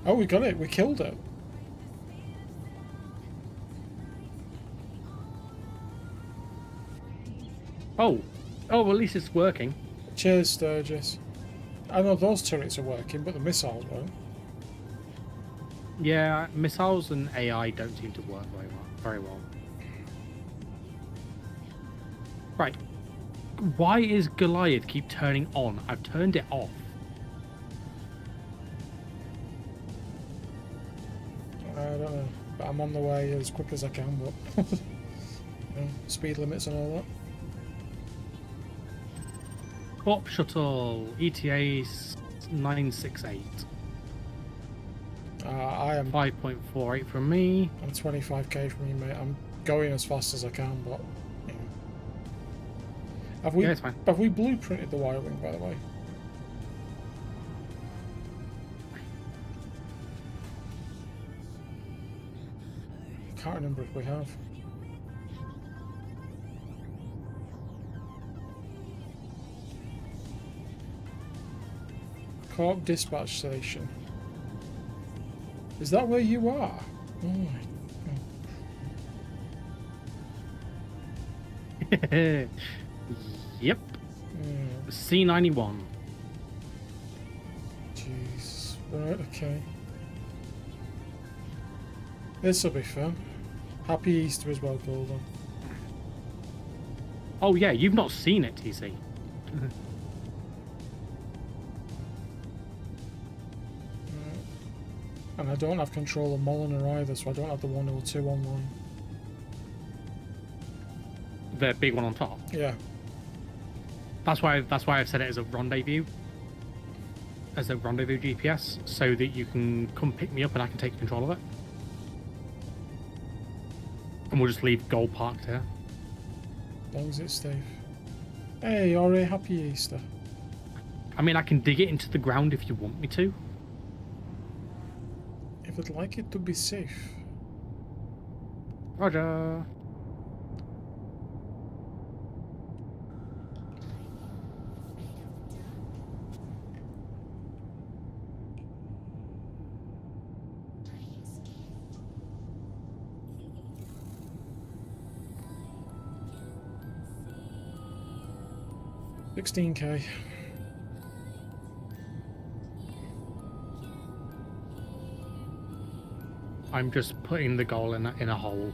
Oh, we got it. We killed it. Oh. Oh, well, at least it's working. Cheers, Sturgis. I know those turrets are working, but the missiles won't. Yeah, missiles and AI don't seem to work very well. Right. Why is Goliath keep turning on? I've turned it off. I don't know, but I'm on the way as quick as I can, but you know, speed limits and all that. Warp shuttle ETA 968. I am 5.48 from me. I'm 25k from you, mate. I'm going as fast as I can, but you know. Yeah, it's fine. Have we blueprinted the Y-wing, by the way? I can't remember if we have. Corp dispatch station. Is that where you are? Oh my. Yep. Oh, C91. jeez. Right, okay. This'll be fun. Happy Easter as well, Golden. Oh yeah, you've not seen it, TC. And I don't have control of Molyneux either, so I don't have the 102 online. The big one on top. Yeah. That's why I've set it as a rendezvous. As a rendezvous GPS, so that you can come pick me up and I can take control of it. And we'll just leave Gold parked here. As long as it's safe. Hey, Ori, happy Easter. I mean, I can dig it into the ground if you want me to. If I'd like it to be safe. Roger. $16k. I'm just putting the goal in a hole.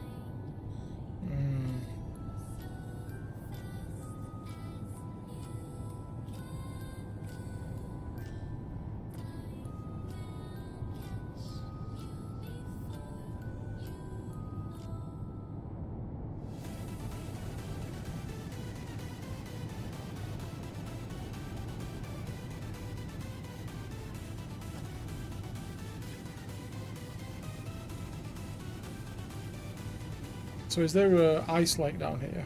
So is there a ice lake down here?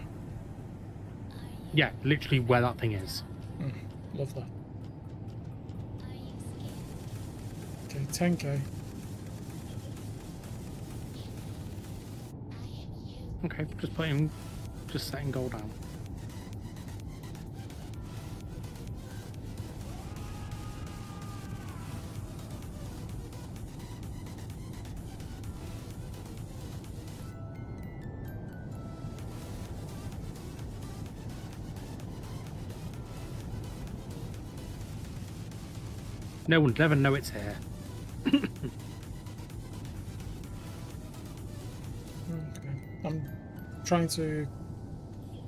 Yeah, literally where that thing is. Lovely. Okay, 10k. Okay, just setting goal down. No one'd ever know it's here. Okay. I'm trying to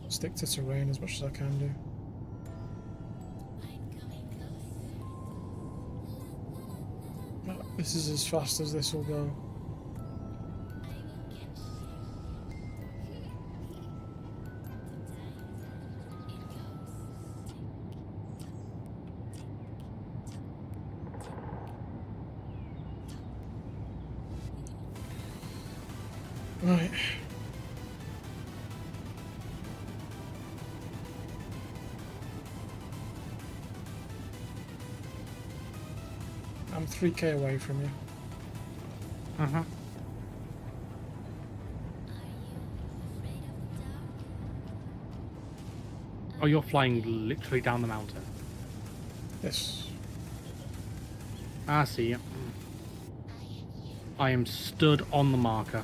stick to terrain as much as I can do. This is as fast as this will go. Right. I'm 3k away from you. Uh-huh. Oh, you're flying literally down the mountain. Yes. I see you. I am stood on the marker.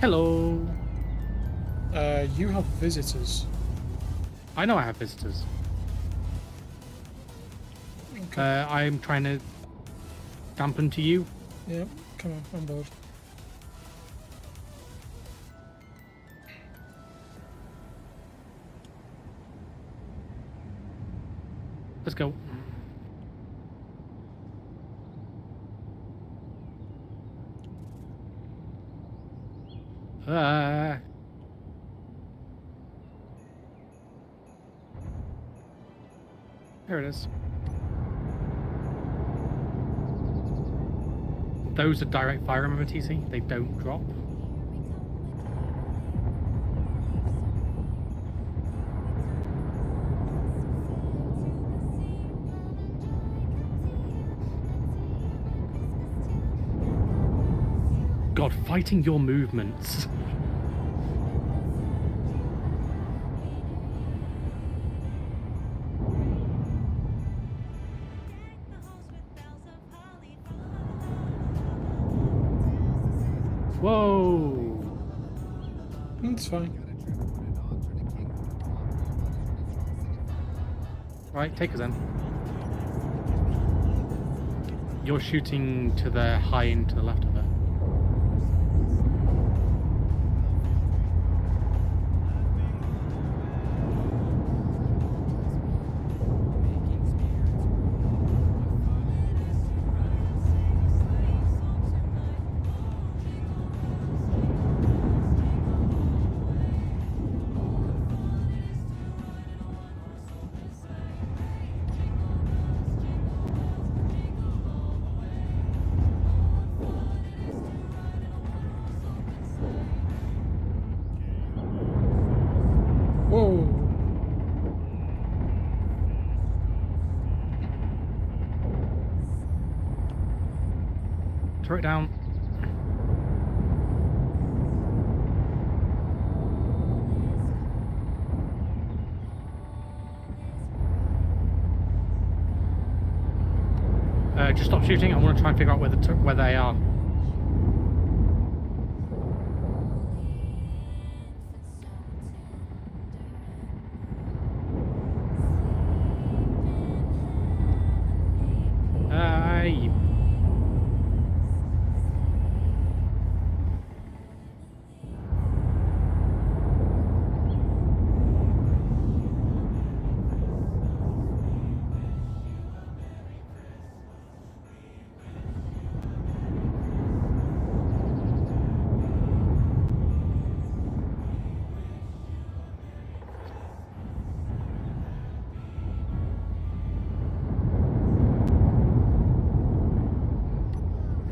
Hello. You have visitors. I know I have visitors. Okay. I'm trying to dampen to you. Yeah, come on, I'm bored. Let's go. There it is. Those are direct fire, remember, TC? They don't drop. God, fighting your movements. Whoa! It's fine. Right, take us then. You're shooting to the high end to the left of it. Whoa! Turret down. Just stop shooting. I want to try and figure out where they are. Hey.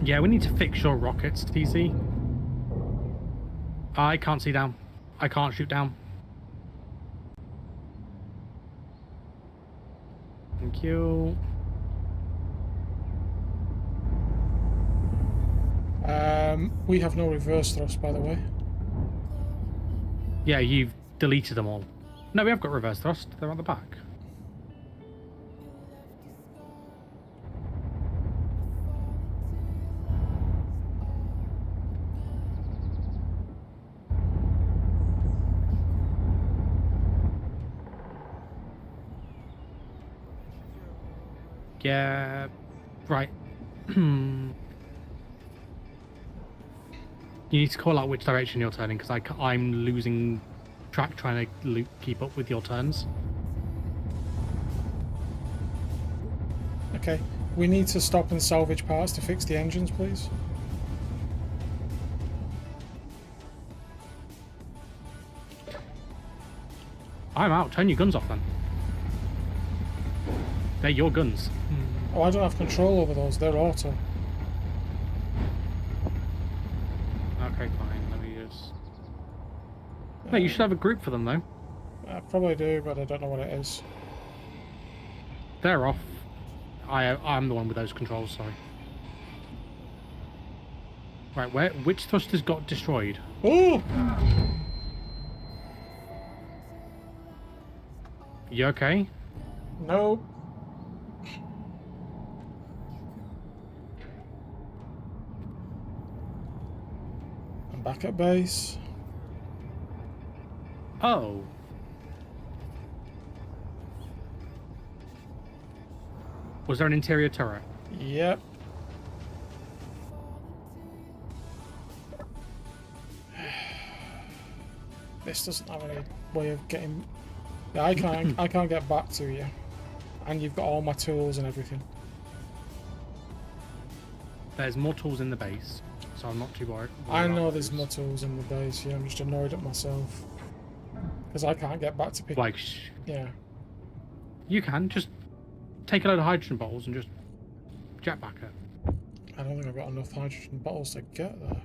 Yeah, we need to fix your rockets, TC. I can't see down. I can't shoot down. Thank you. We have no reverse thrust, by the way. Yeah, you've deleted them all. No, we have got reverse thrust. They're on the back. Yeah, right. You need to call out which direction you're turning, because I'm losing track trying to keep up with your turns. Okay, we need to stop and salvage parts to fix the engines, please. I'm out. Turn your guns off then. They're your guns. Oh, I don't have control over those. They're auto. Okay, fine. Let me just... No, you should have a group for them, though. I probably do, but I don't know what it is. They're off. I'm the one with those controls, sorry. Right, which thrusters got destroyed? Oh! You okay? No. I'm back at base. Oh. Was there an interior turret? Yep. This doesn't have any way of getting... Yeah, I can't get back to you. And you've got all my tools and everything. There's more tools in the base, so I'm not too worried. I know there's more tools in the base, yeah, I'm just annoyed at myself. Because I can't get back to pick... Like, Yeah. you can just take a load of hydrogen bottles and just jetpack it. I don't think I've got enough hydrogen bottles to get there.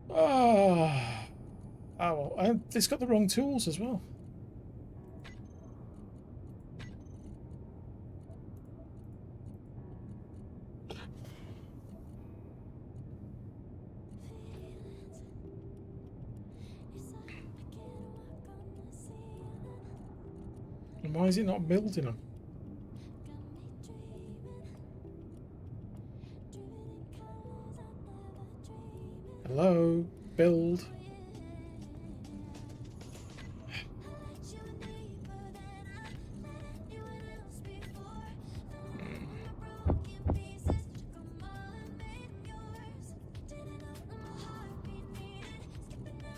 Oh, well, and it's got the wrong tools as well. And why is it not building them? Hello, build.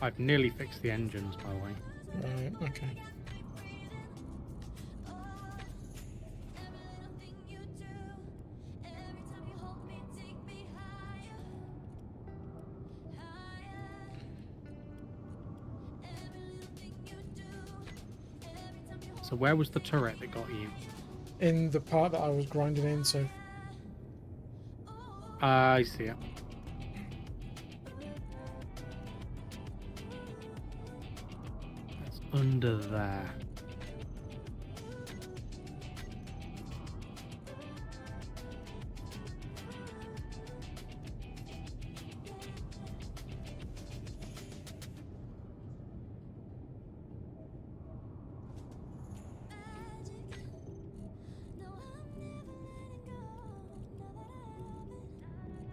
I've nearly fixed the engines, by the way. Right, okay. So where was the turret that got you? In the part that I was grinding into. I see it. It's under there.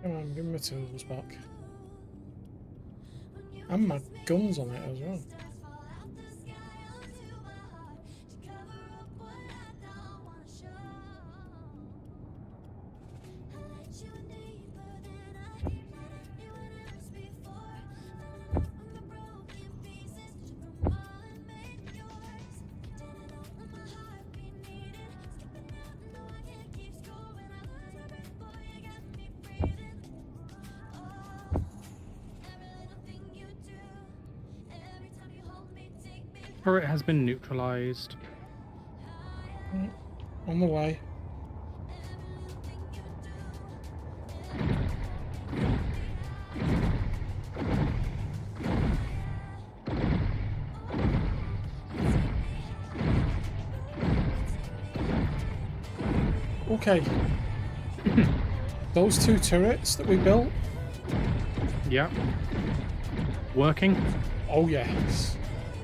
Come on, give me my tools back. And my guns on it as well. Turret has been neutralized. On the way. Okay. Those two turrets that we built. Yeah. Working. Oh yes.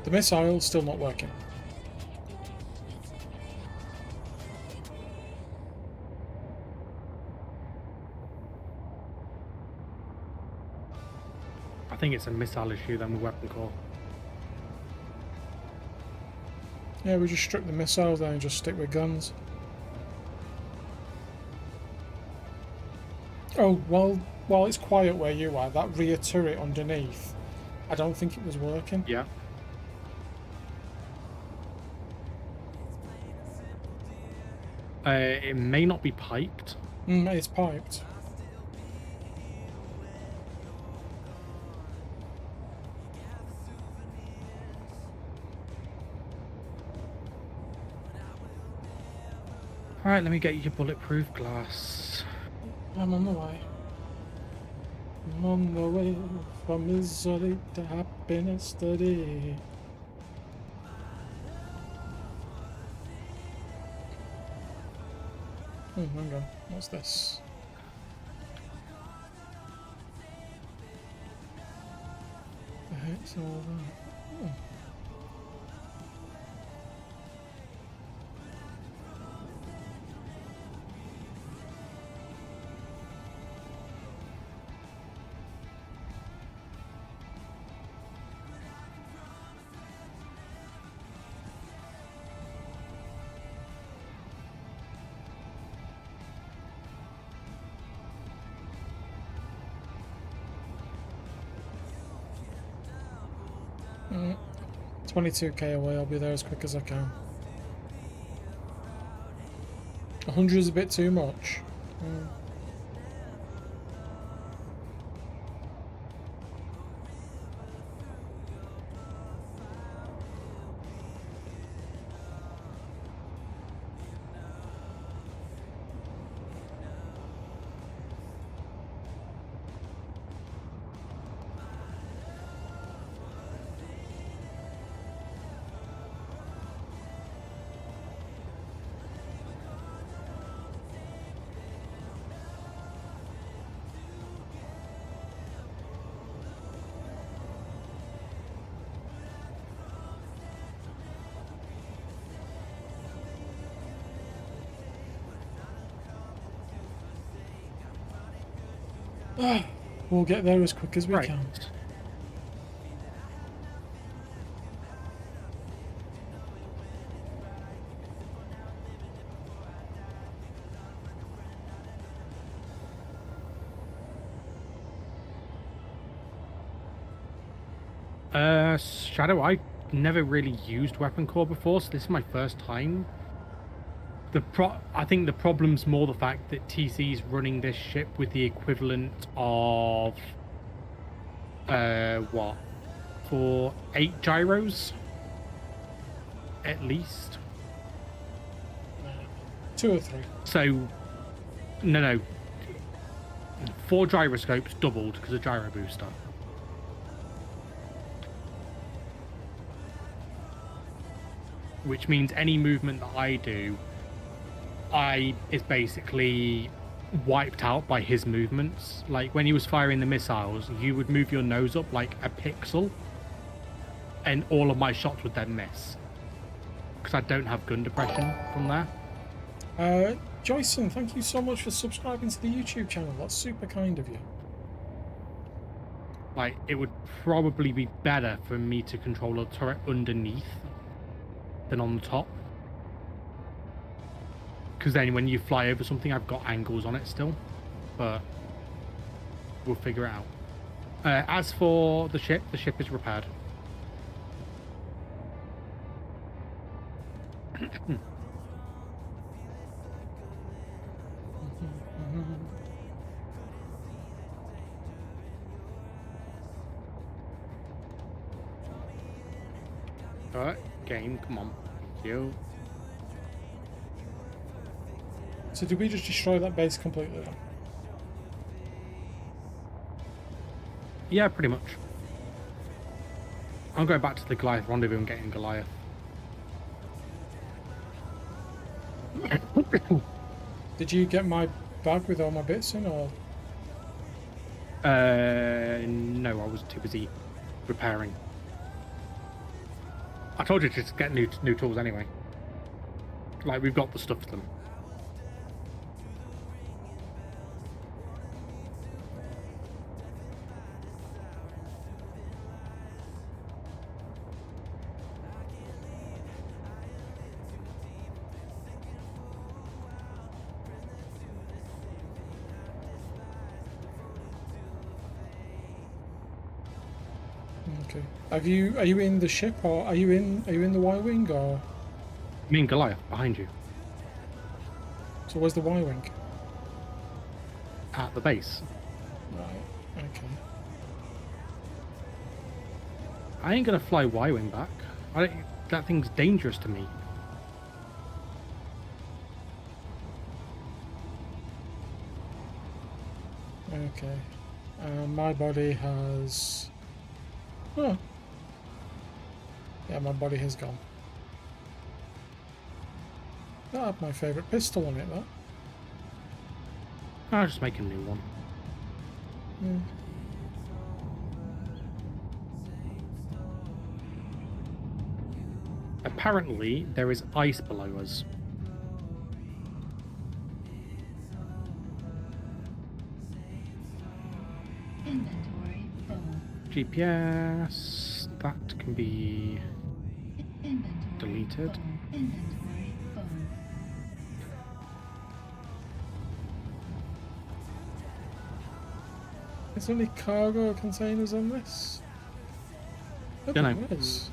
The missile's still not working. I think it's a missile issue then with weapon core. Yeah, we just strip the missiles then and just stick with guns. Oh, while it's quiet where you are, that rear turret underneath, I don't think it was working. Yeah. It may not be piped. It's piped. Alright, let me get you your bulletproof glass. I'm on the way. I'm on the way from misery to happiness today. Oh, hang on. What's this? The heck's all that? Oh. Mm. 22k away, I'll be there as quick as I can. 100 is a bit too much. We'll get there as quick as we Right. can. Shadow, I never really used weapon core before, so this is my first time. I think the problem's more the fact that TC's running this ship with the equivalent of what? For 8 gyros? At least. 2 or 3. So no. 4 gyroscopes doubled because of gyro booster. Which means any movement that I do is basically wiped out by his movements. Like when he was firing the missiles, you would move your nose up like a pixel and all of my shots would then miss. Because I don't have gun depression from there. Joyson, thank you so much for subscribing to the YouTube channel. That's super kind of you. Like, it would probably be better for me to control a turret underneath than on the top. Because then when you fly over something, I've got angles on it still. But we'll figure it out. As for the ship is repaired. Alright, game, come on. Thank you. So did we just destroy that base completely then? Yeah, pretty much. I'm going back to the Goliath rendezvous and getting Goliath. Did Did you get my bag with all my bits in, or? No, I was too busy repairing. I told you to just get new tools anyway. Like, we've got the stuff for them. Okay. Are you in the ship, or are you in the Y-wing, or? Me and Goliath behind you So where's the Y-wing? at the base. Right. Okay. I ain't gonna fly Y-wing back. That thing's dangerous to me. Okay. My body has. Oh. Yeah, my body has gone. That had my favourite pistol on it, that. I'll just make a new one. Hmm. Apparently, there is ice below us. Inventory full. GPS. That can be Inventory deleted. full. Inventory full. Is there any cargo containers on this? I Dunno. think there is.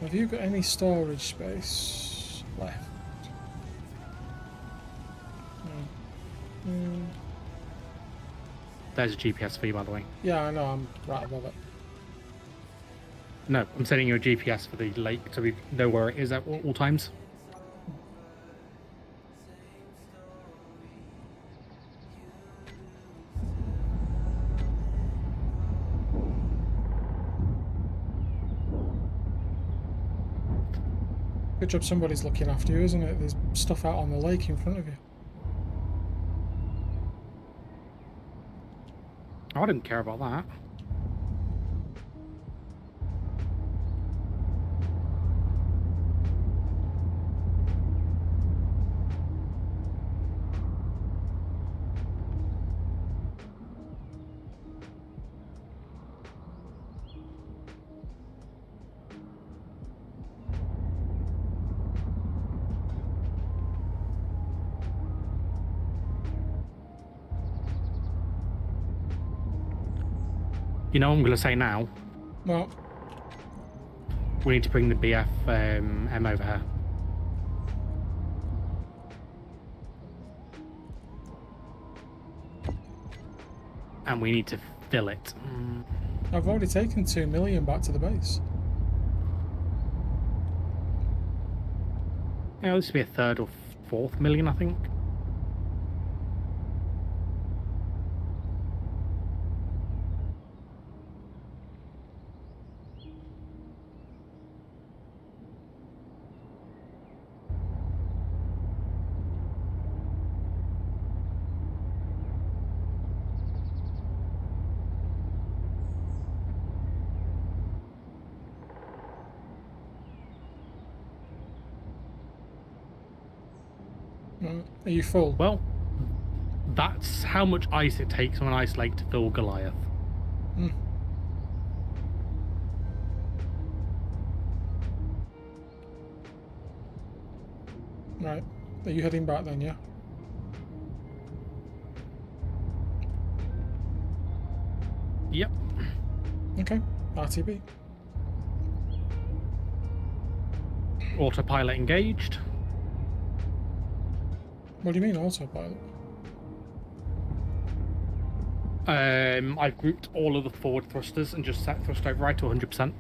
Have you got any storage space left? No. Hmm. There's a GPS for you, by the way. Yeah, I know, I'm right above it. No, I'm sending you a GPS for the lake so we know where it is at all times. Good job somebody's looking after you, isn't it? There's stuff out on the lake in front of you. I didn't care about that. You know what I'm going to say now? Well, We need to bring the BF M over here. And we need to fill it. I've already taken 2 million back to the base. Yeah, this would be a third or fourth million, I think. Are you full? Well, that's how much ice it takes on an ice lake to fill Goliath. Hmm. Right. Are you heading back then, yeah? Yep. Okay. RTB. Autopilot engaged. What do you mean autopilot? I've grouped all of the forward thrusters and just set thrust override to 100%.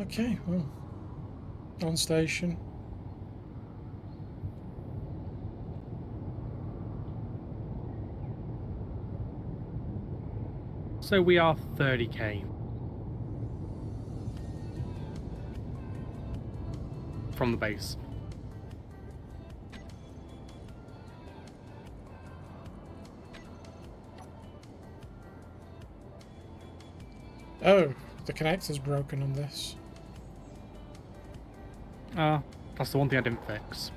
Okay, well. On station. So we are 30k from the base. Oh, the connector's broken on this. That's the one thing I didn't fix.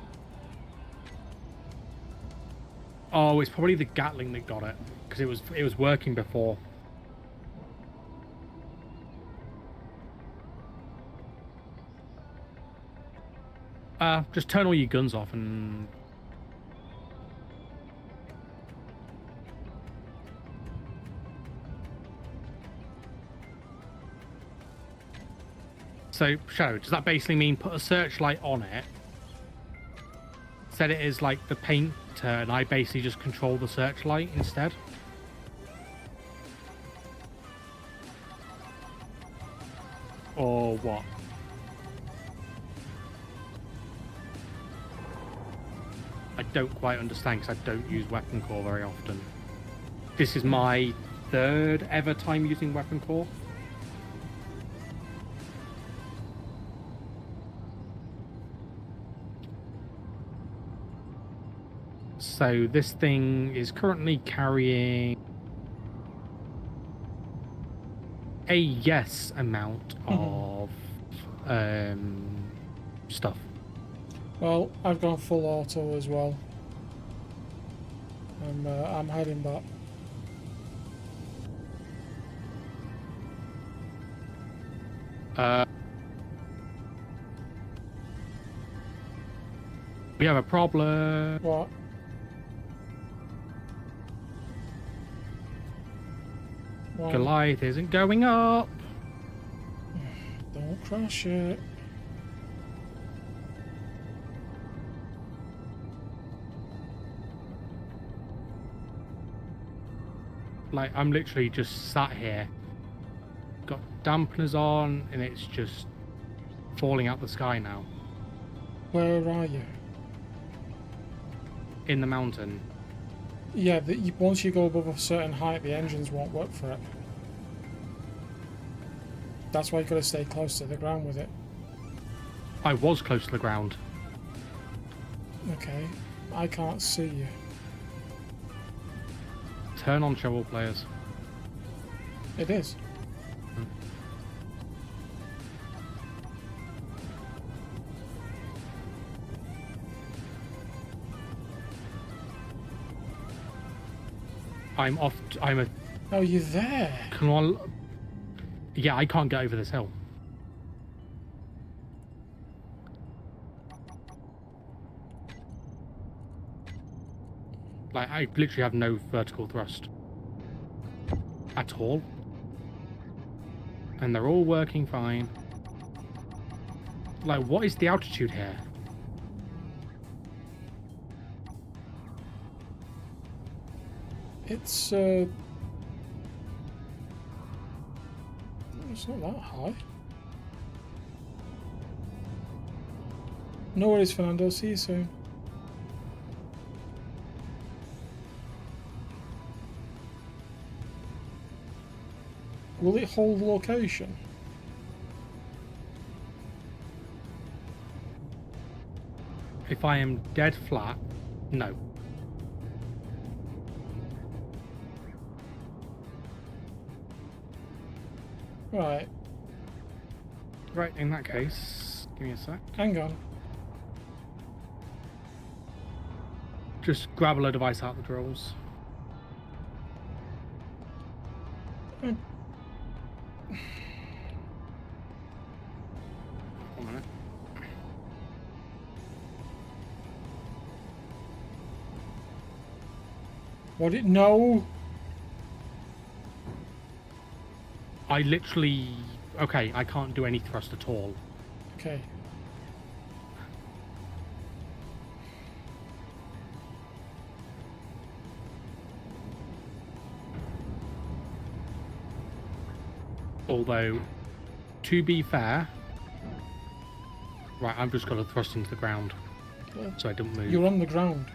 Oh, it's probably the Gatling that got it, because it was working before. Just turn all your guns off and... So, Shadow, does that basically mean put a searchlight on it, set it as like the painter, and I basically just control the searchlight instead? Or what? I don't quite understand because I don't use Weapon Core very often. This is my 3rd ever time using Weapon Core. So this thing is currently carrying a yes amount of stuff. Well, I've gone full auto as well. I'm heading back. We have a problem. What? Why? Goliath isn't going up. Don't crash it. Like, I'm literally just sat here, got dampeners on, and it's just falling out the sky now. Where are you? In the mountain. Yeah, once you go above a certain height, the engines won't work for it. That's why you gotta stay close to the ground with it. I was close to the ground. Okay, I can't see you. Turn on shovel players. It is. I'm off. I'm a. Oh, you're there. Come on. Yeah, I can't get over this hill. Like, I literally have no vertical thrust at all, and they're all working fine. Like, what is the altitude here? It's not that high. No worries, Fernando. See you soon. Will it hold location? If I am dead flat, no. Right, Right, in that case, give me a sec. hang on. Just grab a load of ice out the drills. Hmm. 1 minute. What it? No. I literally... Okay, I can't do any thrust at all. Okay. Although, to be fair... Right, I'm just going to thrust into the ground, Yeah. so I don't move. You're on the ground.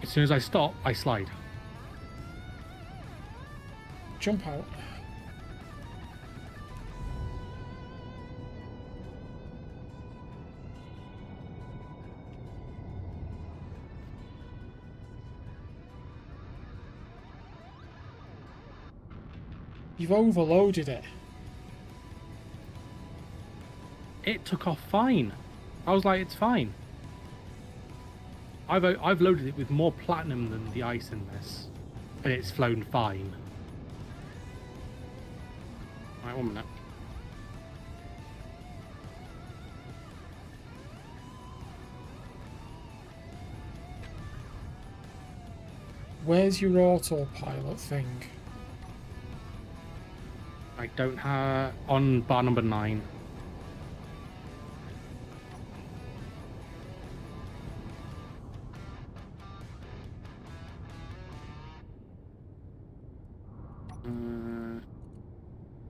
As soon as I stop, I slide. jump out. You've overloaded it. It took off fine. I was like, it's fine. I've loaded it with more platinum than the ice in this, and it's flown fine. Right, 1 minute. Where's your autopilot thing? I don't have on bar number 9.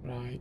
Right.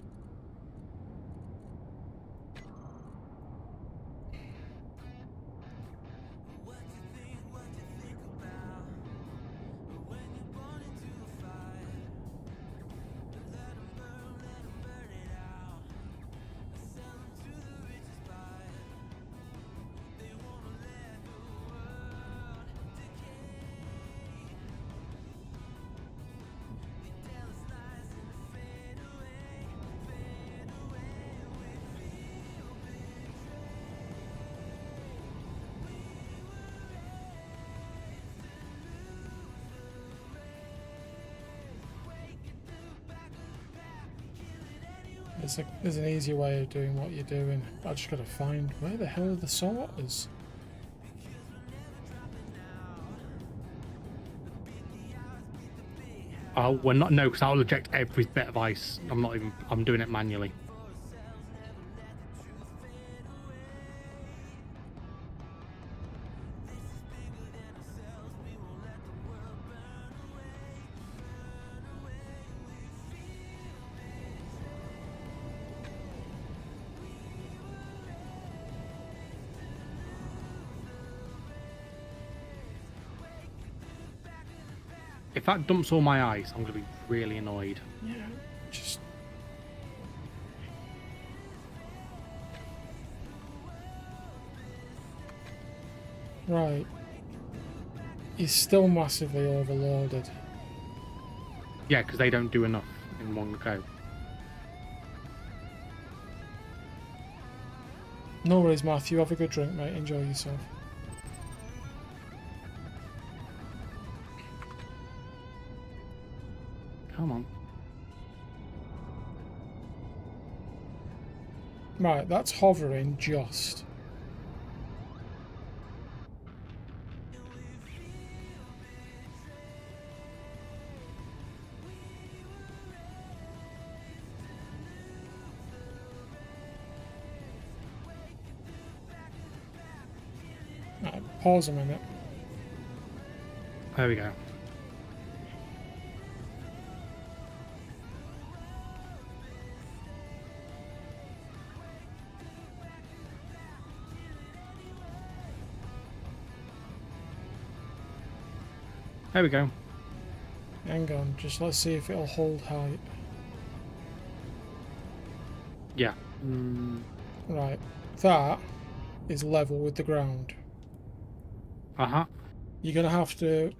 There's an easier way of doing what you're doing. I just gotta find where the hell are the sorters? Oh, we're not. No, because I'll eject every bit of ice. I'm not even. I'm doing it manually. If that dumps all my ice, I'm going to be really annoyed. Yeah, just... Right. He's still massively overloaded. Yeah, because they don't do enough in one go. No worries, Matthew. Have a good drink, mate. Enjoy yourself. Come on. Right, that's hovering just. Right, pause a minute. There we go. There we go. Hang on, just let's see if it'll hold height. Yeah. Right, that is level with the ground. Uh-huh. You're gonna have to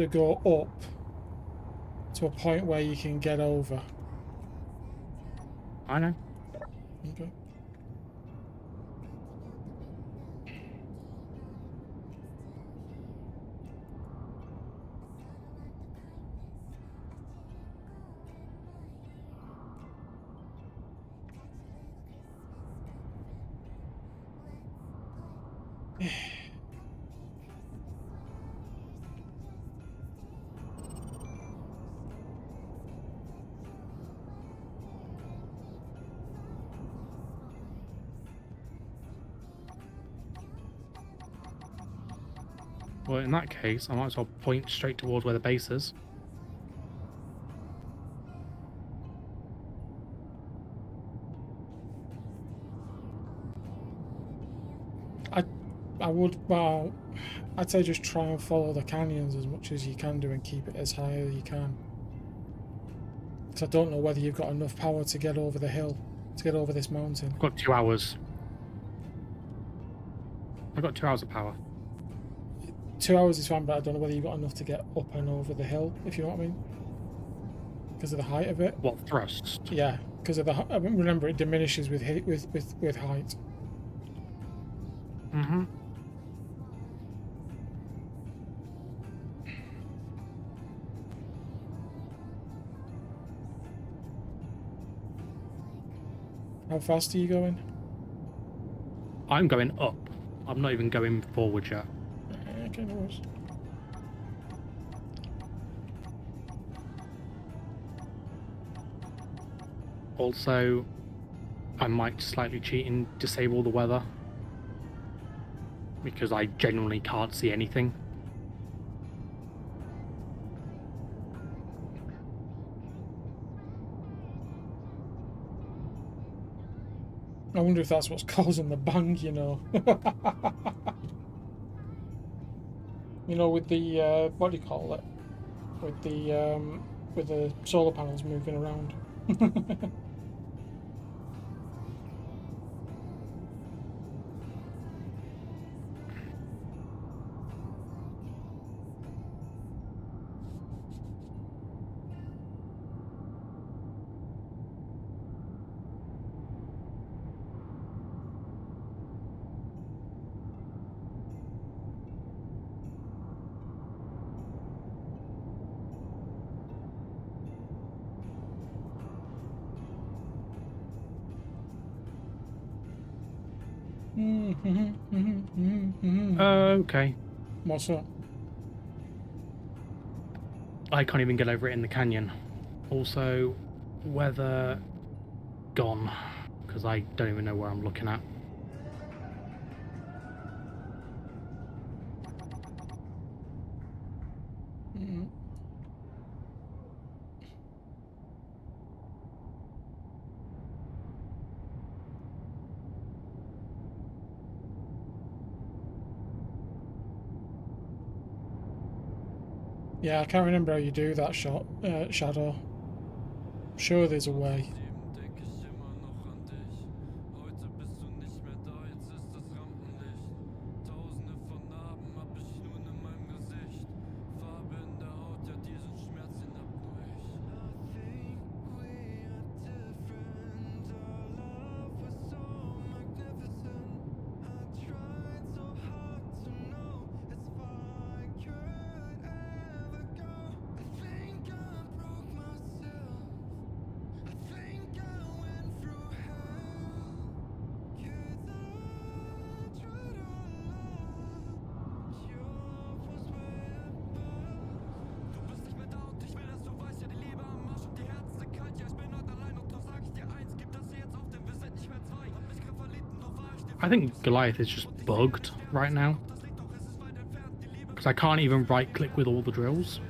go up to a point where you can get over. I know. Okay. Well, in that case, I might as well point straight towards where the base is. I would, well, I'd say just try and follow the canyons as much as you can do and keep it as high as you can. Because I don't know whether you've got enough power to get over the hill, to get over this mountain. I've got 2 hours. I've got 2 hours of power. 2 hours is fine, but I don't know whether you've got enough to get up and over the hill, if you know what I mean. Because of the height of it. What, thrust? Yeah, because of the. I mean, remember, it diminishes with height. Mm-hmm. How fast are you going? I'm going up. I'm not even going forward yet. Okay, no worries. Also, I might slightly cheat and disable the weather. Because I genuinely can't see anything. I wonder if that's what's causing the bang, you know. You know, with the what do you call it? With the solar panels moving around. Okay. What's that? I can't even get over it in the canyon. Also, weather gone. Because I don't even know where I'm looking at. Yeah, I can't remember how you do that shot, Shadow. Sure, there's a way. Leben denk ich immer noch an dich. Heute bist du nicht mehr da, jetzt ist das Rampenlicht. Tausende von Narben hab ich nun in meinem Gesicht. Farbe in der Haut, ja diesen Schmerz, den hab nur ich. I think we are different. Our love was so magnificent. I tried so hard to know if I could ever go. I think I broke myself. I think I went through hell. 'Cause I tried our love. Yours was way above. Du bist nicht mehr da und ich will, dass du weißt, ja die Liebe am Arsch und die Herzen sind kalt. Ja, ich bin heute allein und doch sag ich dir eins, gib das hier jetzt auf, denn wir sind nicht mehr zwei. Hab mich grad verliebt und doch war ich dir I think Goliath is just bugged right now. Because I can't even right click with all the drills.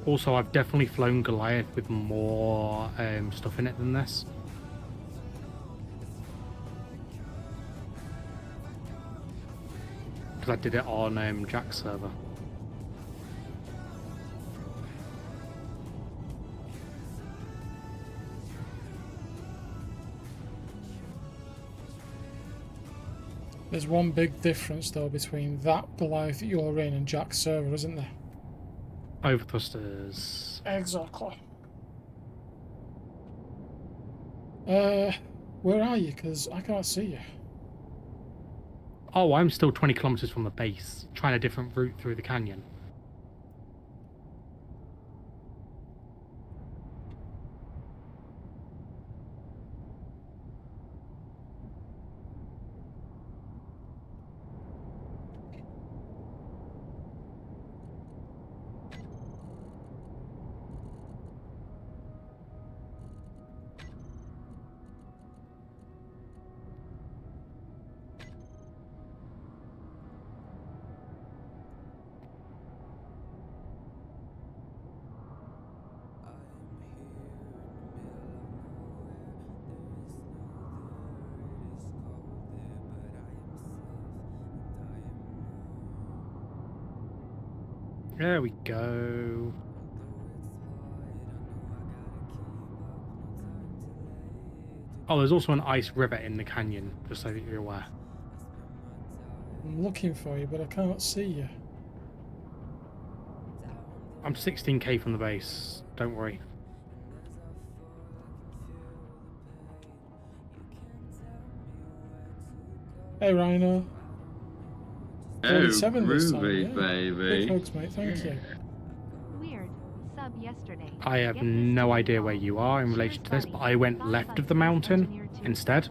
Also, I've definitely flown Goliath with more stuff in it than this. Because I did it on Jack's server. There's one big difference though between that Goliath that you're in and Jack's server, isn't there? Overthrusters. Exactly. Where are you? Because I can't see you. Oh, I'm still 20 kilometers from the base, trying a different route through the canyon. There we go. Oh, there's also an ice river in the canyon, just so that you're aware. I'm looking for you, but I can't see you. I'm 16k from the base. Don't worry. Hey, Rhino. Oh, 47 this time, groovy, yeah. Big baby. hugs, mate. Thank you. Weird. Sub yesterday. I have Get this no to idea info. where you are in relation to this, Cheers, but I went buddy. left Thoughts of the on Space mountain Engineer 2? instead.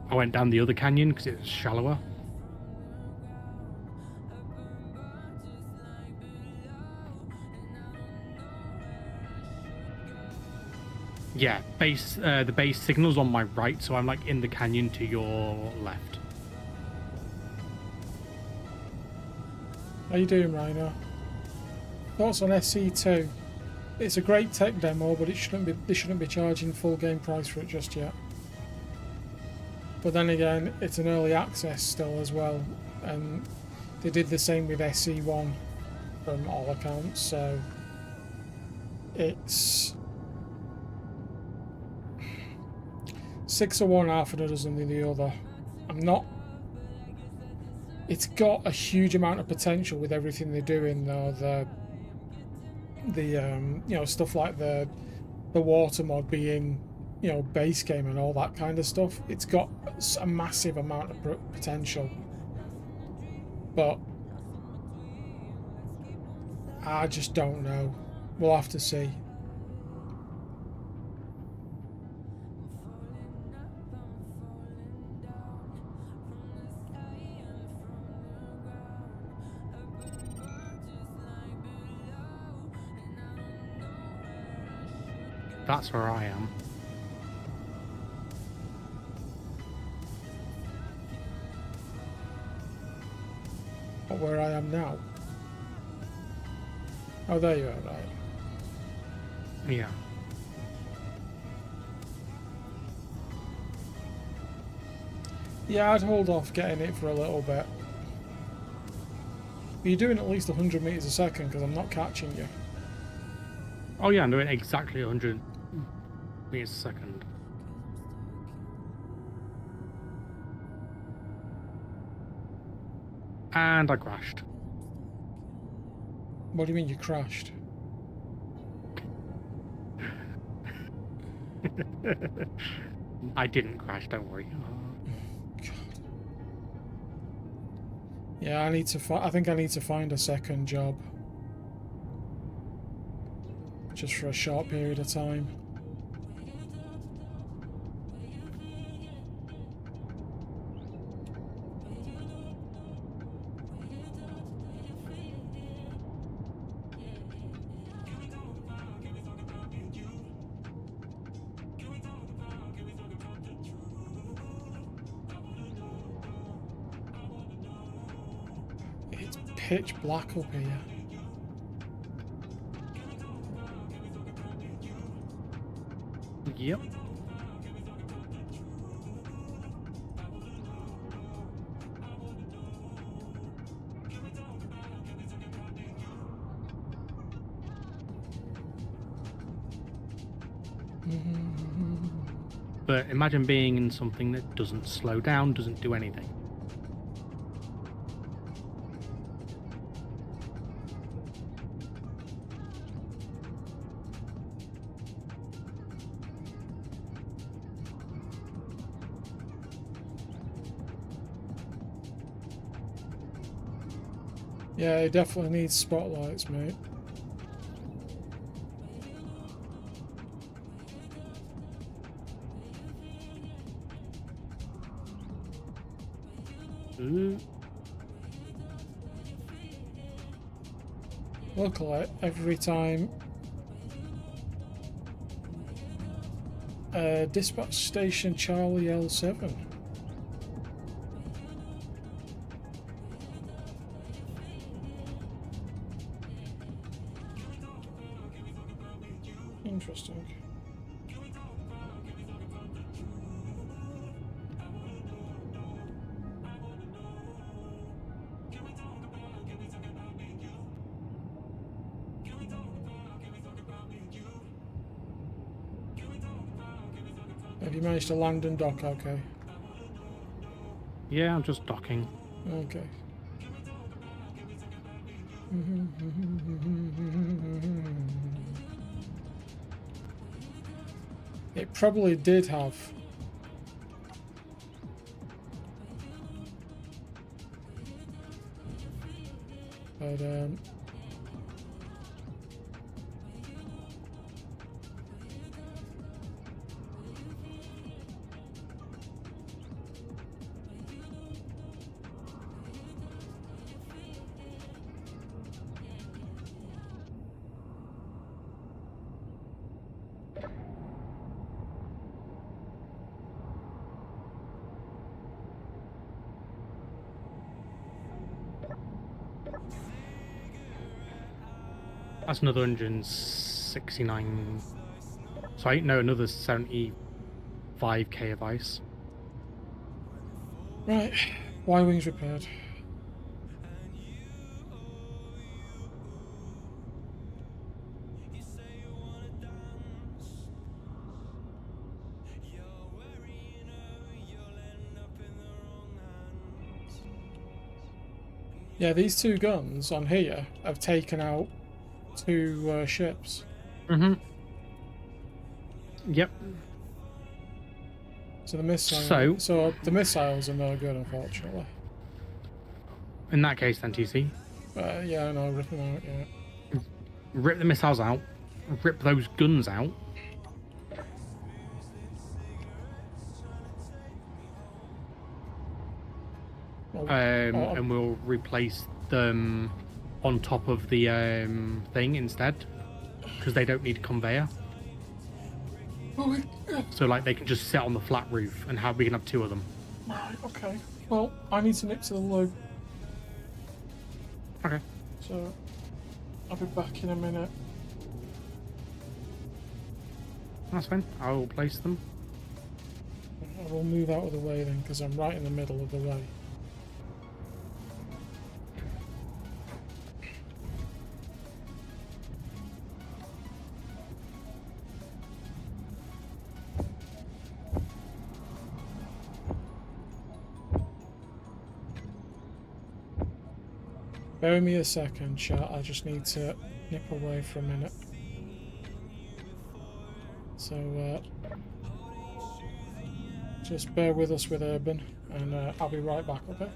I went down the other canyon because it's shallower. Yeah, the base signal's on my right, so I'm like in the canyon to your left. How you doing, Rhino? Thoughts on SC2? It's a great tech demo, but they shouldn't be charging full game price for it just yet. But then again, it's an early access still as well, and they did the same with SC1 from all accounts, so it's 6 of one, half a dozen of the other. It's got a huge amount of potential with everything they're doing, though. The stuff like the water mod being base game and all that kind of stuff. It's got a massive amount of potential, but I just don't know. We'll have to see. That's where I am. Not where I am now. Oh, there you are, right. Yeah. Yeah, I'd hold off getting it for a little bit. You're doing at least 100 meters a second because I'm not catching you. Oh yeah, I'm doing exactly 100 meters a second. And I crashed. What do you mean you crashed? I didn't crash, don't worry. God. Yeah, I think I need to find a second job. Just for a short period of time. It's pitch black up here. Yep. But imagine being in something that doesn't slow down, doesn't do anything. Yeah, it definitely needs spotlights, mate. Luckily, every time dispatch station Charlie L7. Interesting. Have you managed to land and dock okay? Yeah, I'm just docking. Okay. It probably did have. But That's another 169. Sorry, no, another 75k of ice. right, Y wings repaired. Yeah, these two guns on here have taken out two ships. Mm-hmm. Yep. So the missile. So- the missiles are no good, unfortunately. In that case, then, TC, Yeah, no, rip them out. Yeah. rip the missiles out, rip those guns out. And we'll replace them on top of the thing instead, because they don't need a conveyor. So like they can just sit on the flat roof and we can have two of them. Right. Okay. Well, I need to nip to the loo, Okay. so I'll be back in a minute. That's fine. I will place them. I will move out of the way then, because I'm right in the middle of the way. Bear with me a second, chat. I just need to nip away for a minute. So, just bear with us with Urban, and I'll be right back, okay?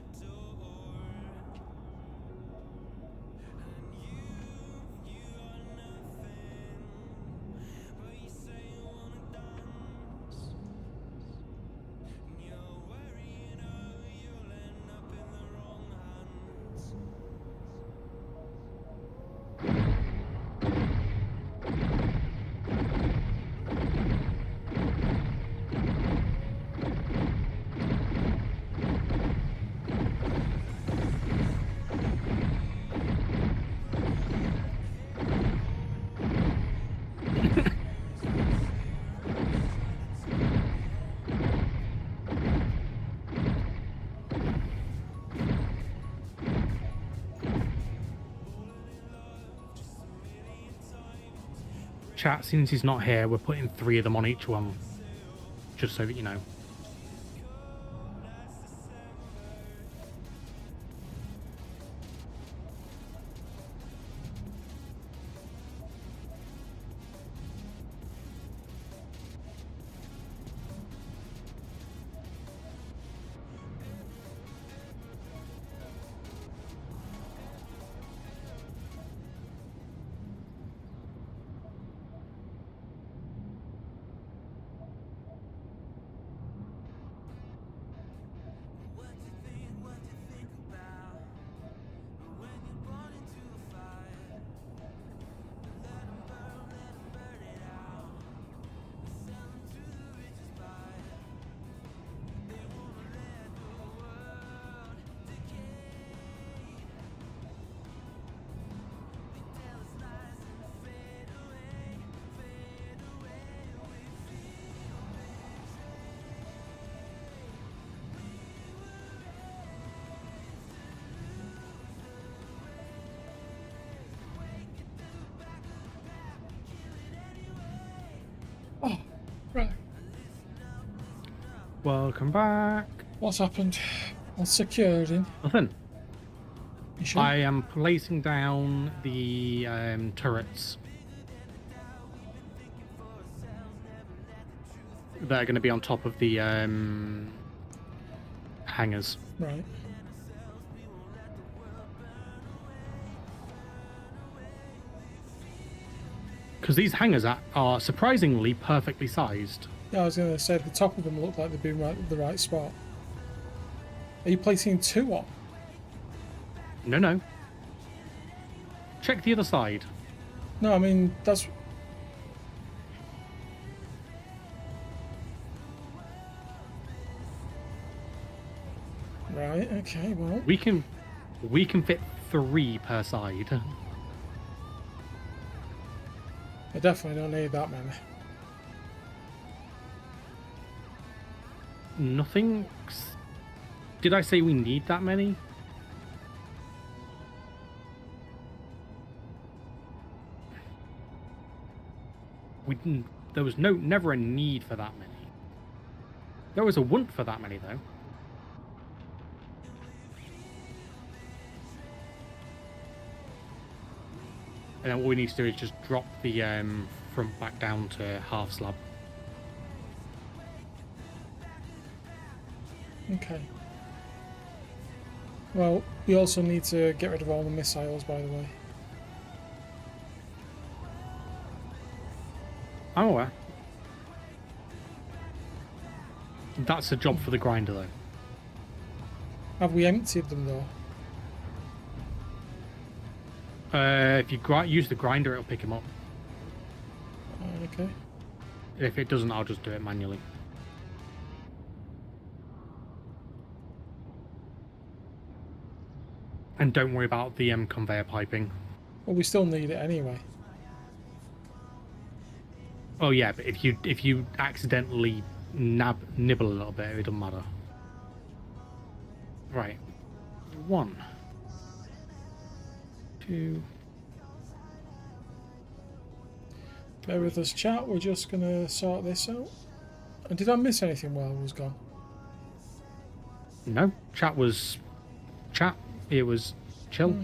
Chat, since he's not here, we're putting 3 of them on each one, just so that you know. Oh, right. Welcome back. What's happened? What's securing? Nothing. You sure? I am placing down the turrets that are going to be on top of the hangars. Right. Because these hangars are surprisingly perfectly sized. Yeah, I was going to say the top of them look like they've been right at the right spot. Are you placing 2 on? No. Check the other side. No, I mean, that's... Right, okay, well... We can fit 3 per side. I definitely don't need that many. Nothing. Did I say we need that many? We didn't. There was never a need for that many. There was a want for that many though. And then all we need to do is just drop the front back down to half slab. Okay. Well, we also need to get rid of all the missiles, by the way. I'm aware. That's a job for the grinder though. Have we emptied them, though? If you use the grinder, it'll pick him up. Okay. If it doesn't, I'll just do it manually. And don't worry about the conveyor piping. Well, we still need it anyway. Oh yeah, but if you accidentally nibble a little bit, it doesn't matter. Right. 1, 2. Bear with us, chat. We're just going to sort this out. And did I miss anything while I was gone? No, chat was chat. It was chill.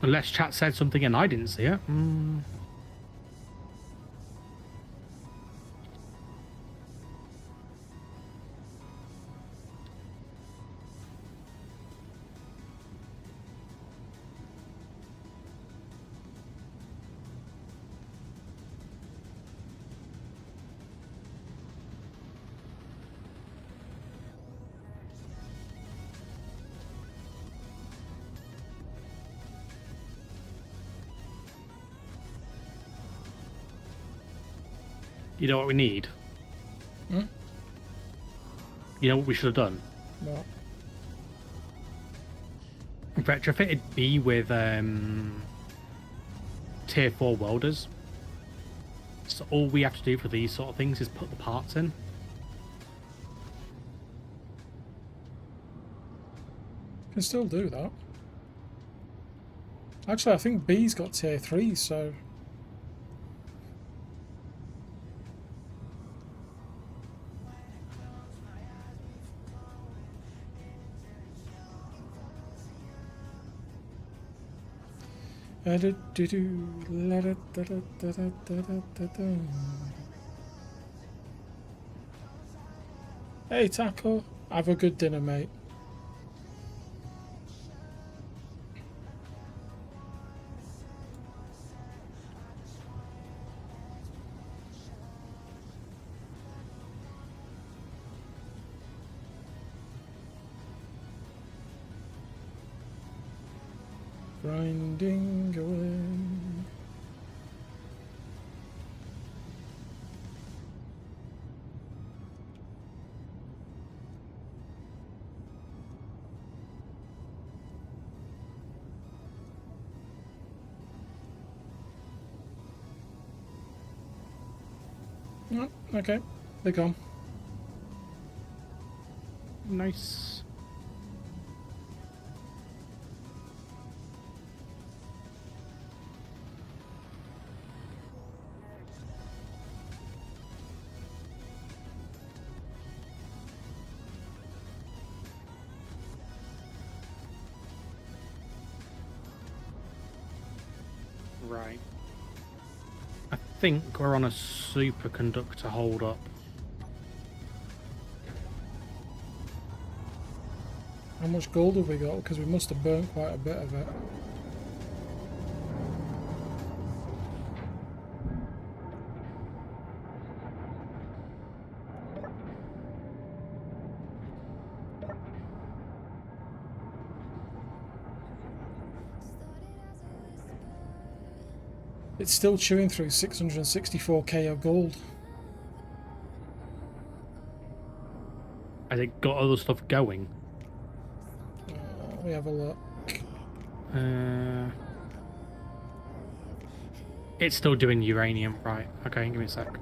Unless chat said something and I didn't see it. You know what we need? Hmm? You know what we should have done? What? Retrofitted B with tier 4 welders. So all we have to do for these sort of things is put the parts in. Can still do that. Actually, I think B's got tier 3, so... Hey Taco, have a good dinner, mate. Grinding away. Oh, okay, they're gone. Nice. Right. I think we're on a superconductor hold up. How much gold have we got? Because we must have burnt quite a bit of it. It's still chewing through 664k of gold. Has it got other stuff going? Let me have a look. It's still doing uranium, right? Okay, give me a sec.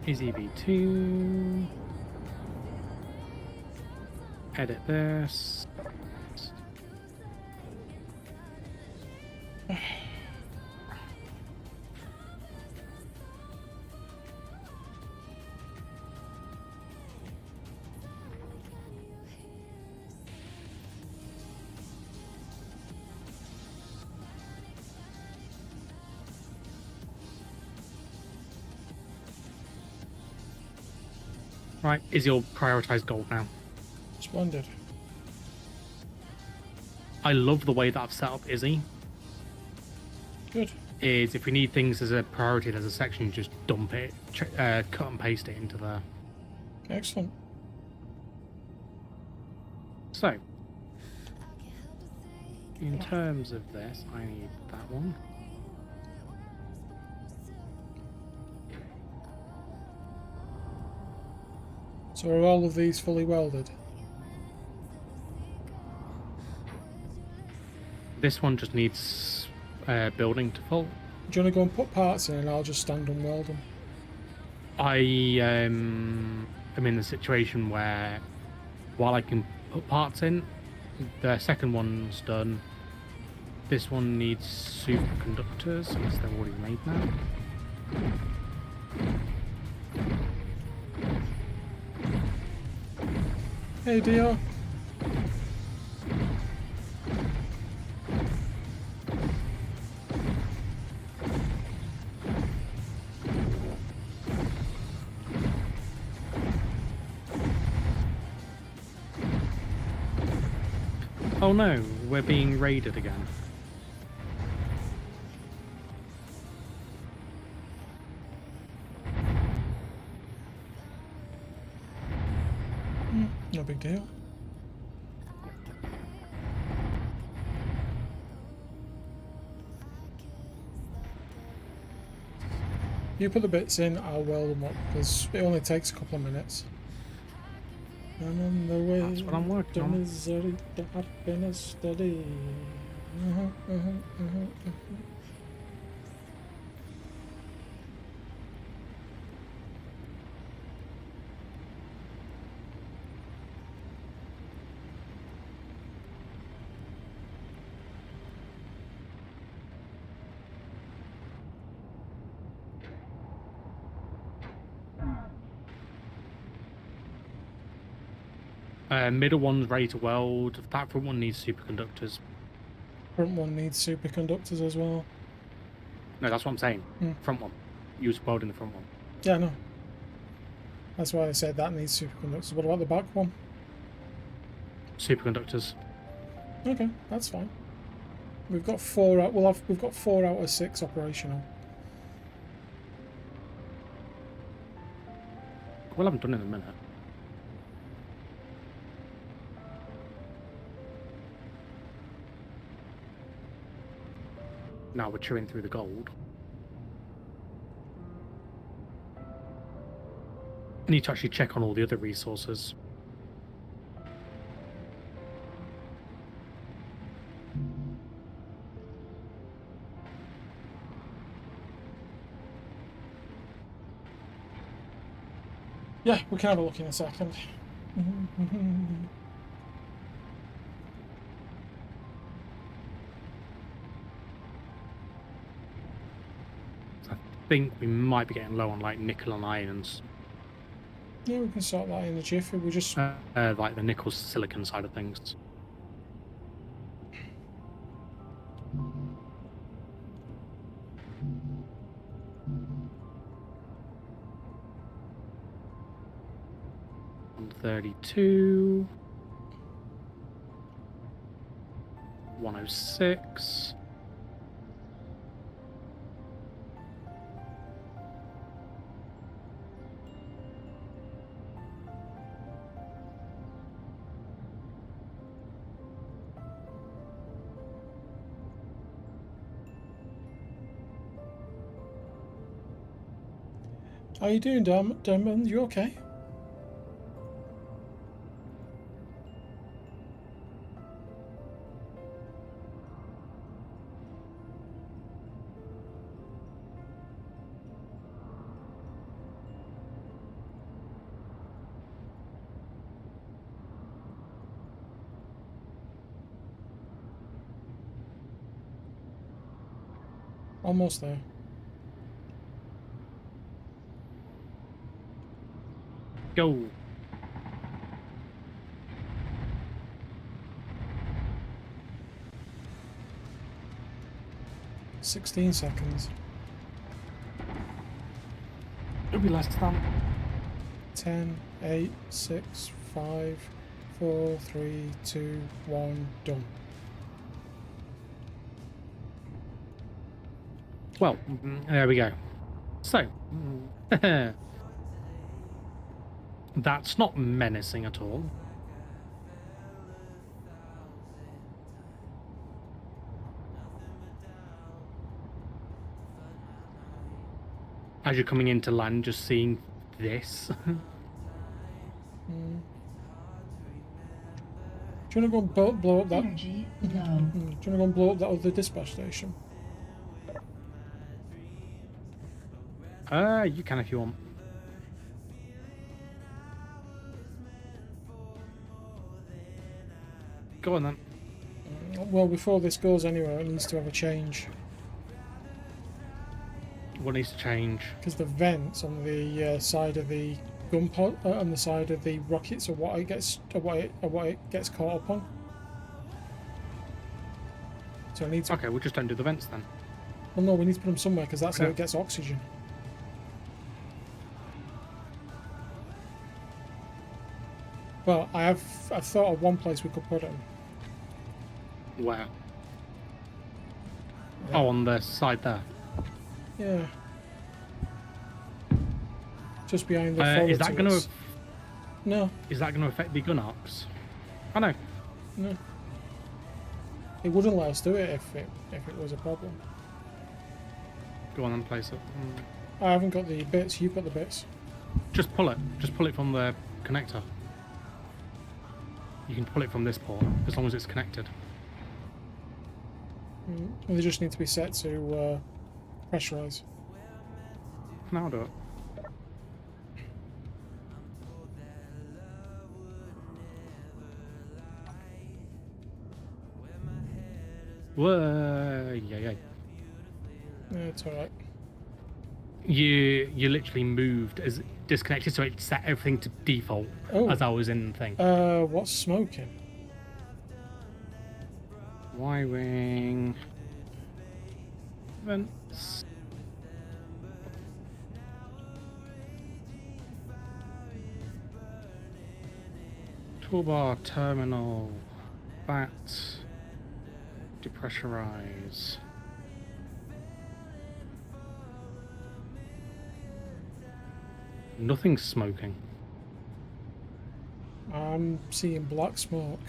Is EV2. Edit this. Right, is your prioritized gold now? Splendid. I love the way that I've set up Izzy. Good. Is if we need things as a priority, there's a section you just dump it, cut and paste it into there. Excellent. So, in terms of this, I need that one. So are all of these fully welded? This one just needs building to full. Do you want to go and put parts in and I'll just stand and weld them? I am in the situation where, while I can put parts in, the second one's done. This one needs superconductors, because they're already made now. Hey dear. Oh no, we're being raided again. No big deal. You put the bits in, I'll weld them up, because it only takes a couple of minutes. And on the way That's what I'm working to on. misery, to happiness steady. Middle one's ready to weld. That front one needs superconductors. Front one needs superconductors as well. No, that's what I'm saying. Hmm. Front one. Use welding the front one. Yeah, no. That's why I said that needs superconductors. What about the back one? Superconductors. Okay, that's fine. We've got 4 out. We've got 4 out of 6 operational. We'll have them done in a minute. Now we're chewing through the gold. I need to actually check on all the other resources. Yeah, we can have a look in a second. I think we might be getting low on like nickel and irons, Yeah, we can sort that in a jiffy. We just like the nickel silicon side of things. 132. 106. How you doing, Dermot? You okay? Almost there. Go. "16 seconds. It'll be less than. 10, 8, 6, 5, 4, 3, 2, 1, done." Well, there we go. So, that's not menacing at all. As you're coming into land, just seeing this. Do you want to go and blow up that? Energy low. Do you want to go and blow up that other dispatch station? You can if you want. Go on then. Well, before this goes anywhere, it needs to have a change. What needs to change? Because the vents on the side of the gun pod, on the side of the rockets, are what it gets caught up on. So it needs. Okay, we'll just undo the vents then. Well, no, we need to put them somewhere because that's how Okay. it gets oxygen. Well, I've thought of one place we could put them. Where? Oh, on the side there. Yeah. Just behind the Is forward that going turrets. to? No, Is that going to affect the gun arcs? I know. no. It wouldn't let us do it if it was a problem. Go on and place it. I haven't got the bits. You've got the bits. Just pull it. Just pull it from the connector. You can pull it from this port as long as it's connected. And they just need to be set to pressurize. Now I'll do it. Whoa, yeah. Yeah, it's all right. You literally moved as disconnected, so it set everything to default Oh. as I was in the thing. What's smoking? Y-wing. Vents. Toolbar, terminal, bat, depressurize. Nothing's smoking. I'm seeing black smoke.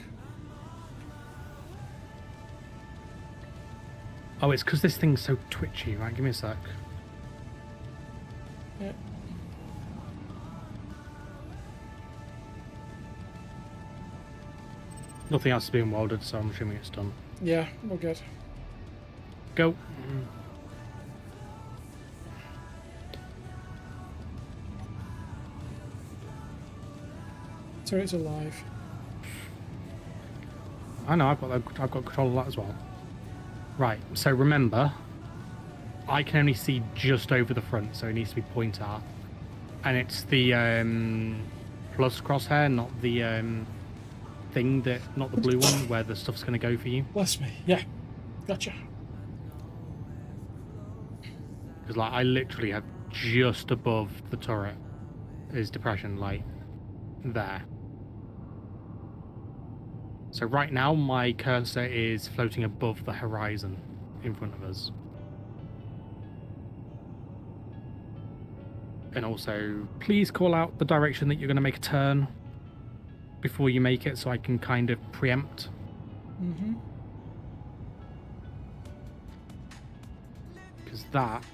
Oh, it's because this thing's so twitchy, right? Give me a sec. Yeah. Nothing else is being welded, so I'm assuming it's done. Yeah, we're good. Go. Turret's alive. I know, I've got control of that as well. Right, so remember, I can only see just over the front, so it needs to be point at. And it's the plus crosshair, not the thing that, not the blue one, where the stuff's going to go for you. Bless me. Yeah, gotcha. Because like, I literally have just above the turret is depression, like there. So right now my cursor is floating above the horizon in front of us. And also, please call out the direction that you're going to make a turn before you make it so I can kind of preempt. Mm-hmm. Because that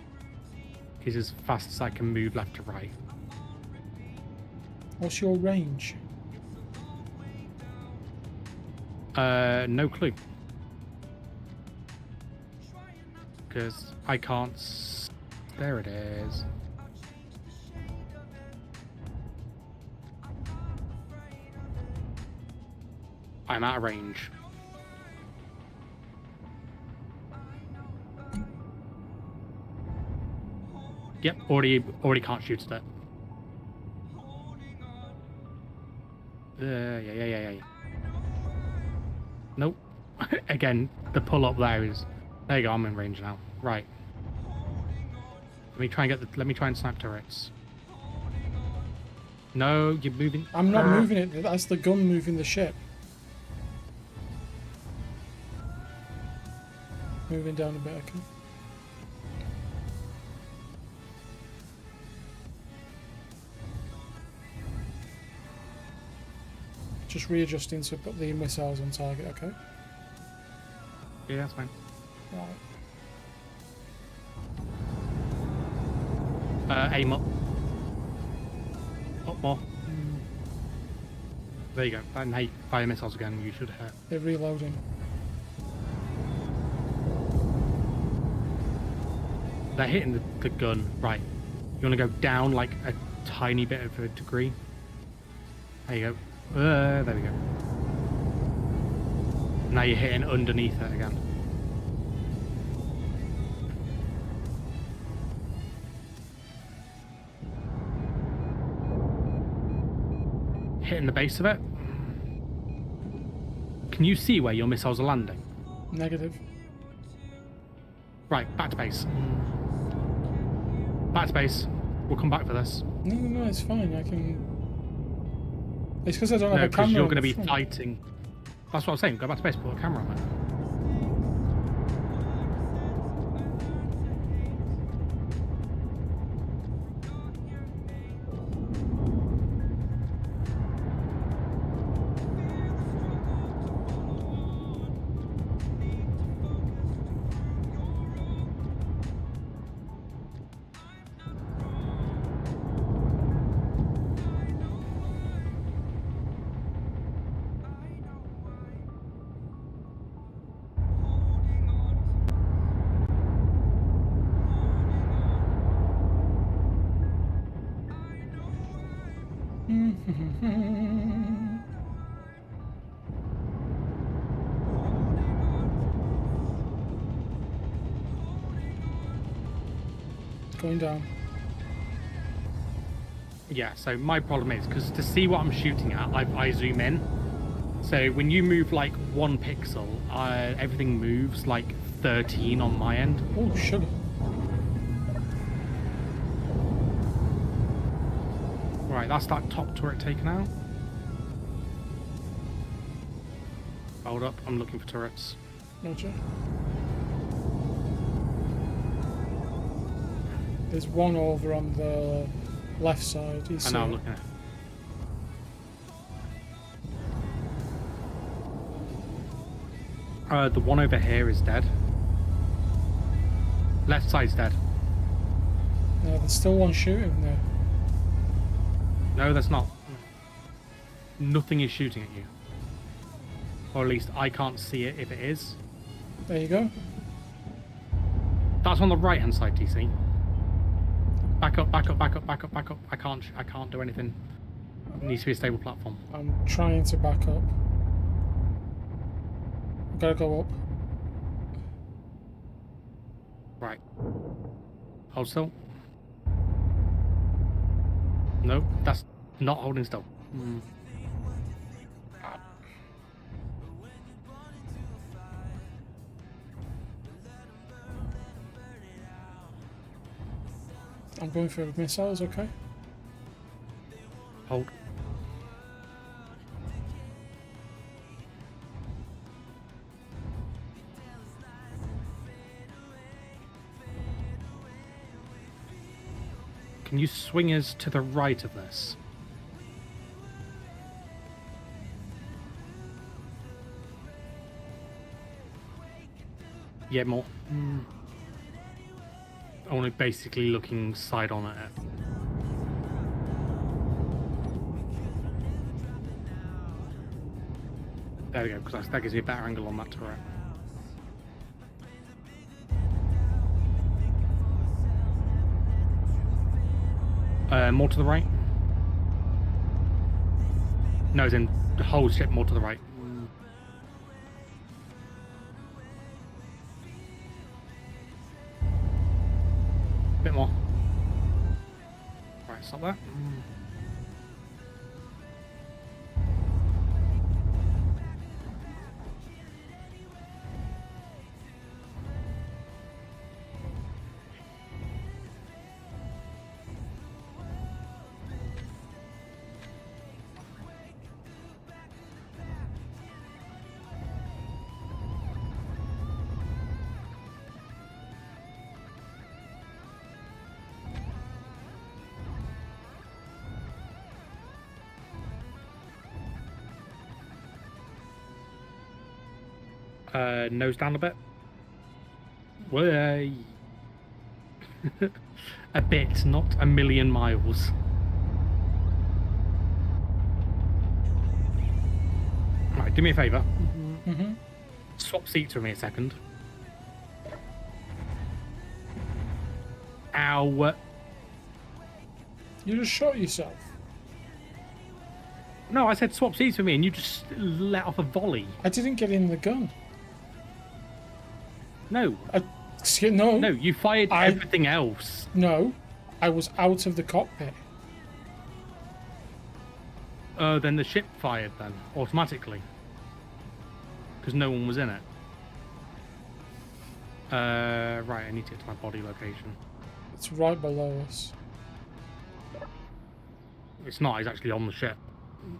is as fast as I can move left to right. What's your range? No clue. Because I can't... There it is. I'm out of range. Yep, already can't shoot at it. Yeah. Nope. Again, the pull up there is. There you go. I'm in range now. Right. Let me try and snipe turrets. No, you're moving. I'm not moving it. That's the gun moving the ship. Moving down a bit, okay. Just readjusting to put the missiles on target, okay? Yeah, that's fine. Right. Aim up. Up more. There you go. And hey, fire missiles again. You should hit. They're reloading. They're hitting the gun. Right. You want to go down like a tiny bit of a degree. There you go. There we go. Now you're hitting underneath it again. Hitting the base of it. Can you see where your missiles are landing? Negative. Right, back to base. Back to base. We'll come back for this. No, it's fine. I can. It's because I don't have No, a camera. because you're going to in be front. fighting. That's what I'm saying. Go back to base. Put a camera on it. Going down. Yeah, so my problem is, because to see what I'm shooting at, I zoom in. So when you move like 1 pixel, everything moves like 13 on my end. Oh, sugar. Right, that's that top turret taken out. Hold up, I'm looking for turrets. Roger. There's one over on the left side. You I see know, I'm it? looking at it. The one over here is dead. Left side's dead. No, there's still one shooting there. No, that's not. Nothing is shooting at you. Or at least I can't see it if it is. There you go. That's on the right hand side, TC. Back up. I can't do anything. It needs to be a stable platform. I'm trying to back up. I've got to go up. Right. Hold still. No, that's not holding still. I'm going for missiles, okay? Hold. Can you swing us to the right of this? Yeah, more. Only basically looking side on at it. There we go, because that gives me a better angle on that turret. More to the right? No, as in the whole ship more to the right. Bit more. Right, stop that. Nose down a bit. Way. A bit, not a million miles. Right, do me a favour. Mm-hmm. Swap seats with me a second. Ow. You just shot yourself. No, I said swap seats with me and you just let off a volley. I didn't get in the gun. No. No. No, you fired everything else. No. I was out of the cockpit. Then the ship fired then, automatically. Because no one was in it. Right, I need to get to my body location. It's right below us. It's not, it's actually on the ship.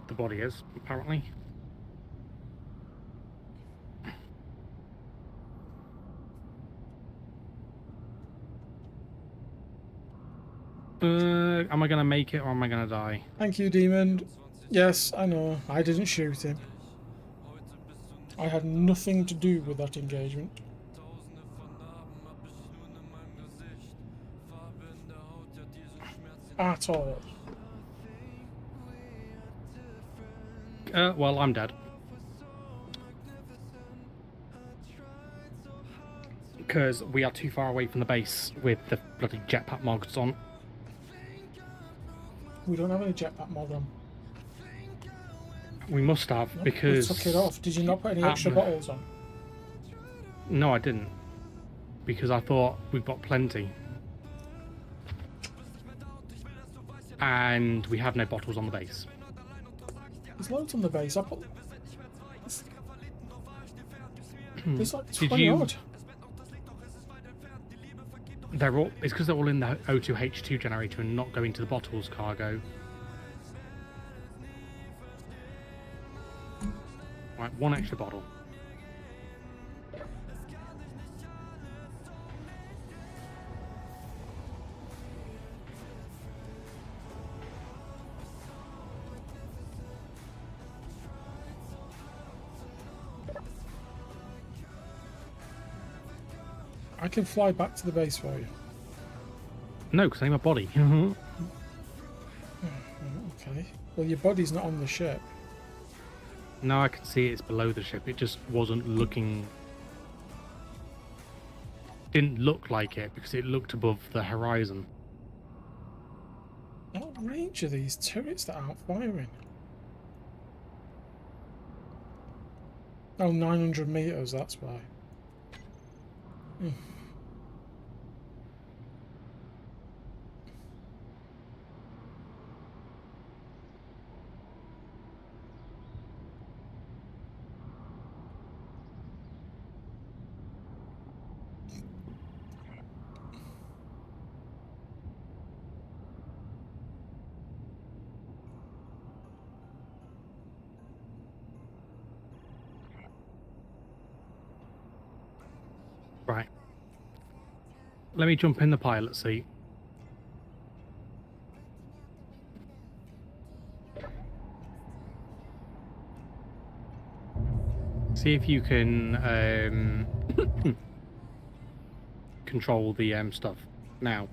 The body is, apparently. Am I gonna make it or am I gonna die? Thank you, Demon. Yes, I know. I didn't shoot him. I had nothing to do with that engagement. Tausende von Narben hab ich nun in meinem Gesicht. Farbe in der Haut, ja diesen Schmerz. At all. Well, I'm dead. Because we are too far away from the base with the bloody jetpack mods on. We don't have any jetpack mod on. We must have, No, because... we took it off. Did you not put any extra bottles on? No, I didn't. Because I thought we've got plenty. And we have no bottles on the base. There's loads on the base. I put... There's like Did 20 you- odd. They're all... It's because they're all in the O2H2 generator and not going to the bottles cargo. Right, one extra bottle. I can fly back to the base for you. No, because I need my body. Okay. Well, your body's not on the ship. No, I can see it's below the ship. It just wasn't looking... Didn't look like it because it looked above the horizon. What range are these turrets that aren't firing? Oh, 900 meters, that's why. Right. Let me jump in the pilot seat. See if you can control the stuff. Now,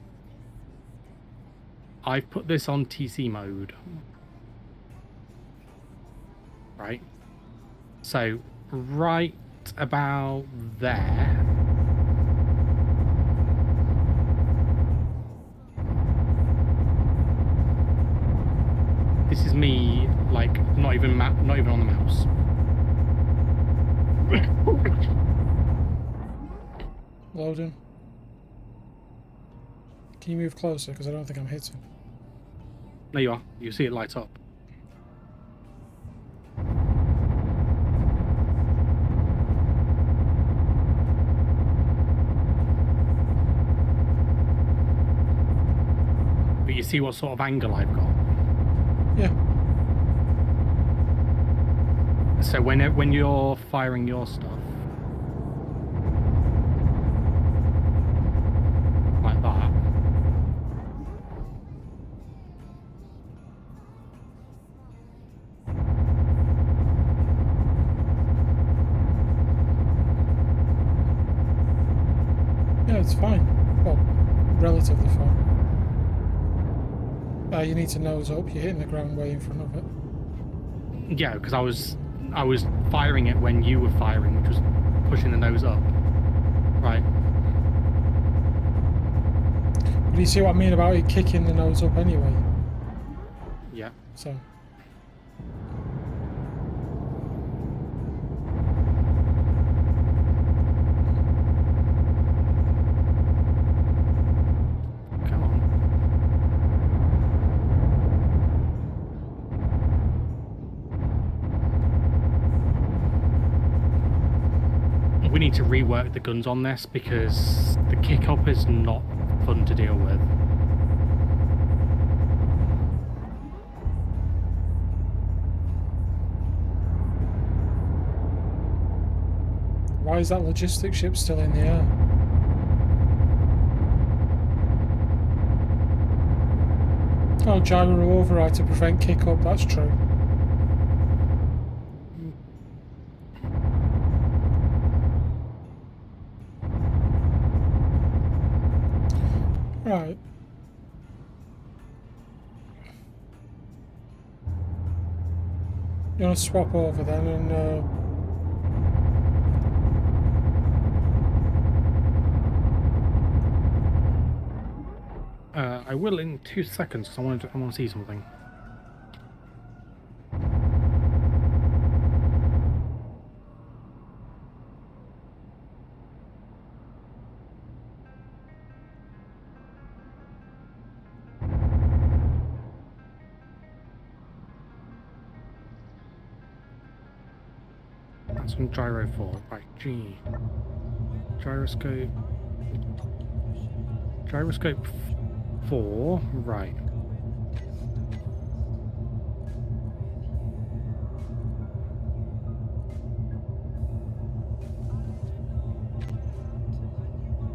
I've put this on TC mode. Right? So, right about there. This is me, like, not even on the mouse. Loading. Can you move closer? Because I don't think I'm hitting. There you are. You see it light up. But you see what sort of angle I've got. Yeah. So when you're firing your stuff, like that, Yeah, it's fine. Well, relatively fine. You need to nose up. You're hitting the ground way in front of it. yeah, because I was firing it when you were firing, which was pushing the nose up. Right. But you see what I mean about it kicking the nose up anyway? Yeah. So. Come on. We need to rework the guns on this because the kick up is not fun to deal with. Why is that logistics ship still in the air? Oh, gyro override to prevent kick up, that's true. Right. You want to swap over then and I will in 2 seconds because I want to see something. That's on gyro 4. Right, G. Gyroscope. Gyroscope 4. Right.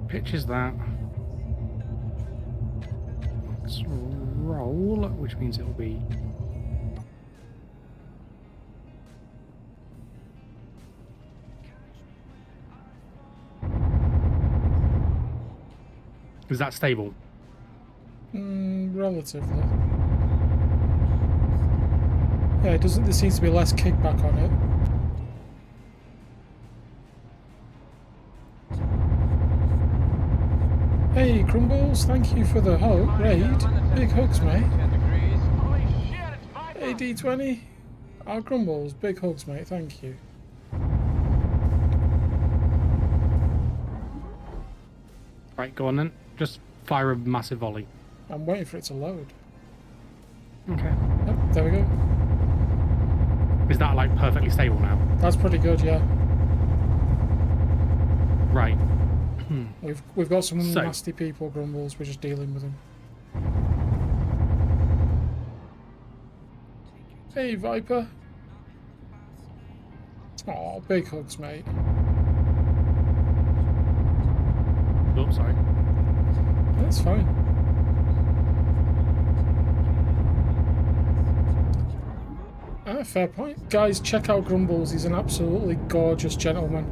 Pitch is that. Let's roll, which means it'll be. Is that stable? relatively. Yeah, it doesn't. There seems to be less kickback on it. Hey, Crumbles, thank you for the raid. Big hugs, mate. Hey, D20. Our Crumbles, big hugs, mate. Thank you. Right, go on then. Just fire a massive volley. I'm waiting for it to load. Okay. Yep, there we go. Is that like perfectly stable now? That's pretty good, yeah. Right. We've got some So- nasty people, Grumbles. We're just dealing with them. Hey, Viper. Oh, big hugs, mate. Oh, sorry. That's fine. Yeah, fair point. Guys, check out Grumbles. He's an absolutely gorgeous gentleman.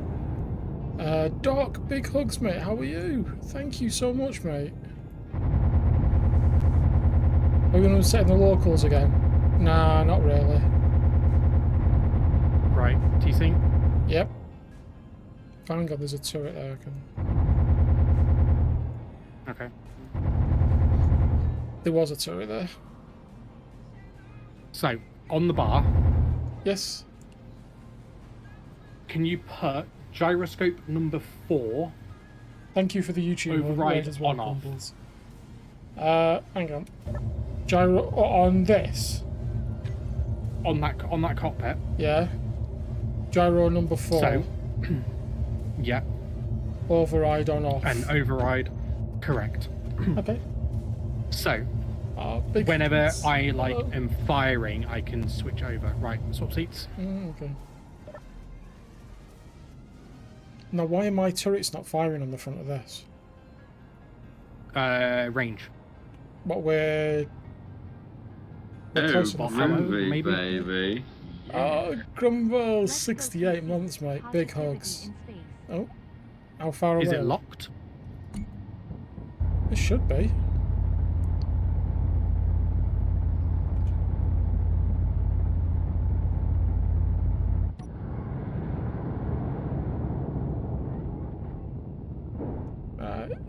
Doc, big hugs, mate. How are you? Thank you so much, mate. Are we going to set in the locals again? Nah, not really. Right, TC? Yep. Thank God there's a turret there. I can... Okay. There was a turret there. So, on the bar, Yes. can you put gyroscope number 4 Thank you for the YouTube override as well, on off? Grumbles. Hang on. Gyro on this? On that cockpit? Yeah. Gyro number 4. So, yeah, Override on off. and override, correct. Okay. So, Big whenever hands. I Hello. am firing, I can switch over. Right, swap seats. Okay. Now, why are my turrets not firing on the front of this? Range. What, we're Oh, close enough. movie, maybe? baby. Oh, Grumble, Let's go 68 see months, mate. Big positivity hugs. in space. Oh, how far away? Is it locked? It should be.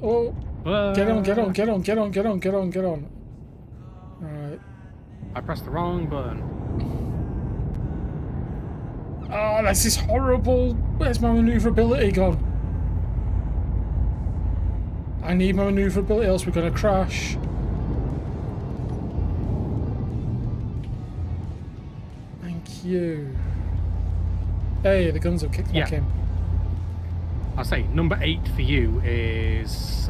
Oh, get on, get on, get on, get on, get on, get on, get on. Alright. I pressed the wrong button. Oh, this is horrible. Where's my maneuverability gone? I need my maneuverability, else we're going to crash. Thank you. Hey, the guns have kicked back Yeah. in. I'll say number 8 for you is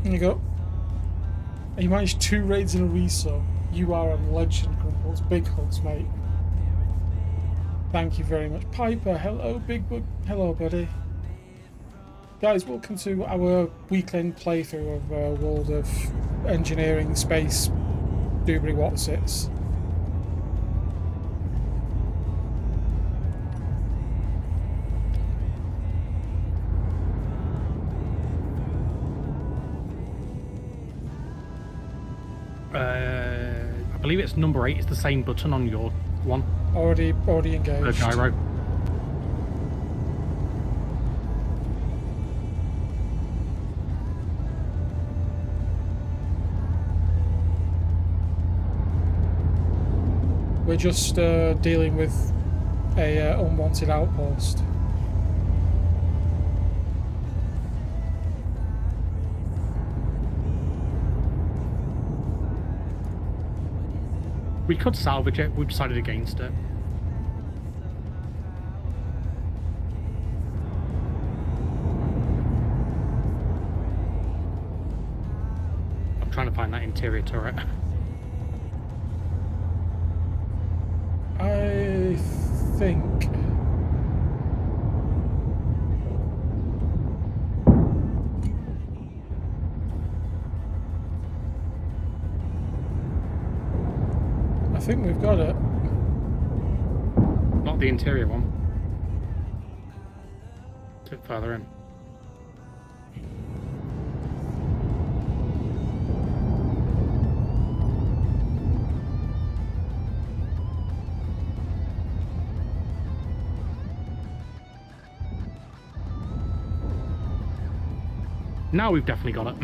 There you go. You managed 2 raids in a resub. You are a legend, Grumbles. Big hugs, mate. Thank you very much. Piper, hello, Big Bug. Hello, buddy. Guys, welcome to our weekend playthrough of World of Engineering Space Doobly What's It's. I believe it's number 8. It's the same button on your one. Already engaged. The gyro. We're just dealing with a unwanted outpost. We could salvage it. We decided against it. I'm trying to find that interior turret. I think. I think we've got it. Not the interior one. A bit further in. Now we've definitely got it.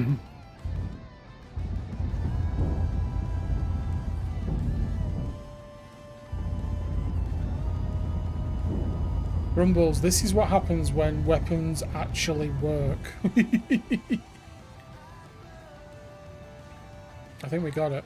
Rumbles, this is what happens when weapons actually work. I think we got it.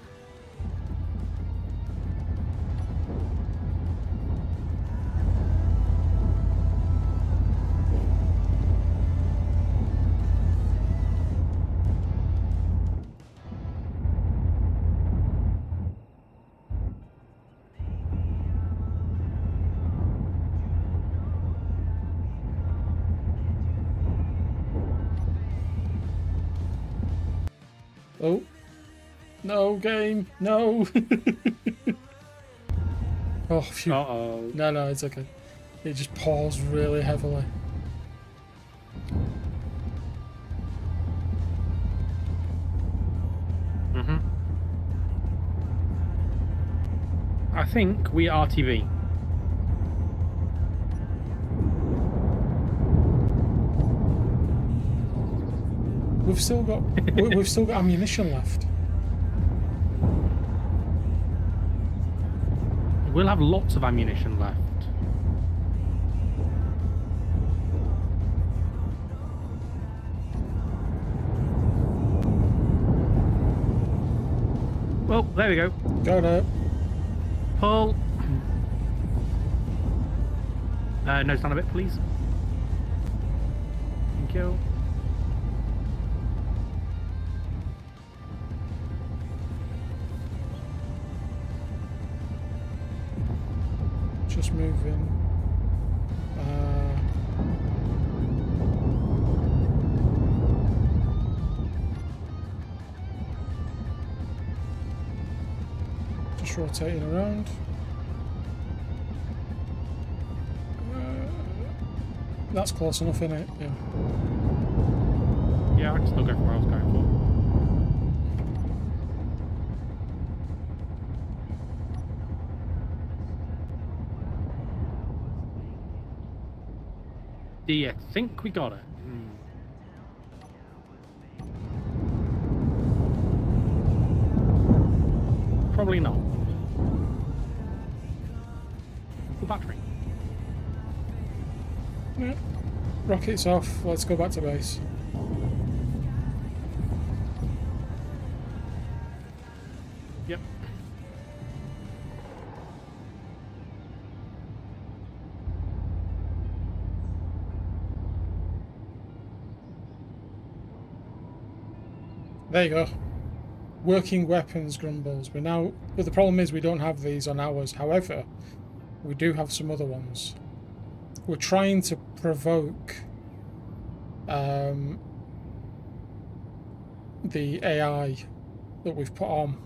Oh. No, game. No. Oh, phew. Uh-oh. No, it's okay. It just paused really heavily. Mm-hmm. I think we are TV. We've still got we've still got ammunition left. We'll have lots of ammunition left. Well, there we go. Got it. Pull. No, stand a bit, please. Thank you. Just moving. Just rotating around. That's close enough, isn't it? Yeah. Yeah, I can still go for where I was going for. Do you think we got it? Probably not. Full battery. Yeah. Rockets off. Let's go back to base. Yep. There you go. Working weapons, Grumbles. But the problem is we don't have these on ours. However, we do have some other ones. We're trying to provoke the AI that we've put on.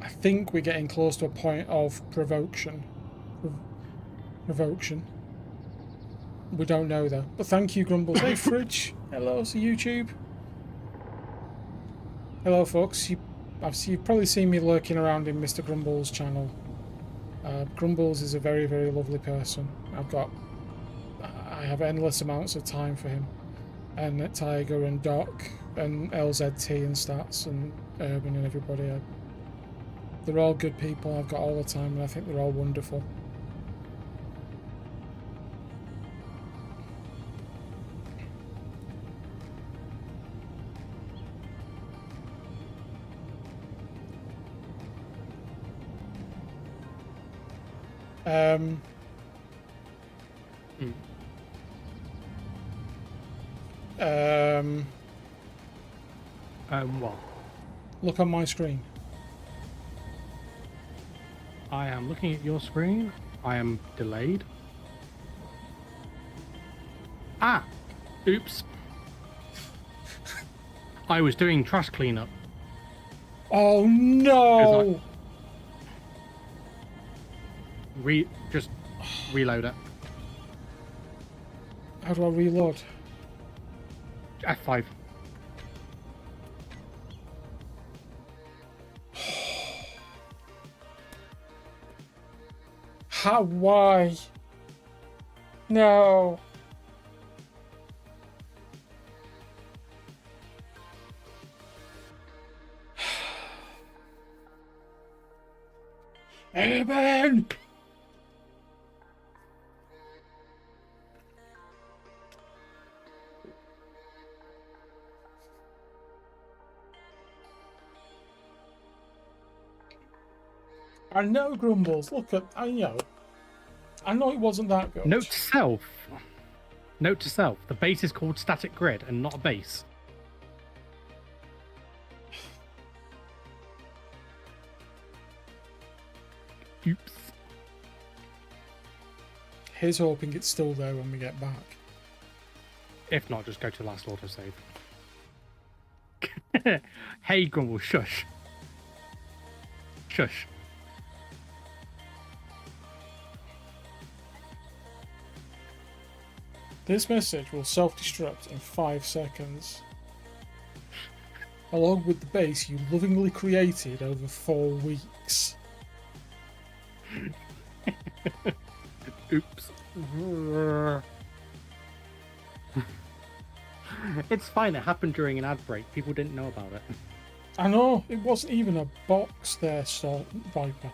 I think we're getting close to a point of provocation. We don't know though. But thank you, Grumbles. Hey, Fridge. Hello to YouTube. Hello, folks. You've probably seen me lurking around in Mr. Grumbles' channel. Grumbles is a very, very lovely person. I have endless amounts of time for him. And Tiger and Doc and LZT and Stats and Urban and everybody. They're all good people. I've got all the time and I think they're all wonderful. What? Look on my screen. I am looking at your screen. I am delayed. Ah! Oops. I was doing trash cleanup. Oh no! Just reload it. How do I reload? F5. How? Why? No. Urban! I know, Grumbles. Look at, I know it wasn't that good. Note to self. Note to self. The base is called static grid and not a base. Oops. Here's hoping it's still there when we get back. If not, just go to last autosave. Hey, Grumble, shush. Shush. This message will self-destruct in 5 seconds. Along with the base you lovingly created over 4 weeks. Oops. It's fine, it happened during an ad break. People didn't know about it. I know, it wasn't even a box there, Salt Viper.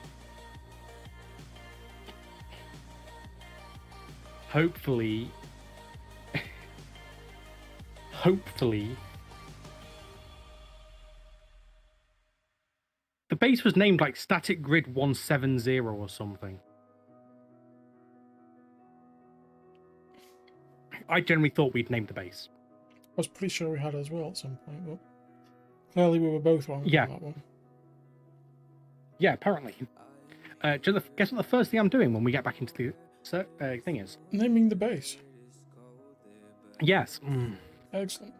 Hopefully, the base was named like Static Grid 170 or something. I generally thought we'd named the base. I was pretty sure we had as well at some point, but clearly we were both wrong Yeah. on that one. Yeah, apparently. Guess what the first thing I'm doing when we get back into the thing is? Naming the base. Yes. Excellent.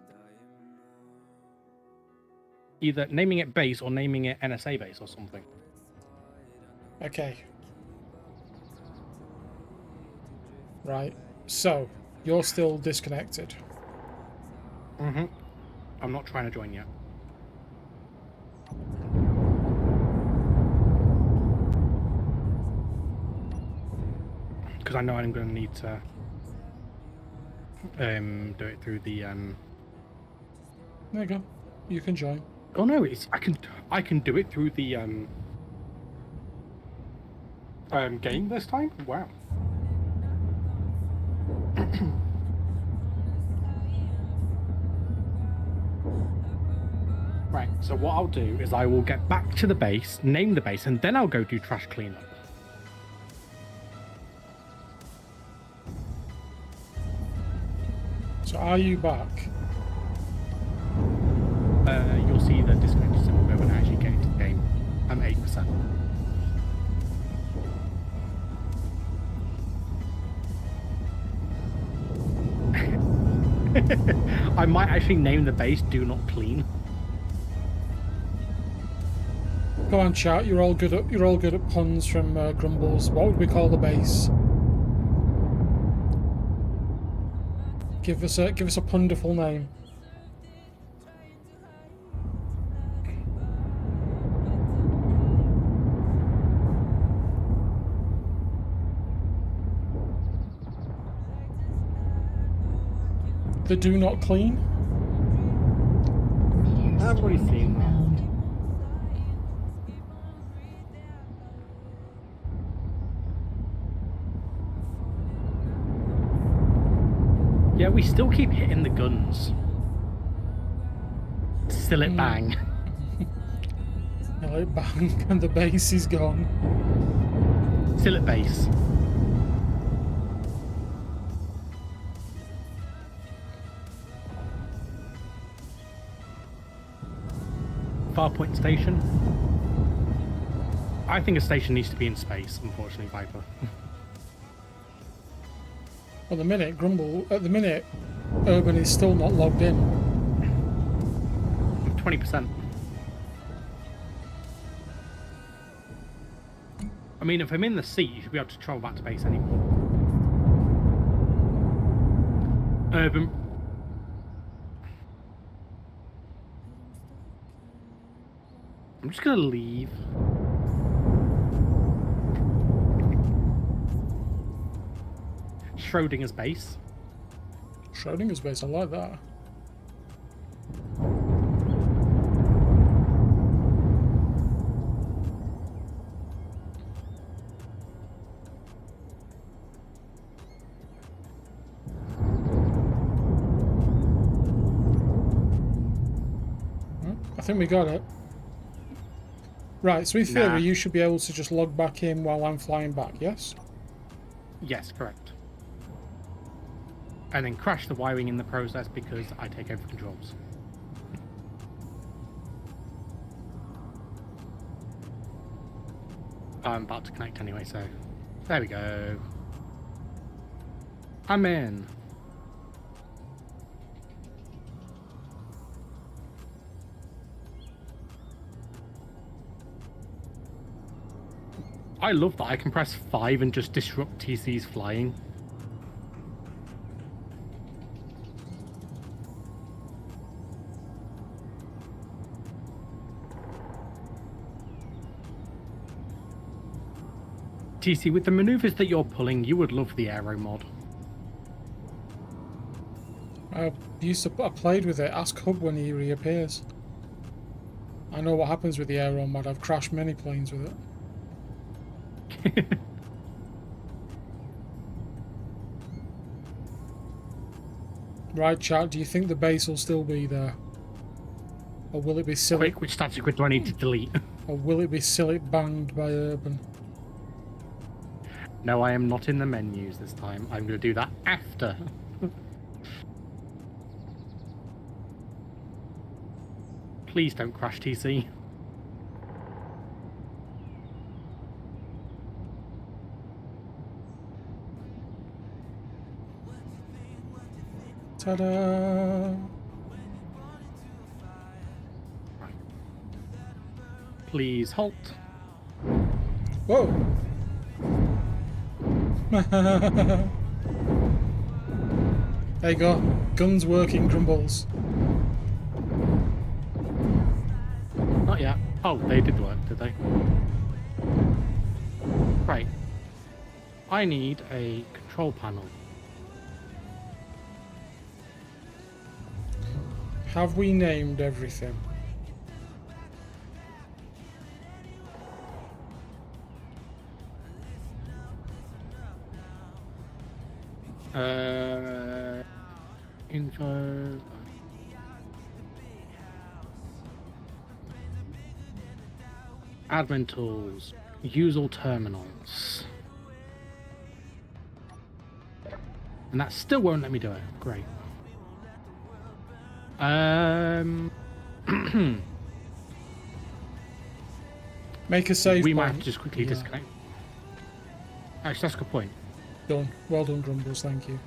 Either naming it base or naming it NSA base or something. Okay. Right. So, you're still disconnected. I'm not trying to join yet. Because I know I'm going to need to do it through the There you go. You can join. Oh no, I can do it through the game this time. Wow. Right. So what I'll do is I will get back to the base, name the base, and then I'll go do trash cleanup. So are you back? You'll see the disconnected symbol go when I actually get into the game. I'm 8%. I might actually name the base Do Not Clean. Go on, chat. You're all good at puns from Grumbles. What would we call the base? Give us a punderful name. The Do Not Clean? I've already seen that. Yeah, we still keep hitting the guns. Still it bang. Hello, bang, and the base is gone. Still at base. Farpoint station. I think a station needs to be in space, unfortunately, Viper. At the minute, Urban is still not logged in. 20%. I mean, if I'm in the seat, you should be able to travel back to base anyway. Urban. I'm just gonna leave. Schrodinger's base. Schrodinger's base, I like that. I think we got it. Right, so in theory, Nah. you should be able to just log back in while I'm flying back, yes? Yes, correct. And then crash the wiring in the process because I take over controls. I'm about to connect anyway, so there we go. I'm in. I love that I can press 5 and just disrupt TC's flying. TC, with the maneuvers that you're pulling, you would love the aero mod. I played with it. Ask Hub when he reappears. I know what happens with the aero mod. I've crashed many planes with it. Right, chat, do you think the base will still be there? Or will it be silly? Quick, which static grid do I need to delete? Or will it be silly banged by Urban? No, I am not in the menus this time. I'm going to do that after. Please don't crash, TC. Ta-da! Please halt. Whoa! There you go. Guns working, Grumbles. Not yet. Oh, they did work, did they? Right. I need a control panel. Have we named everything? Info. Admin tools. Use all terminals. And that still won't let me do it. Great. Make a save we point. might have to just quickly disconnect. Actually, that's a good point. Done. Well done, Grumbles. Thank you.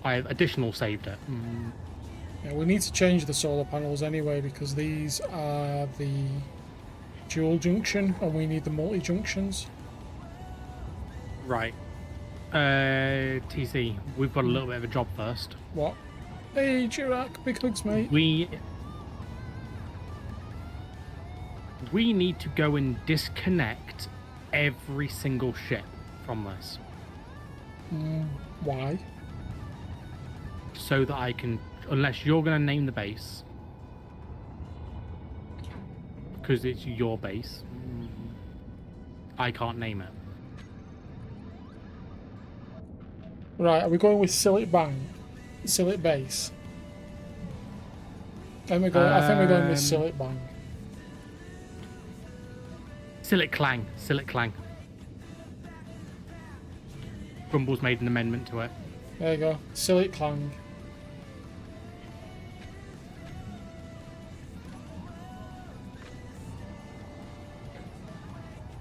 I additional saved it. Yeah, we need to change the solar panels anyway because these are the dual junction and we need the multi-junctions. Right. TC, we've got a little bit of a job first. What? Hey, Chirac, big hugs, mate. We need to go and disconnect every single ship from this. Why? So that I can, unless you're going to name the base, because it's your base, I can't name it. Right, are we going with Sillet Bang? Sillet Base? I think we're going with Sillet Bang. Sillet Clang. Sillet Clang. Grumbles made an amendment to it. There you go. Sillet Clang.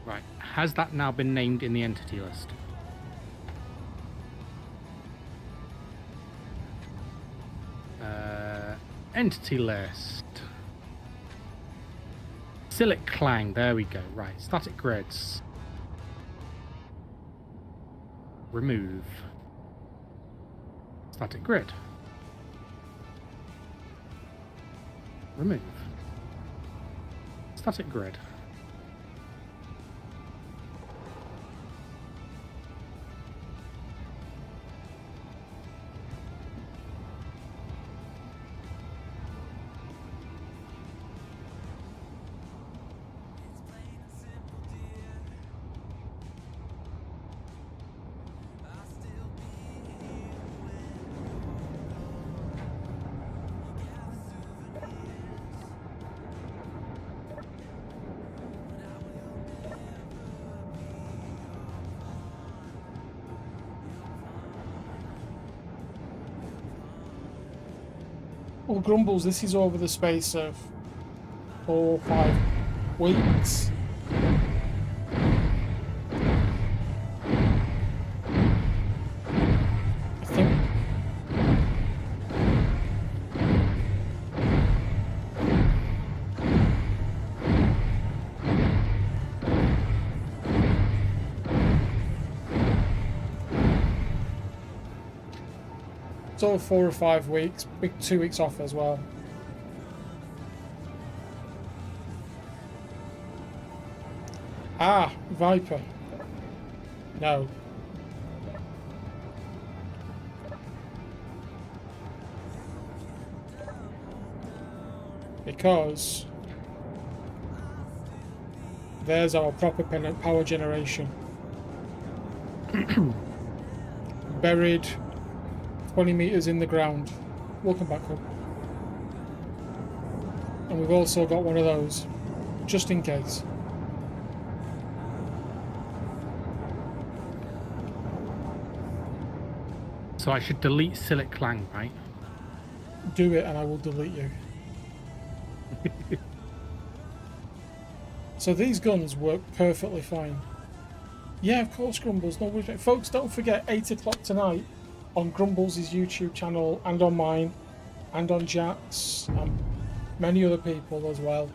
Right. Has that now been named in the entity list? Entity list. Sillet Clang. There we go. Right. Static grids. Remove. Static grid. Remove. Static grid. Well, Grumbles, this is over the space of 4 or 5 weeks. It's over 4 or 5 weeks. Big 2 weeks off as well. Ah, Viper. No. Because there's our proper power generation. Buried 20 meters in the ground. Welcome back up. And we've also got one of those, just in case. So I should delete Silic Clang, right? Do it and I will delete you. So these guns work perfectly fine. Yeah, of course, Grumbles. No worries. Folks, don't forget 8 o'clock tonight on Grumbles' YouTube channel and on mine and on Jack's and many other people as well.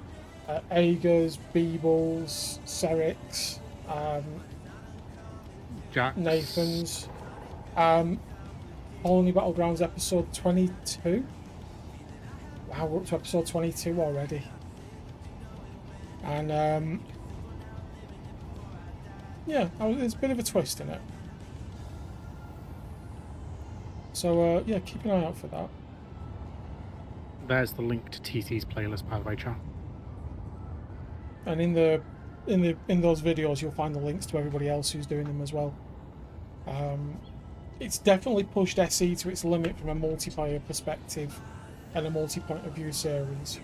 Aegers, Beebles, Serix, Jack. Nathan's. Colony Battlegrounds episode 22. Wow, we're up to episode 22 already. And yeah, there's a bit of a twist in it. So yeah, keep an eye out for that. There's the link to TC's playlist, by the way, chat. And in those videos, you'll find the links to everybody else who's doing them as well. It's definitely pushed SE to its limit from a multiplayer perspective and a multi-point of view series.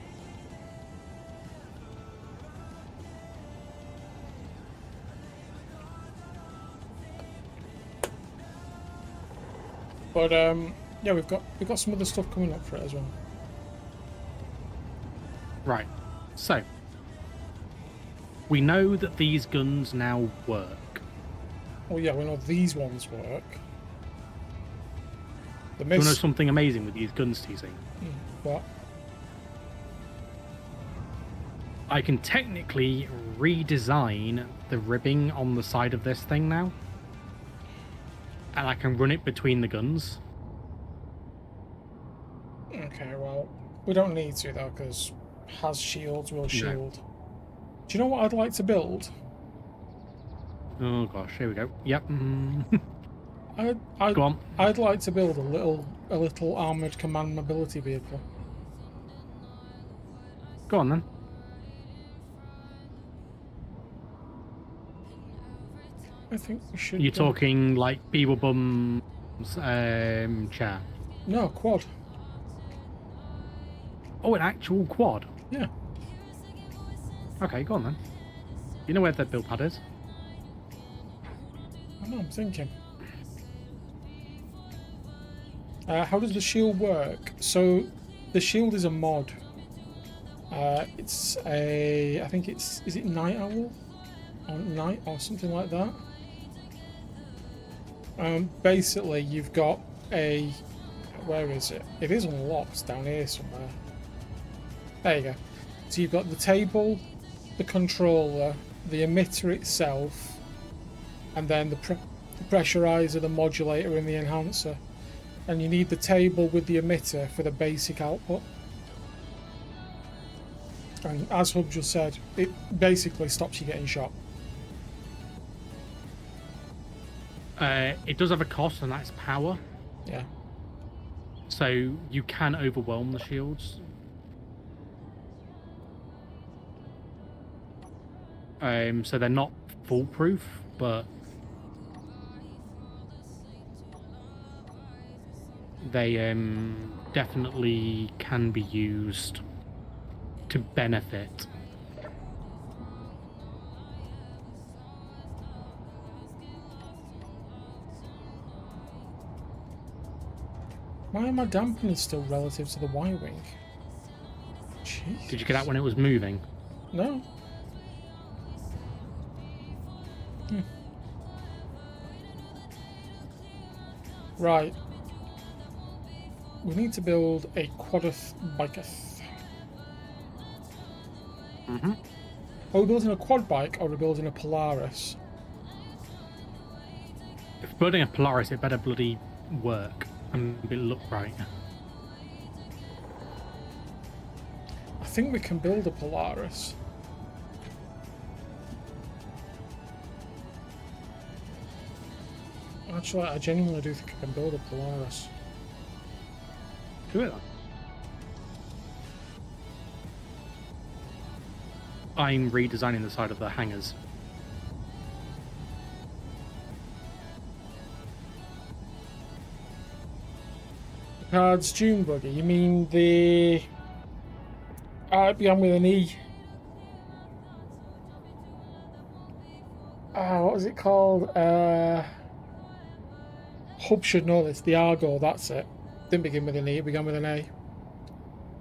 But yeah, we've got some other stuff coming up for it as well. Right. So we know that these guns now work. Oh yeah, we know these ones work. The Do you know something amazing with these guns, TC? What? I can technically redesign the ribbing on the side of this thing now. And I can run it between the guns. Okay, well, we don't need to though, because has shields will shield. No. Do you know what I'd like to build? Oh gosh, here we go. Yep. Go on. I'd like to build a little armored command mobility vehicle. Go on then. I think we should. You're talking like Beeblebum's chair? No, quad. Oh, an actual quad? Yeah. Okay, go on then. You know where the build pad is? I know, I'm thinking. How does the shield work? So, the shield is a mod. It's a... I think it's... Is it Night Owl? Or Night or something like that? Basically, you've got a... Where is it? It is unlocked down here somewhere. There you go. So you've got the table, the controller, the emitter itself, and then the pressurizer, the modulator, and the enhancer. And you need the table with the emitter for the basic output. And as Hub just said, it basically stops you getting shot. It does have a cost, and that's power. Yeah. So you can overwhelm the shields. So they're not foolproof, but they definitely can be used to benefit. Why are my dampeners still relative to the Y-wing? Jeez. Did you get that when it was moving? No. Right. We need to build a quadth biketh. Mm-hmm. Are we building a quad bike or are we building a Polaris? If building a Polaris, it better bloody work. and it look right. I think we can build a Polaris. Actually, I genuinely do think I can build a Polaris. Do it then. I'm redesigning the side of the hangars. Cards Dune Buggy, you mean the... it began with an E. What was it called? Hub should know this. The Argo, that's it. Didn't begin with an E, it began with an A.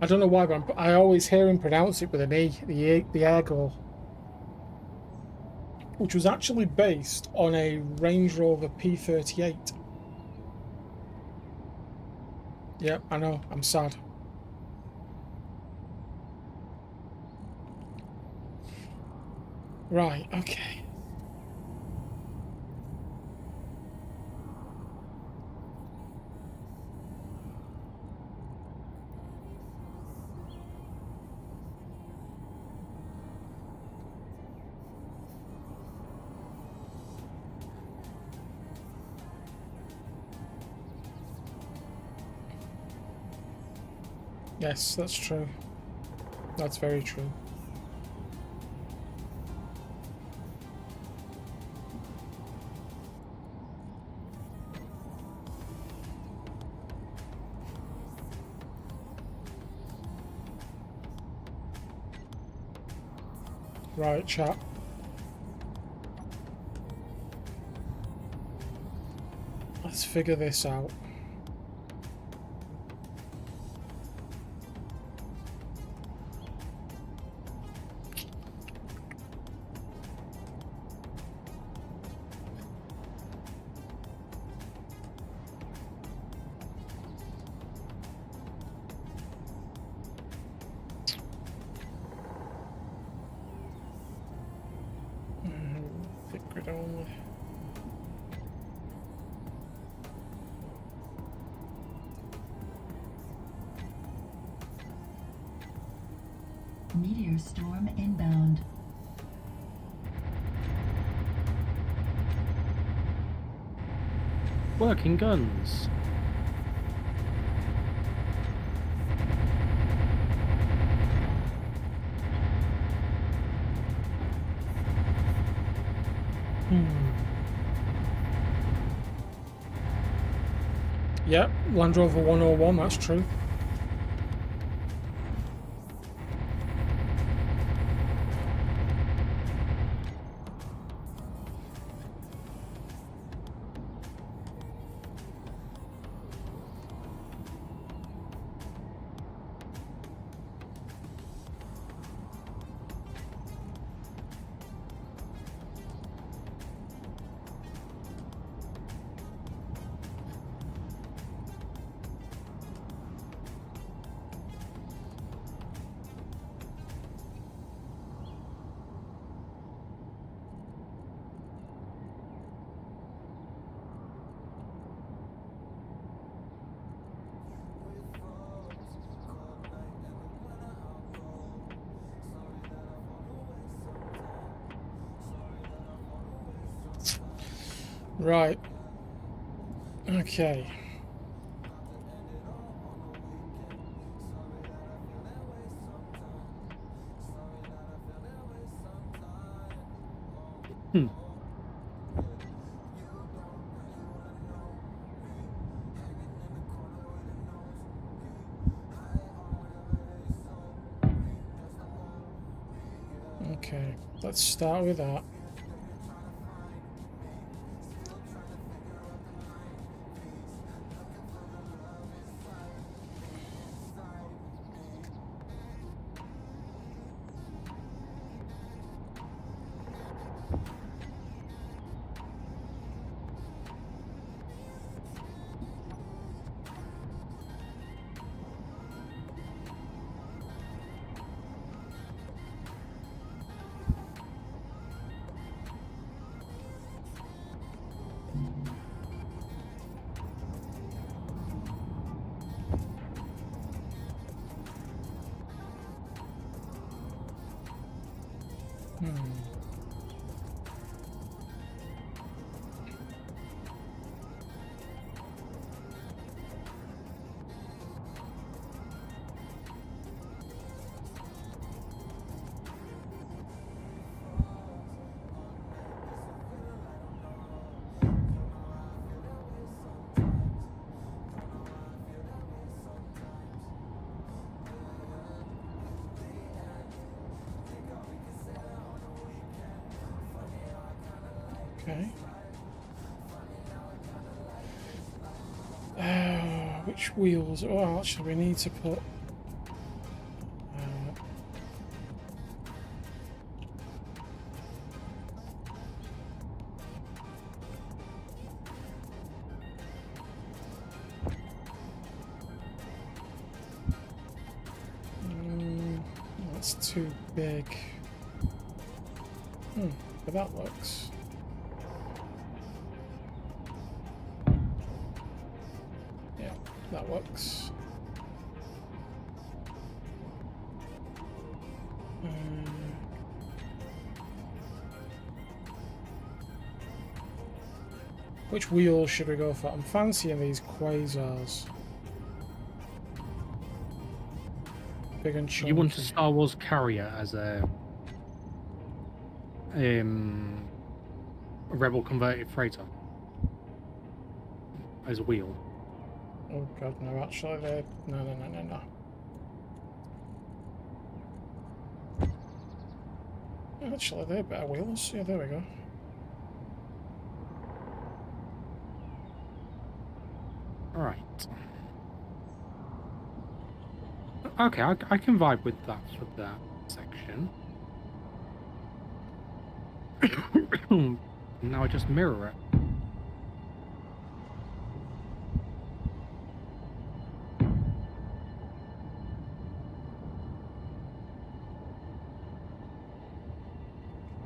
I don't know why, but I always hear him pronounce it with an E. The Argo. Which was actually based on a Range Rover P38. Yep, I know, I'm sad. Right, okay. Yes, that's true. That's very true. Right, chat. Let's figure this out. Thick grid only. Meteor storm inbound. Working guns. Yep, Land Rover 101, that's true. Right. Okay. Okay, let's start with that. Hmm. Okay. Which wheels? Oh, actually, we need to put. Uh, mm, that's too big. But that works. Yeah, that works. Which wheels should we go for? I'm fancying these quasars. Big and chunky. You want a Star Wars carrier as a rebel converted freighter as a wheel. Oh god, no, actually they're... No. Actually, they're better wheels. Yeah, there we go. Right. Okay, I can vibe with that for that section. Now I just mirror it.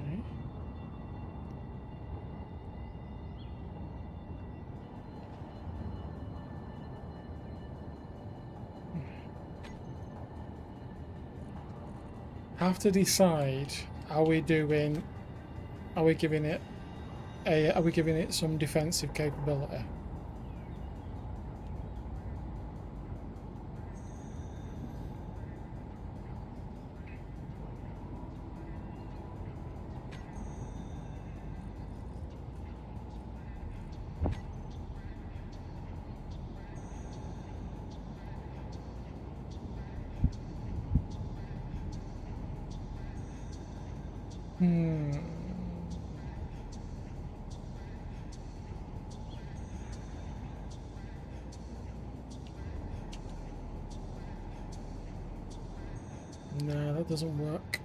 Okay. Have to decide, are we giving it some defensive capability? No, that doesn't work.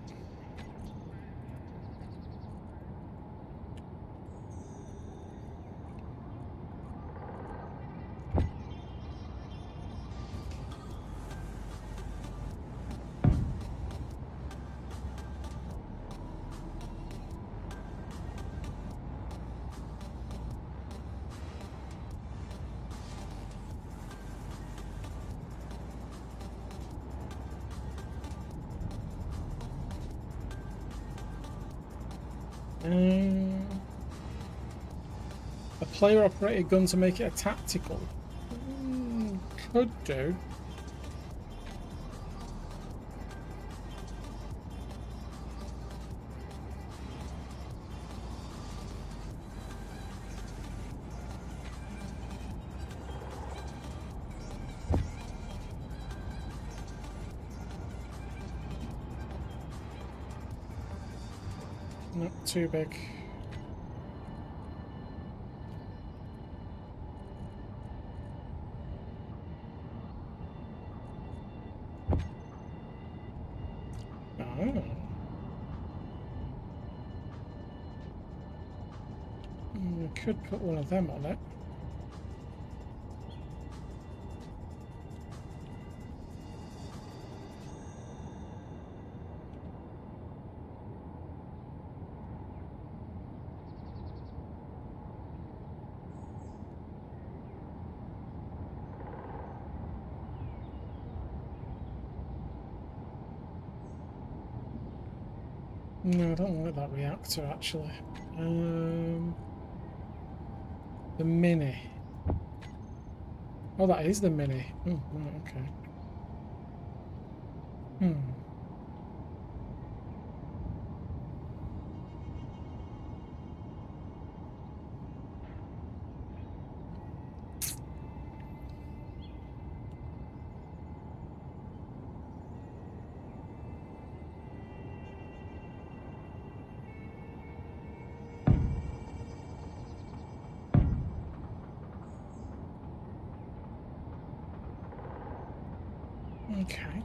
A player-operated gun to make it a tactical? Could do. Not too big. Oh. We could put one of them on it. No, I don't like that reactor actually. The mini. Oh, that is the mini. Oh, right, okay. Hmm. Okay.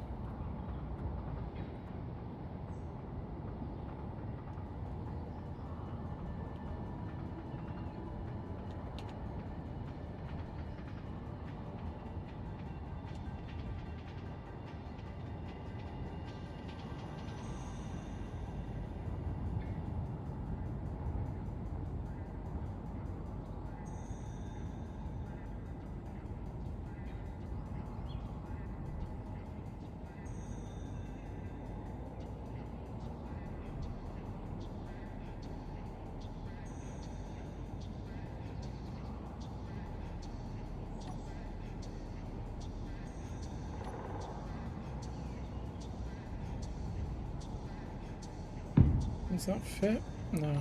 Does that fit? No.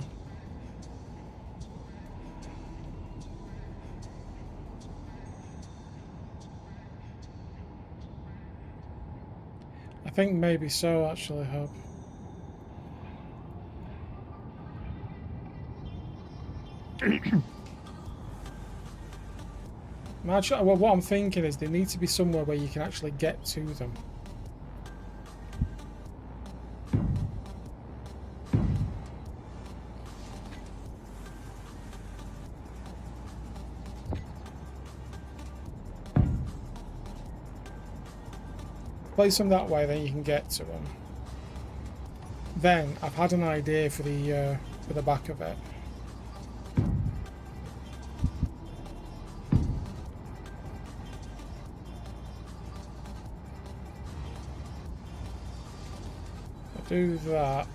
I think maybe so actually, Hub. Actually, well, what I'm thinking is they need to be somewhere where you can actually get to them. Place them that way, then you can get to them. Then I've had an idea for the back of it. I'll do that.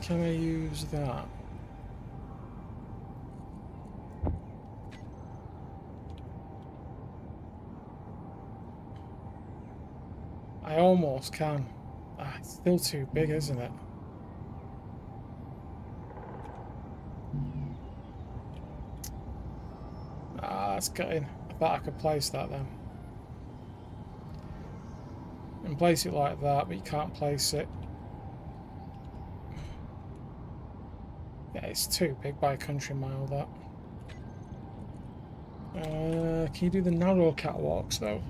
Can I use that? I almost can. Ah, it's still too big, isn't it? Ah, that's gutting. I thought I could place that then. And place it like that, but you can't place it. Yeah, it's too big by a country mile, that. Can you do the narrow catwalks, though?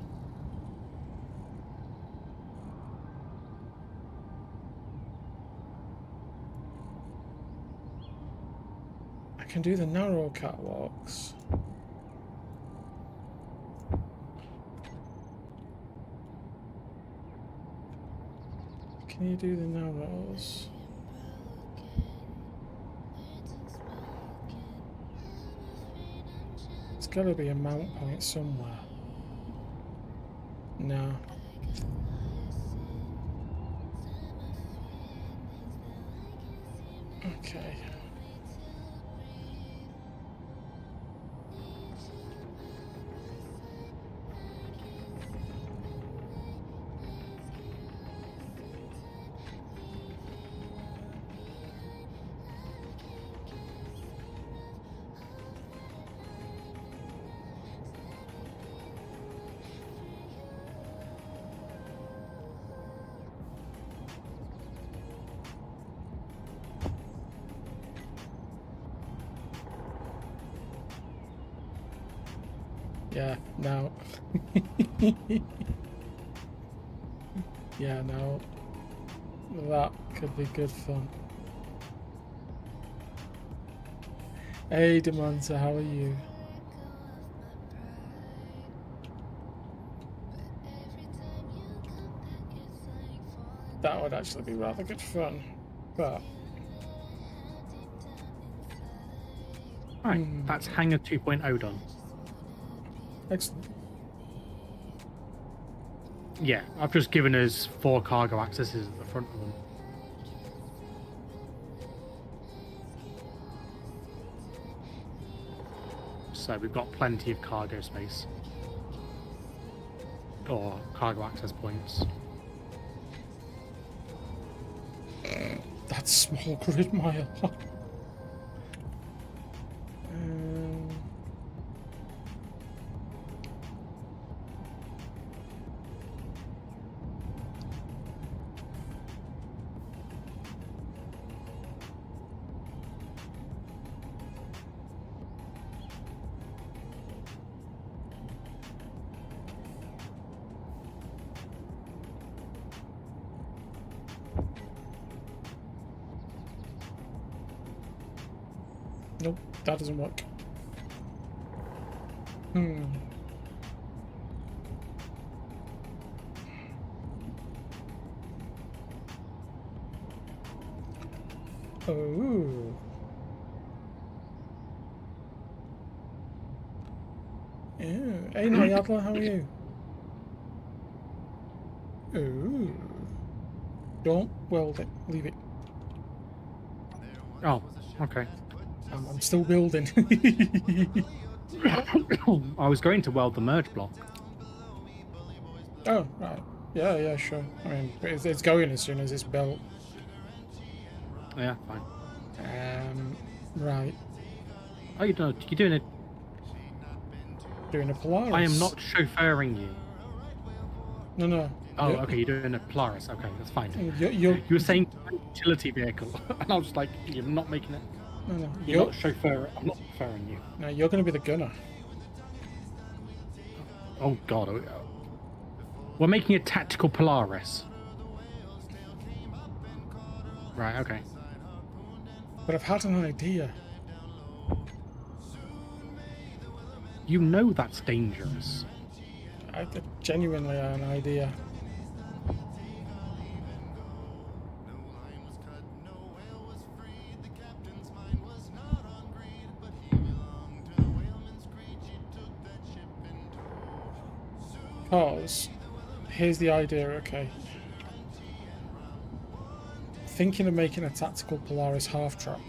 I can do the narrow catwalks. Can you do the narrows? There's got to be a mount point somewhere. No. Okay. Yeah, no. Yeah, no. That could be good fun. Hey, Demanta, how are you? That would actually be rather good fun, but Right, that's hangar 2.0 done. Excellent. Yeah, I've just given us 4 cargo accesses at the front of them. So we've got plenty of cargo space. Or cargo access points. That's small grid mile. um, nope, that doesn't work. Oh. Yeah. Hey, Nayadla, how are you? Oh. Don't weld it. Leave it. Oh, okay. I'm still building. I was going to weld the merge block. Oh, right. Yeah, yeah, sure. I mean, it's going as soon as it's built. Yeah, fine. Right. Oh, you're doing it. Doing a Polaris. I am not chauffeuring you. No. Oh, You're- okay, you're doing a Polaris. Okay, that's fine. You're, You were saying utility vehicle, and I was like, you're not making it. no. You're not chauffeur. I'm not chauffeuring you. No, you're going to be the gunner. Oh God, we're making a tactical Polaris. Right. Okay. But I've had an idea. You know that's dangerous. I genuinely had an idea. Because here's the idea, okay. Thinking of making a tactical Polaris half track.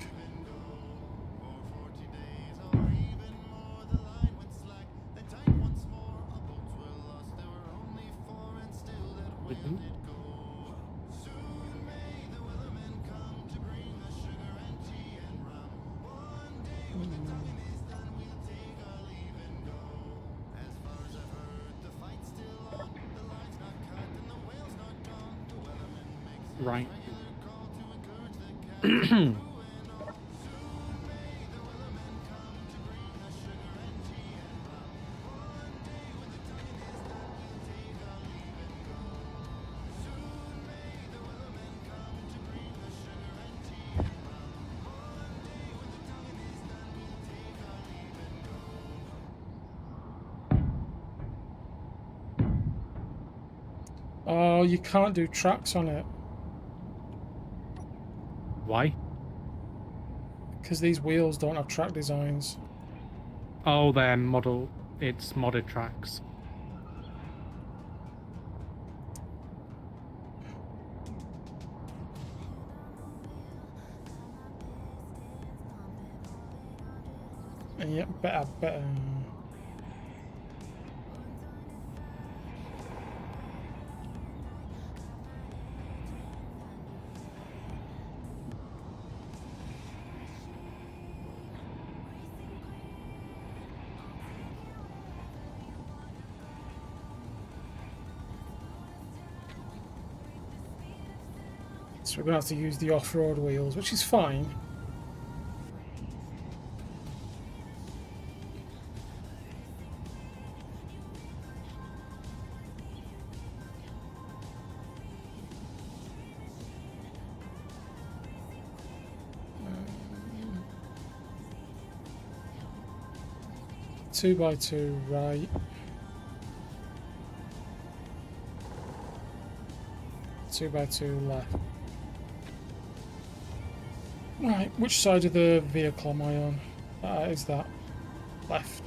Right. Oh, you can't do tracks on it. Why? Because these wheels don't have track designs. Oh, they're model. It's modded tracks. And yet, better. So we're going to have to use the off-road wheels, which is fine. Two by two, right. Two by two left. Right, which side of the vehicle am I on? Is that left?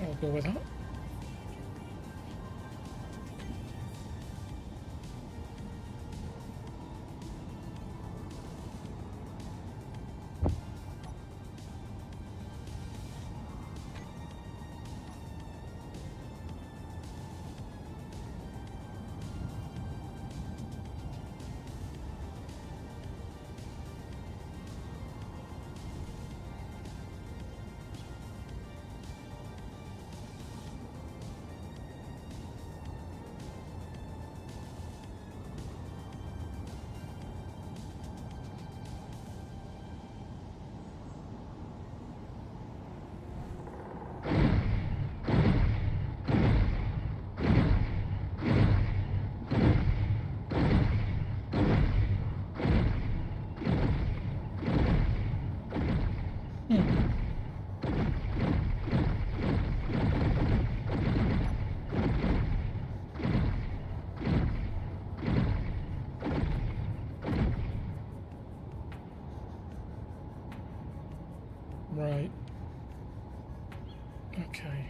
I'll go with that. Right. Okay.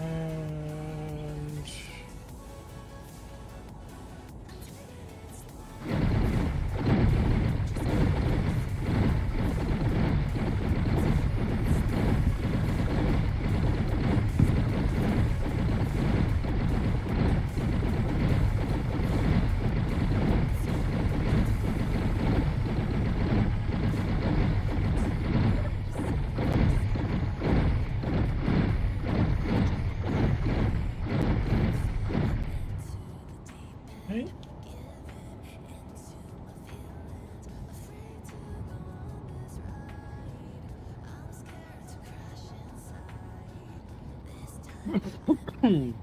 And okay.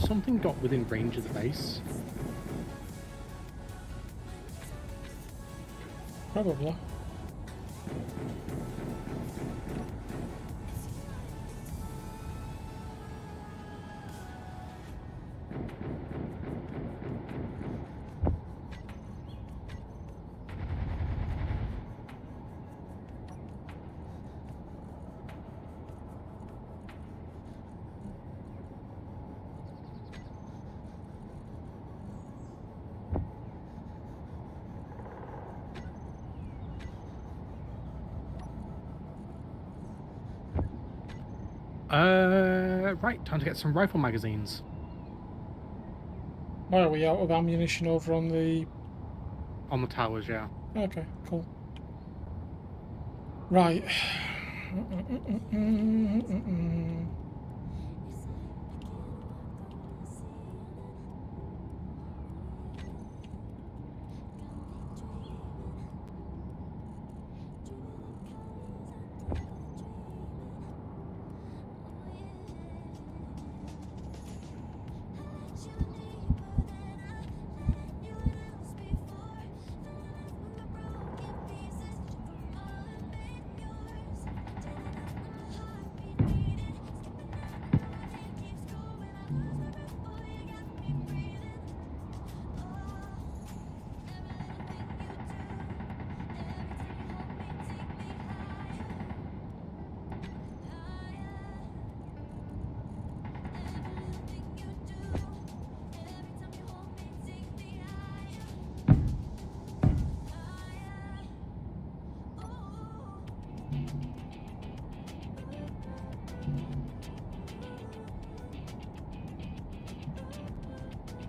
something got within range of the base? Probably. Right, time to get some rifle magazines. Why are we out of ammunition over on the... On the towers, yeah. Okay, cool. Right.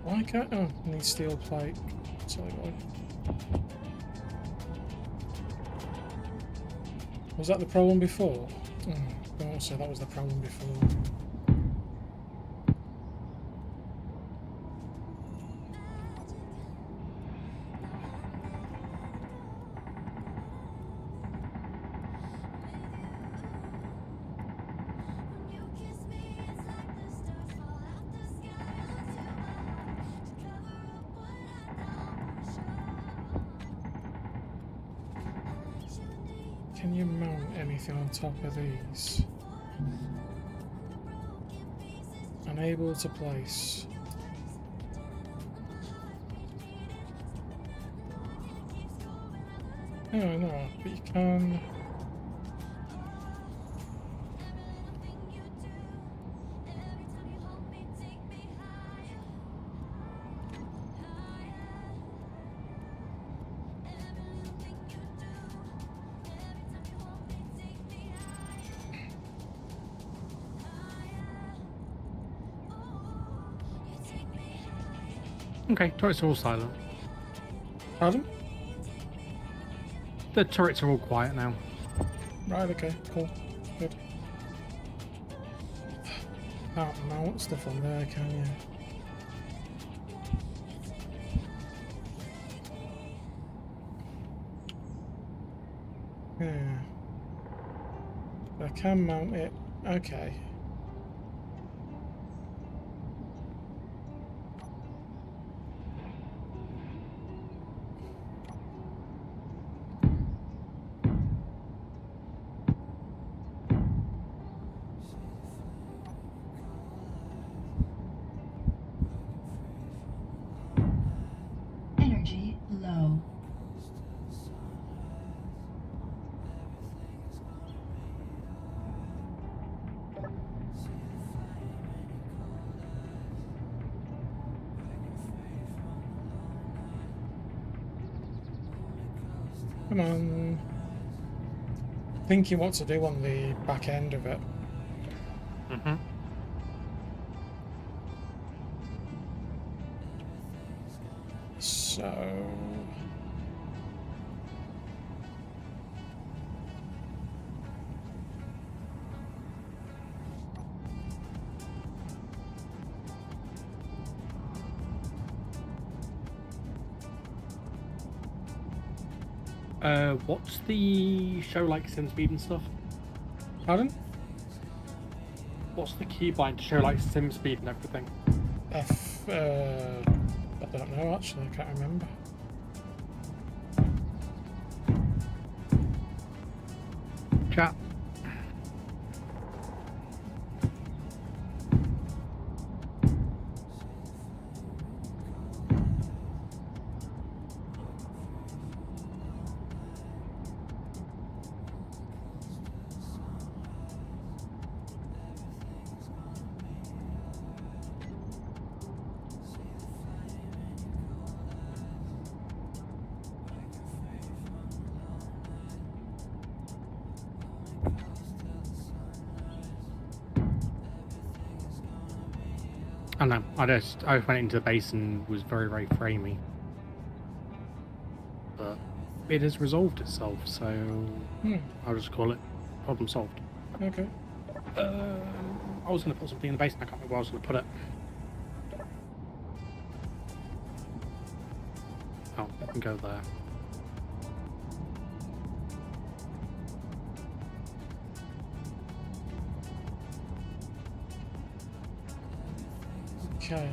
Why can't... Oh, I need steel plate. Sorry, boy. Was that the problem before? Oh, so that was the problem before. Can you mount anything on top of these? Unable to place. Oh no, but you can... Okay, turrets are all silent. Pardon? The turrets are all quiet now. Right, okay, cool. Good. Can't mount stuff on there, can you? Yeah. I can mount it. Okay. Energy low. Come on. Thinking what to do on the back end of it. Mm-hmm. So... What's the show like sim speed and stuff? Pardon? What's the keybind to show like sim speed and everything? I don't know actually, I can't remember. Chat. I know. I went into the base and was very, very framey. But it has resolved itself, so I'll just call it problem solved. Okay. I was going to put something in the base and I can't remember where I was going to put it. Oh, I can go there. Okay.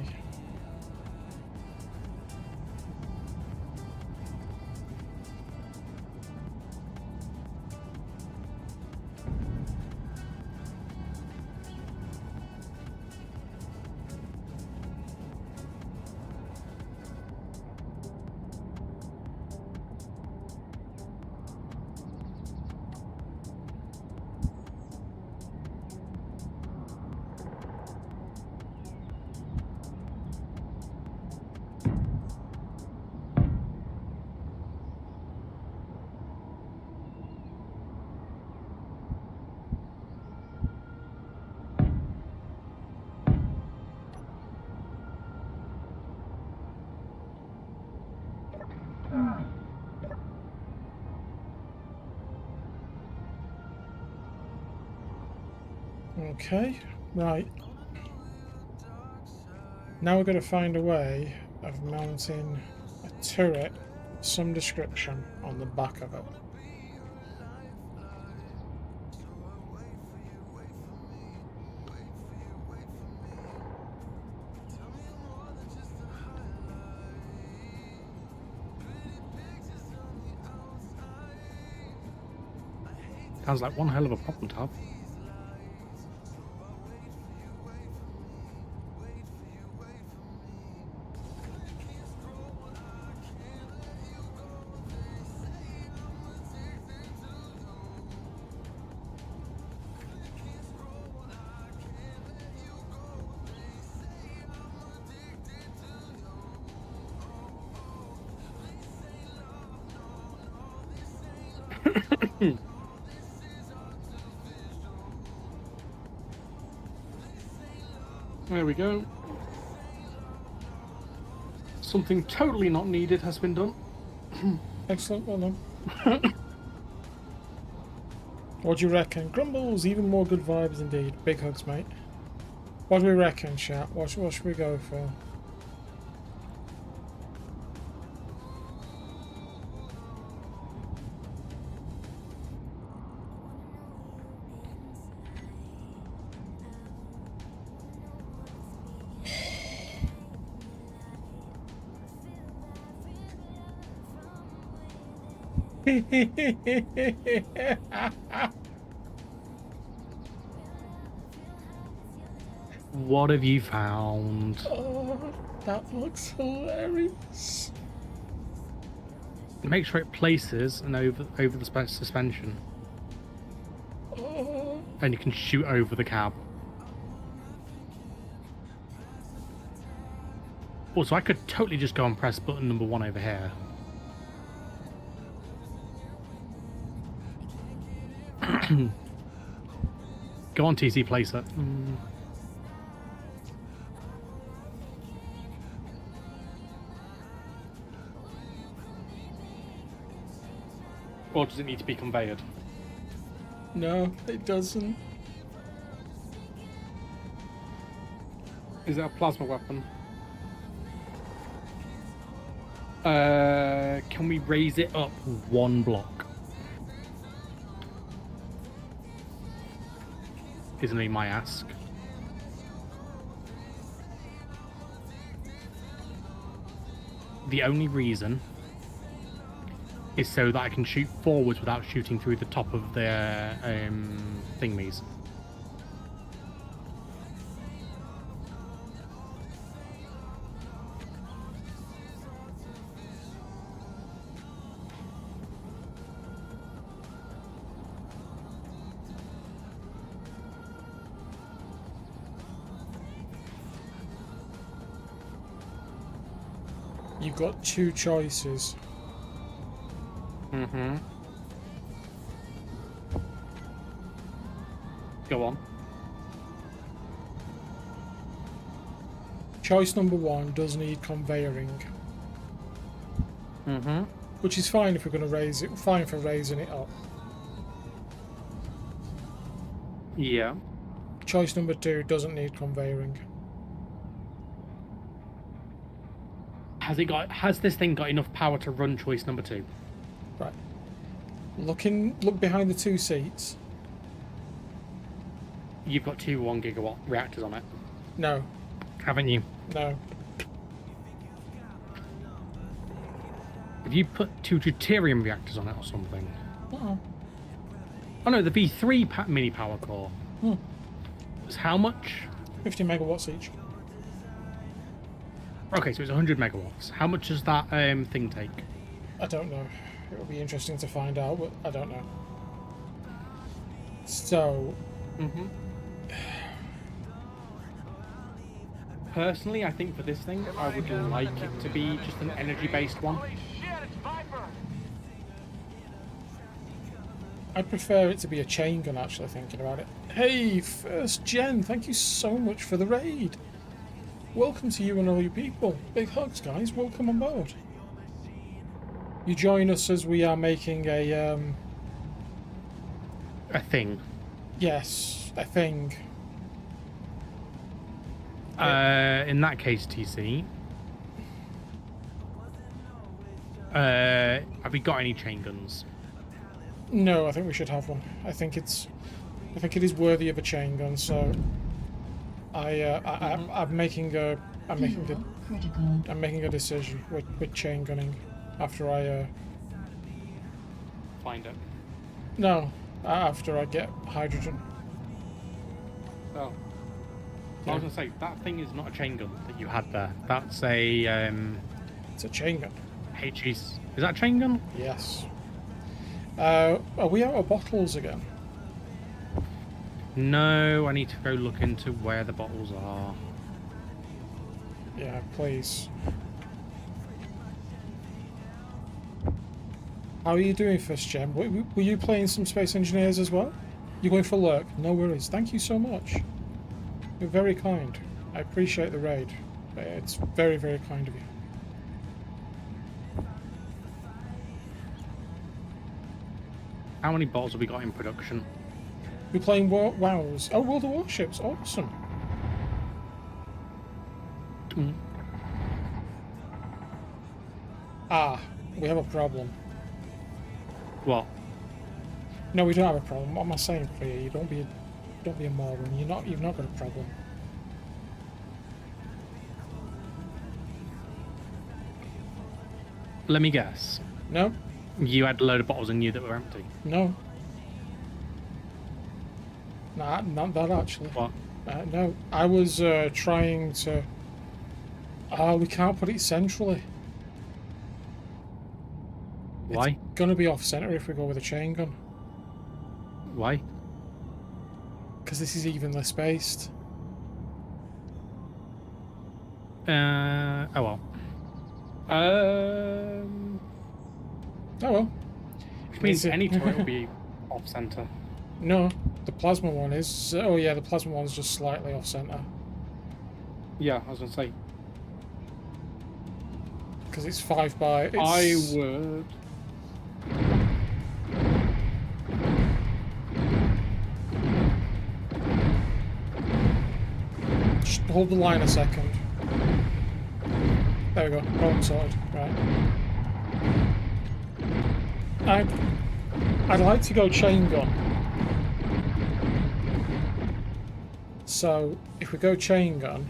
Okay, right. Now we've got to find a way of mounting a turret of some description on the back of it. Sounds like one hell of a problem to have. There we go. Something totally not needed has been done. Excellent, well done. What do you reckon? Grumbles, even more good vibes indeed. Big hugs, mate. What do we reckon, chat? What should we go for? What have you found? Oh, that looks hilarious. Make sure it places and over the suspension, Oh, and you can shoot over the cab. Also, I could totally just go and press button number 1 over here. Go on, TC, place it. Or does it need to be conveyed? no, it doesn't. Is it a plasma weapon? Can we raise it up 1 block? Isn't he my ask? the only reason is so that I can shoot forwards without shooting through the top of the thingies. You've got two choices. Mm-hmm. Go on. Choice number one does need conveyoring, Mm-hmm. which is fine if we're going to raise it. Fine for raising it up. Yeah. Choice number two doesn't need conveyoring. Has this thing got enough power to run choice number 2? Right. Look behind the two seats. You've got 2 1 gigawatt reactors on it, No, haven't you? no. Have you put 2 deuterium reactors on it or something? Uh-uh. Oh no, the V3 mini power core. Hmm. It's how much? 50 megawatts each. Okay, so it's 100 megawatts. How much does that thing take? I don't know. It'll be interesting to find out, but I don't know. So, Mm-hmm. Personally, I think for this thing, I would like it to be just an energy-based one. I prefer it to be a chain gun, actually, thinking about it. Hey, First Gen, thank you so much for the raid. Welcome to you and all you people. Big hugs, guys. Welcome on board. You join us as we are making a, A thing. yes, a thing. In that case, TC, have we got any chain guns? No, I think we should have one. I think it is worthy of a chain gun. So, I'm making a Fuel critical. I'm making a decision with chain gunning after I Find it. no after I get hydrogen. Oh. I was gonna say that thing is not a chain gun that you had there. That's a It's a chain gun. HE's. Is that a chain gun? Yes. Are we out of bottles again? No, I need to go look into where the bottles are. Yeah, please. How are you doing, First Gem? Were you playing some Space Engineers as well? You're going for lurk? No worries. Thank you so much. You're very kind. I appreciate the raid. It's very, very kind of you. How many bottles have we got in production? We're playing WoWs. Oh, World of Warships. Awesome. Mm. Ah, we have a problem. What? No, we don't have a problem. What am I saying, Priya? You don't be a moron. You've not got a problem. Let me guess. No, You had a load of bottles in you that were empty. no. Nah, not that actually. What? No, I was trying to. We can't put it centrally. Why? It's gonna be off center if we go with a chain gun. Why? Because this is evenly spaced. Oh well. Oh well. Which means Is it- any turret will be off center. No, the plasma one is. Oh yeah, the plasma one's just slightly off center Yeah, I was gonna say. because it's 5 by. It's, I would. Just hold the line a second. There we go. Problem sorted. Right. I'd like to go chain gun. So if we go chain gun,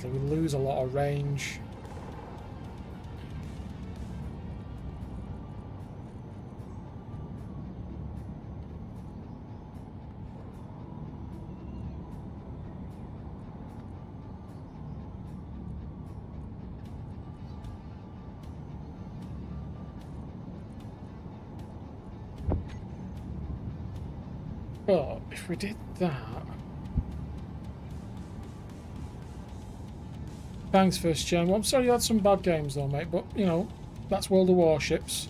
Obviously, we lose a lot of range. But if we did that... Thanks, First Gen. Well, I'm sorry you had some bad games though, mate, but, you know, that's World of Warships.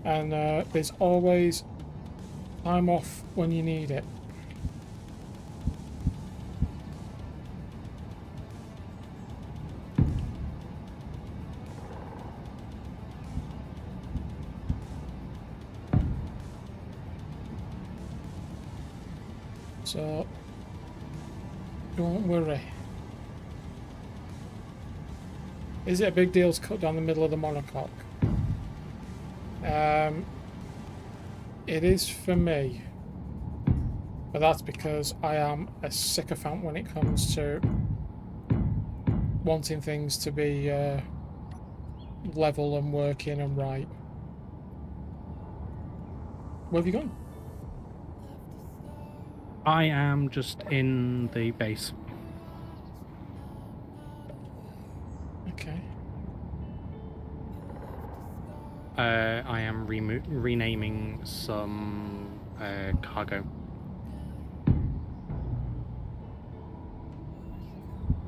And there's always time off when you need it. So, don't worry. Is it a big deal to cut down the middle of the monocoque? It is for me. But that's because I am a sycophant when it comes to wanting things to be level and working and right. Where have you gone? I am just in the base. Okay. I am renaming some cargo.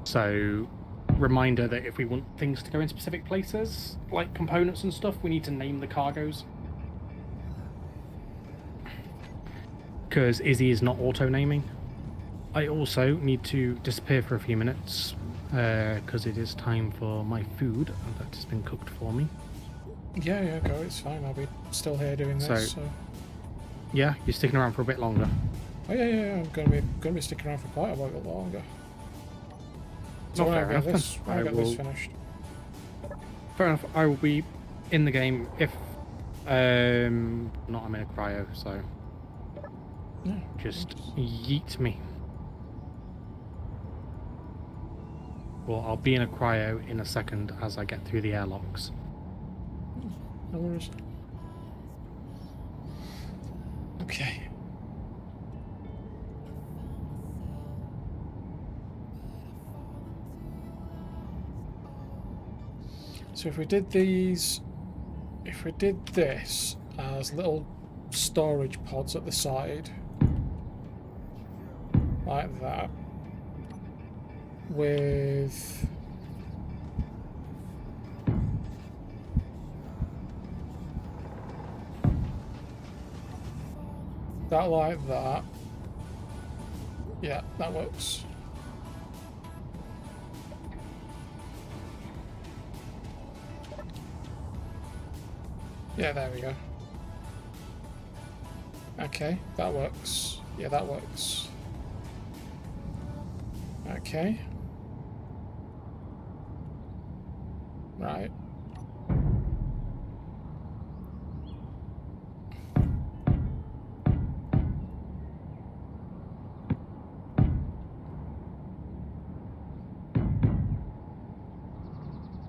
So, reminder that if we want things to go in specific places, like components and stuff, we need to name the cargoes. Because Izzy is not auto-naming. I also need to disappear for a few minutes, because it is time for my food that has been cooked for me. Yeah, go. It's fine. I'll be still here doing this. So. Yeah, you're sticking around for a bit longer. Oh yeah. I'm gonna be sticking around for quite a while longer. So Not when fair I get enough. this, when I get this finished. Fair enough. I will be in the game if not I'm in a cryo, so Yeah, just yeet me. Well, I'll be in a cryo in a second as I get through the airlocks. no worries. Okay. So if we did this as little storage pods at the side, like that, with that like that, yeah, that works. Yeah, there we go. Okay, that works. Yeah, that works. Okay. Right.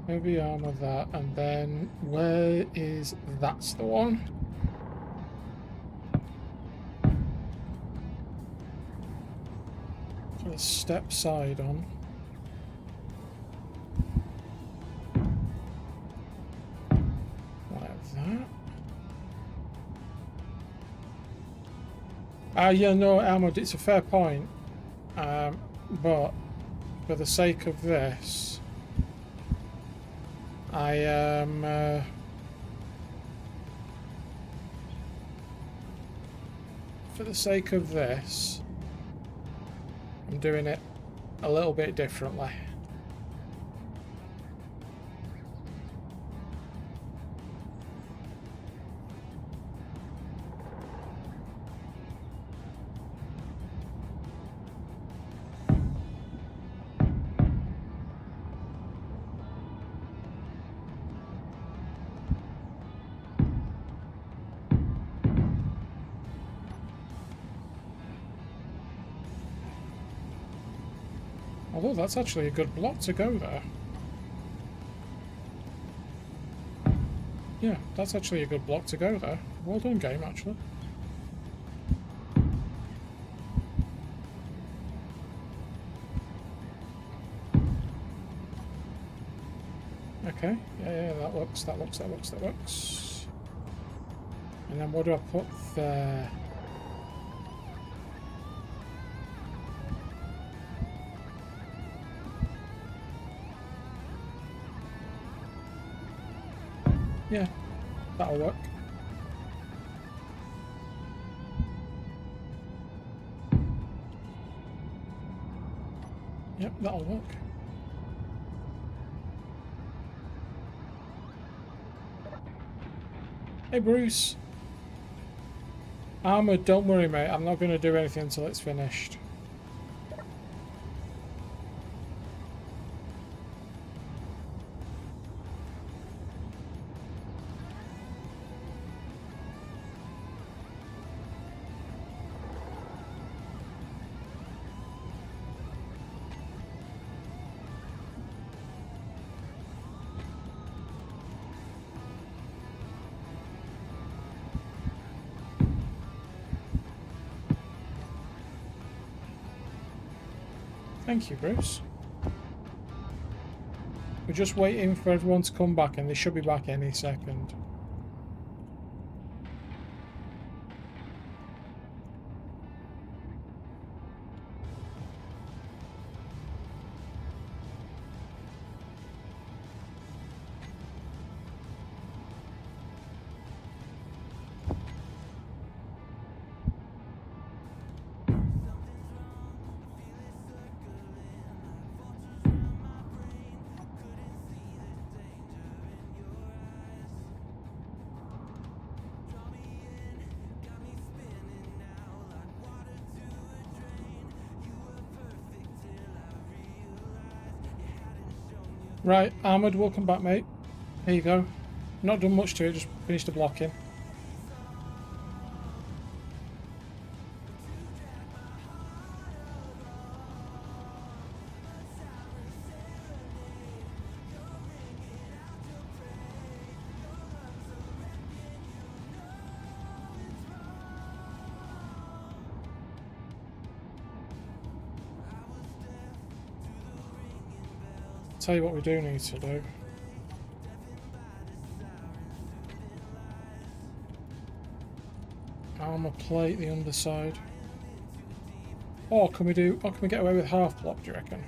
Maybe armor that, and then where is that's the one? Put a step side on. Like that. Yeah, no, armored, it's a fair point. But for the sake of this, I am for the sake of this, I'm doing it a little bit differently. Although that's actually a good block to go there. Yeah, that's actually a good block to go there. Well done, game, actually. Okay, yeah, that works, that works, that works, that works. And then what do I put there? Yeah, that'll work. Yep, that'll work. Hey Bruce. Armoured, don't worry mate, I'm not going to do anything until it's finished. Thank you, Bruce. We're just waiting for everyone to come back and they should be back any second. Right, Armoured, welcome back, mate. Here you go. Not done much to it, just finished the blocking. Tell you what we do need to do. Armour plate the underside. Or can we get away with half block, do you reckon?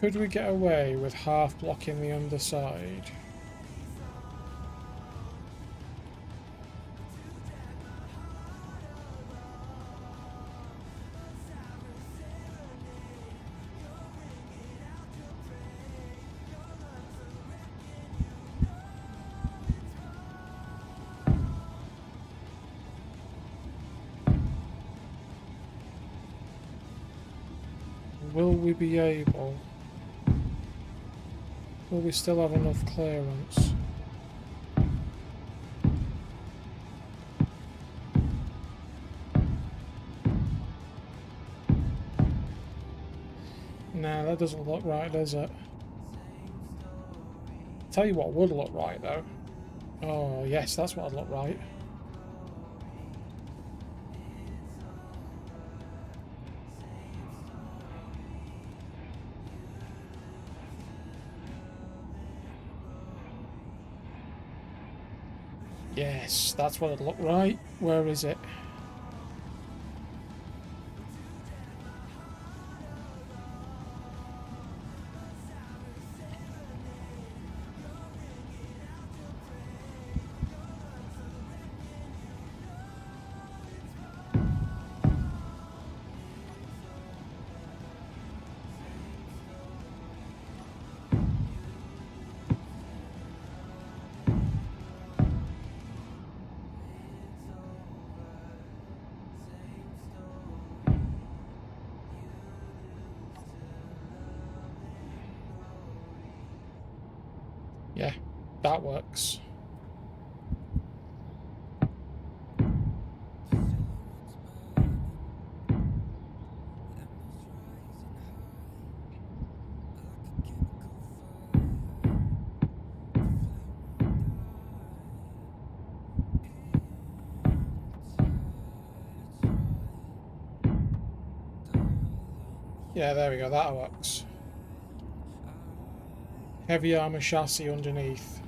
Could we get away with half blocking the underside? Will we be able? Will we still have enough clearance? Nah, that doesn't look right, does it? Tell you what would look right though. Oh yes, that's what would look right. Yes, that's what it'd look right. Where is it? Yeah, that works. Yeah, there we go, that works. Heavy armor chassis underneath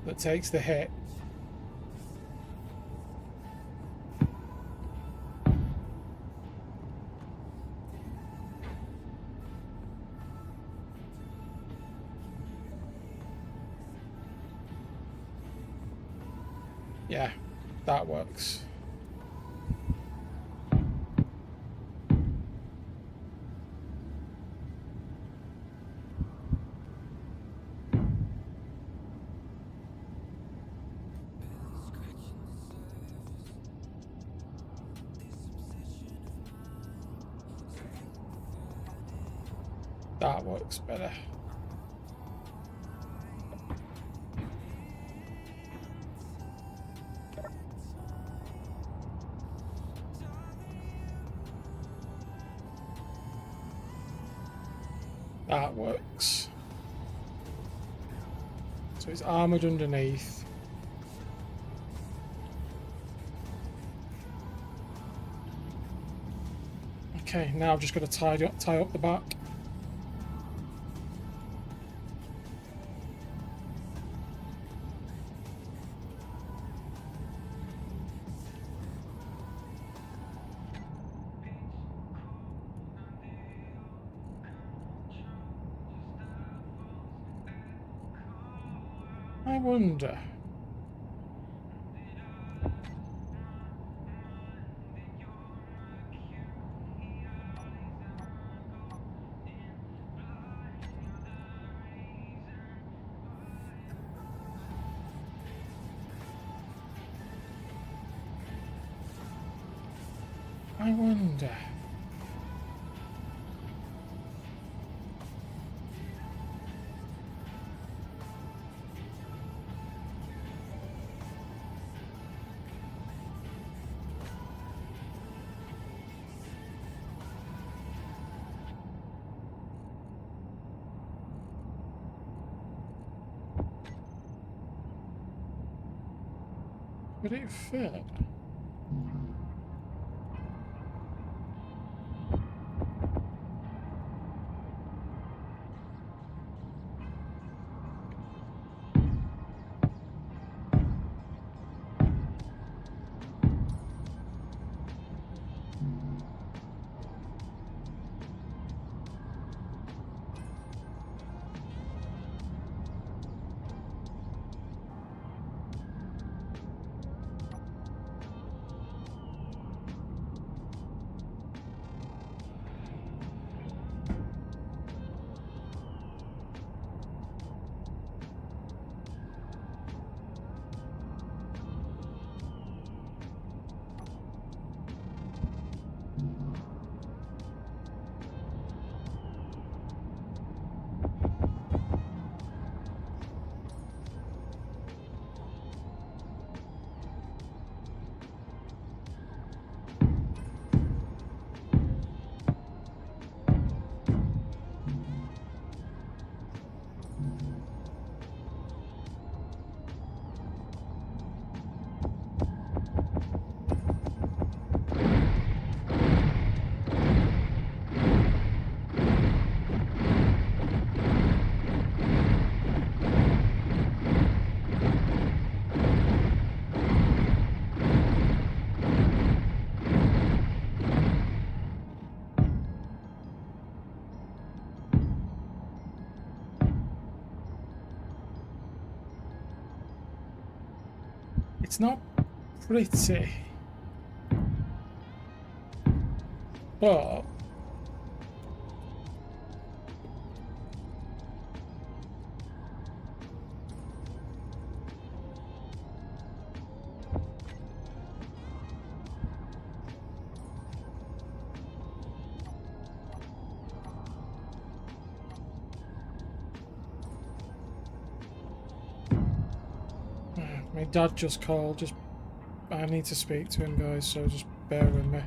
that takes the hit. Yeah, that works. That works better. That works. So it's armoured underneath. Okay, now I've just got to tie up the back. I wonder. I wonder. Would it fit? It's not pretty. But my dad just called. I need to speak to him, guys, so just bear with me.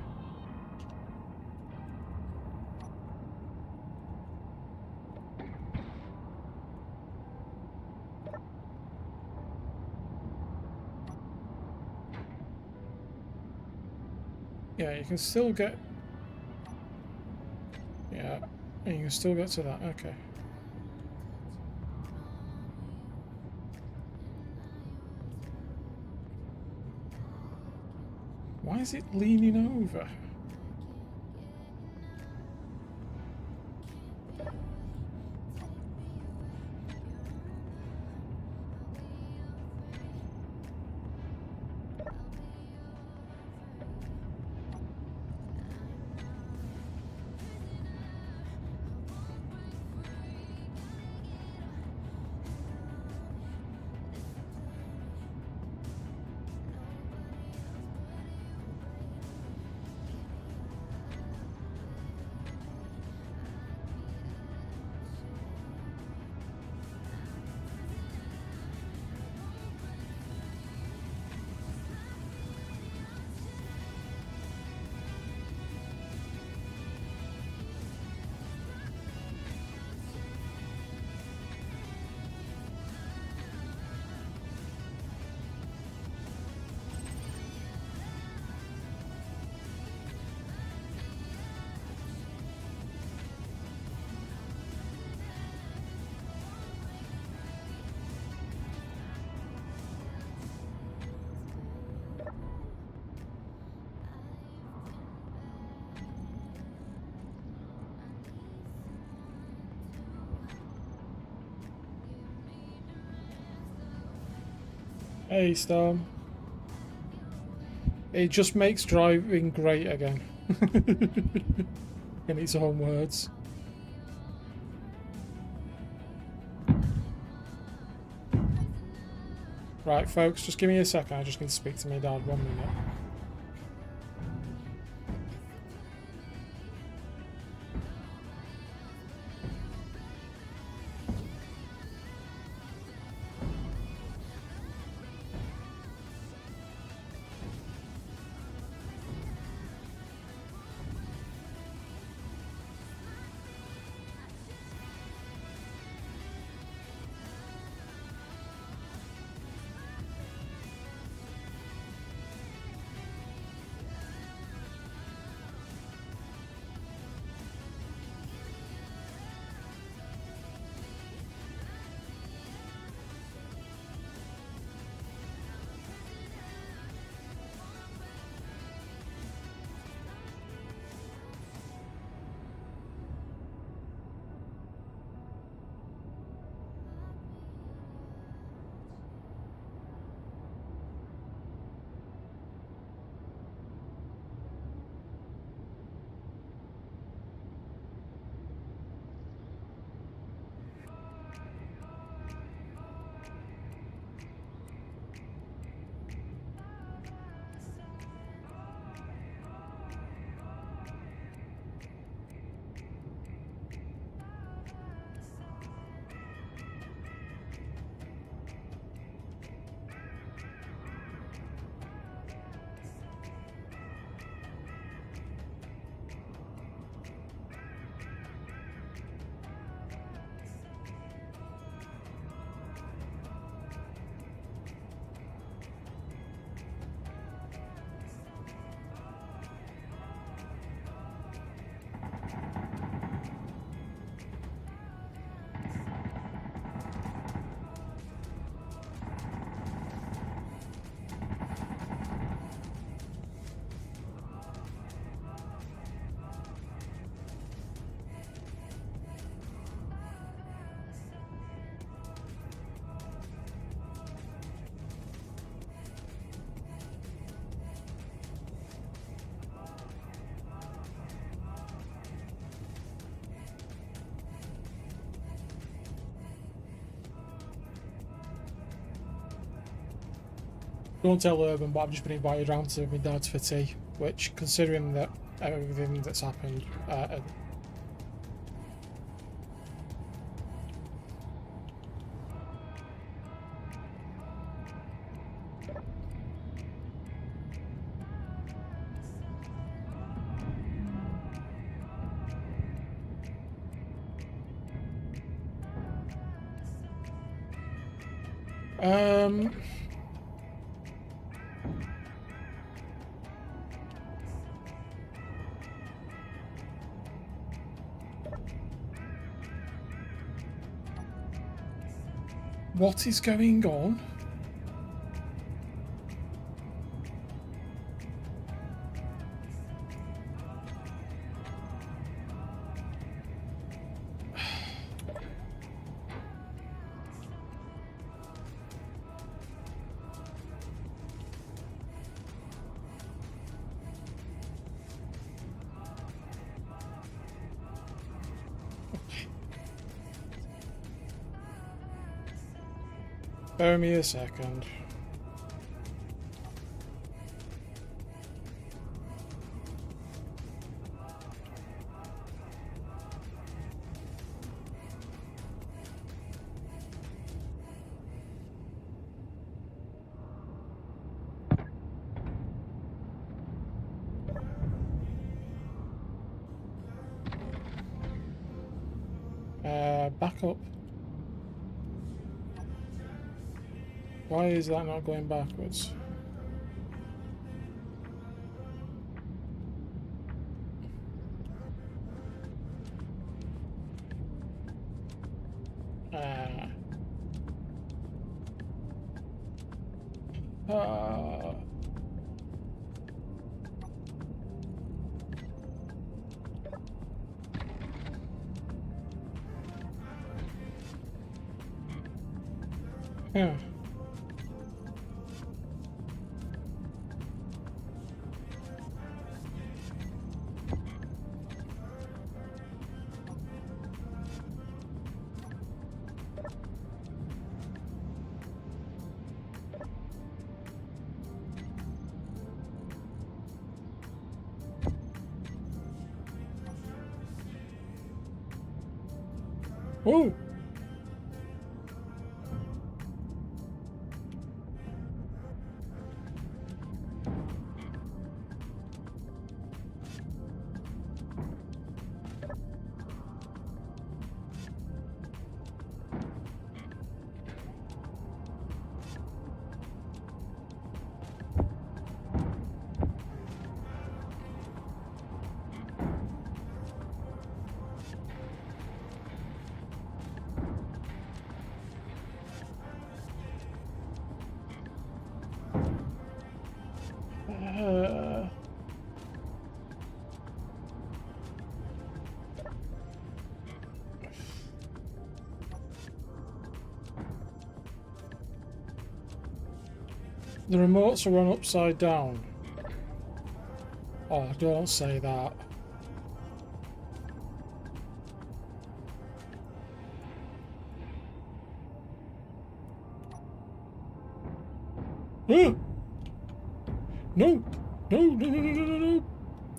Yeah, you can still get... Yeah, and you can still get to that, okay. Why is it leaning over? Hey, Storm. It just makes driving great again. In its own words. Right, folks, just give me a second. I just need to speak to my dad. 1 minute. Don't tell Urban, but I've just been invited round to my dad's for tea, which, considering that everything that's happened, What is going on? Bear me a second. Back up. Why is that not going backwards? Ah. Ah. Yeah. Whoa! Uh, the remotes are on upside down. Oh, don't say that. No! No! No! No! No! No! No! No!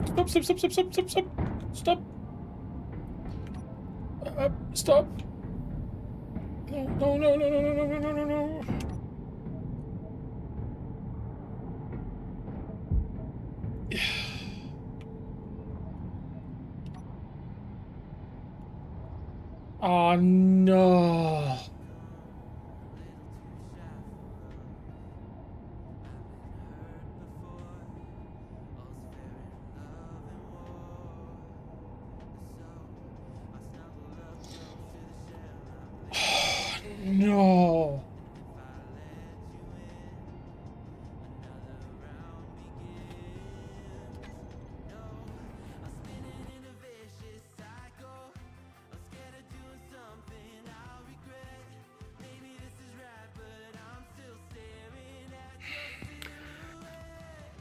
Stop! Stop! Stop! Stop! Stop! Stop! Stop! Stop! Stop! No! No! No! No! No! No! No! No! No! No! Oh no! No!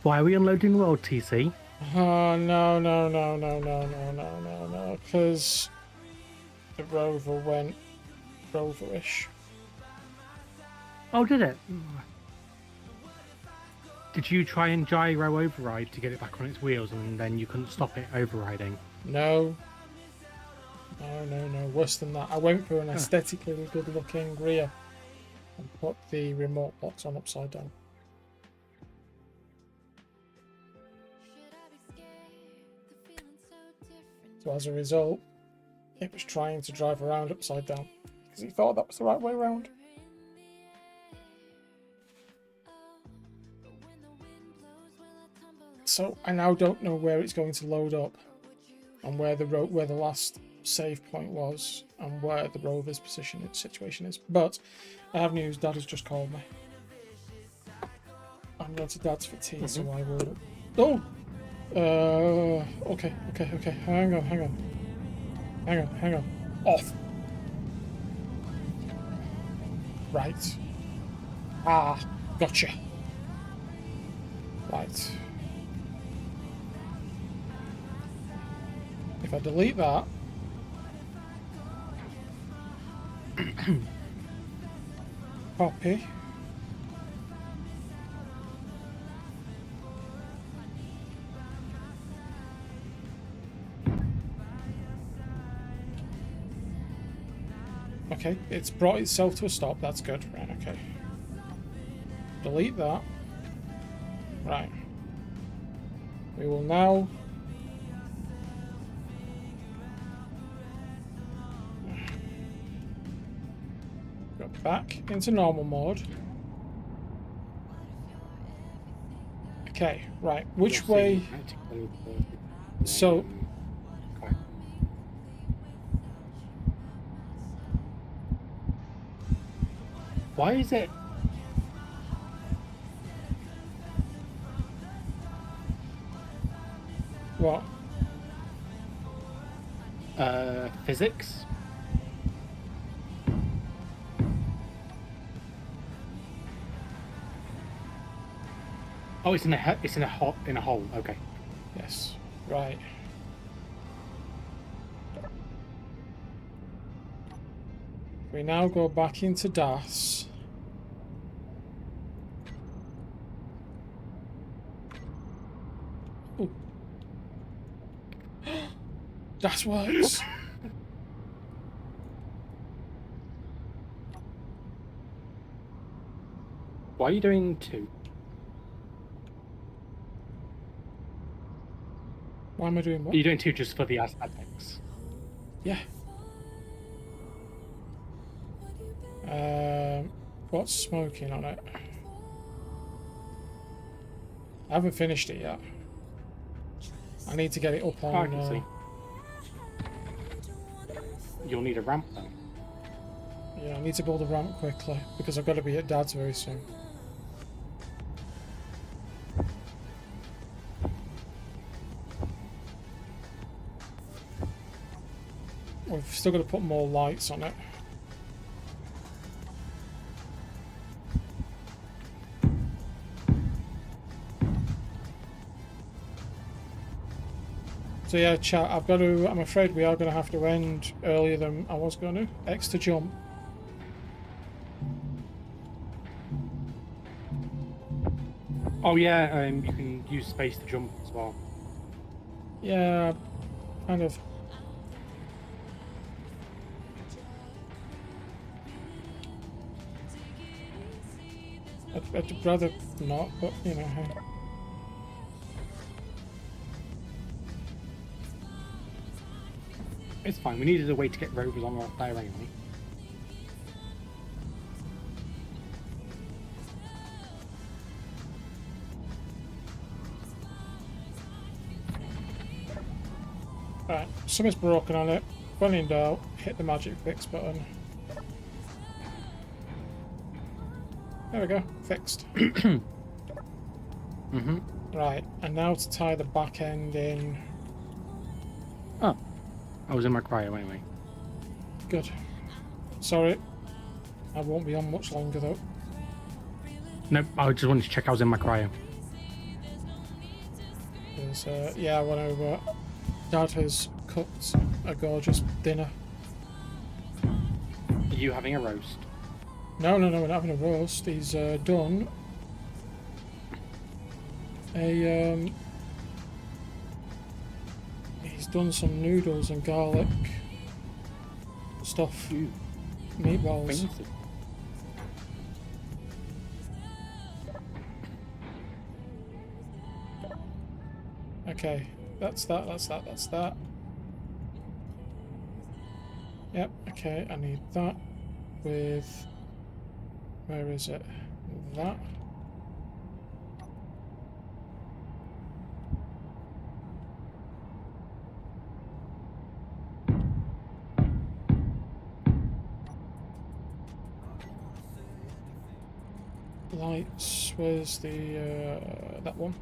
Why are we unloading the world, TC? Oh no! No! No! No! No! No! No! No! No! Because the rover went roverish. Oh, did it? Did you try and gyro override to get it back on its wheels and then you couldn't stop it overriding? No. No, no, no. Worse than that. I went for an aesthetically good looking rear and put the remote box on upside down. So as a result, it was trying to drive around upside down because he thought that was the right way around. So I now don't know where it's going to load up and where the last save point was and where the rover's situation is. But I have news. Dad has just called me. I'm going to Dad's for tea, so I will. Oh. Okay. Hang on. Off. Right. Ah, gotcha. Right. If I delete that. Copy. Okay, it's brought itself to a stop. That's good. Right, okay. Delete that. Right. We will now... go back into normal mode. Okay, right. Which way... So... Why is it? What? Physics? Oh, it's in a hole. Okay. Yes. Right. We now go back into DAS. Ooh. DAS works. Why are you doing 2? Why am I doing what? Are you doing 2 just for the aesthetics? Yeah. What's smoking on it? I haven't finished it yet. I need to get it up on... I can see. You'll need a ramp then. Yeah, I need to build a ramp quickly because I've got to be at Dad's very soon. We've still got to put more lights on it. So yeah, chat, I'm afraid we are going to have to end earlier than I was going to. X to jump. Oh yeah, you can use space to jump as well. Yeah, kind of. I'd rather not, but you know, hey. It's fine. We needed a way to get rovers on there anyway. Right, something's broken on it. When in doubt, hit the magic fix button. There we go, fixed. Right, and now to tie the back end in. Oh, I was in my cryo anyway. Good. Sorry, I won't be on much longer though. Nope, I just wanted to check I was in my cryo. Yeah, I went over. Dad has cooked a gorgeous dinner. Are you having a roast? No, we're not having a roast. He's done a he's done some noodles and garlic stuff. Ooh, Meatballs. fancy. Okay, that's that. Yep, okay, I need that with... Where is it? That. lights. Where's the that one?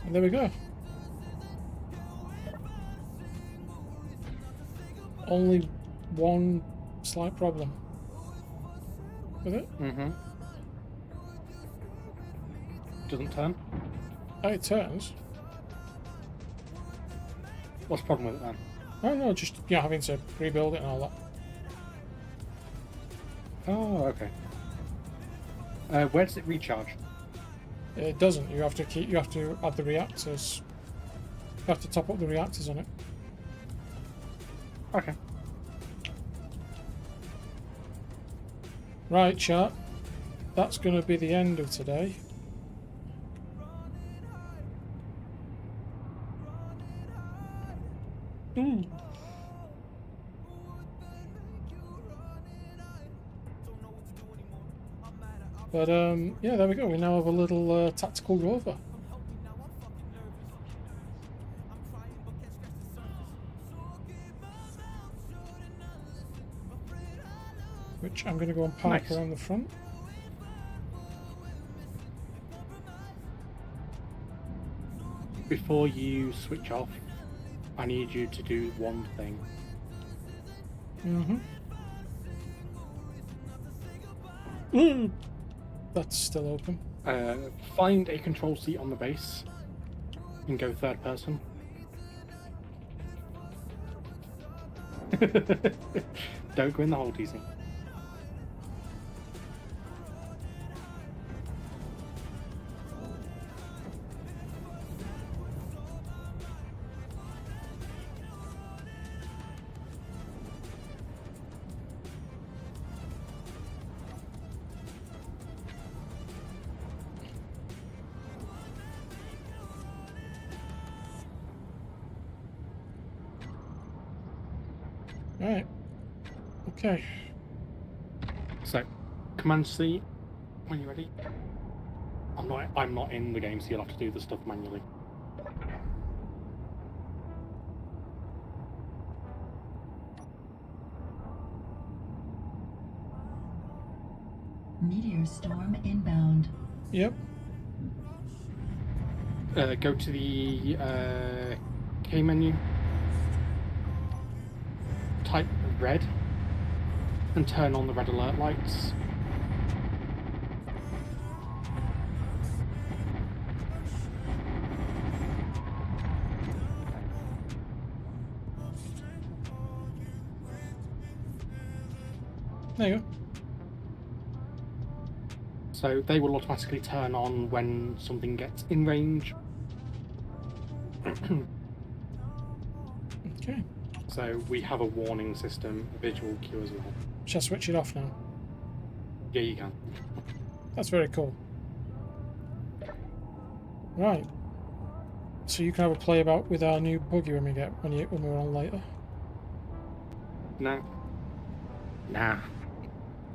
And there we go. Only one slight problem with it. Mm-hmm. Doesn't turn. Oh, it turns. What's the problem with it then? Oh no, just having to rebuild it and all that. Oh, okay. Where does it recharge? It doesn't. You have to add the reactors. You have to top up the reactors on it. Okay. Right, chat. That's going to be the end of today. But yeah, there we go. We now have a little tactical rover. Which I'm going to go and park Nice. around the front. Before you switch off, I need you to do one thing. That's still open. Find a control seat on the base and go third person. Don't go in the hole, teasing. Right. Okay. So, command C when you're ready. I'm not in the game, so you'll have to do the stuff manually. Meteor storm inbound. Yep. Go to the K menu. Type red and turn on the red alert lights. There you go. So they will automatically turn on when something gets in range. Okay. So we have a warning system, a visual cue as well. Shall I switch it off now? Yeah, you can. That's very cool. Right. So you can have a play about with our new buggy when we're on later. No. Nah.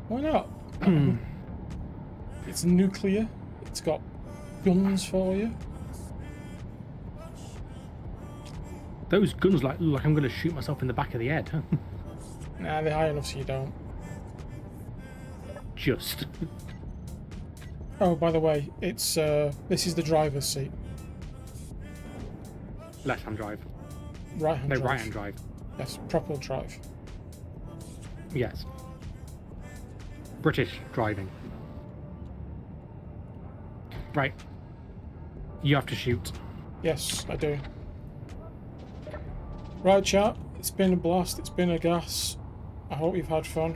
Why not? It's nuclear. It's got guns for you. Those guns look like I'm going to shoot myself in the back of the head. Huh? Nah, they're high enough so you don't. Just. Oh, by the way, it's this is the driver's seat. Left-hand drive. Right-hand No, drive. right-hand drive. Yes, proper drive. Yes. British driving. Right. You have to shoot. Yes, I do. Right, chat. It's been a blast. It's been a gas. I hope you've had fun.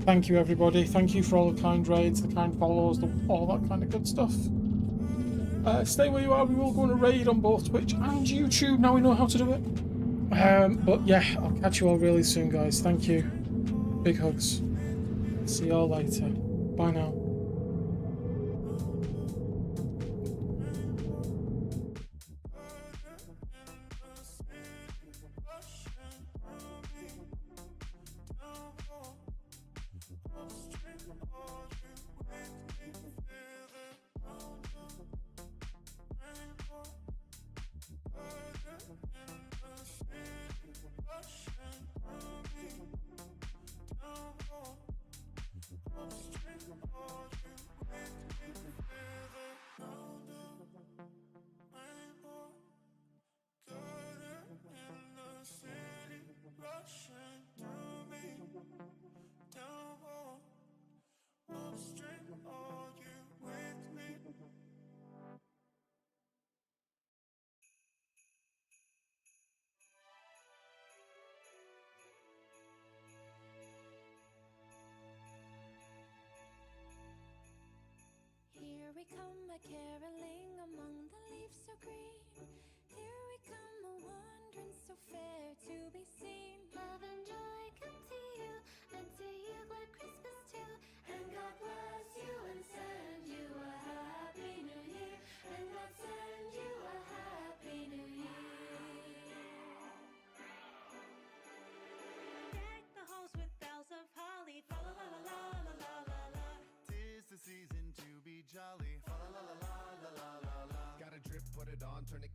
Thank you, everybody. Thank you for all the kind raids, the kind follows, all that kind of good stuff. Stay where you are. We will go on a raid on both Twitch and YouTube. Now we know how to do it. But yeah, I'll catch you all really soon, guys. Thank you. Big hugs. See you all later. Bye now. Here we come a-caroling among the leaves so green. Here we come a-wandering so fair to be seen. Love and joy come to you, and to you glad Christmas too. And God bless you and send you a happy new year. And God send you a happy new year. Deck the halls with boughs of holly. Fa la la la la la la la la. 'Tis the season to be jolly. Fa la la la la la la la. Got a drip, put it on, turn the